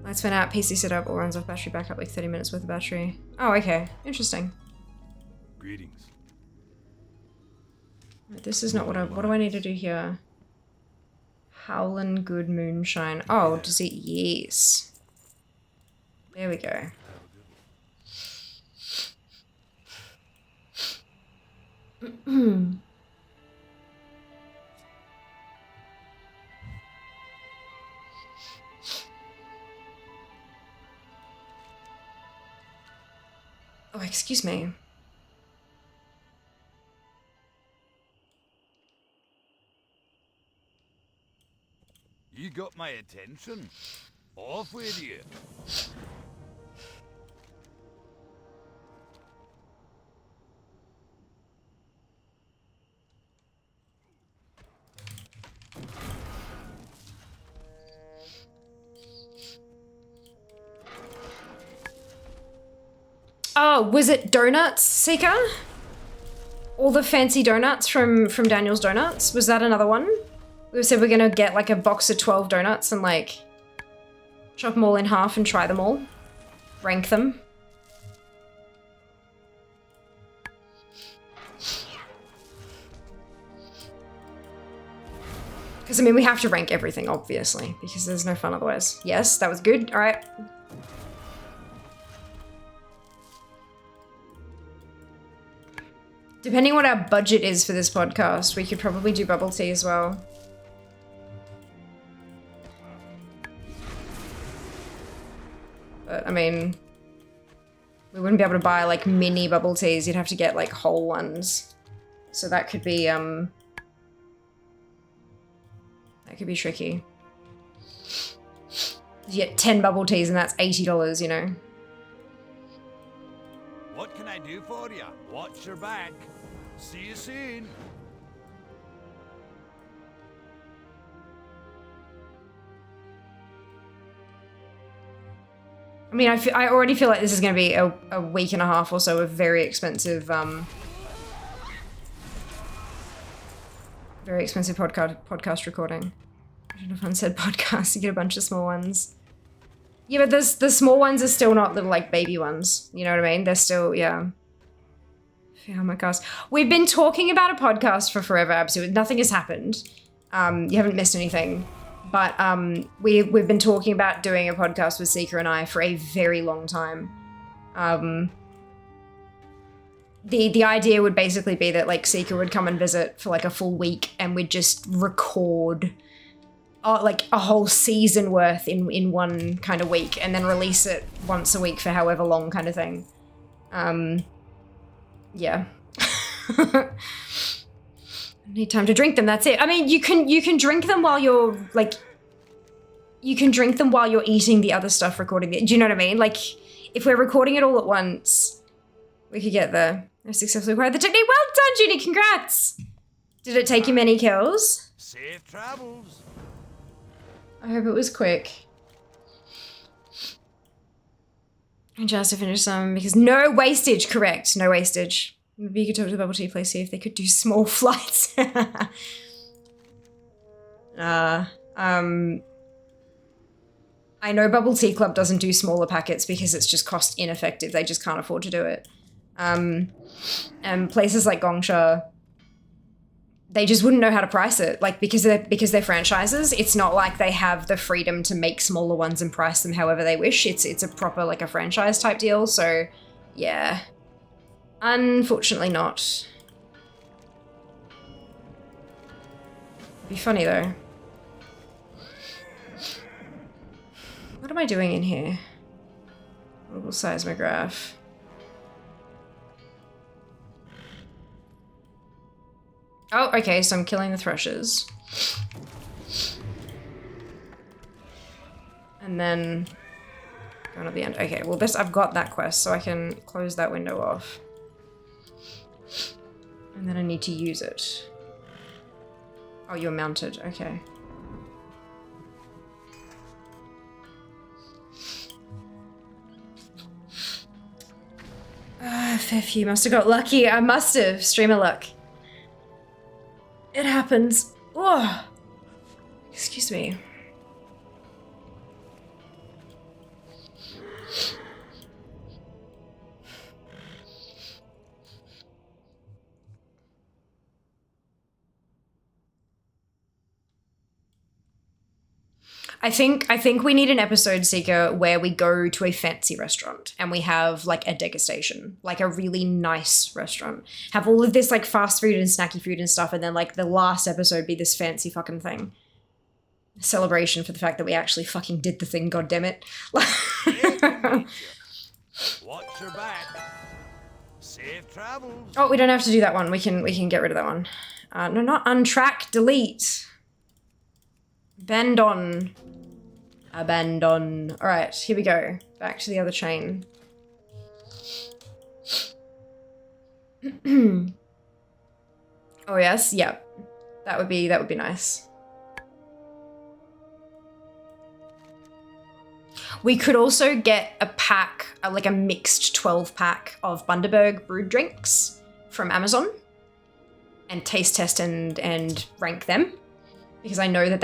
Lights went out, PC set up, all runs off battery backup, like 30 minutes worth of battery. Oh, okay. Interesting. Greetings. This is not what do I need to do here? Howlin' good moonshine. Oh, does it? Yes. There we go. Oh, excuse me. You got my attention. Off with you. Oh, was it donuts, Seeker? All the fancy donuts from Daniel's Donuts? Was that another one? We said we're gonna get like a box of 12 donuts and like chop them all in half and try them all. Rank them. Because I mean, we have to rank everything, obviously, because there's no fun otherwise. Yes, that was good. All right. Depending on what our budget is for this podcast, we could probably do bubble tea as well. But, I mean, we wouldn't be able to buy, like, mini bubble teas. You'd have to get, like, whole ones. So that could be, that could be tricky. You get 10 bubble teas and that's $80, you know? What can I do for you? Watch your back. See you soon. I mean, I already feel like this is going to be a week and a half or so of very expensive podcast recording. I don't know if I said podcast, you get a bunch of small ones. Yeah, but the small ones are still not little, like, baby ones. You know what I mean? They're still, yeah. Oh my gosh. We've been talking about a podcast for forever, absolutely. Nothing has happened. You haven't missed anything. But we've been talking about doing a podcast with Seeker and I for a very long time. The idea would basically be that, like, Seeker would come and visit for, like, a full week and we'd just record like a whole season worth in one kind of week and then release it once a week for however long kind of thing. Yeah. I need time to drink them, that's it. I mean, you can drink them while you're, like, you can drink them while you're eating the other stuff, recording it. Do you know what I mean? Like, if we're recording it all at once, we could get there. I successfully acquired the technique. Well done, Judy, congrats! Did it take you many kills? Safe travels. I hope it was quick. And just to finish some, because no wastage, correct, no wastage. Maybe you could talk to the bubble tea place, see if they could do small flights. I know Bubble Tea Club doesn't do smaller packets because it's just cost ineffective. They just can't afford to do it. And places like Gongsha, they just wouldn't know how to price it. Like, because they're franchises, it's not like they have the freedom to make smaller ones and price them however they wish. It's a proper, like, a franchise type deal. So, yeah. Unfortunately not. It'd be funny though. What am I doing in here? Global seismograph. Oh, okay, so I'm killing the thrushes. And then going at the end. Okay, well I've got that quest, so I can close that window off. And then I need to use it. Oh, you're mounted, okay. Fair few. Must have got lucky. I must have. Streamer luck. It happens. Oh, excuse me. I think we need an episode, Seeker, where we go to a fancy restaurant and we have like a degustation, like a really nice restaurant. Have all of this like fast food and snacky food and stuff, and then like the last episode be this fancy fucking thing. Celebration for the fact that we actually fucking did the thing, goddammit. Watch your back. Safe travels. Oh, we don't have to do that one. We can get rid of that one. No, not untrack, delete. Abandon. Abandon. All right, here we go. Back to the other chain. Oh yes, yep. That would be nice. We could also get a pack, like a mixed 12-pack of Bundaberg brewed drinks from Amazon and taste test and rank them. Because I know that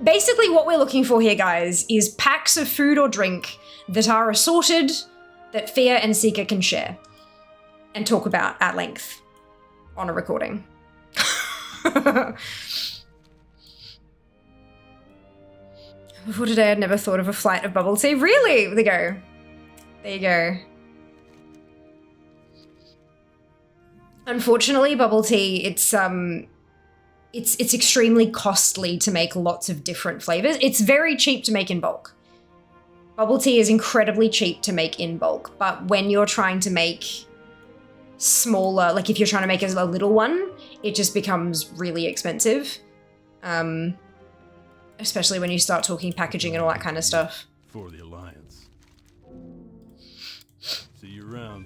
basically what we're looking for here, guys, is packs of food or drink that are assorted, that Fia and Seeker can share and talk about at length on a recording. Before today, I'd never thought of a flight of bubble tea. Really? There you go. There you go. Unfortunately, bubble tea, it's extremely costly to make lots of different flavors. It's very cheap to make in bulk. Bubble tea is incredibly cheap to make in bulk, but when you're trying to make smaller, like if you're trying to make a little one, it just becomes really expensive. Especially when you start talking packaging and all that kind of stuff. For the Alliance. See you around.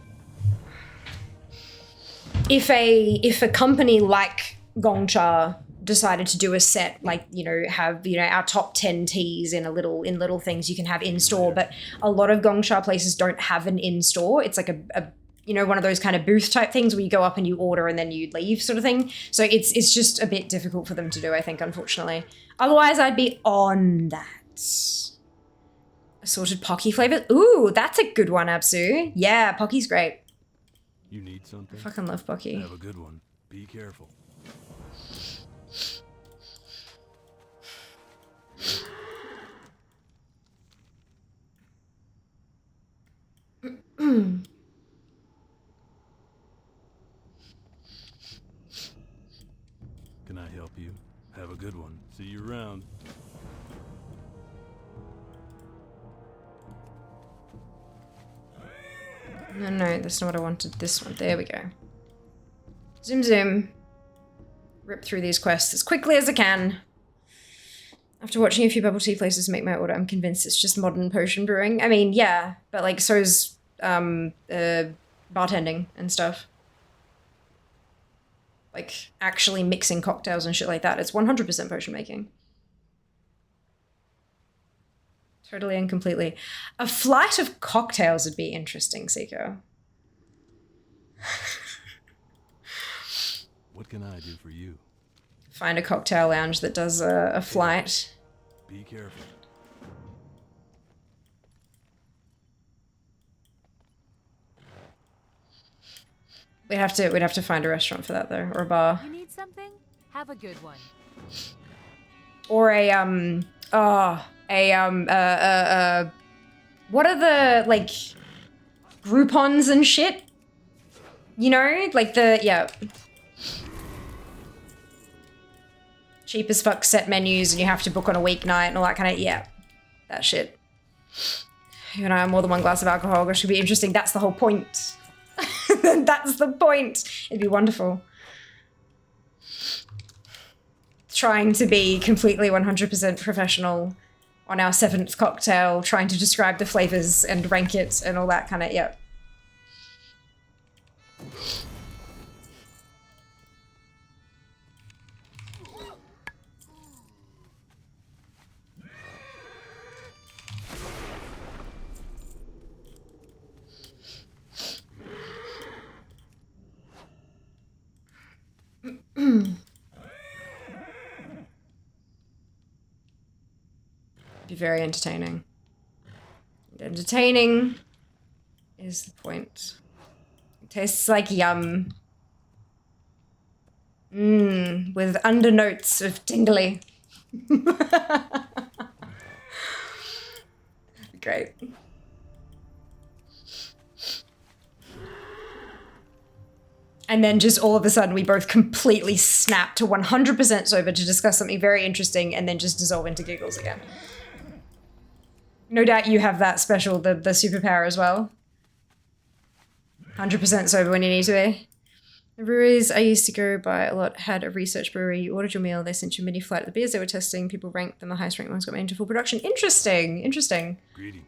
If a company like Gongcha decided to do a set, like, you know, have, you know, our top 10 teas in little things you can have in store, but a lot of Gongcha places don't have an in store. It's like a you know, one of those kind of booth type things where you go up and you order and then you leave sort of thing. So it's just a bit difficult for them to do, I think, unfortunately. Otherwise, I'd be on that. Assorted Pocky flavors. Ooh, that's a good one, Absu. Yeah, Pocky's great. You need something? I fucking love Pocky. Have a good one. Be careful. Can I help you? Have a good one. See you around. No, that's not what I wanted. This one. There we go. Zoom, zoom. Rip through these quests as quickly as I can. After watching a few bubble tea places make my order, I'm convinced it's just modern potion brewing. I mean, yeah, but like so's bartending and stuff. Like actually mixing cocktails and shit like that. It's 100% potion making. Totally and completely. A flight of cocktails would be interesting, Seiko. What can I do for you? Find a cocktail lounge that does a flight. Be careful. We'd have to find a restaurant for that though, or a bar. You need something? Have a good one. Or what are the, like, Groupons and shit? You know? Like yeah. Cheap as fuck set menus and you have to book on a weeknight and all that kind of, yeah. That shit. You know, more than one glass of alcohol, that should be interesting. That's the whole point. That's the point. It'd be wonderful. Trying to be completely 100% professional on our 7th cocktail, trying to describe the flavors and rank it and all that kind of, yeah. Be very entertaining. Entertaining is the point. It tastes like yum. With undernotes of tingly. Great. And then just all of a sudden we both completely snap to 100% sober to discuss something very interesting and then just dissolve into giggles again. No doubt you have that special, the superpower as well. 100% sober when you need to be. The breweries I used to go by a lot had a research brewery. You ordered your meal, they sent you a mini flight of the beers they were testing. People ranked them, the highest ranked ones got made into full production. Interesting, interesting. Greetings.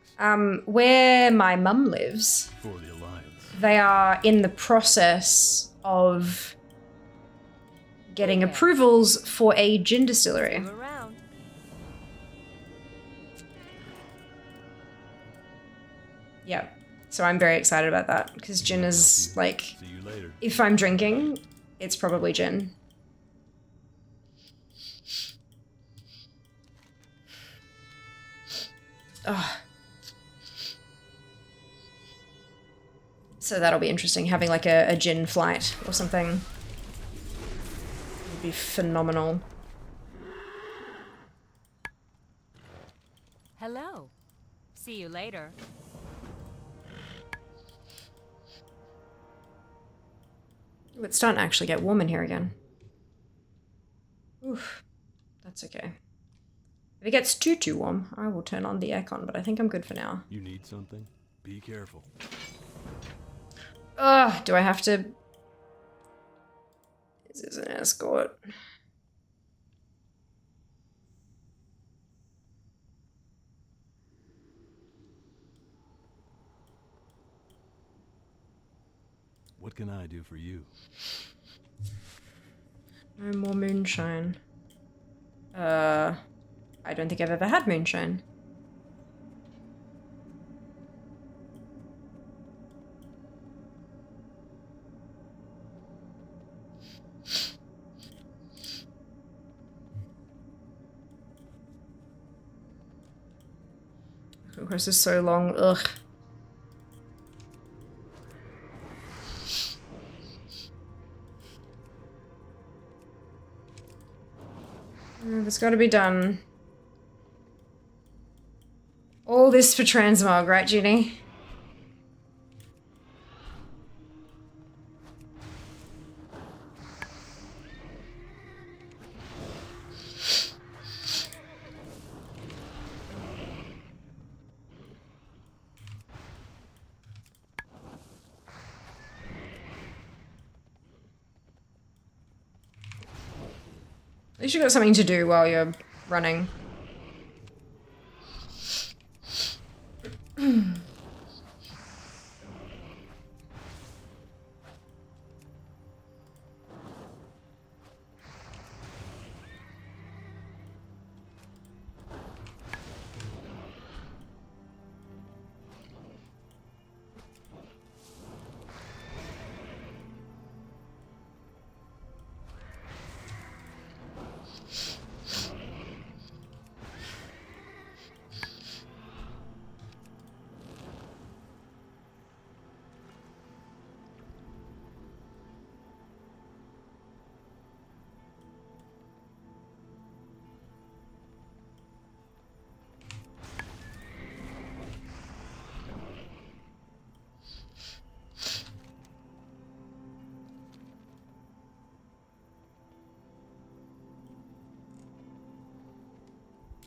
Where my mum lives, For the Alliance. they are in the process of getting approvals for a gin distillery. Around. Yeah, so I'm very excited about that because gin is like, See you later. if I'm drinking, it's probably gin. Ugh. So that'll be interesting, having like a gin flight or something. Would be phenomenal. Hello. See you later. Ooh, it's starting to actually get warm in here again. Oof, that's okay. If it gets too warm, I will turn on the aircon, but I think I'm good for now. You need something? Be careful. Ugh, do I have to... This is an escort. What can I do for you? No more moonshine. I don't think I've ever had moonshine. Of course, it's so long. Ugh. It's got to be done. All this for transmog, right, Junie? At least you got something to do while you're running.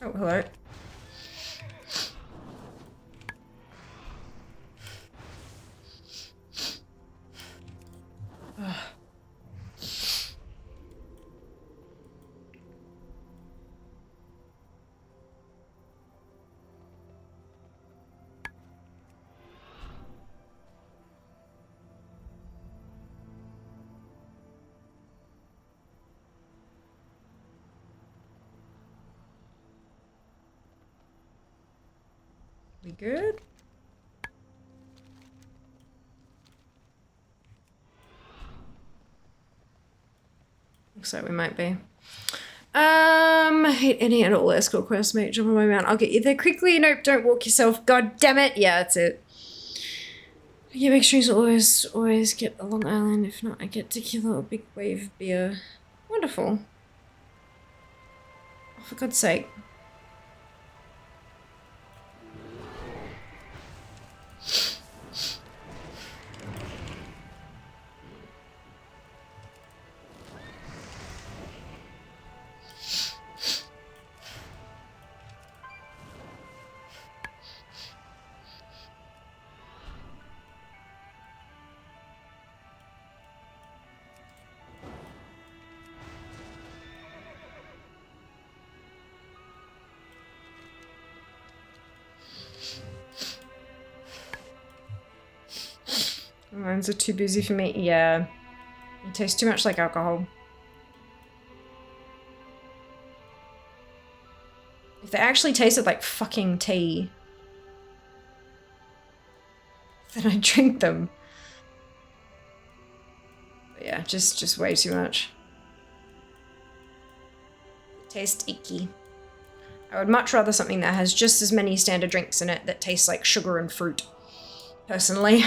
Oh, hello. We good? Looks like we might be. Hate any at all escort quest, mate. Jump on my mount. I'll get you there quickly. Nope, don't walk yourself. God damn it. Yeah, that's it. Yeah, make sure you always get a Long Island. If not, I get tequila or big wave beer. Wonderful. Oh, for God's sake. Wines are too busy for me. Yeah. It tastes too much like alcohol. If they actually tasted like fucking tea, then I'd drink them. But yeah, just way too much. Taste icky. I would much rather something that has just as many standard drinks in it that tastes like sugar and fruit. Personally.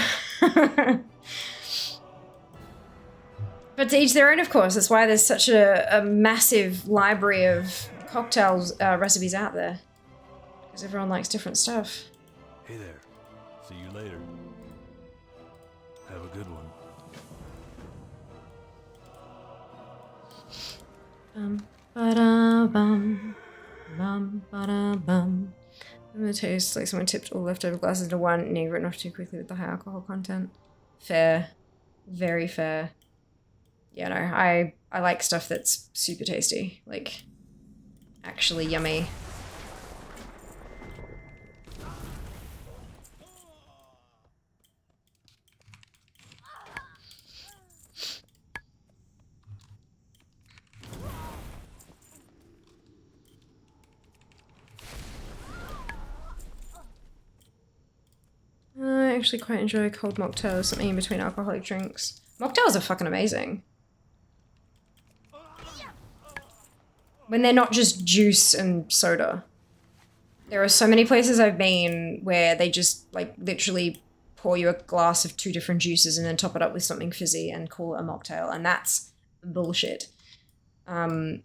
But to each their own, of course. That's why there's such a massive library of cocktails recipes out there. Because everyone likes different stuff. Hey there. See you later. Have a good one. Ba-da-bum. Bum, ba-da-bum. I'm gonna taste like someone tipped all leftover glasses into one and you written off too quickly with the high alcohol content. Fair. Very fair. Yeah, no, I like stuff that's super tasty. Like, actually yummy. I actually quite enjoy cold mocktails, something in between alcoholic drinks. Mocktails are fucking amazing. When they're not just juice and soda. There are so many places I've been where they just, like, literally pour you a glass of 2 different juices and then top it up with something fizzy and call it a mocktail, and that's bullshit. Mocktails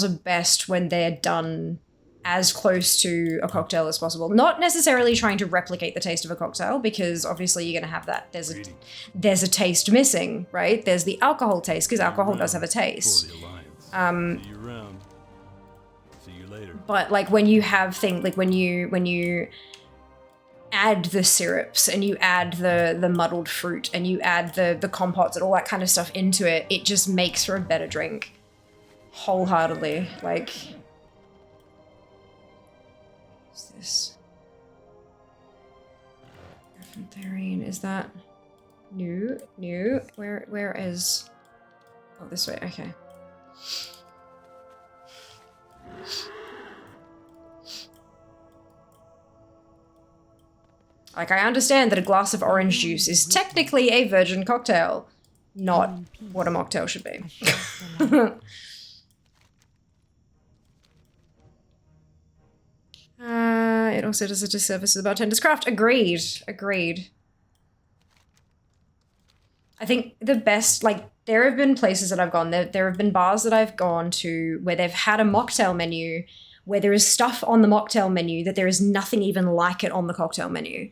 are best when they're done as close to a cocktail as possible. Not necessarily trying to replicate the taste of a cocktail, because obviously you're going to have that. There's a taste missing, right? There's the alcohol taste, because alcohol does have a taste. See you around. See you later. But like when you have things, like when you add the syrups and you add the muddled fruit and you add the compotes and all that kind of stuff into it, it just makes for a better drink. Wholeheartedly. Like... What's this? Therine, is that new? New? Where is... Oh, this way, okay. Like, I understand that a glass of orange juice is technically a virgin cocktail, not what a mocktail should be. It also does a disservice to the bartender's craft. Agreed. Agreed. I think the best, like, there have been places that I've gone, there have been bars that I've gone to where they've had a mocktail menu where there is stuff on the mocktail menu that there is nothing even like it on the cocktail menu.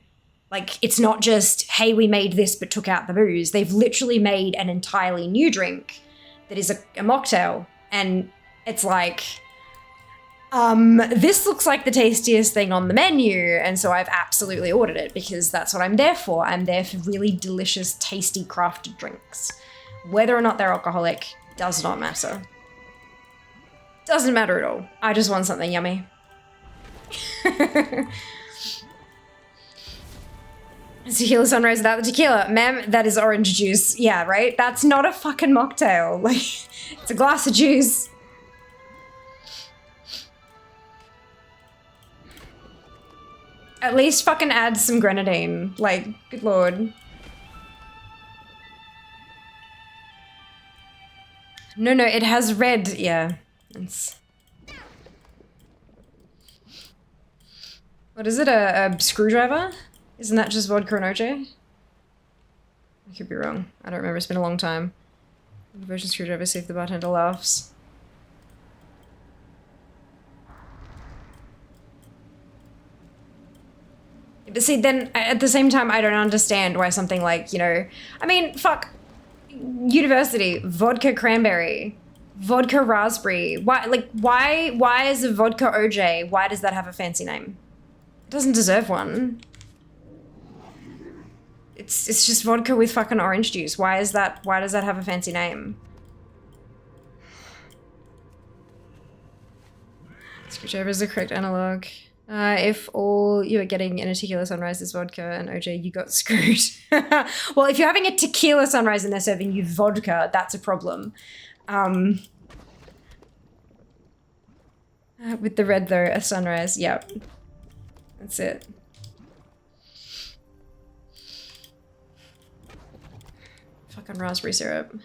Like, it's not just, hey, we made this but took out the booze. They've literally made an entirely new drink that is a mocktail. And it's like, this looks like the tastiest thing on the menu. And so I've absolutely ordered it because that's what I'm there for. I'm there for really delicious, tasty crafted drinks. Whether or not they're alcoholic does not matter. Doesn't matter at all. I just want something yummy. Tequila sunrise without the tequila. Ma'am, that is orange juice. Yeah, right? That's not a fucking mocktail. Like, it's a glass of juice. At least fucking add some grenadine. Like, good lord. No, it has red. Yeah. It's... What is it? A screwdriver? Isn't that just vodka and OJ? I could be wrong. I don't remember. It's been a long time. Version screwdriver, see if the bartender laughs. But see, then at the same time, I don't understand why something like, you know, I mean, fuck, university, vodka cranberry, vodka raspberry. Why is a vodka OJ? Why does that have a fancy name? It doesn't deserve one. It's just vodka with fucking orange juice. Why does that have a fancy name? Screwdriver is the correct analog. If all you are getting in a tequila sunrise is vodka and OJ, you got screwed. Well, if you're having a tequila sunrise and they're serving you vodka, that's a problem. With the red though, a sunrise, yep. That's it. Fucking raspberry syrup.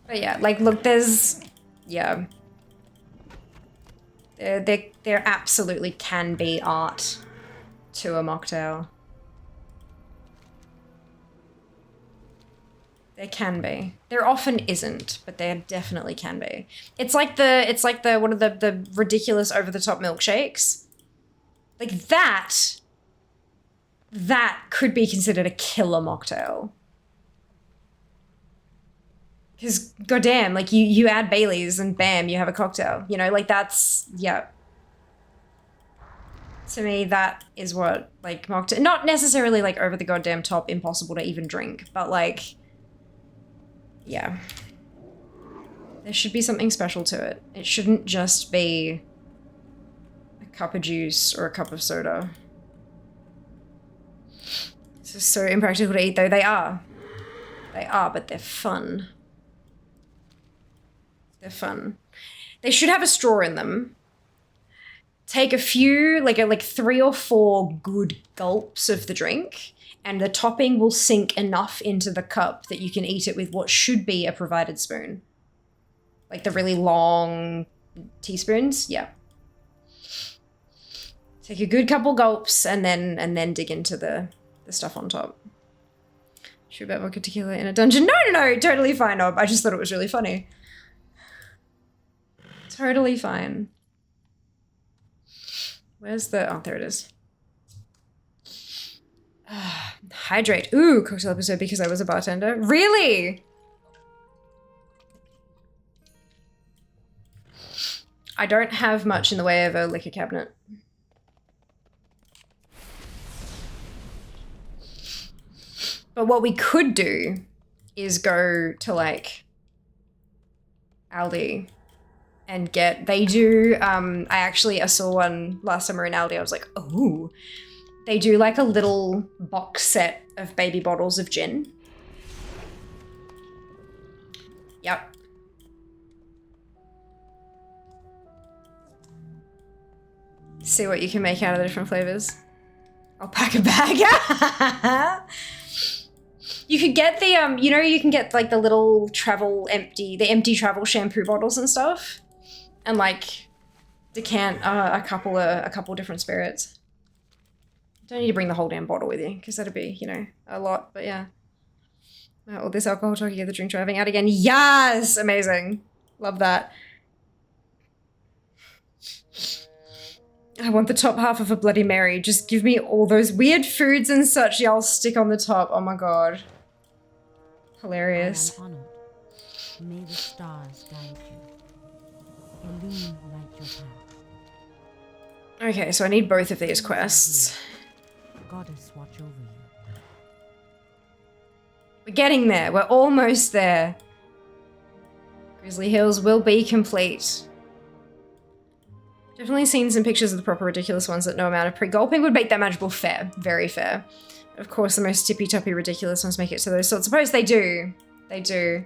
But yeah, like, look, there's... Yeah. There absolutely can be art to a mocktail. There can be. There often isn't, but there definitely can be. It's like the what are the ridiculous over-the-top milkshakes? Like that could be considered a killer mocktail. Because goddamn, like you add Baileys and bam, you have a cocktail. You know, like that's, yeah. To me, that is what, like, mocktail, not necessarily like over the goddamn top, impossible to even drink, but like, yeah. There should be something special to it. It shouldn't just be a cup of juice or a cup of soda. This is so impractical to eat, though. They are. They are, but they're fun. They're fun. They should have a straw in them. Take a few, like 3 or 4 good gulps of the drink, and the topping will sink enough into the cup that you can eat it with what should be a provided spoon. Like the really long teaspoons, yeah. Take a good couple gulps and then dig into the stuff on top. Shoot about vodka tequila in a dungeon. No, totally fine, Ob. I just thought it was really funny. Totally fine. Where's the... Oh, there it is. Hydrate. Ooh, cocktail episode because I was a bartender. Really? I don't have much in the way of a liquor cabinet. But what we could do is go to, like, Aldi and get, they do, I saw one last summer in Aldi. I was like, oh, they do like a little box set of baby bottles of gin. Yep. See what you can make out of the different flavors. I'll pack a bag. You could get the, you know, you can get like the little travel the empty travel shampoo bottles and stuff. and like decant a couple different spirits. Don't need to bring the whole damn bottle with you, because that'd be, you know, a lot, but yeah. All this alcohol talking at the drink driving out again. Yes! Amazing. Love that. I want the top half of a Bloody Mary. Just give me all those weird foods and such. Yeah, I'll stick on the top. Oh my god. Hilarious. I am honored. May the stars guide you. Illuminate your path. Okay, so I need both of these quests. Goddess watch over you. We're getting there. We're almost there. Grizzly Hills will be complete. Definitely seen some pictures of the proper ridiculous ones that no amount of pre-gulping would make that magical fair. Very fair. Of course, the most tippy-toppy ridiculous ones make it to those sorts. Suppose they do. They do.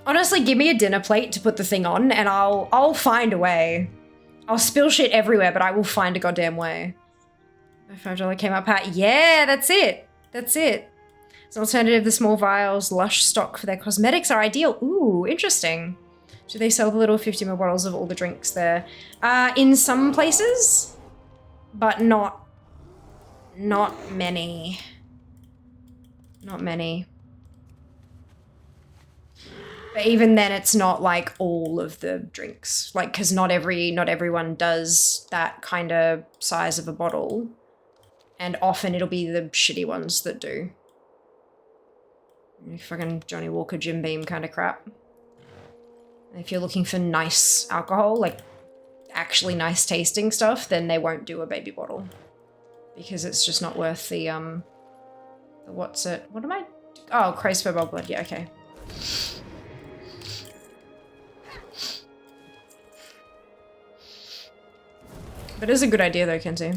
Honestly, give me a dinner plate to put the thing on and I'll find a way. I'll spill shit everywhere, but I will find a goddamn way. My $5 came up hat. Yeah, that's it. That's it. As an alternative, the small vials, lush stock for their cosmetics are ideal. Ooh, interesting. Do they sell the little 50ml bottles of all the drinks there? In some places, but not many. Not many. But even then, it's not like all of the drinks. Like, because not everyone does that kind of size of a bottle. And often it'll be the shitty ones that do. Fucking Johnny Walker Jim Beam kind of crap. If you're looking for nice alcohol, like actually nice tasting stuff, then they won't do a baby bottle. Because it's just not worth the what's it? What am I? Oh, Christ for Blood. Yeah, okay. But it is a good idea though, Kenzie.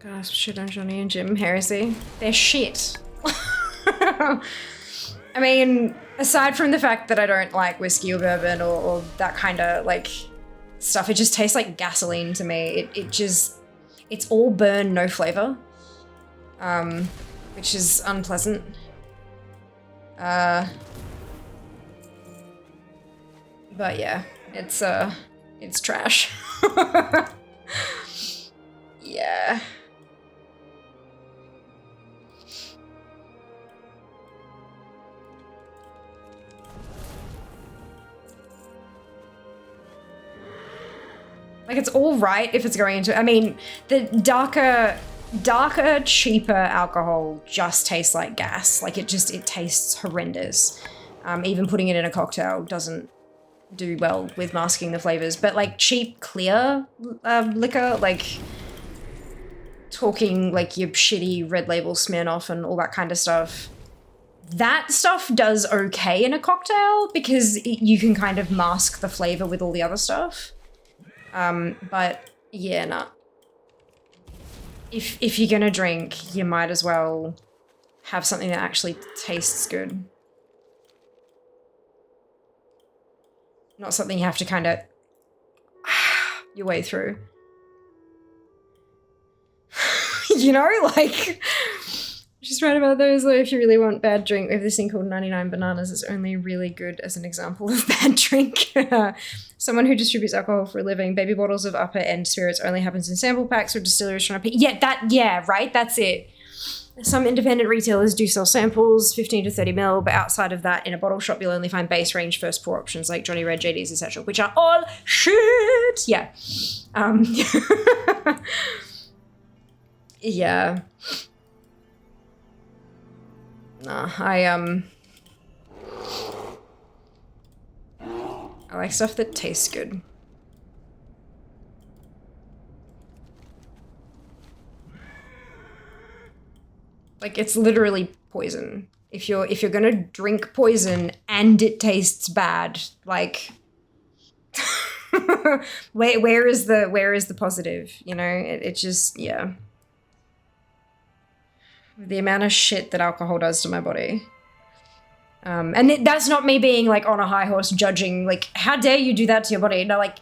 Gosh, shit on Johnny and Jim Heresy. They're shit. I mean, aside from the fact that I don't like whiskey or bourbon or that kind of like stuff, it just tastes like gasoline to me. It's all burn, no flavor. Which is unpleasant. But yeah, it's trash. Yeah. Like, it's all right if it's going into, I mean, the darker, cheaper alcohol just tastes like gas. Like, it tastes horrendous. Even putting it in a cocktail doesn't do well with masking the flavors. But, like, cheap, clear liquor, like, talking, like, your shitty Red Label Smirnoff and all that kind of stuff, that stuff does okay in a cocktail because you can kind of mask the flavor with all the other stuff. But yeah, nah. If you're gonna drink, you might as well have something that actually tastes good. Not something you have to kind of your way through. You know, like, she's right about those. Like, if you really want bad drink, we have this thing called 99 Bananas. It's only really good as an example of bad drink. Someone who distributes alcohol for a living. Baby bottles of upper end spirits only happens in sample packs or distilleries trying to pick. Yeah, right, that's it. Some independent retailers do sell samples, 15 to 30 ml, but outside of that, in a bottle shop, you'll only find base range first pour options like Johnny Red, JDs, etc., which are all shit. Yeah. Yeah. Nah, I like stuff that tastes good. Like, it's literally poison. If you're gonna drink poison and it tastes bad, like, where is the positive? You know, it just, yeah. The amount of shit that alcohol does to my body. And that's not me being like on a high horse judging, like, how dare you do that to your body? No, like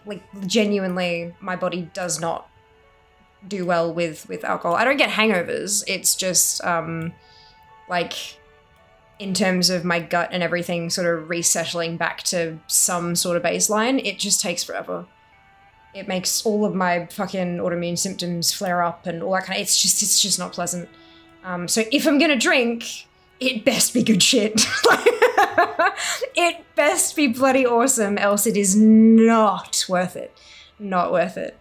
genuinely, my body does not do well with alcohol. I don't get hangovers. It's just, like, in terms of my gut and everything sort of resettling back to some sort of baseline, it just takes forever. It makes all of my fucking autoimmune symptoms flare up and all that kind of, it's just not pleasant. So if I'm gonna drink, it best be good shit. It best be bloody awesome, else it is not worth it. Not worth it.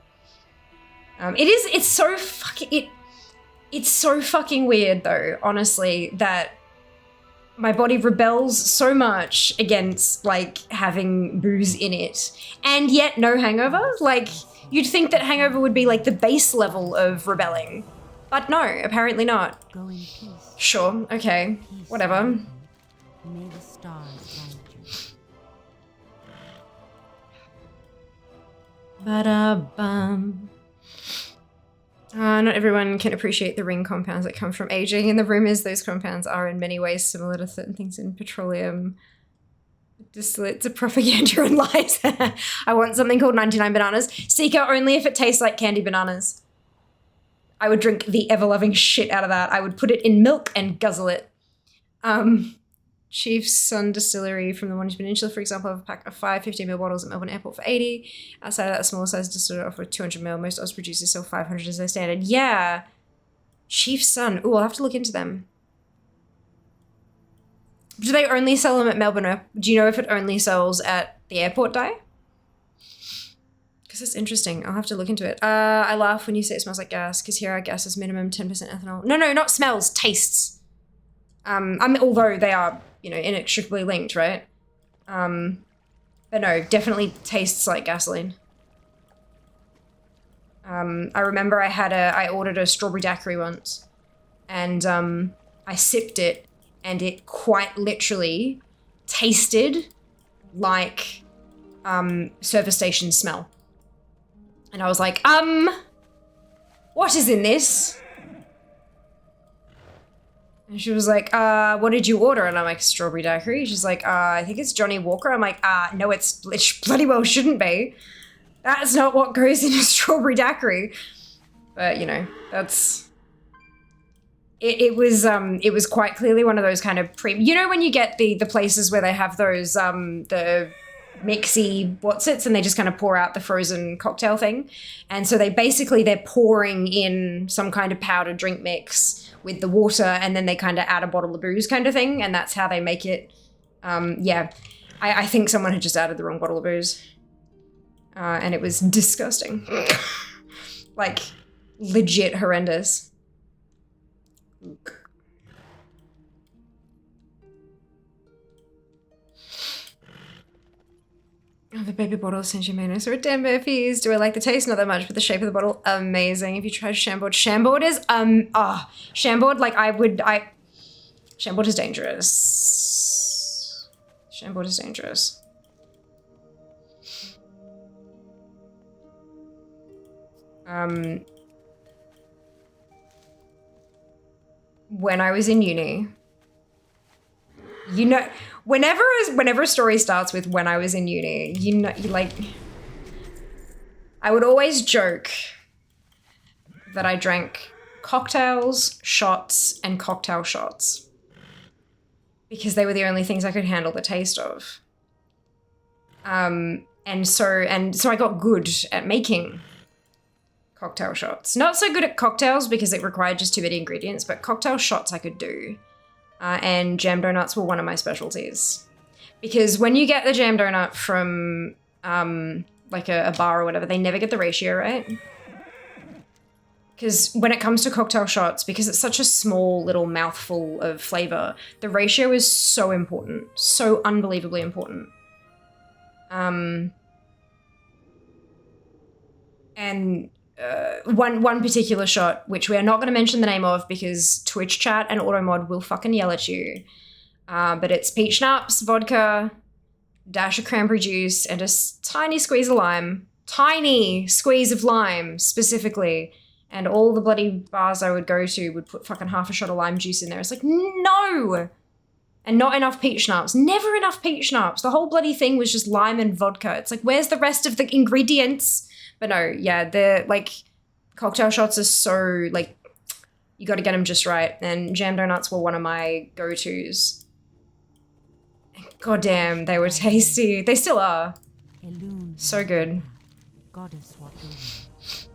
It's so fucking weird though, honestly, that my body rebels so much against, like, having booze in it, and yet no hangover. Like, you'd think that hangover would be like the base level of rebelling. But no, apparently not. Go in peace. Sure, okay, whatever. May the stars guide you. Ba-da-bum. Not everyone can appreciate the ring compounds that come from aging, and the rumor is those compounds are in many ways similar to certain things in petroleum distillates of propaganda and lies. I want something called 99 bananas. Seeker only if it tastes like candy bananas. I would drink the ever-loving shit out of that. I would put it in milk and guzzle it. Chief's Son Distillery from the Monument Peninsula, for example, have a pack of 5 15ml bottles at Melbourne Airport for 80. Outside of that, smaller size distillery offer 200ml. Most Oz producers sell 500 as their standard. Yeah. Chief's Son. Ooh, I'll have to look into them. Do they only sell them at Melbourne? Do you know if it only sells at the airport, Di? Because it's interesting. I'll have to look into it. I laugh when you say it smells like gas, because here our gas is minimum 10% ethanol. No, not smells, tastes. Although they are, you know, inextricably linked, right? But no, definitely tastes like gasoline. I remember I ordered a strawberry daiquiri once, and I sipped it, and it quite literally tasted like service station smell. And I was like, what is in this? And she was like, what did you order? And I'm like, strawberry daiquiri. She's like, I think it's Johnny Walker. I'm like, no, it bloody well shouldn't be. That's not what goes in a strawberry daiquiri. But, you know, that's... It was quite clearly one of those kind of you know when you get the places where they have those, the mixy what's-its, and they just kind of pour out the frozen cocktail thing? And so they're pouring in some kind of powdered drink mix with the water, and then they kind of add a bottle of booze kind of thing, and that's how they make it. Yeah, I think someone had just added the wrong bottle of booze. And it was disgusting. Like, legit horrendous. Oh, the baby bottle of Saint Germain or 10 Murphy's. Do I like the taste? Not that much, but the shape of the bottle, amazing. If you tried Chambord, Chambord is, Chambord, like Chambord is dangerous. Chambord is dangerous. When I was in uni, you know, whenever a story starts with when I was in uni, you know, I would always joke that I drank cocktails, shots, and cocktail shots because they were the only things I could handle the taste of. And so I got good at making cocktail shots. Not so good at cocktails because it required just too many ingredients, but cocktail shots I could do. And jam donuts were one of my specialties. Because when you get the jam donut from like a bar or whatever, they never get the ratio right. Because when it comes to cocktail shots, because it's such a small little mouthful of flavor, the ratio is so important. So unbelievably important. And one particular shot, which we are not going to mention the name of because Twitch chat and automod will fucking yell at you. But it's peach schnapps, vodka, dash of cranberry juice, and a tiny squeeze of lime. Tiny squeeze of lime, specifically. And all the bloody bars I would go to would put fucking half a shot of lime juice in there. It's like, no! And not enough peach schnapps. Never enough peach schnapps. The whole bloody thing was just lime and vodka. It's like, where's the rest of the ingredients? But no, yeah, the like cocktail shots are so like, you got to get them just right. And jam donuts were one of my go-tos. God damn, they were tasty. They still are. So good. Goddess Watu.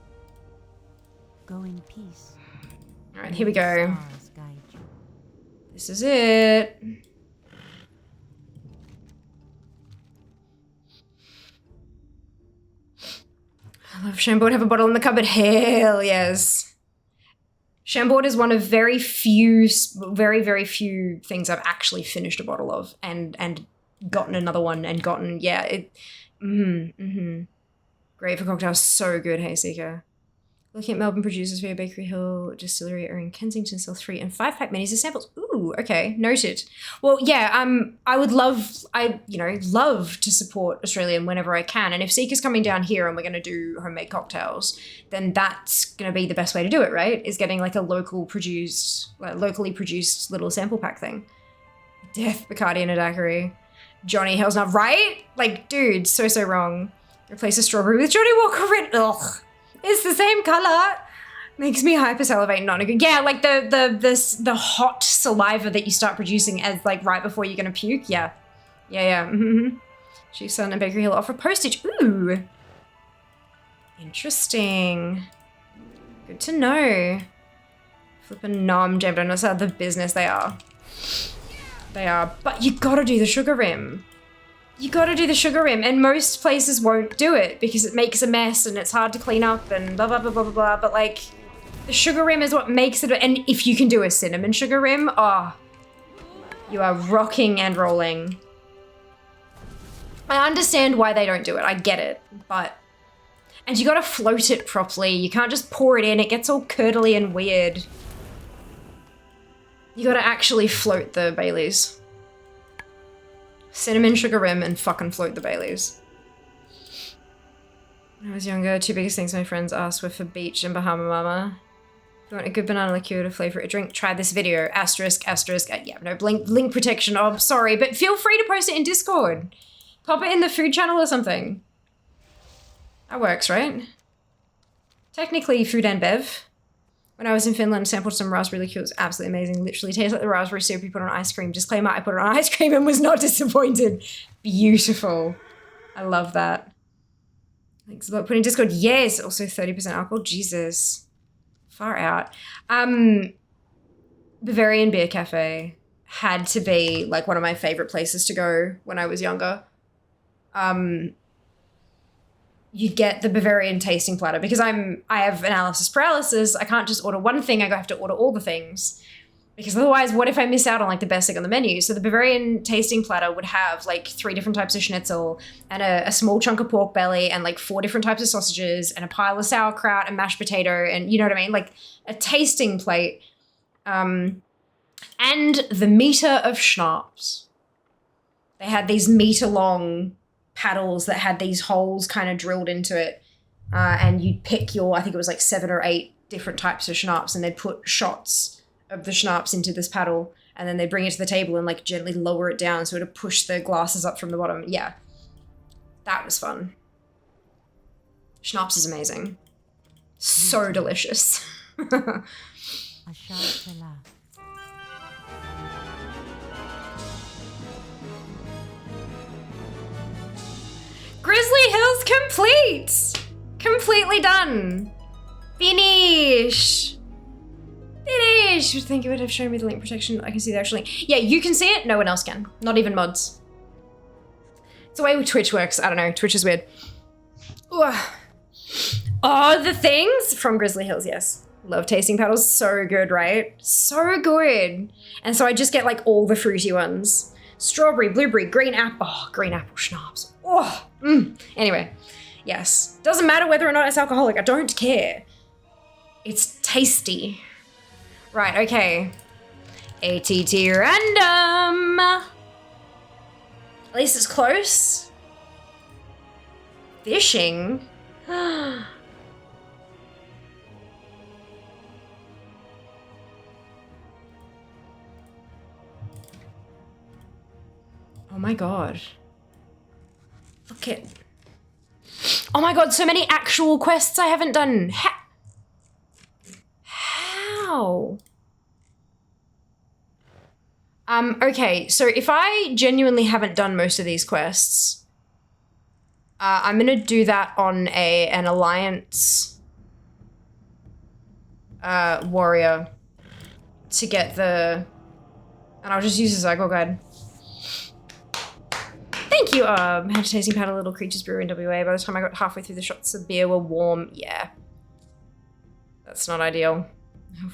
Go in peace. All right, here we go. This is it. I love Chambord. Have a bottle in the cupboard. Hell yes. Chambord is one of very few things I've actually finished a bottle of and gotten another one and gotten, yeah, it, Great for cocktails. So good, Hayseeker. Looking at Melbourne producers via Bakery Hill Distillery are in Kensington, sell 3 and 5-pack minis as samples. Ooh, okay, noted. Well, yeah, I would love to support Australian whenever I can. And if Seeker's coming down here and we're going to do homemade cocktails, then that's going to be the best way to do it, right? Is getting like a locally produced little sample pack thing. Death, Bacardi, and a daiquiri. Johnny, hell's not right? Like, dude, so wrong. Replace a strawberry with Johnny Walker Red. Ugh. It's the same color. Makes me hypersalivate. Not a good. Yeah, like the hot saliva that you start producing as like right before you're gonna puke. Yeah. Chief Son and Bakery Hill offer postage. Ooh. Interesting. Good to know. Flippin' nom jam donuts are the business they are. They are. But you gotta do the sugar rim. You gotta do the sugar rim, and most places won't do it because it makes a mess and it's hard to clean up and blah, blah, blah, blah, blah, blah. But like, the sugar rim is what makes it, and if you can do a cinnamon sugar rim, oh, you are rocking and rolling. I understand why they don't do it, I get it, but, and you gotta float it properly. You can't just pour it in, it gets all curdly and weird. You gotta actually float the Baileys. Cinnamon sugar rim and fucking float the Baileys. When I was younger, 2 biggest things my friends asked were for beach and Bahama Mama. If you want a good banana liqueur to flavor a drink, try this video. Asterisk. Yeah, no, link protection, oh, sorry, but feel free to post it in Discord. Pop it in the food channel or something. That works, right? Technically food and bev. When I was in Finland, sampled some raspberry liqueur. It was absolutely amazing. Literally tastes like the raspberry syrup you put on ice cream. Disclaimer, I put it on ice cream and was not disappointed. Beautiful. I love that. Thanks about putting Discord. Yes, also 30% alcohol. Jesus. Far out. Bavarian Beer Cafe had to be like one of my favorite places to go when I was younger. You get the Bavarian tasting platter because I have analysis paralysis. I can't just order one thing. I have to order all the things because otherwise what if I miss out on like the best thing on the menu? So the Bavarian tasting platter would have like 3 different types of schnitzel and a small chunk of pork belly and like 4 different types of sausages and a pile of sauerkraut and mashed potato and you know what I mean? Like a tasting plate. And the meter of schnapps. They had these meter long paddles that had these holes kind of drilled into it, and you'd pick your, I think it was like 7 or 8 different types of schnapps, and they'd put shots of the schnapps into this paddle, and then they'd bring it to the table and like gently lower it down so it'd push the glasses up from the bottom. Yeah, that was fun. Schnapps is amazing. So delicious. Grizzly Hills complete! Completely done. Finish! Finish! You'd think it would have shown me the link protection. I can see that actually. Yeah, you can see it. No one else can. Not even mods. It's the way Twitch works. I don't know. Twitch is weird. Ooh. Oh, the things from Grizzly Hills, yes. Love tasting paddles. So good, right? So good. And so I just get like all the fruity ones. Strawberry, blueberry, green apple. Oh, green apple schnapps. Oh, Anyway, Yes. Doesn't matter whether or not it's alcoholic. I don't care. It's tasty. Right, okay. ATT random. At least it's close. Fishing? Oh my god. Look at... Oh my god, so many actual quests I haven't done. How? Okay, so if I genuinely haven't done most of these quests, I'm gonna do that on an Alliance warrior to get the... And I'll just use the Zygo guide. Thank you. Had a tasting powder, little creatures brew in WA. By the time I got halfway through, the shots of beer were warm. Yeah. That's not ideal.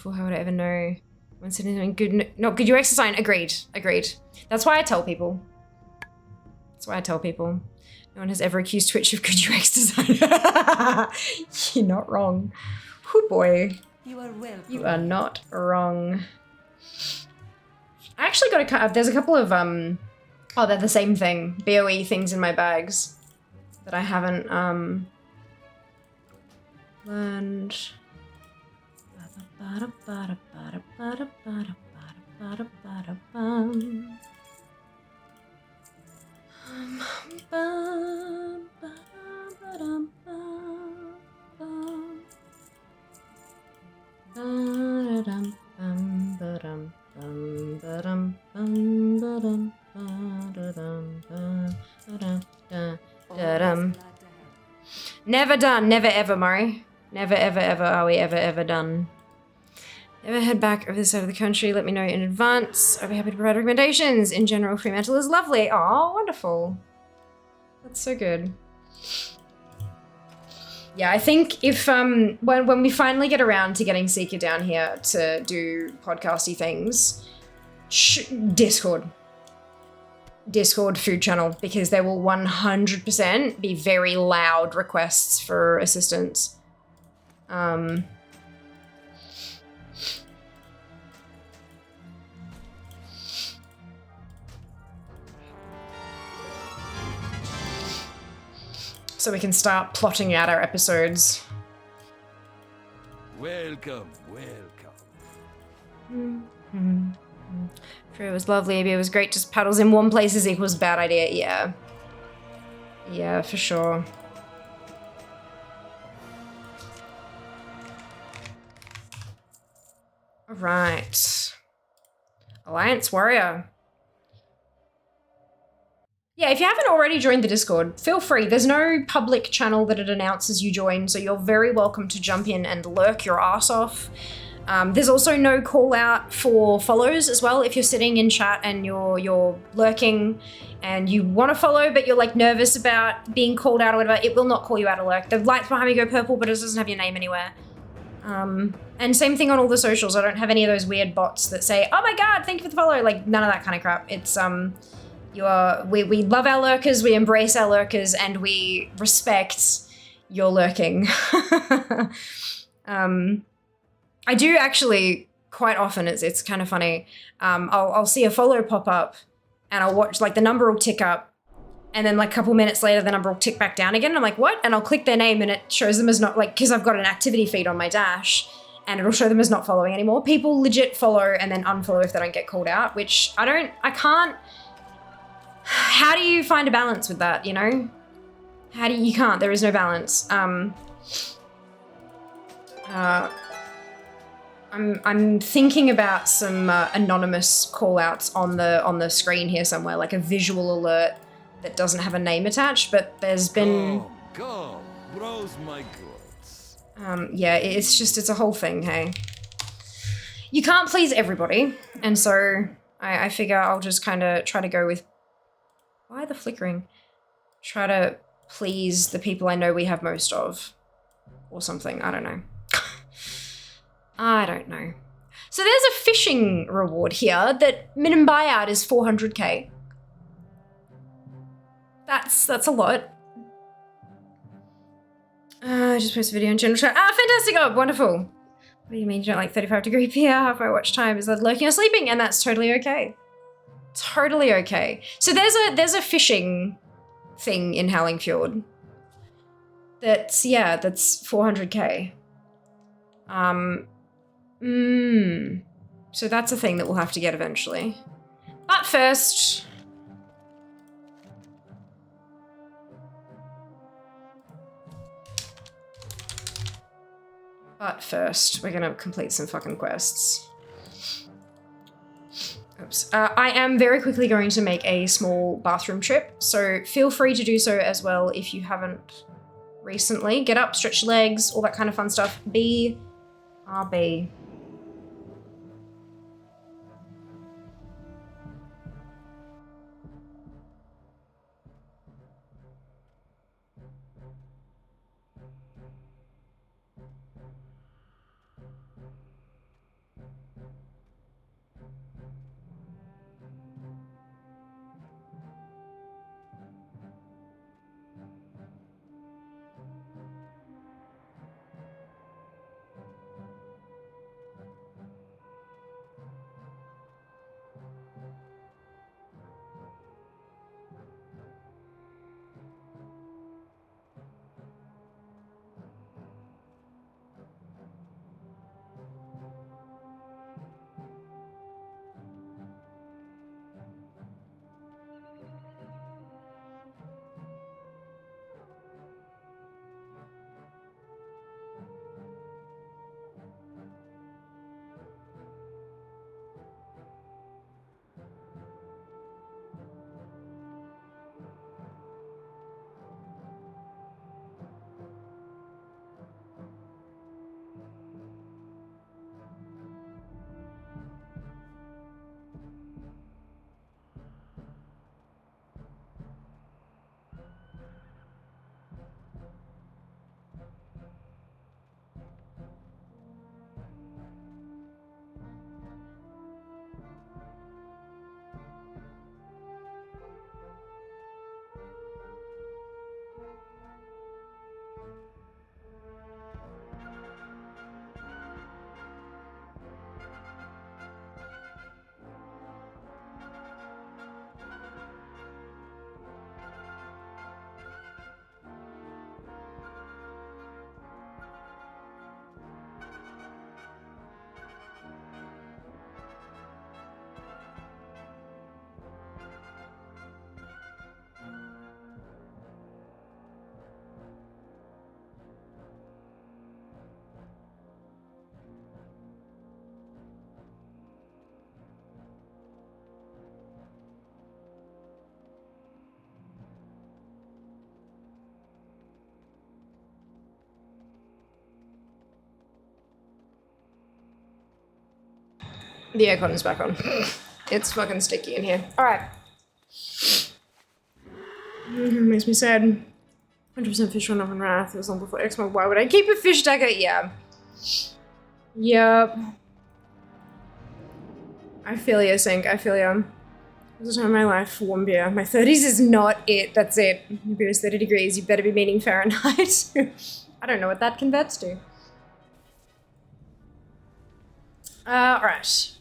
How would I ever know when sitting doing good? Not good UX design. Agreed. Agreed. That's why I tell people. That's why I tell people. No one has ever accused Twitch of good UX design. You're not wrong. Oh boy. You are welcome. You are not wrong. I actually got a... There's a couple of oh, they're the same thing. BOE things in my bags that I haven't learned. Never done, never ever, Murray. Never ever ever are we ever done. Never head back over this side of the country, let me know in advance. I'll be happy to provide recommendations. In general, Fremantle is lovely. Oh, wonderful. That's so good. Yeah, I think if when we finally get around to getting Seeker down here to do podcasty things, Discord food channel, because there will 100% be very loud requests for assistance. So we can start plotting out our episodes. Welcome, welcome. It was lovely, it was great, just paddles in one place is equals bad idea, yeah. Yeah, for sure. Alright. Alliance Warrior. Yeah, if you haven't already joined the Discord, feel free. There's no public channel that it announces you join, so you're very welcome to jump in and lurk your ass off. There's also no call out for follows as well. If you're sitting in chat and you're lurking and you want to follow, but you're like nervous about being called out or whatever, it will not call you out of lurk. The lights behind me go purple, but it doesn't have your name anywhere. And same thing on all the socials. I don't have any of those weird bots that say, oh my god, thank you for the follow. Like none of that kind of crap. It's, we love our lurkers, we embrace our lurkers, and we respect your lurking. I do actually quite often. It's kind of funny. I'll see a follow pop up, and I'll watch like the number will tick up, and then like a couple minutes later the number will tick back down again. And I'm like, what? And I'll click their name, and it shows them as not like because I've got an activity feed on my dash, and it'll show them as not following anymore. People legit follow and then unfollow if they don't get called out, which I can't. How do you find a balance with that, you know? You can't, there is no balance. I'm thinking about some anonymous call-outs on the screen here somewhere, like a visual alert that doesn't have a name attached, but there's been... Go, browse my goods. Yeah, it's a whole thing, hey? You can't please everybody, and so I figure I'll just kind of try to go with... Why the flickering? Try to please the people I know we have most of. Or something, I don't know. I don't know. So there's a fishing reward here that minimum buyout is 400k. That's a lot. I just posted a video in general chat. Ah, fantastic! Oh, wonderful. What do you mean you don't like 35-degree PR? Half my watch time is that lurking or sleeping, and that's totally okay. Totally okay. So there's a fishing thing in Hallingfjord. That's 400k. So that's a thing that we'll have to get eventually. But first, we're gonna complete some fucking quests. Oops. I am very quickly going to make a small bathroom trip, so feel free to do so as well if you haven't recently. Get up, stretch your legs, all that kind of fun stuff. BRB. The aircon is back on. It's fucking sticky in here. Alright. Makes me sad. 100% fish run off in Wrath. It was long before X-Men. Why would I keep a fish dagger? Yeah. Yep. I feel you, Sink. I feel you. This is the time of my life for warm beer. My 30s is not it. That's it. Your beer is 30 degrees. You better be meaning Fahrenheit. I don't know what that converts to. Alright.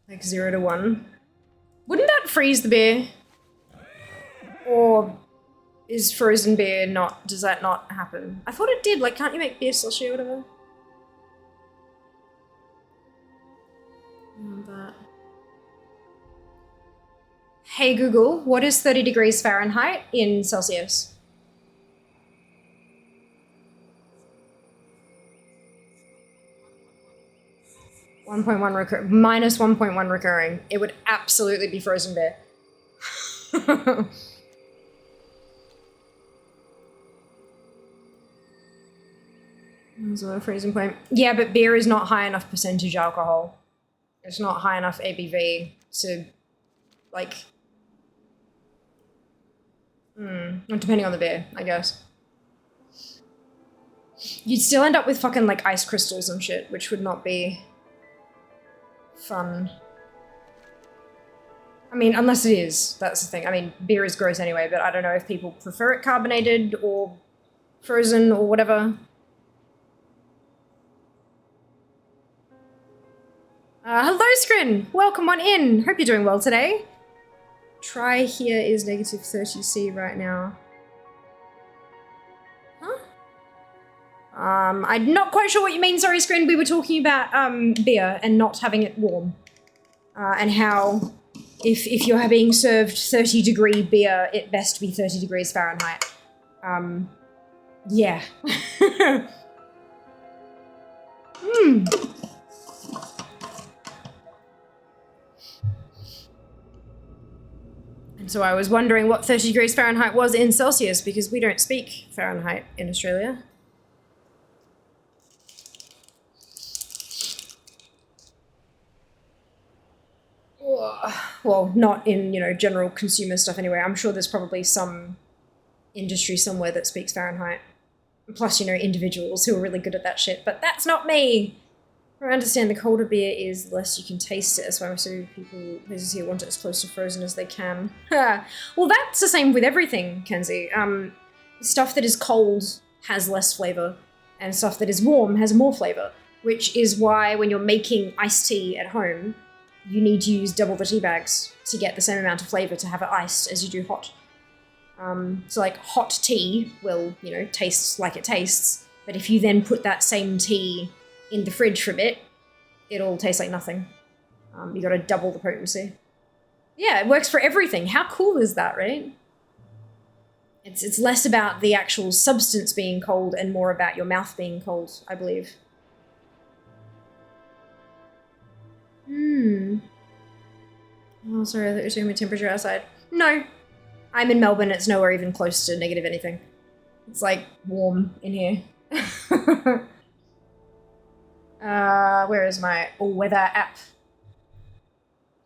Like 0 to 1. Wouldn't that freeze the beer? Or is frozen beer not, does that not happen? I thought it did, like can't you make beer slushy or whatever? That. Hey Google, what is 30 degrees Fahrenheit in Celsius? Minus 1.1 recurring. It would absolutely be frozen beer. There's a freezing point. Yeah, but beer is not high enough percentage alcohol. It's not high enough ABV to, like... Depending on the beer, I guess. You'd still end up with fucking like ice crystals and shit, which would not be fun. I mean, unless it is, that's the thing. I mean, beer is gross anyway, but I don't know if people prefer it carbonated or frozen or whatever. Hello, Scrin! Welcome on in! Hope you're doing well today. Try here is negative 30°C right now. Huh? I'm not quite sure what you mean, sorry, Scrin. We were talking about beer and not having it warm. And how if you're being served 30-degree beer, it best be 30 degrees Fahrenheit. Yeah. And so I was wondering what 30 degrees Fahrenheit was in Celsius, because we don't speak Fahrenheit in Australia. Well, not in, you know, general consumer stuff anyway. I'm sure there's probably some industry somewhere that speaks Fahrenheit. Plus, you know, individuals who are really good at that shit, but that's not me! I understand the colder beer is, the less you can taste it. That's why most people places here want it as close to frozen as they can. Well, that's the same with everything, Kenzie. Stuff that is cold has less flavor, and stuff that is warm has more flavor, which is why when you're making iced tea at home, you need to use double the tea bags to get the same amount of flavor to have it iced as you do hot. So like hot tea will, you know, taste like it tastes, but if you then put that same tea in the fridge for a bit, it'll taste like nothing. You gotta double the potency. Yeah, it works for everything. How cool is that, right? It's less about the actual substance being cold and more about your mouth being cold, I believe. Oh, sorry, I thought you were talking about temperature outside. No. I'm in Melbourne, it's nowhere even close to negative anything. It's like warm in here. Where is my weather app?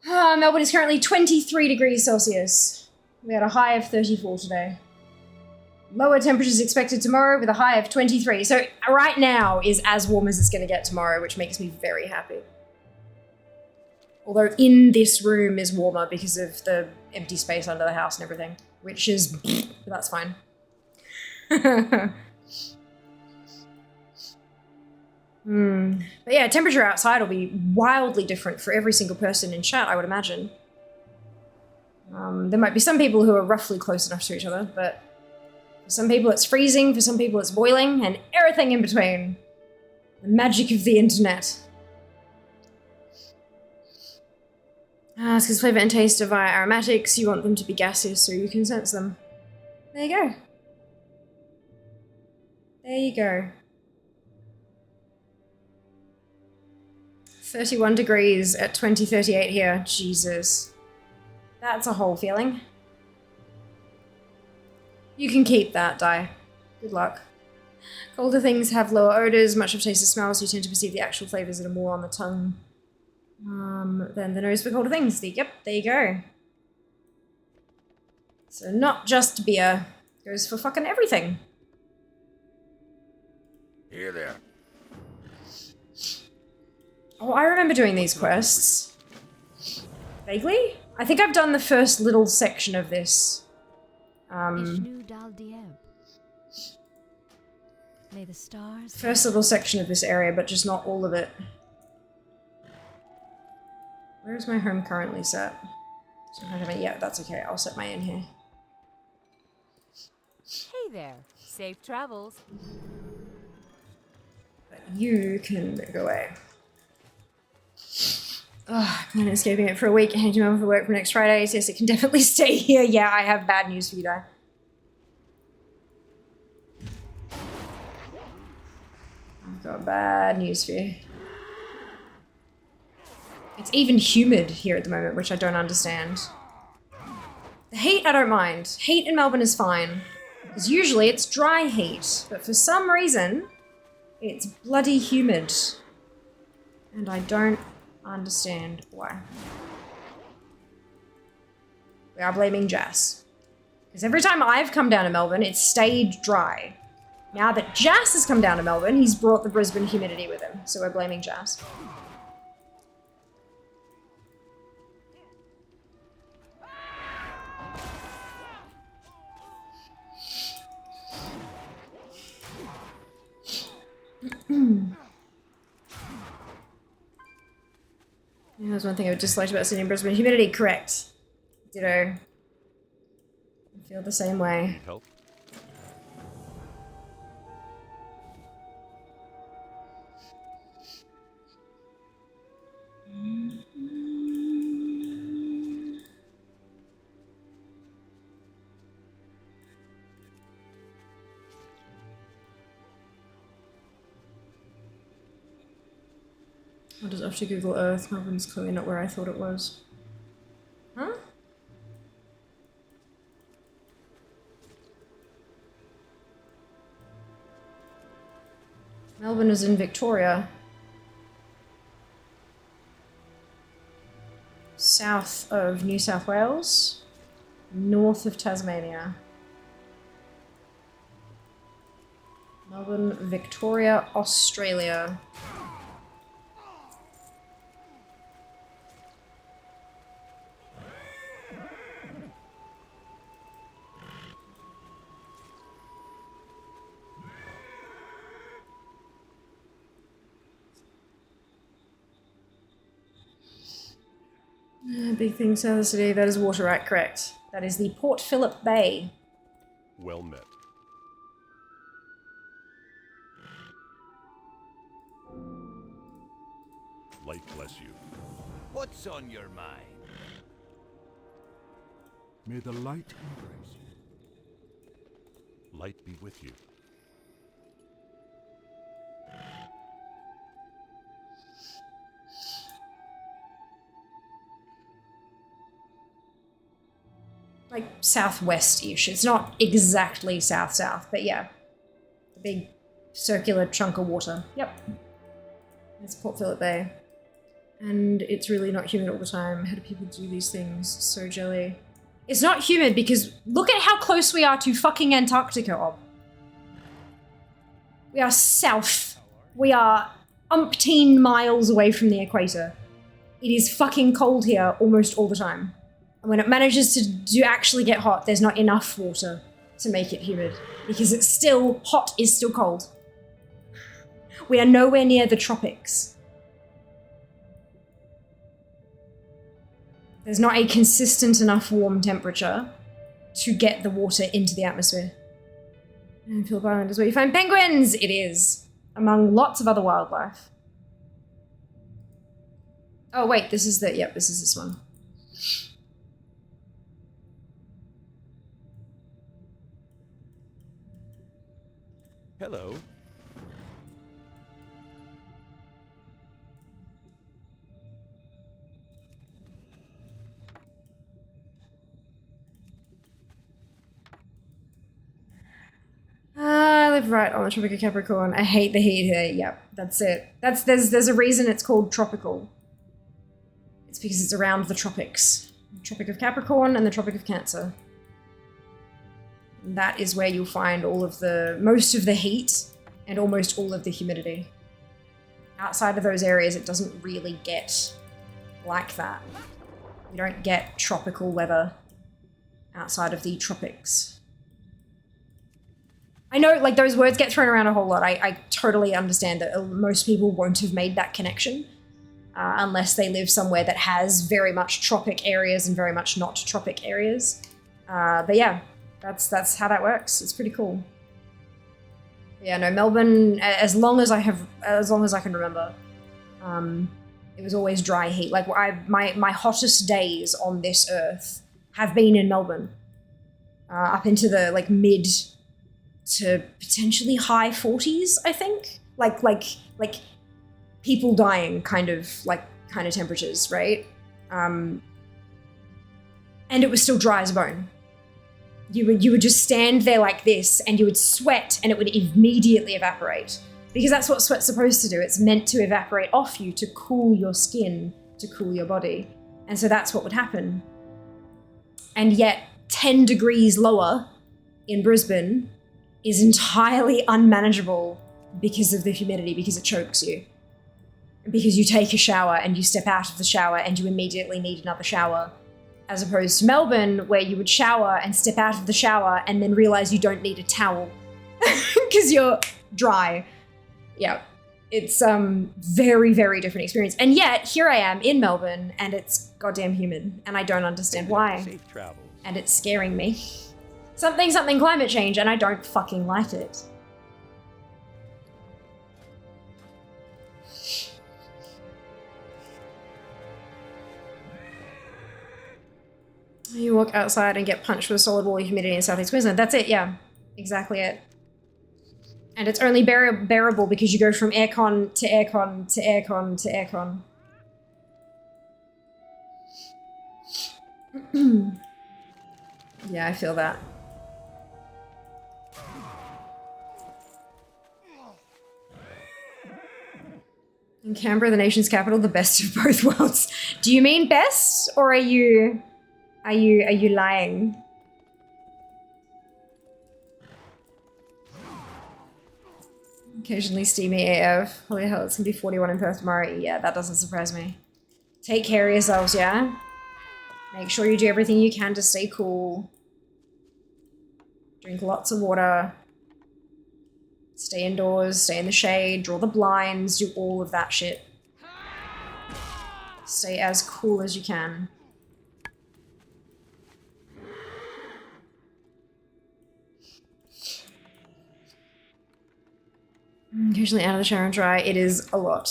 Melbourne is currently 23 degrees Celsius. We had a high of 34 today. Lower temperatures expected tomorrow with a high of 23. So right now is as warm as it's going to get tomorrow, which makes me very happy. Although in this room is warmer because of the empty space under the house and everything, which is, but that's fine. But yeah, temperature outside will be wildly different for every single person in chat, I would imagine. There might be some people who are roughly close enough to each other, but for some people it's freezing, for some people it's boiling, and everything in between. The magic of the internet. It's because flavor and taste are via aromatics, you want them to be gaseous so you can sense them. There you go. There you go. 31 degrees at 2038 here. Jesus. That's a whole feeling. You can keep that, Di. Good luck. Colder things have lower odors, much of taste and smells, you tend to perceive the actual flavors that are more on the tongue. Then the nose for colder things. Yep, there you go. So not just beer. Goes for fucking everything. Here there. Oh, I remember doing these quests. Vaguely? I think I've done the first little section of this. May the stars. First little section of this area, but just not all of it. Where is my home currently set? So yeah, that's okay. I'll set my in here. Hey there. Safe travels. But you can go away. Ugh, I'm escaping it for a week. Heading home for work for next Friday. Yes, it can definitely stay here. Yeah, I have bad news for you, Di. I've got bad news for you. It's even humid here at the moment, which I don't understand. The heat, I don't mind. Heat in Melbourne is fine. Because usually it's dry heat. But for some reason, it's bloody humid. And I don't understand why. We are blaming Jas. Because every time I've come down to Melbourne, it's stayed dry. Now that Jas has come down to Melbourne, he's brought the Brisbane humidity with him. So we're blaming Jas. Yeah, there's one thing I disliked about Sydney and Brisbane. Humidity, correct. Ditto. I feel the same way. Need help? I'll just have to Google Earth. Melbourne's clearly not where I thought it was. Huh? Melbourne is in Victoria. South of New South Wales. North of Tasmania. Melbourne, Victoria, Australia. Big thing south of the city, that is water, right? Correct. That is the Port Phillip Bay. Well met. Light bless you. What's on your mind? May the light embrace you. Light be with you. Like southwest-ish. It's not exactly south-south, but yeah. The big circular chunk of water. Yep. It's Port Phillip Bay. And it's really not humid all the time. How do people do these things? So jelly. It's not humid because look at how close we are to fucking Antarctica, Ob. We are south. We are umpteen miles away from the equator. It is fucking cold here almost all the time. And when it manages to actually get hot, there's not enough water to make it humid. Because it's still hot is still cold. We are nowhere near the tropics. There's not a consistent enough warm temperature to get the water into the atmosphere. And Phillip Island is where you find penguins! It is. Among lots of other wildlife. Oh wait, this is the, yep, this is this one. Hello. I live right on the Tropic of Capricorn. I hate the heat here. Yep, that's it. There's a reason it's called tropical. It's because it's around the tropics. The Tropic of Capricorn and the Tropic of Cancer. And that is where you'll find most of the heat and almost all of the humidity. Outside of those areas, it doesn't really get like that. You don't get tropical weather outside of the tropics. I know, like, those words get thrown around a whole lot. I totally understand that most people won't have made that connection unless they live somewhere that has very much tropic areas and very much not tropic areas. But yeah, that's how that works. It's pretty cool. Yeah, no, Melbourne, as long as I can remember, it was always dry heat. Like, my hottest days on this earth have been in Melbourne, up into the, like, mid to potentially high 40s, I think. Like people dying kind of temperatures, right? And it was still dry as a bone. You would just stand there like this and you would sweat and it would immediately evaporate. Because that's what sweat's supposed to do. It's meant to evaporate off you to cool your skin, to cool your body. And so that's what would happen. And yet 10 degrees lower in Brisbane is entirely unmanageable because of the humidity, because it chokes you. Because you take a shower and you step out of the shower and you immediately need another shower. As opposed to Melbourne, where you would shower and step out of the shower and then realize you don't need a towel because you're dry. Yeah, it's very, very different experience. And yet, here I am in Melbourne and it's goddamn humid and I don't understand why. Safe travels. And it's scaring me. Something climate change and I don't fucking like it. You walk outside and get punched with a solid wall of humidity in Southeast Queensland. That's it, yeah. Exactly it. And it's only bearable because you go from aircon to aircon to aircon to aircon. Yeah, I feel that. In Canberra, the nation's capital, the best of both worlds. Do you mean best, or are you lying? Occasionally steamy AF. Holy hell, it's gonna be 41 in Perth tomorrow. Yeah, that doesn't surprise me. Take care of yourselves, yeah? Make sure you do everything you can to stay cool. Drink lots of water. Stay indoors, stay in the shade, draw the blinds, do all of that shit. Stay as cool as you can. Occasionally out of the shower and dry. It is a lot.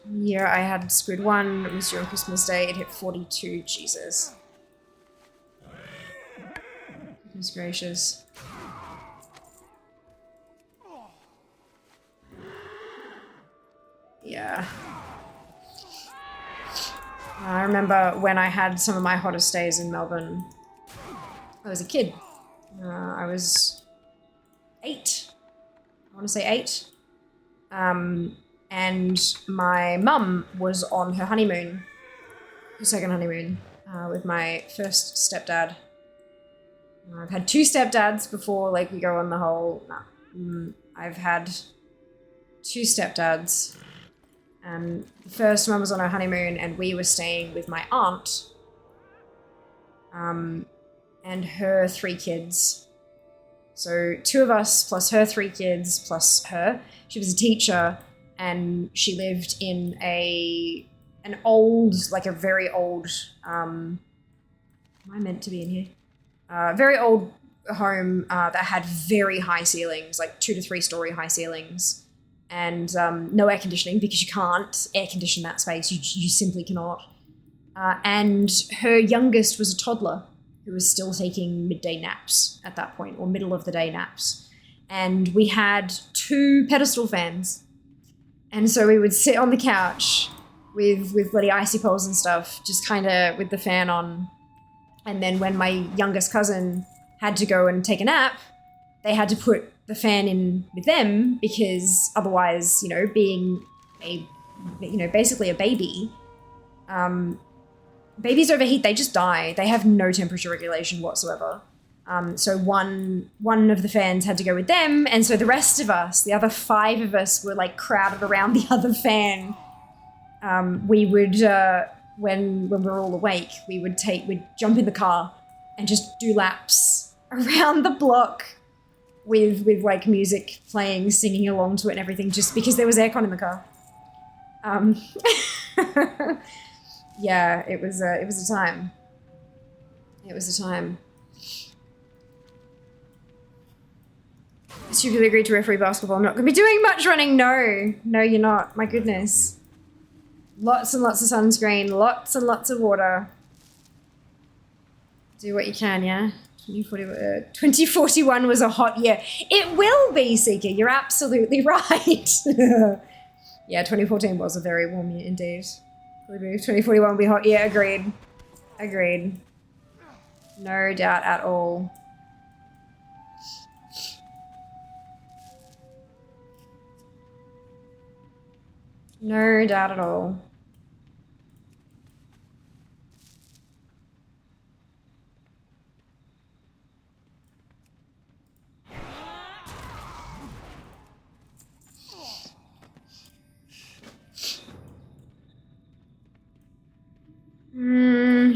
Yeah, I had Squid 1. It was during Christmas Day. It hit 42. Jesus. Goodness gracious. Yeah. I remember when I had some of my hottest days in Melbourne. I was a kid. I was 8. I want to say 8. And my mum was on her honeymoon, her second honeymoon, with my first stepdad. I've had 2 stepdads before, like, we go on the whole, I've had 2 stepdads, and the first one was on her honeymoon, and we were staying with my aunt, and her 3 kids. So 2 of us, plus her 3 kids, plus her. She was a teacher, and she lived in an old, like a very old, am I meant to be in here? Very old home that had very high ceilings, like 2 to 3 story high ceilings, and no air conditioning because you can't air condition that space. You simply cannot. And her youngest was a toddler who was still taking midday naps at that point, or middle of the day naps. And we had 2 pedestal fans. And so we would sit on the couch with bloody icy poles and stuff, just kind of with the fan on. And then when my youngest cousin had to go and take a nap, they had to put the fan in with them because otherwise, you know, being a, you know, basically a baby, babies overheat, they just die. They have no temperature regulation whatsoever. So one of the fans had to go with them, and so the rest of us, the other 5 of us, were like crowded around the other fan. We would, when we were all awake, we'd jump in the car and just do laps around the block with like music playing, singing along to it and everything, just because there was aircon in the car. Yeah, it was a time. It was a time. Stupidly agreed to referee basketball. I'm not going to be doing much running. No, you're not. My goodness. Lots and lots of sunscreen. Lots and lots of water. Do what you can, yeah? 2041 was a hot year. It will be, Seeker. You're absolutely right. Yeah, 2014 was a very warm year indeed. 2041 will be hot. Yeah, agreed. Agreed. No doubt at all. No doubt at all.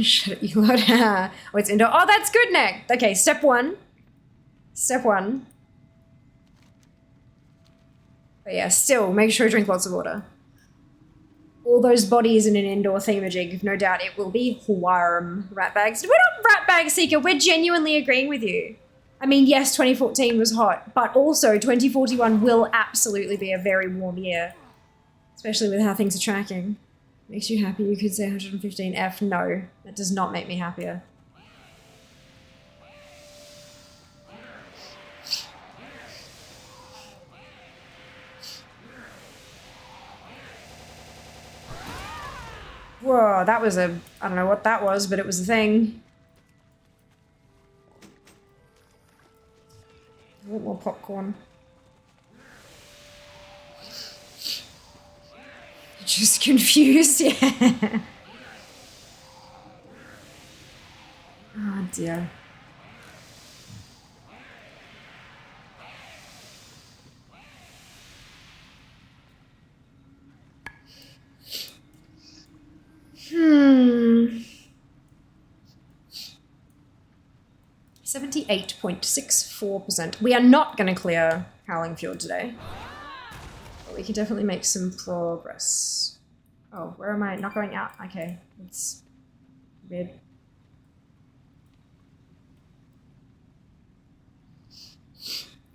Shut it, you lot. Oh, it's indoor. Oh, that's good, Nick. Okay, step one. Step one. But yeah, still, make sure you drink lots of water. All those bodies in an indoor thingamajig, no doubt it will be warm. Ratbags. We're not ratbag seeker, we're genuinely agreeing with you. I mean, yes, 2014 was hot, but also 2041 will absolutely be a very warm year. Especially with how things are tracking. Makes you happy, you could say 115F. No, that does not make me happier. Whoa, that was a... I don't know what that was, but it was a thing. I want more popcorn. Just confused, yeah. Oh dear. Hmm. 78.64%. We are not going to clear Howling Fjord today. But we can definitely make some progress. Oh, where am I? Not going out? Okay, it's weird.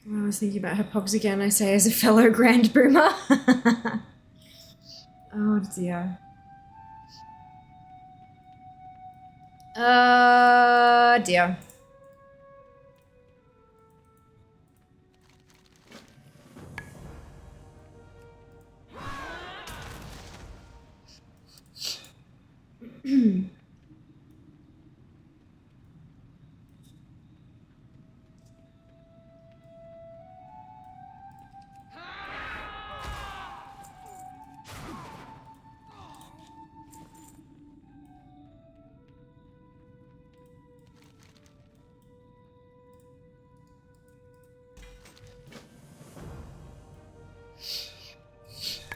I was thinking about her pogs again, I say, as a fellow grand boomer. Oh dear. Dear.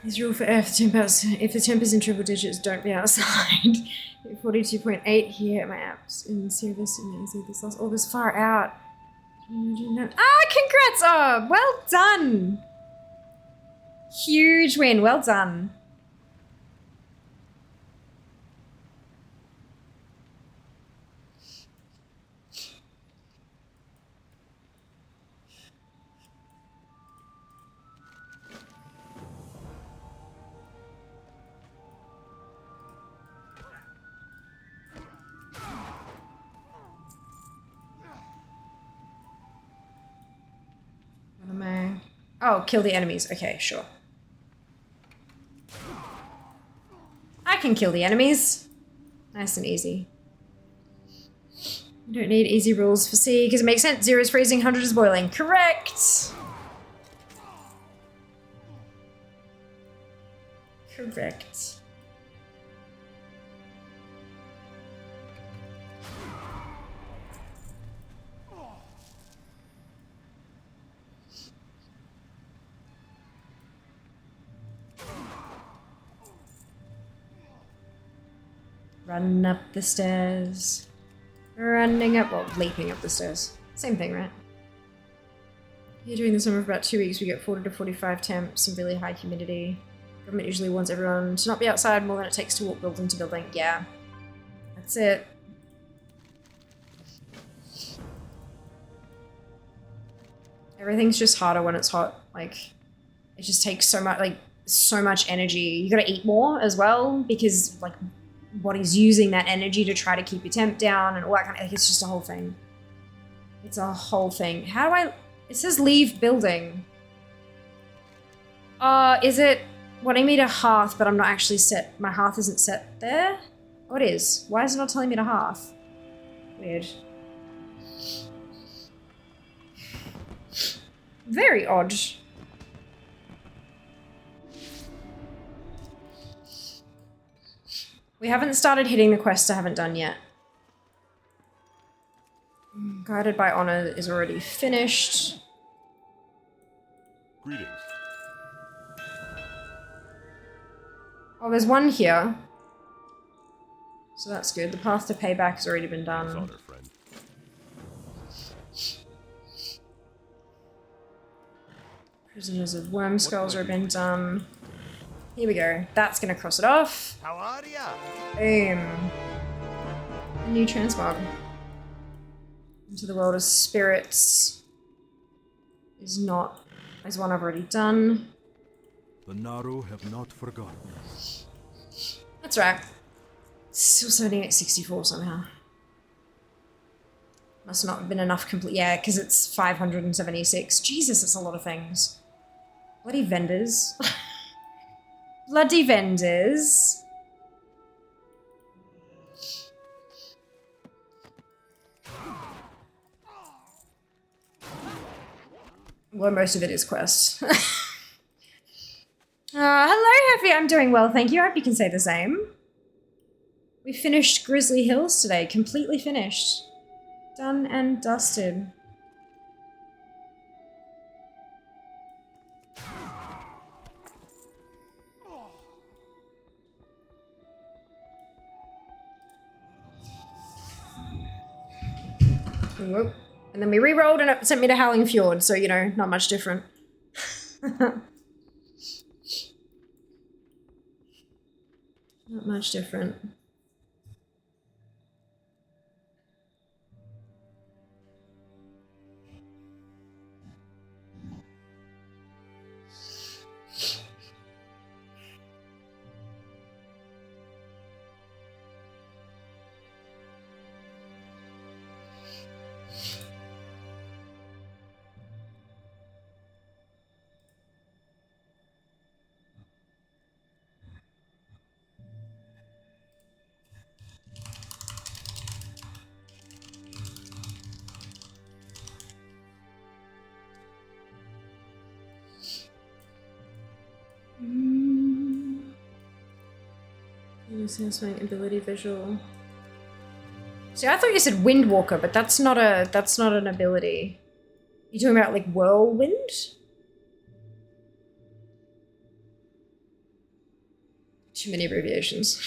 His rule for Earth, if the temp is in triple digits, don't be outside. 42.8 here at my apps in service and this last August, far out. Ah, congrats! Oh, well done! Huge win, well done. What am I? Oh, kill the enemies. Okay, sure. I can kill the enemies. Nice and easy. You don't need easy rules for C, because it makes sense. 0 is freezing, 100 is boiling. Correct! Correct. Run up the stairs. Running up, well, leaping up the stairs. Same thing, right? Here during the summer for about 2 weeks, we get 40 to 45 temps and really high humidity. Government usually wants everyone to not be outside more than it takes to walk building to building. Yeah. That's it. Everything's just harder when it's hot. Like, it just takes so much energy. You gotta eat more as well, because, like, body's using that energy to try to keep your temp down and all that kind of, like, it's just a whole thing. It's a whole thing. How do I, it says leave building. Is it wanting me to hearth, but I'm not actually set, my hearth isn't set there? Oh, it is. Why is it not telling me to hearth? Weird. Very odd. We haven't started hitting the quests I haven't done yet. Guided by Honor is already finished. Greetings. Oh, there's one here. So that's good. The path to payback has already been done. Honor, friend. Prisoners of Worm Skulls have been done. Here we go. That's gonna cross it off. How are ya? Boom. A new transmog. Into the world of spirits. Is one I've already done. The Naru have not forgotten. That's right. Still sitting at 64 somehow. Must not have been enough complete. Yeah, because it's 576. Jesus, that's a lot of things. Bloody vendors. Bloody vendors. Well, most of it is quest. Hello, Heffy. I'm doing well, thank you. I hope you can say the same. We finished Grizzly Hills today. Completely finished. Done and dusted. Whoop. And then we re-rolled and it sent me to Howling Fjord, so, you know, not much different. Not much different. Satisfying ability visual. See, I thought you said Windwalker, but that's not an ability. You talking about like whirlwind? Too many abbreviations.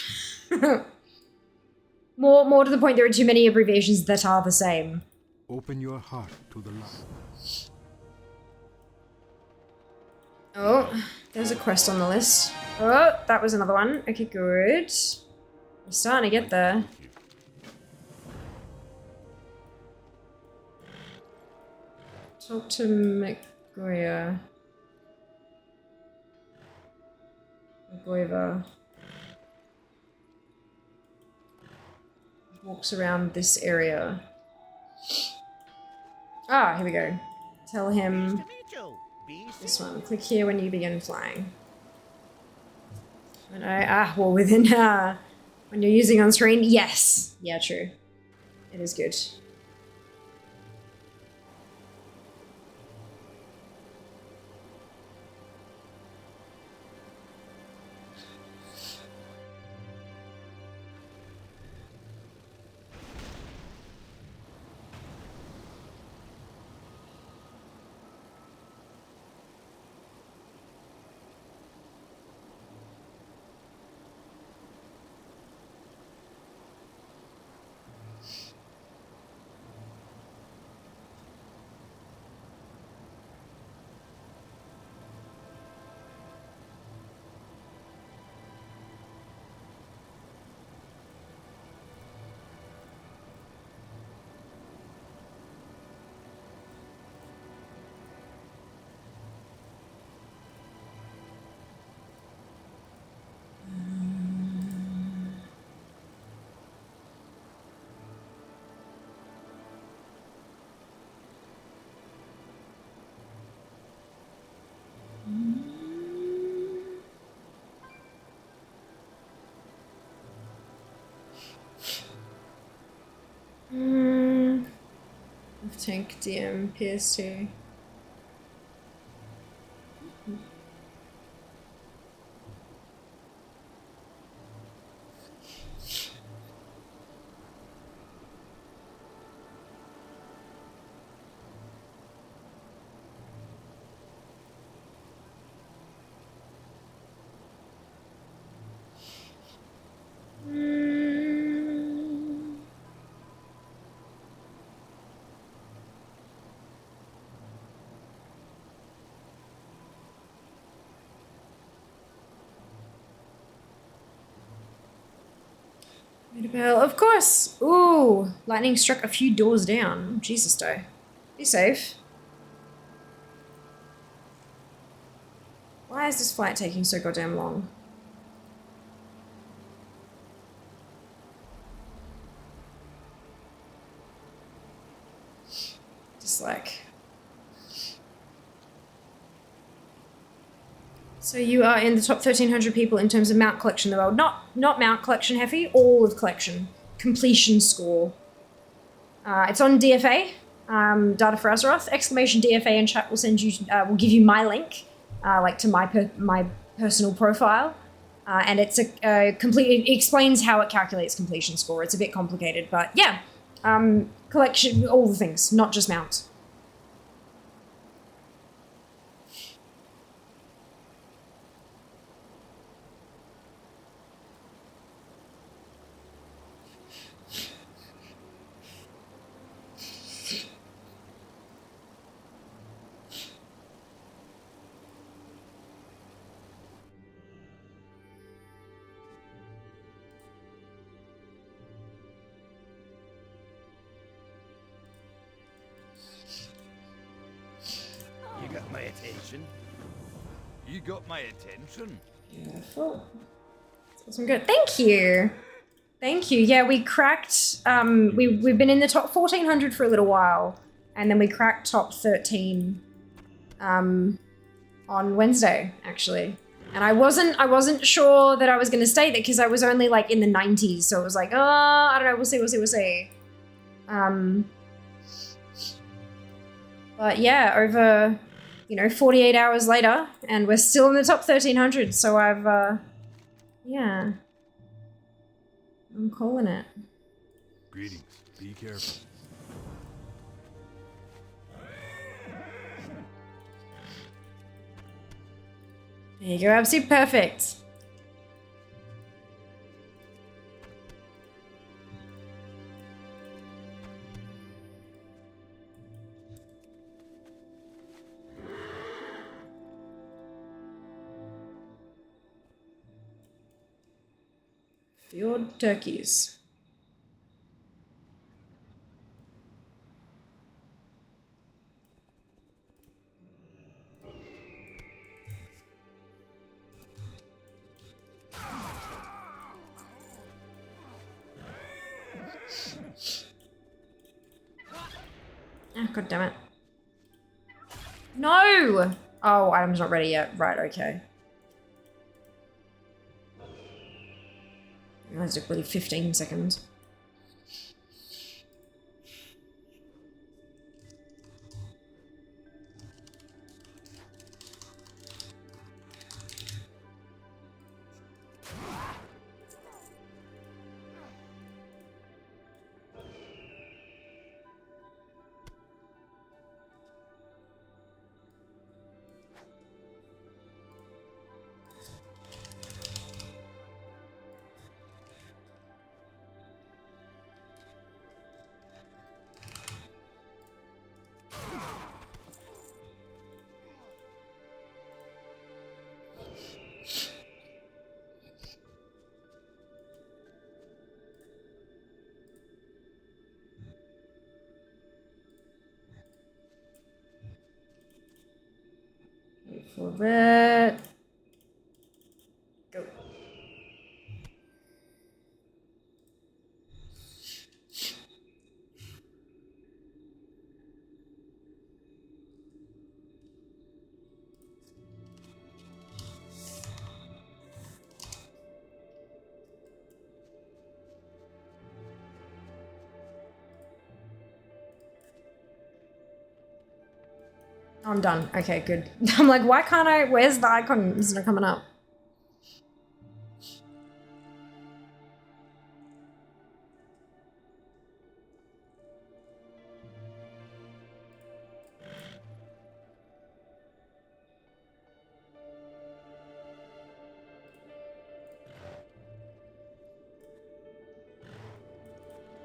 more to the point, there are too many abbreviations that are the same. Open your heart to the light. Oh, there's a quest on the list. Oh, that was another one. Okay, good. We're starting to get there. Talk to McGoya. McGoiva. Walks around this area. Ah, here we go. Tell him this one. Click here when you begin flying. Well, within when you're using on screen, yes. Yeah, true. It is good. Tank DM PS2. Bell, of course. Ooh, lightning struck a few doors down. Jesus, though. Be safe. Why is this flight taking so goddamn long? Just like... So you are in the top 1,300 people in terms of mount collection in the world. Not mount collection, Heffy, all of collection. Completion score. It's on DFA, Data for Azeroth. Exclamation DFA in chat will send you, will give you my link, like to my personal profile. And it's a complete, it explains how it calculates completion score. It's a bit complicated, but yeah. Collection, all the things, not just mounts. You got my attention. You got my attention. Beautiful. That's awesome, good. Thank you. Thank you. Yeah, we cracked, we've been in the top 1,400 for a little while, and then we cracked top 13 on Wednesday, actually. And I wasn't sure that I was going to stay there because I was only like in the 90s, so it was like, oh, I don't know, we'll see. But yeah, over, 48 hours later, and we're still in the top 1,300, so I've, yeah. I'm calling it. Greetings. Be careful. There you go, absolutely perfect. Fjord turkeys. Ah, God damn it. No! Oh, item's not ready yet. Right, okay. That took really 15 seconds. For that. Go. I'm done. Okay, good. I'm like, why can't I? Where's the icon? It's not coming up.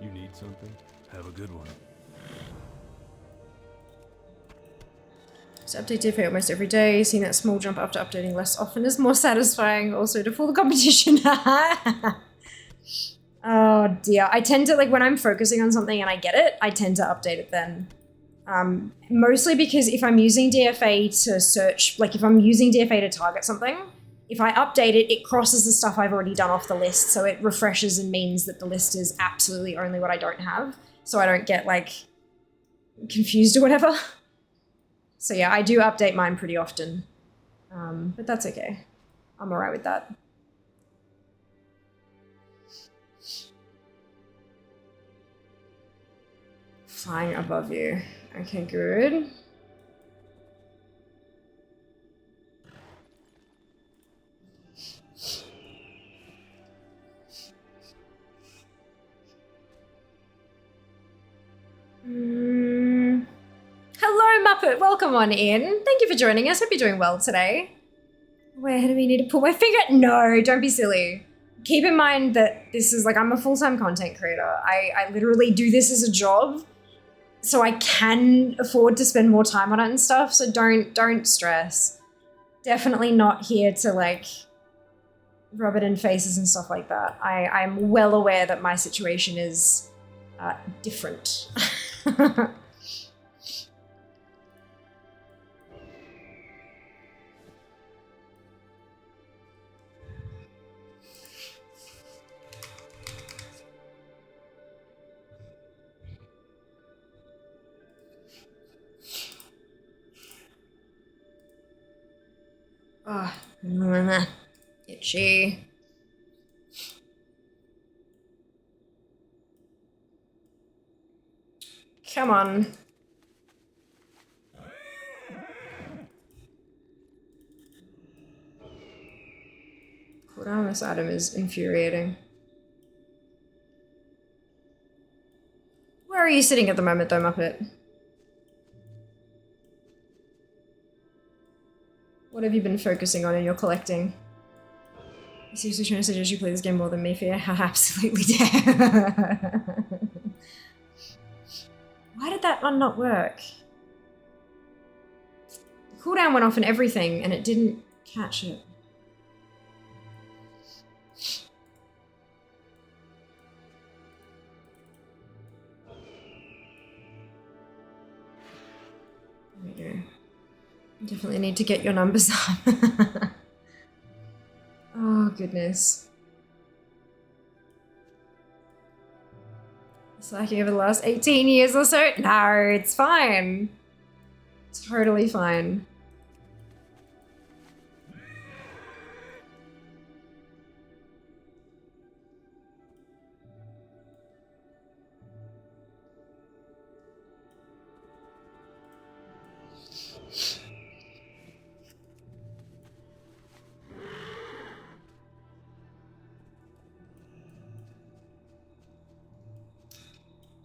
You need something? Have a good one. So update DFA almost every day. Seeing that small jump after updating less often is more satisfying. Also to fool the competition. Oh dear. I tend to, like, when I'm focusing on something and I get it, I tend to update it then. Mostly because if I'm using DFA to search, like if I'm using DFA to target something, if I update it, it crosses the stuff I've already done off the list, so it refreshes and means that the list is absolutely only what I don't have, so I don't get, like, confused or whatever. So yeah, I do update mine pretty often. But that's okay. I'm alright with that. Flying above you. Okay, good. Hello, Muppet. Welcome on in. Thank you for joining us. Hope you're doing well today. Where do we need to pull my finger? No, don't be silly. Keep in mind that this is, like, I'm a full-time content creator. I literally do this as a job, so I can afford to spend more time on it and stuff, so don't stress. Definitely not here to, like, rub it in faces and stuff like that. I'm well aware that my situation is different. Oh, itchy. Come on. Cooldown on this item is infuriating. Where are you sitting at the moment though, Muppet? What have you been focusing on in your collecting? I'm seriously trying to suggest you play this game more than me, Fear. Absolutely dare. Why did that one not work? The cooldown went off and everything, and it didn't catch it. There we go. Definitely need to get your numbers up. Oh, goodness. Slacking over the last 18 years or so? No, it's fine. Totally fine.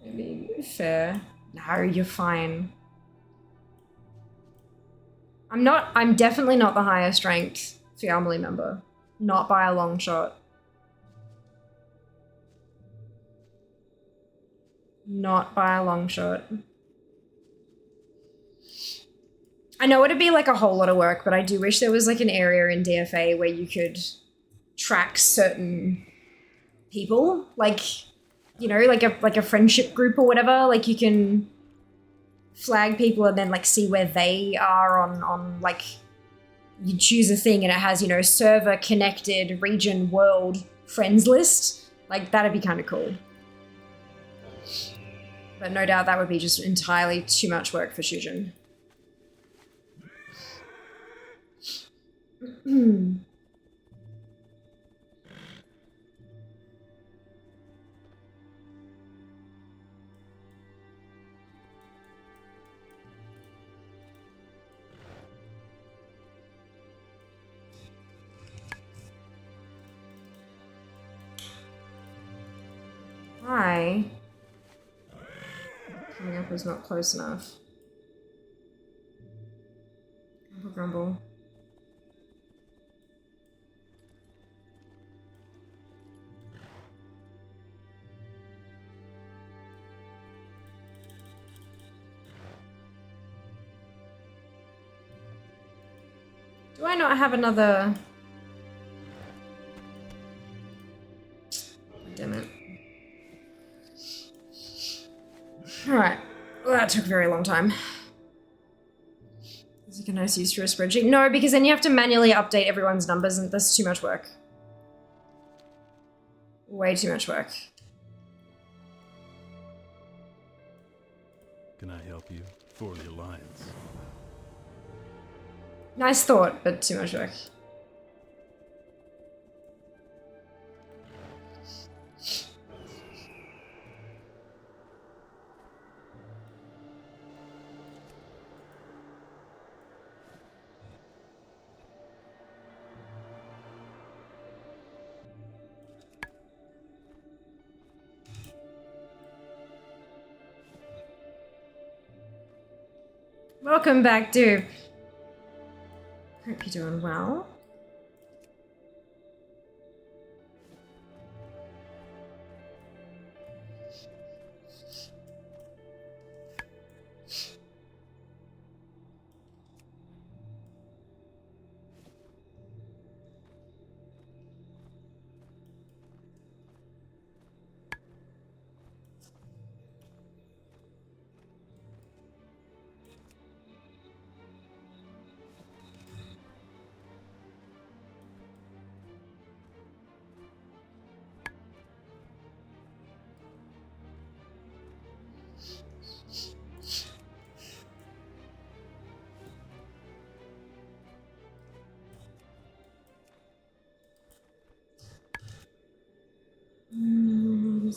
I mean, fair. No, you're fine. I'm definitely not the highest ranked family member. Not by a long shot. Not by a long shot. I know it'd be like a whole lot of work, but I do wish there was like an area in DFA where you could track certain people, like, you know, like a friendship group or whatever. Like, you can flag people and then like see where they are on like, you choose a thing and it has, you know, server, connected, region, world, friends list. Like, that'd be kind of cool. But no doubt that would be just entirely too much work for Shujin. Why? Coming up is not close enough. Grumble, grumble. Do I not have another... Damn it. Alright. Well, that took a very long time. Is it a nice use for a spreadsheet? No, because then you have to manually update everyone's numbers and that's too much work. Way too much work. Can I help you? For the Alliance. Nice thought, but too much work. Welcome back, dude. Hope you're doing well.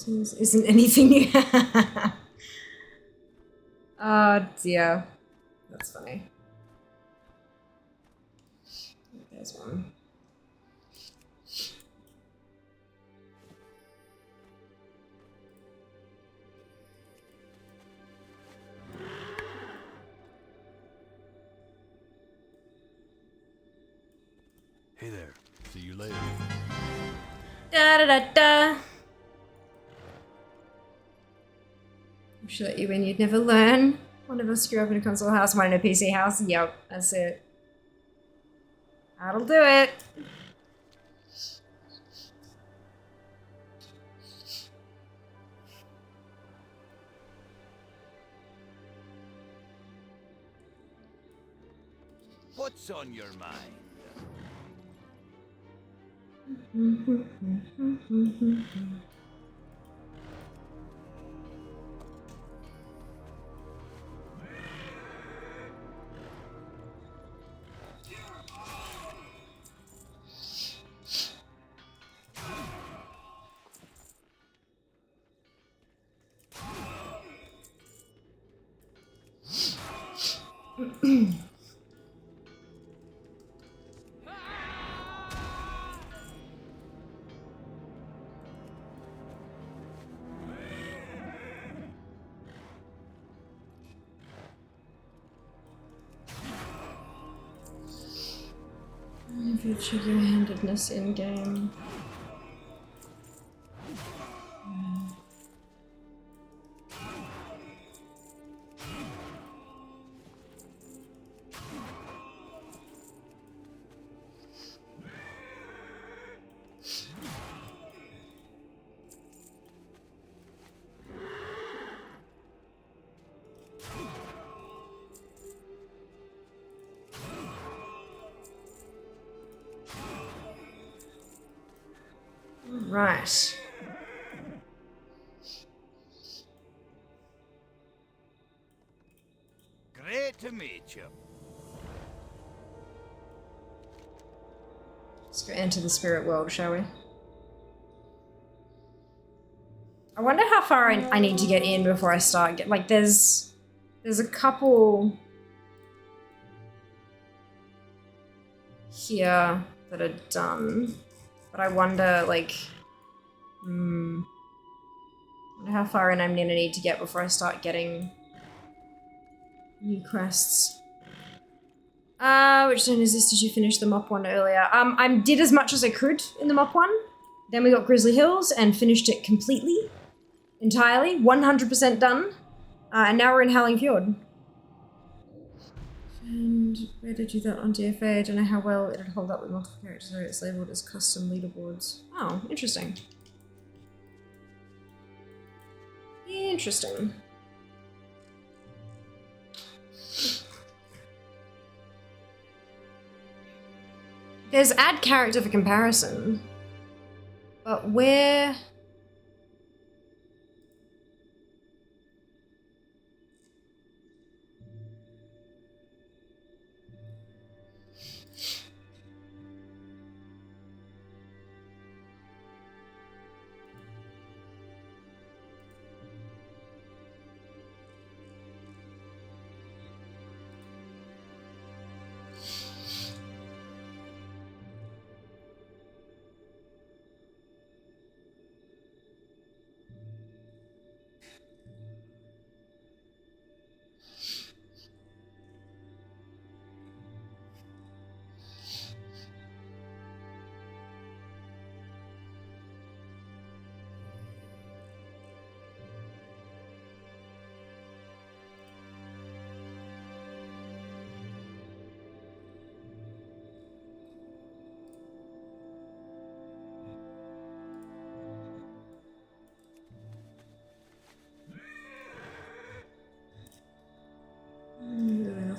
This isn't anything new. Oh dear. That's funny. There's one. Hey there. See you later. Da da da da. I'm sure that you win, you'd never learn. One of us grew up in a console house, one in a PC house. Yep, that's it. That'll do it. What's on your mind? Feature your handedness in game. Right. Great to meet you. Let's go enter the spirit world, shall we? I wonder how far I need to get in before I start. Like, there's a couple here that are done, but I wonder, like, wonder how far in I'm gonna need to get before I start getting new quests. Which zone is this? Did you finish the mop one earlier? I did as much as I could in the mop one. Then we got Grizzly Hills and finished it completely, entirely, 100% done. And now we're in Howling Fjord. And where did you do that on DFA? I don't know how well it'd hold up with multiple characters, so it's labeled as custom leaderboards. Oh, interesting. Interesting. There's add character for comparison, but where?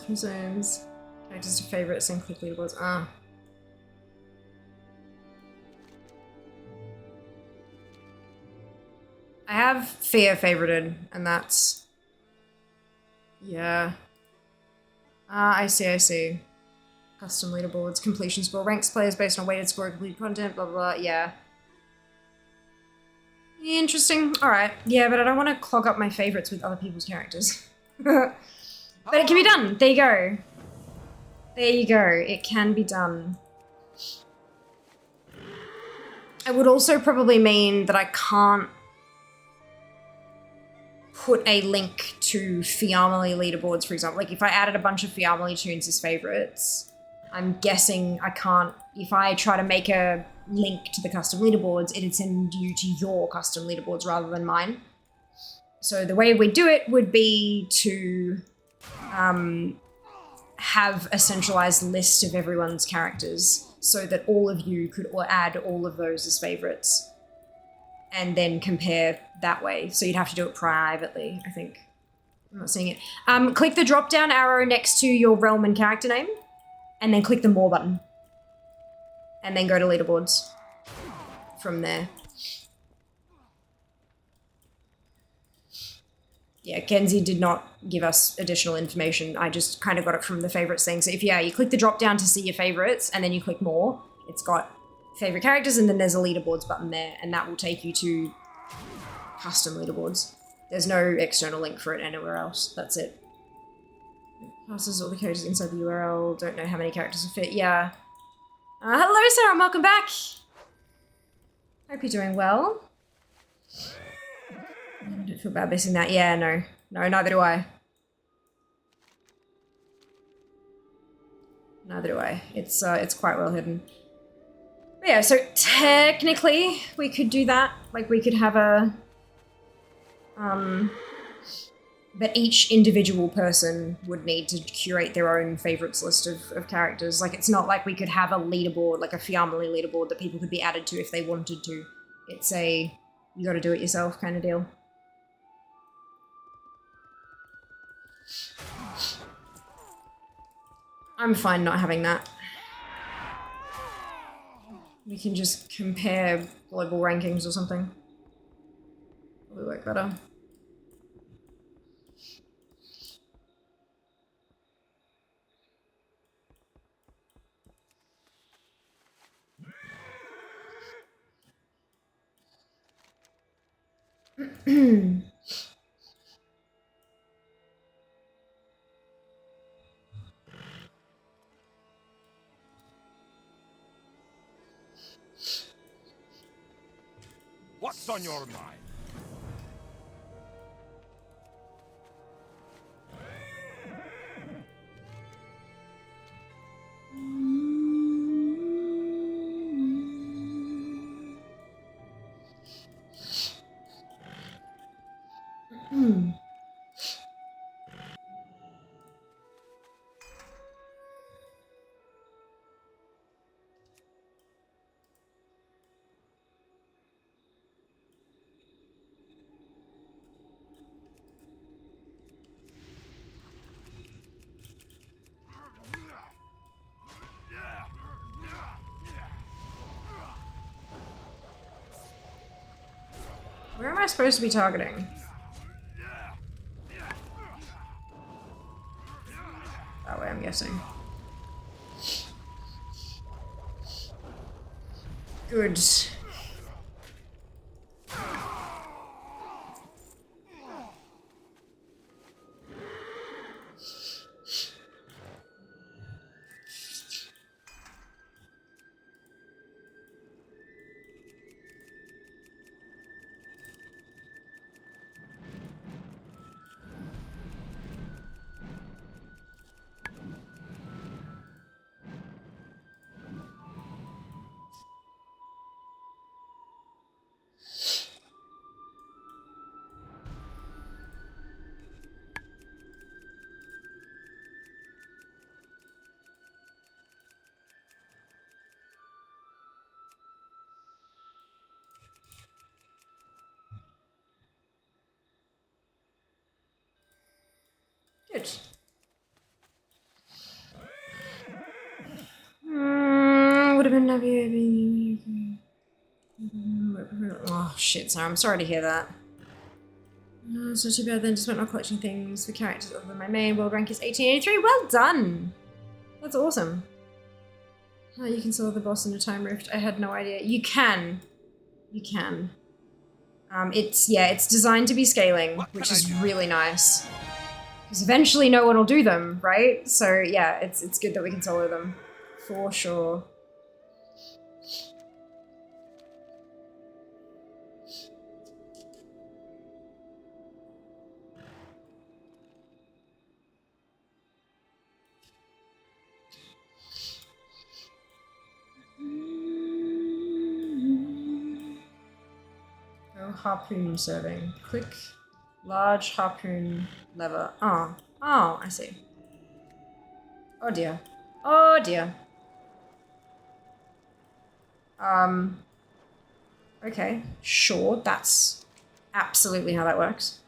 From zones. Characters to favorites and click leaderboards. Ah. I have Fear favorited, and that's... Yeah. Ah, I see. Custom leaderboards, completion score, ranks players based on weighted score, complete content, blah, blah, blah. Yeah. Interesting. Alright. Yeah, but I don't want to clog up my favorites with other people's characters. But it can be done. There you go. There you go. It can be done. It would also probably mean that I can't put a link to Fiamily leaderboards, for example. Like if I added a bunch of Fiamily tunes as favorites, I'm guessing I can't, if I try to make a link to the custom leaderboards, it'd send you to your custom leaderboards rather than mine. So the way we do it would be to have a centralized list of everyone's characters so that all of you could add all of those as favorites and then compare that way. So you'd have to do it privately, I think. I'm not seeing it. Click the drop-down arrow next to your realm and character name and then click the more button and then go to leaderboards from there. Yeah, Kenzie did not give us additional information. I just kind of got it from the favorites thing. So if, yeah, you click the drop down to see your favorites and then you click more, it's got favorite characters and then there's a leaderboards button there and that will take you to custom leaderboards. There's no external link for it anywhere else. That's it. Passes all the characters inside the URL. Don't know how many characters will fit. Yeah. Hello, Sarah. Welcome back. Hope you're doing well. I don't feel bad missing that. Yeah, no. No, neither do I. Neither do I. It's quite well hidden. But yeah, so technically we could do that. Like we could have a... but each individual person would need to curate their own favorites list of characters. Like it's not like we could have a leaderboard, like a Fiamily leaderboard that people could be added to if they wanted to. It's a you gotta do it yourself kind of deal. I'm fine not having that. We can just compare global rankings or something. Probably work better. What's on your mind? Where am I supposed to be targeting? That way, I'm guessing. Good. Good. Would have been happy. Oh shit! Sorry, I'm sorry to hear that. It's not too bad then. Just went on collecting things for characters other than my main. World rank is 1883. Well done. That's awesome. Oh, you can solve the boss in a time rift. I had no idea. You can. You can. It's designed to be scaling, which is really nice. Because eventually no one will do them, right? So yeah, it's good that we can solo them. For sure. Oh, harpoon serving. Click large harpoon lever. Oh, I see. Oh dear. Oh dear. Okay, sure, that's absolutely how that works.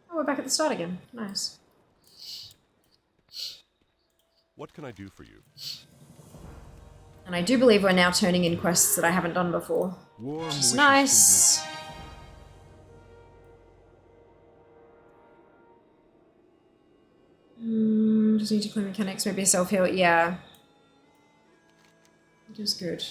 Oh, we're back at the start again. Nice. What can I do for you? And I do believe we're now turning in quests that I haven't done before. Which is nice. Just need to clear mechanics, maybe a self-heal. Yeah. It is good.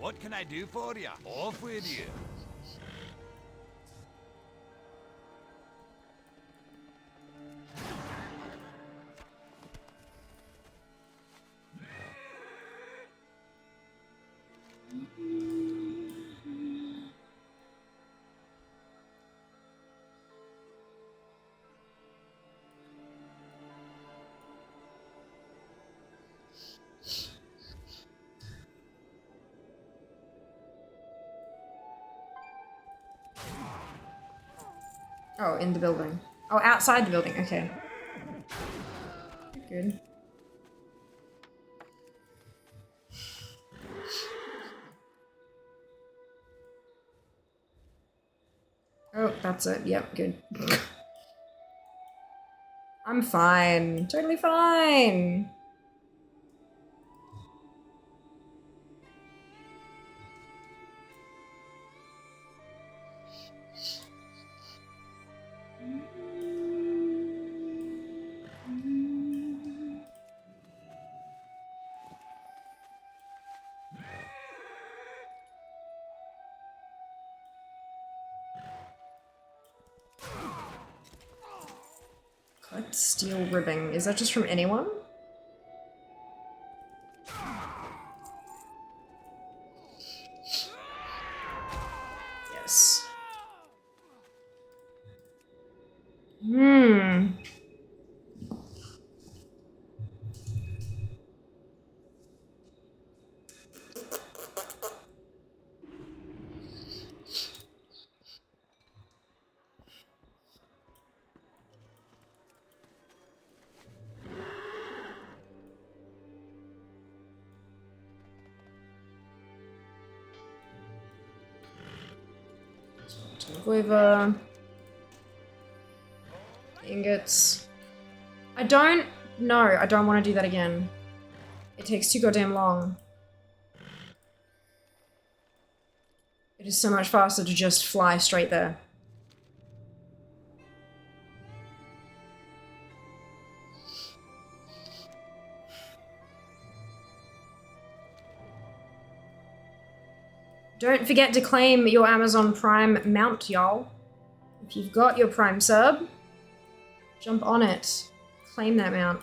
What can I do for you? Off with you. Oh, in the building. Oh, outside the building. Okay. Good. Oh, that's it. Yep, good. I'm fine. Totally fine. Collect steel ribbing. Is that just from anyone? Yes. Guiva. Ingots. I don't want to do that again. It takes too goddamn long. It is so much faster to just fly straight there. Don't forget to claim your Amazon Prime mount, y'all. If you've got your Prime sub, jump on it. Claim that mount.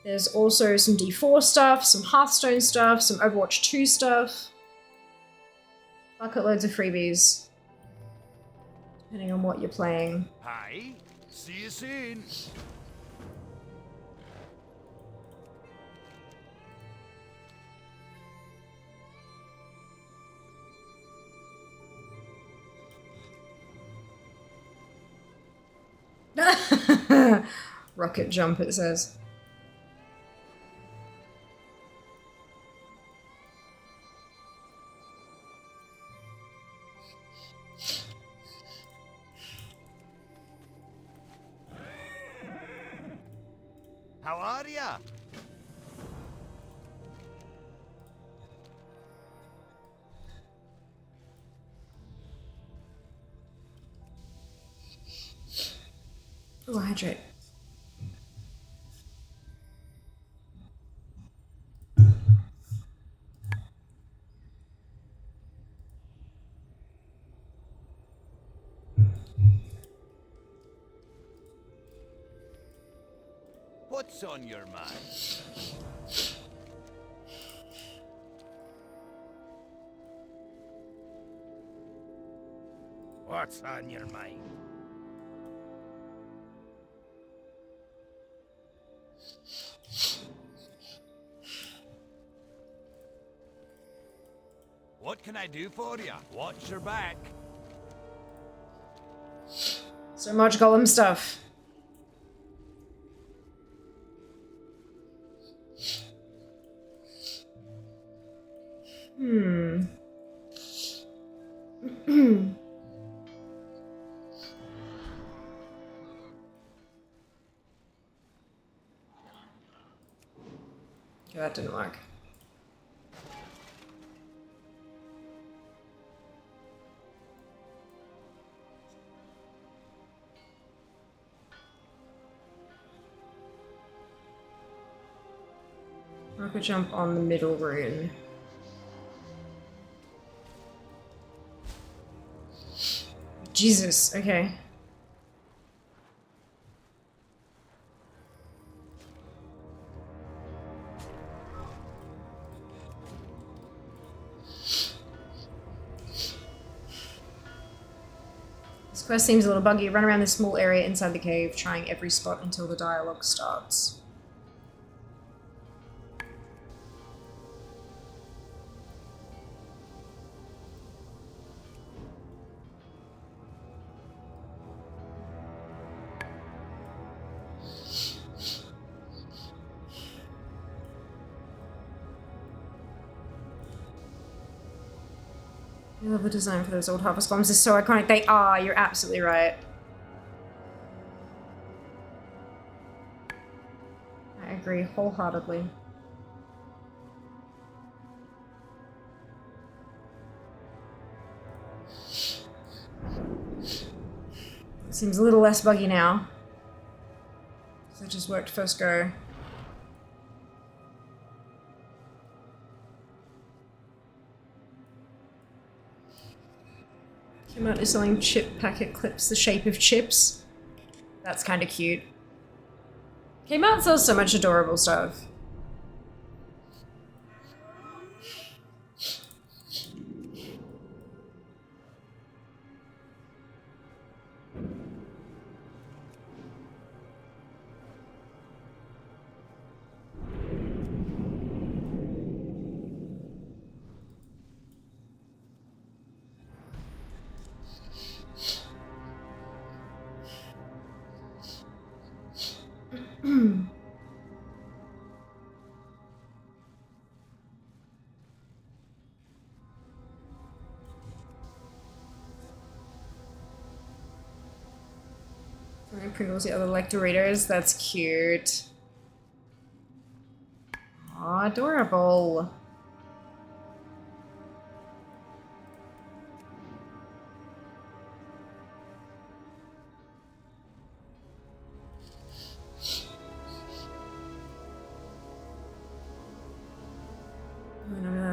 There's also some D4 stuff, some Hearthstone stuff, some Overwatch 2 stuff. Bucket loads of freebies. Depending on what you're playing. Hi, see you soon. Rocket jump, it says. How are ya? Oh, hydrate. What's on your mind? What's on your mind? What can I do for you? Watch your back. So much golem stuff. That didn't work. Rocket jump on the middle rune. Jesus, okay. This quest seems a little buggy. Run around this small area inside the cave, trying every spot until the dialogue starts. I love the design for those old harvest bombs. It's so iconic. They are. You're absolutely right. I agree wholeheartedly. It seems a little less buggy now. So it just worked first go. Kmart is selling chip packet clips the shape of chips. That's kind of cute. Kmart sells so much adorable stuff. Pringles the other Lectoritos. That's cute. Aw, adorable.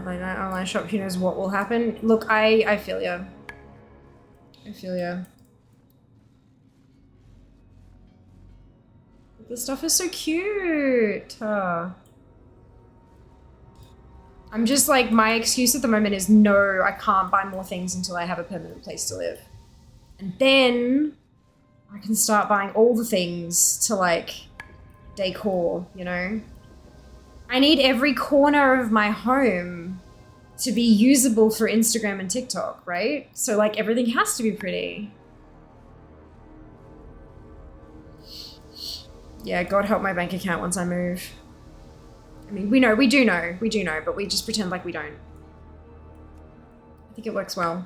Like that online shop, who knows what will happen. Look, I feel ya. I feel ya. This stuff is so cute. I'm just like, my excuse at the moment is no, I can't buy more things until I have a permanent place to live. And then I can start buying all the things to like decor, you know? I need every corner of my home to be usable for Instagram and TikTok, right? So like everything has to be pretty. Yeah, God help my bank account once I move. I mean, we do know, but we just pretend like we don't. I think it works well.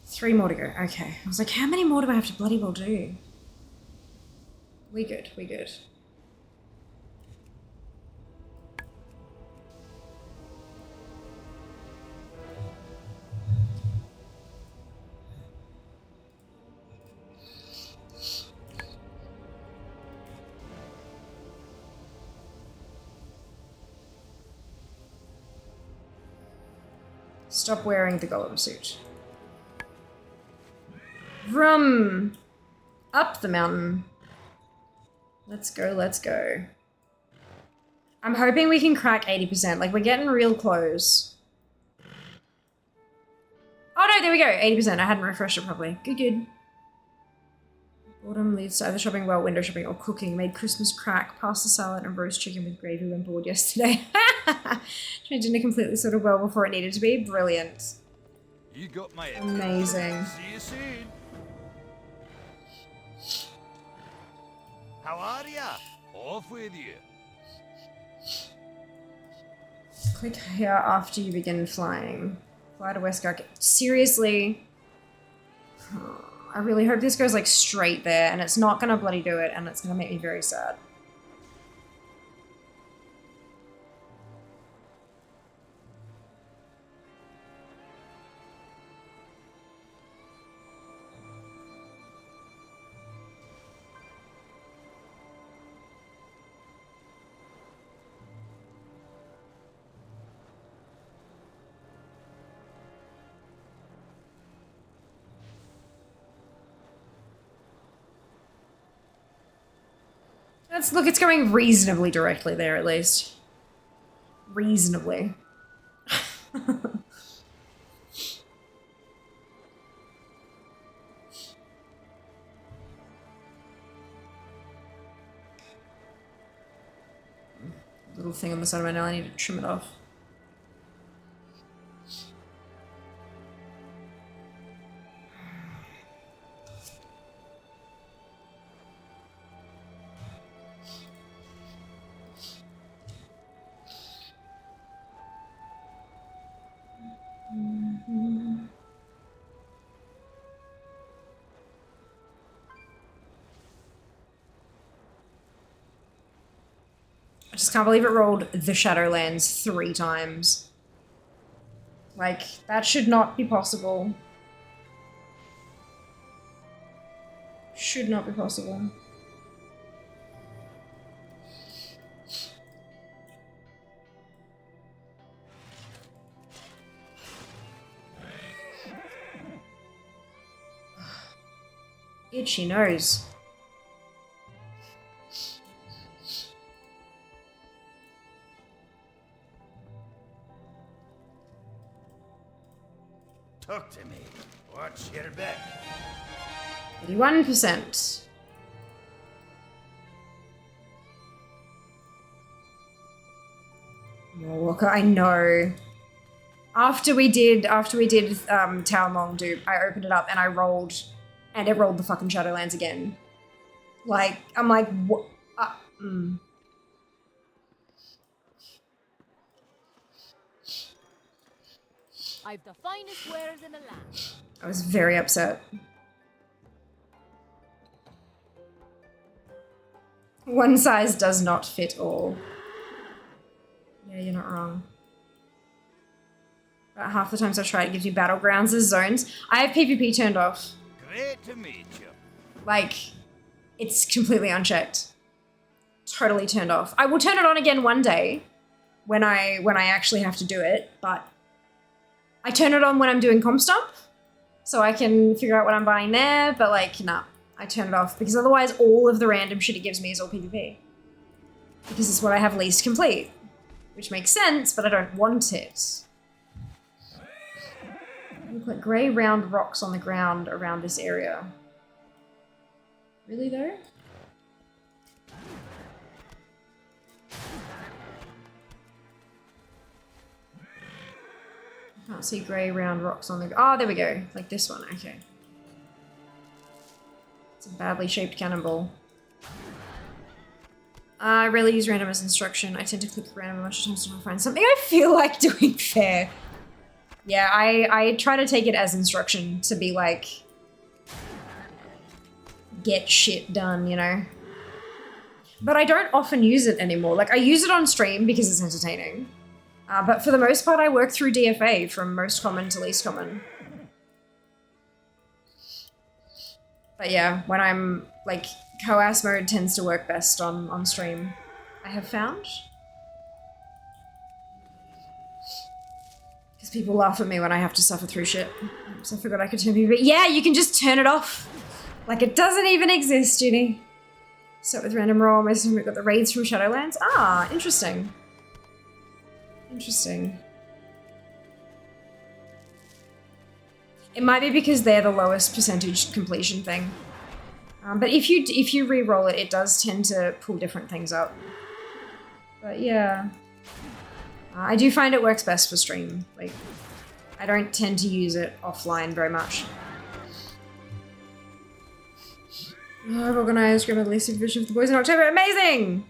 Three more to go. Okay. I was like, how many more do I have to bloody well do? We good. We good. Stop wearing the golem suit. Vroom! Up the mountain. Let's go, let's go. I'm hoping we can crack 80%. Like, we're getting real close. Oh no, there we go. 80%. I hadn't refreshed it properly. Good, good. Autumn leads to either shopping well, window shopping, or cooking. Made Christmas crack, pasta salad, and roast chicken with gravy when bored yesterday. Changed into completely sort of well before it needed to be. Brilliant. You got my amazing. See you soon. How are ya? Off with you. Click here after you begin flying. Fly to Westgark. Seriously? I really hope this goes like straight there and it's not gonna bloody do it and it's gonna make me very sad. Look, it's going reasonably directly there, at least. Reasonably. Little thing on the side of my nail, I need to trim it off. I just can't believe it rolled the Shadowlands 3 times. Like, that should not be possible. Should not be possible. Itchy nose. Talk to me. What's your bet? 81%. Oh, look, I know. After we did Town Long Dupe, I opened it up and I rolled, and it rolled the fucking Shadowlands again. Like, I'm like, what? I've the finest wares in the land. I was very upset. One size does not fit all. Yeah, you're not wrong. About half the times I've tried, it gives me battlegrounds as zones. I have PvP turned off. Great to meet you. Like, it's completely unchecked. Totally turned off. I will turn it on again one day when I actually have to do it, but I turn it on when I'm doing Compstomp, so I can figure out what I'm buying there, but like, nah, I turn it off because otherwise all of the random shit it gives me is all PvP. Because it's what I have least complete. Which makes sense, but I don't want it. Look like grey round rocks on the ground around this area. Really though? I can't see grey round rocks on the... Oh, there we go. Like this one, okay. It's a badly shaped cannonball. I rarely use random as instruction. I tend to click random a bunch of times to find something I feel like doing fair. Yeah, I try to take it as instruction to be like, get shit done, you know? But I don't often use it anymore. Like, I use it on stream because it's entertaining. But for the most part, I work through DFA from most common to least common. But yeah, when I'm, like, Coas mode tends to work best on stream, I have found. Because people laugh at me when I have to suffer through shit. Oops, I forgot I could turn PvP. Yeah, you can just turn it off. Like it doesn't even exist, Judy. Start with random roll. Most of them got the raids from Shadowlands. Ah, interesting. Interesting. It might be because they're the lowest percentage completion thing. But if you re-roll it, it does tend to pull different things up. But yeah. I do find it works best for stream. Like, I don't tend to use it offline very much. Oh, I've organised Grandma Least Supervision for the boys in October. Amazing!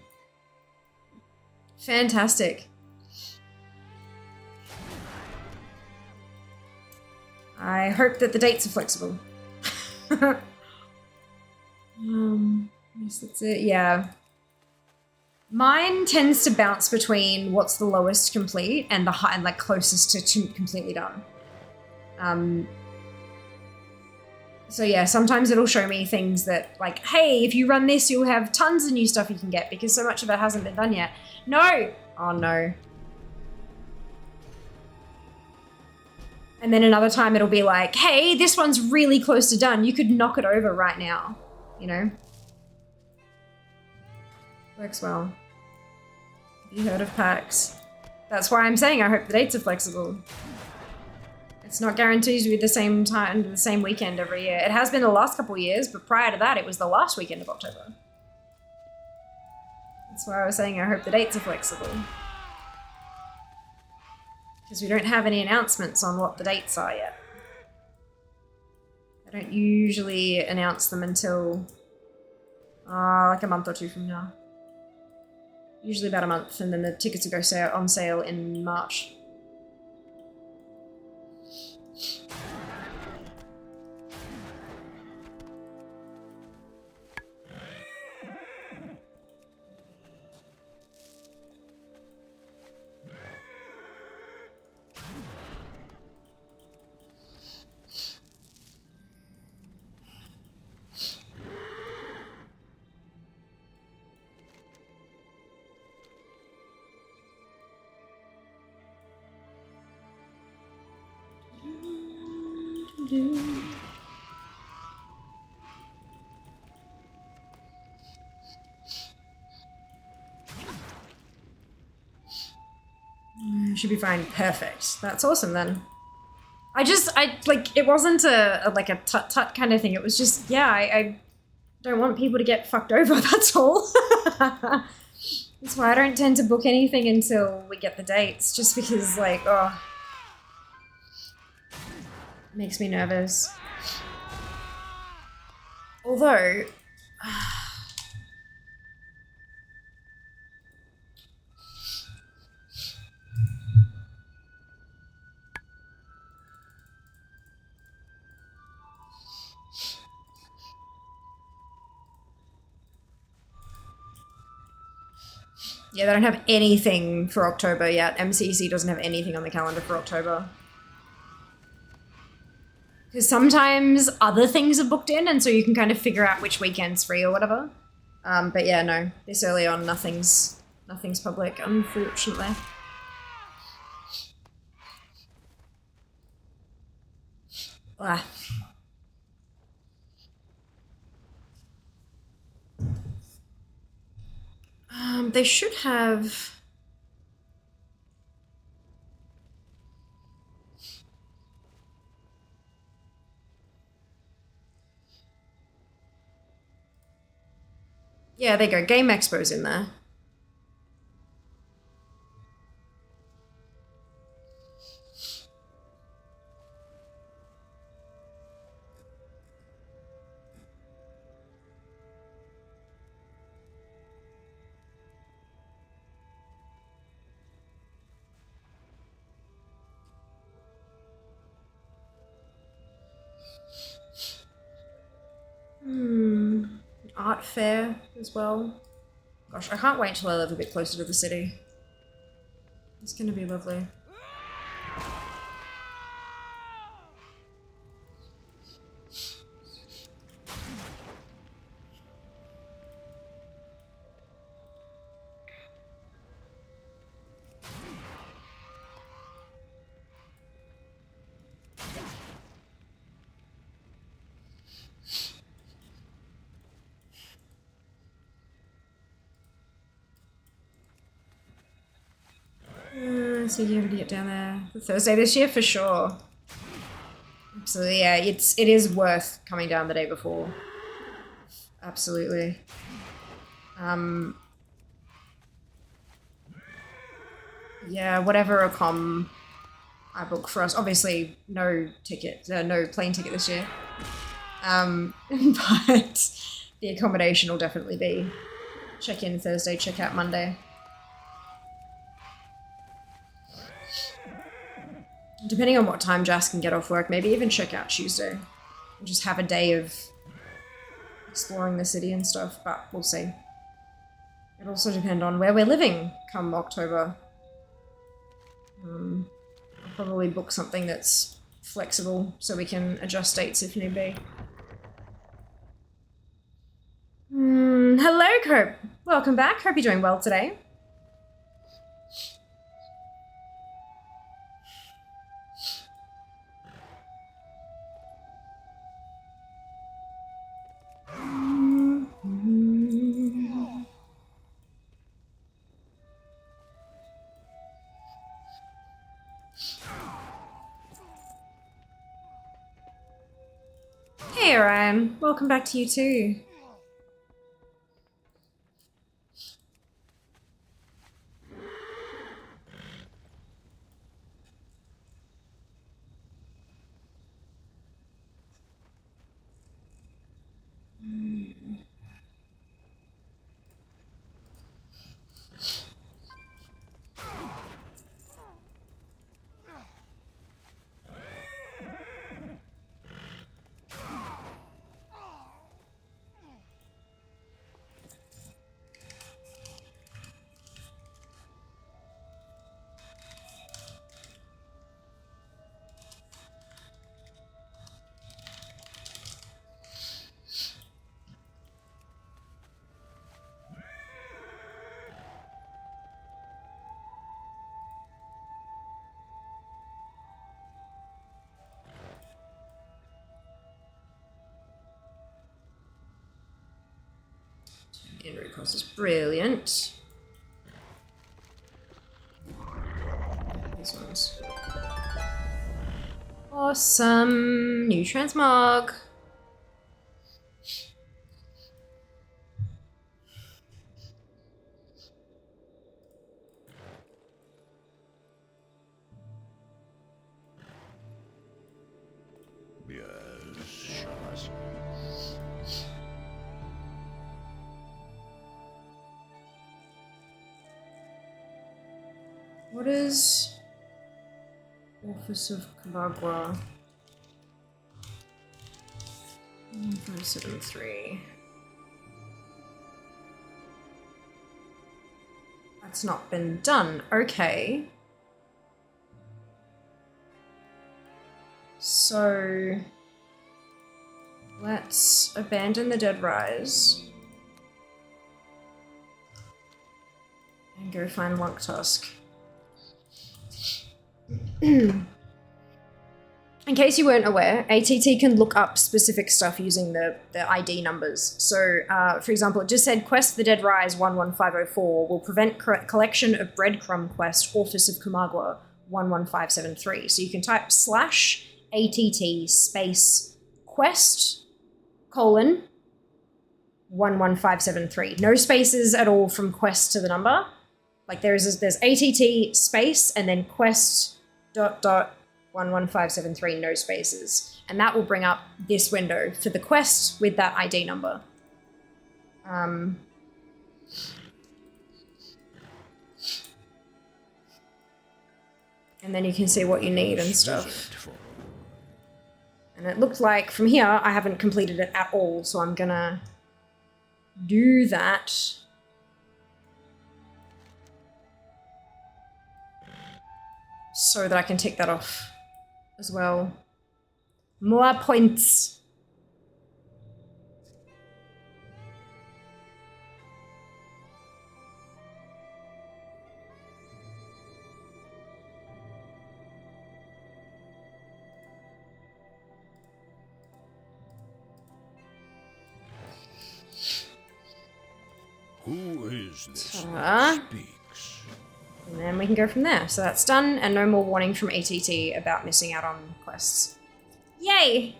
Fantastic. I hope that the dates are flexible. Yes, that's it. Yeah. Mine tends to bounce between what's the lowest complete and the high and like closest to completely done. So yeah, sometimes it'll show me things that like, hey, if you run this, you'll have tons of new stuff you can get because so much of it hasn't been done yet. No! Oh no. And then another time it'll be like, hey, this one's really close to done. You could knock it over right now. You know? Works well. Have you heard of PAX? That's why I'm saying I hope the dates are flexible. It's not guaranteed to be the same time, the same weekend every year. It has been the last couple of years, but prior to that, it was the last weekend of October. That's why I was saying I hope the dates are flexible. Because we don't have any announcements on what the dates are yet. I don't usually announce them until like a month or two from now. Usually about a month, and then the tickets will go on sale in March. Should be fine. Perfect. That's awesome then. I like, it wasn't like a tut-tut kind of thing. It was just, yeah, I don't want people to get fucked over, that's all. That's why I don't tend to book anything until we get the dates, just because, like, oh, it makes me nervous. Although, yeah, they don't have anything for October yet. MCC doesn't have anything on the calendar for October. Because sometimes other things are booked in, and so you can kind of figure out which weekend's free or whatever. But yeah, no, this early on, nothing's public, unfortunately. Ah. They should have... Yeah, there you go. Game Expo's in there. Art fair as well. Gosh, I can't wait till I live a bit closer to the city. It's gonna be lovely. So you're able to get down there Thursday this year for sure. Absolutely, yeah. It is worth coming down the day before. Absolutely. Yeah, whatever accom I book for us. Obviously, no ticket, no plane ticket this year. But the accommodation will definitely be check in Thursday, check out Monday. Depending on what time Jas can get off work, maybe even check out Tuesday. And just have a day of exploring the city and stuff, but we'll see. It'll also depend on where we're living come October. I'll probably book something that's flexible so we can adjust dates if need be. Hello, Cope. Welcome back. Hope you're doing well today. Hey, Ryan. Welcome back to you too. Enrico's is brilliant. Awesome. New transmog. Yes, show us. What is Office of Kabagwa? 1573. That's not been done. Okay. So let's abandon the Dead Rise and go find Lunk Tusk. In case you weren't aware, ATT can look up specific stuff using the ID numbers. So, for example, it just said Quest the Dead Rise 11504 will prevent collection of breadcrumb quest Office of Kumagwa 11573. So you can type /ATT space quest : 11573. No spaces at all from quest to the number. Like there's ATT space and then quest ... 11573, no spaces. And that will bring up this window for the quest with that ID number. And then you can see what you need and stuff. And it looked like from here, I haven't completed it at all, so I'm gonna do that. So that I can tick that off as well. More points. Who is this Speaks. And then we can go from there. So that's done, and no more warning from ATT about missing out on quests. Yay!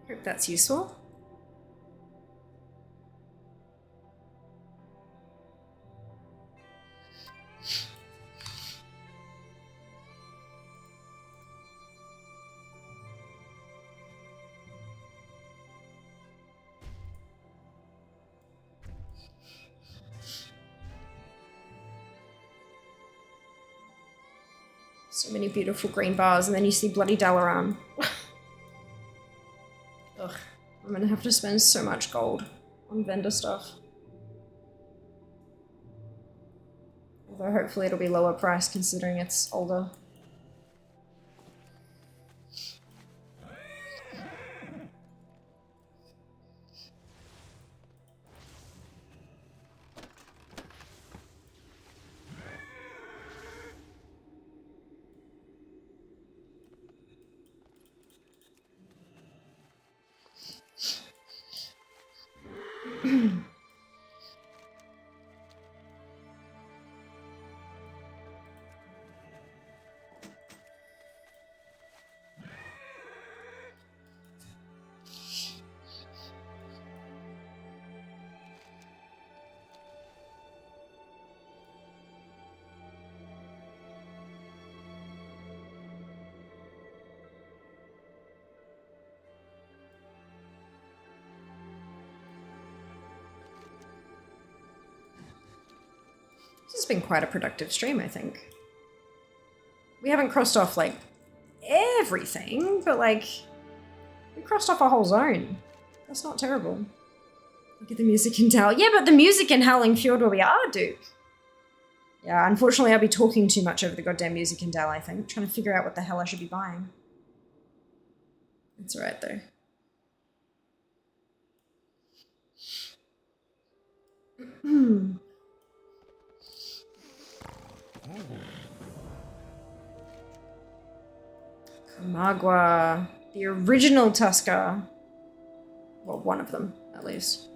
Hope that's useful. So many beautiful green bars, and then you see bloody Dalaran. Ugh, I'm gonna have to spend so much gold on vendor stuff. Although hopefully it'll be lower price considering it's older. This has been quite a productive stream, I think. We haven't crossed off, like, everything, but, like, we crossed off a whole zone. That's not terrible. Look at the music in Tal. Yeah, but the music in Howling Fjord will be Duke. Yeah, unfortunately I'll be talking too much over the goddamn music in Dal, I think. Trying to figure out what the hell I should be buying. It's alright, though. Kamagwa, the original Tusker. Well, one of them, at least.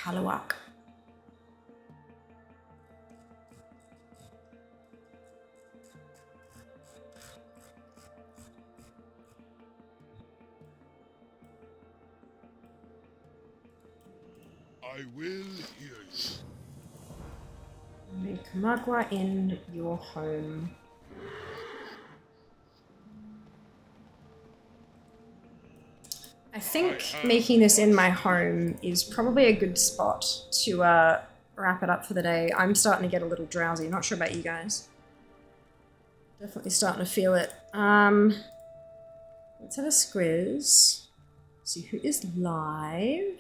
Halawak. I will hear you. Make Magua in your home. I think making this in my home is probably a good spot to wrap it up for the day. I'm starting to get a little drowsy. Not sure about you guys. Definitely starting to feel it. Let's have a squiz. See who is live.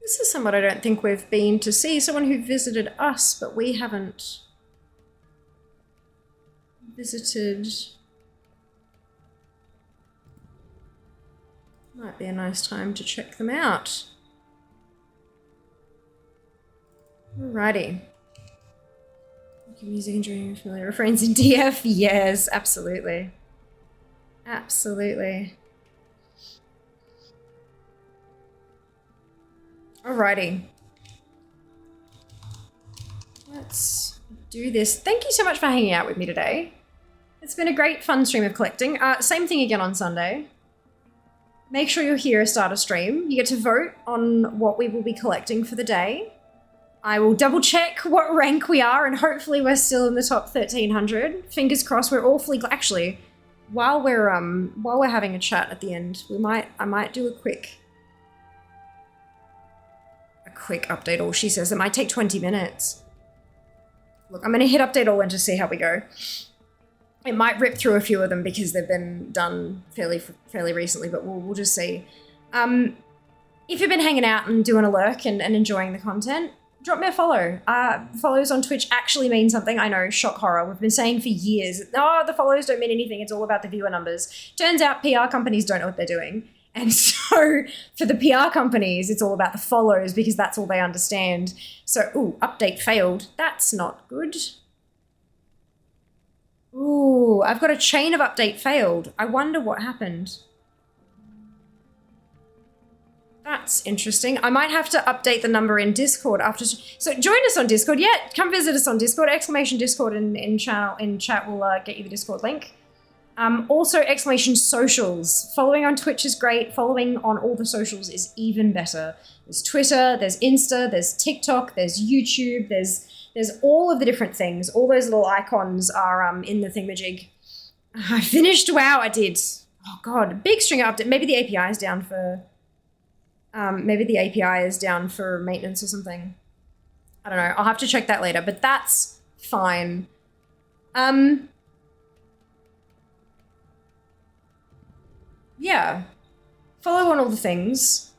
This is someone I don't think we've been to see. Someone who visited us, but we haven't visited. Might be a nice time to check them out. Alrighty. Music and dreaming familiar refrains in DF? Yes, absolutely. Absolutely. Alrighty. Let's do this. Thank you so much for hanging out with me today. It's been a great fun stream of collecting. Same thing again on Sunday. Make sure you're here to start a stream. You get to vote on what we will be collecting for the day. I will double check what rank we are, and hopefully we're still in the top 1300. Fingers crossed. We're awfully actually, while we're having a chat at the end, I might do a quick update all. She says it might take 20 minutes. Look, I'm gonna hit update all and just see how we go. It might rip through a few of them because they've been done fairly recently, but we'll just see. If you've been hanging out and doing a lurk and enjoying the content, drop me a follow. Follows on Twitch actually mean something. I know, shock horror. We've been saying for years, oh, the follows don't mean anything. It's all about the viewer numbers. Turns out PR companies don't know what they're doing. And so for the PR companies, it's all about the follows because that's all they understand. So, ooh, update failed. That's not good. Ooh, I've got a chain of update failed. I wonder what happened. That's interesting. I might have to update the number in Discord after. So join us on Discord. Yeah, come visit us on Discord. Exclamation Discord in chat will get you the Discord link. Also, exclamation socials. Following on Twitch is great. Following on all the socials is even better. There's Twitter, there's Insta, there's TikTok, there's YouTube, there's all of the different things. All those little icons are in the thingamajig. I finished. Wow, I did. Oh god, big string update. Maybe the API is down for. Maybe the API is down for maintenance or something. I don't know. I'll have to check that later, but that's fine. Yeah. Follow on all the things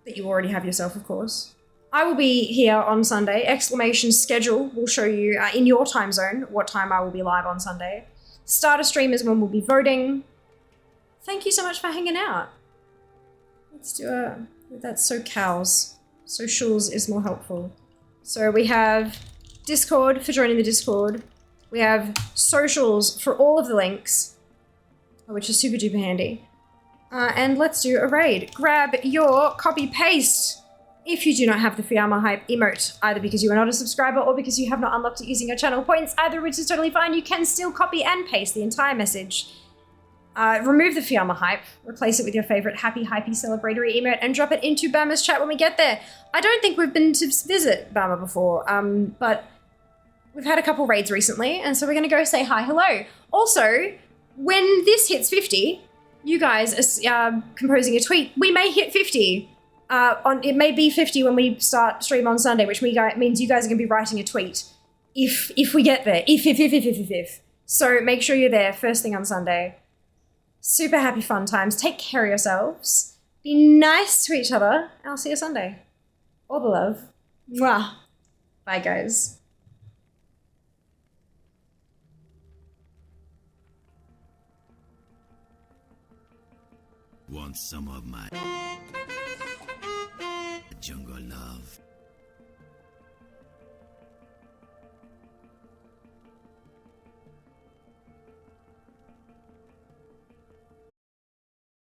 that you already have yourself, of course. I will be here on Sunday. Exclamation schedule will show you in your time zone what time I will be live on Sunday. Start a stream is when we'll be voting. Thank you so much for hanging out. Let's do that's so cows. Socials is more helpful. So we have Discord for joining the Discord. We have socials for all of the links, which is super duper handy. And let's do a raid. Grab your copy paste if you do not have the Fiamma Hype emote, either because you are not a subscriber or because you have not unlocked it using your channel points, either which is totally fine. You can still copy and paste the entire message. Remove the Fiamma Hype, replace it with your favorite happy, hypey, celebratory emote, and drop it into Bama's chat when we get there. I don't think we've been to visit Bama before, but we've had a couple raids recently, and so we're gonna go say hi, hello. Also, when this hits 50, you guys are composing a tweet. We may hit 50. It may be 50 when we start stream on Sunday, which means you guys are gonna be writing a tweet if we get there. If. So make sure you're there first thing on Sunday. Super happy fun times. Take care of yourselves. Be nice to each other. I'll see you Sunday. All the love. Mwah. Bye, guys. Want some of my jungle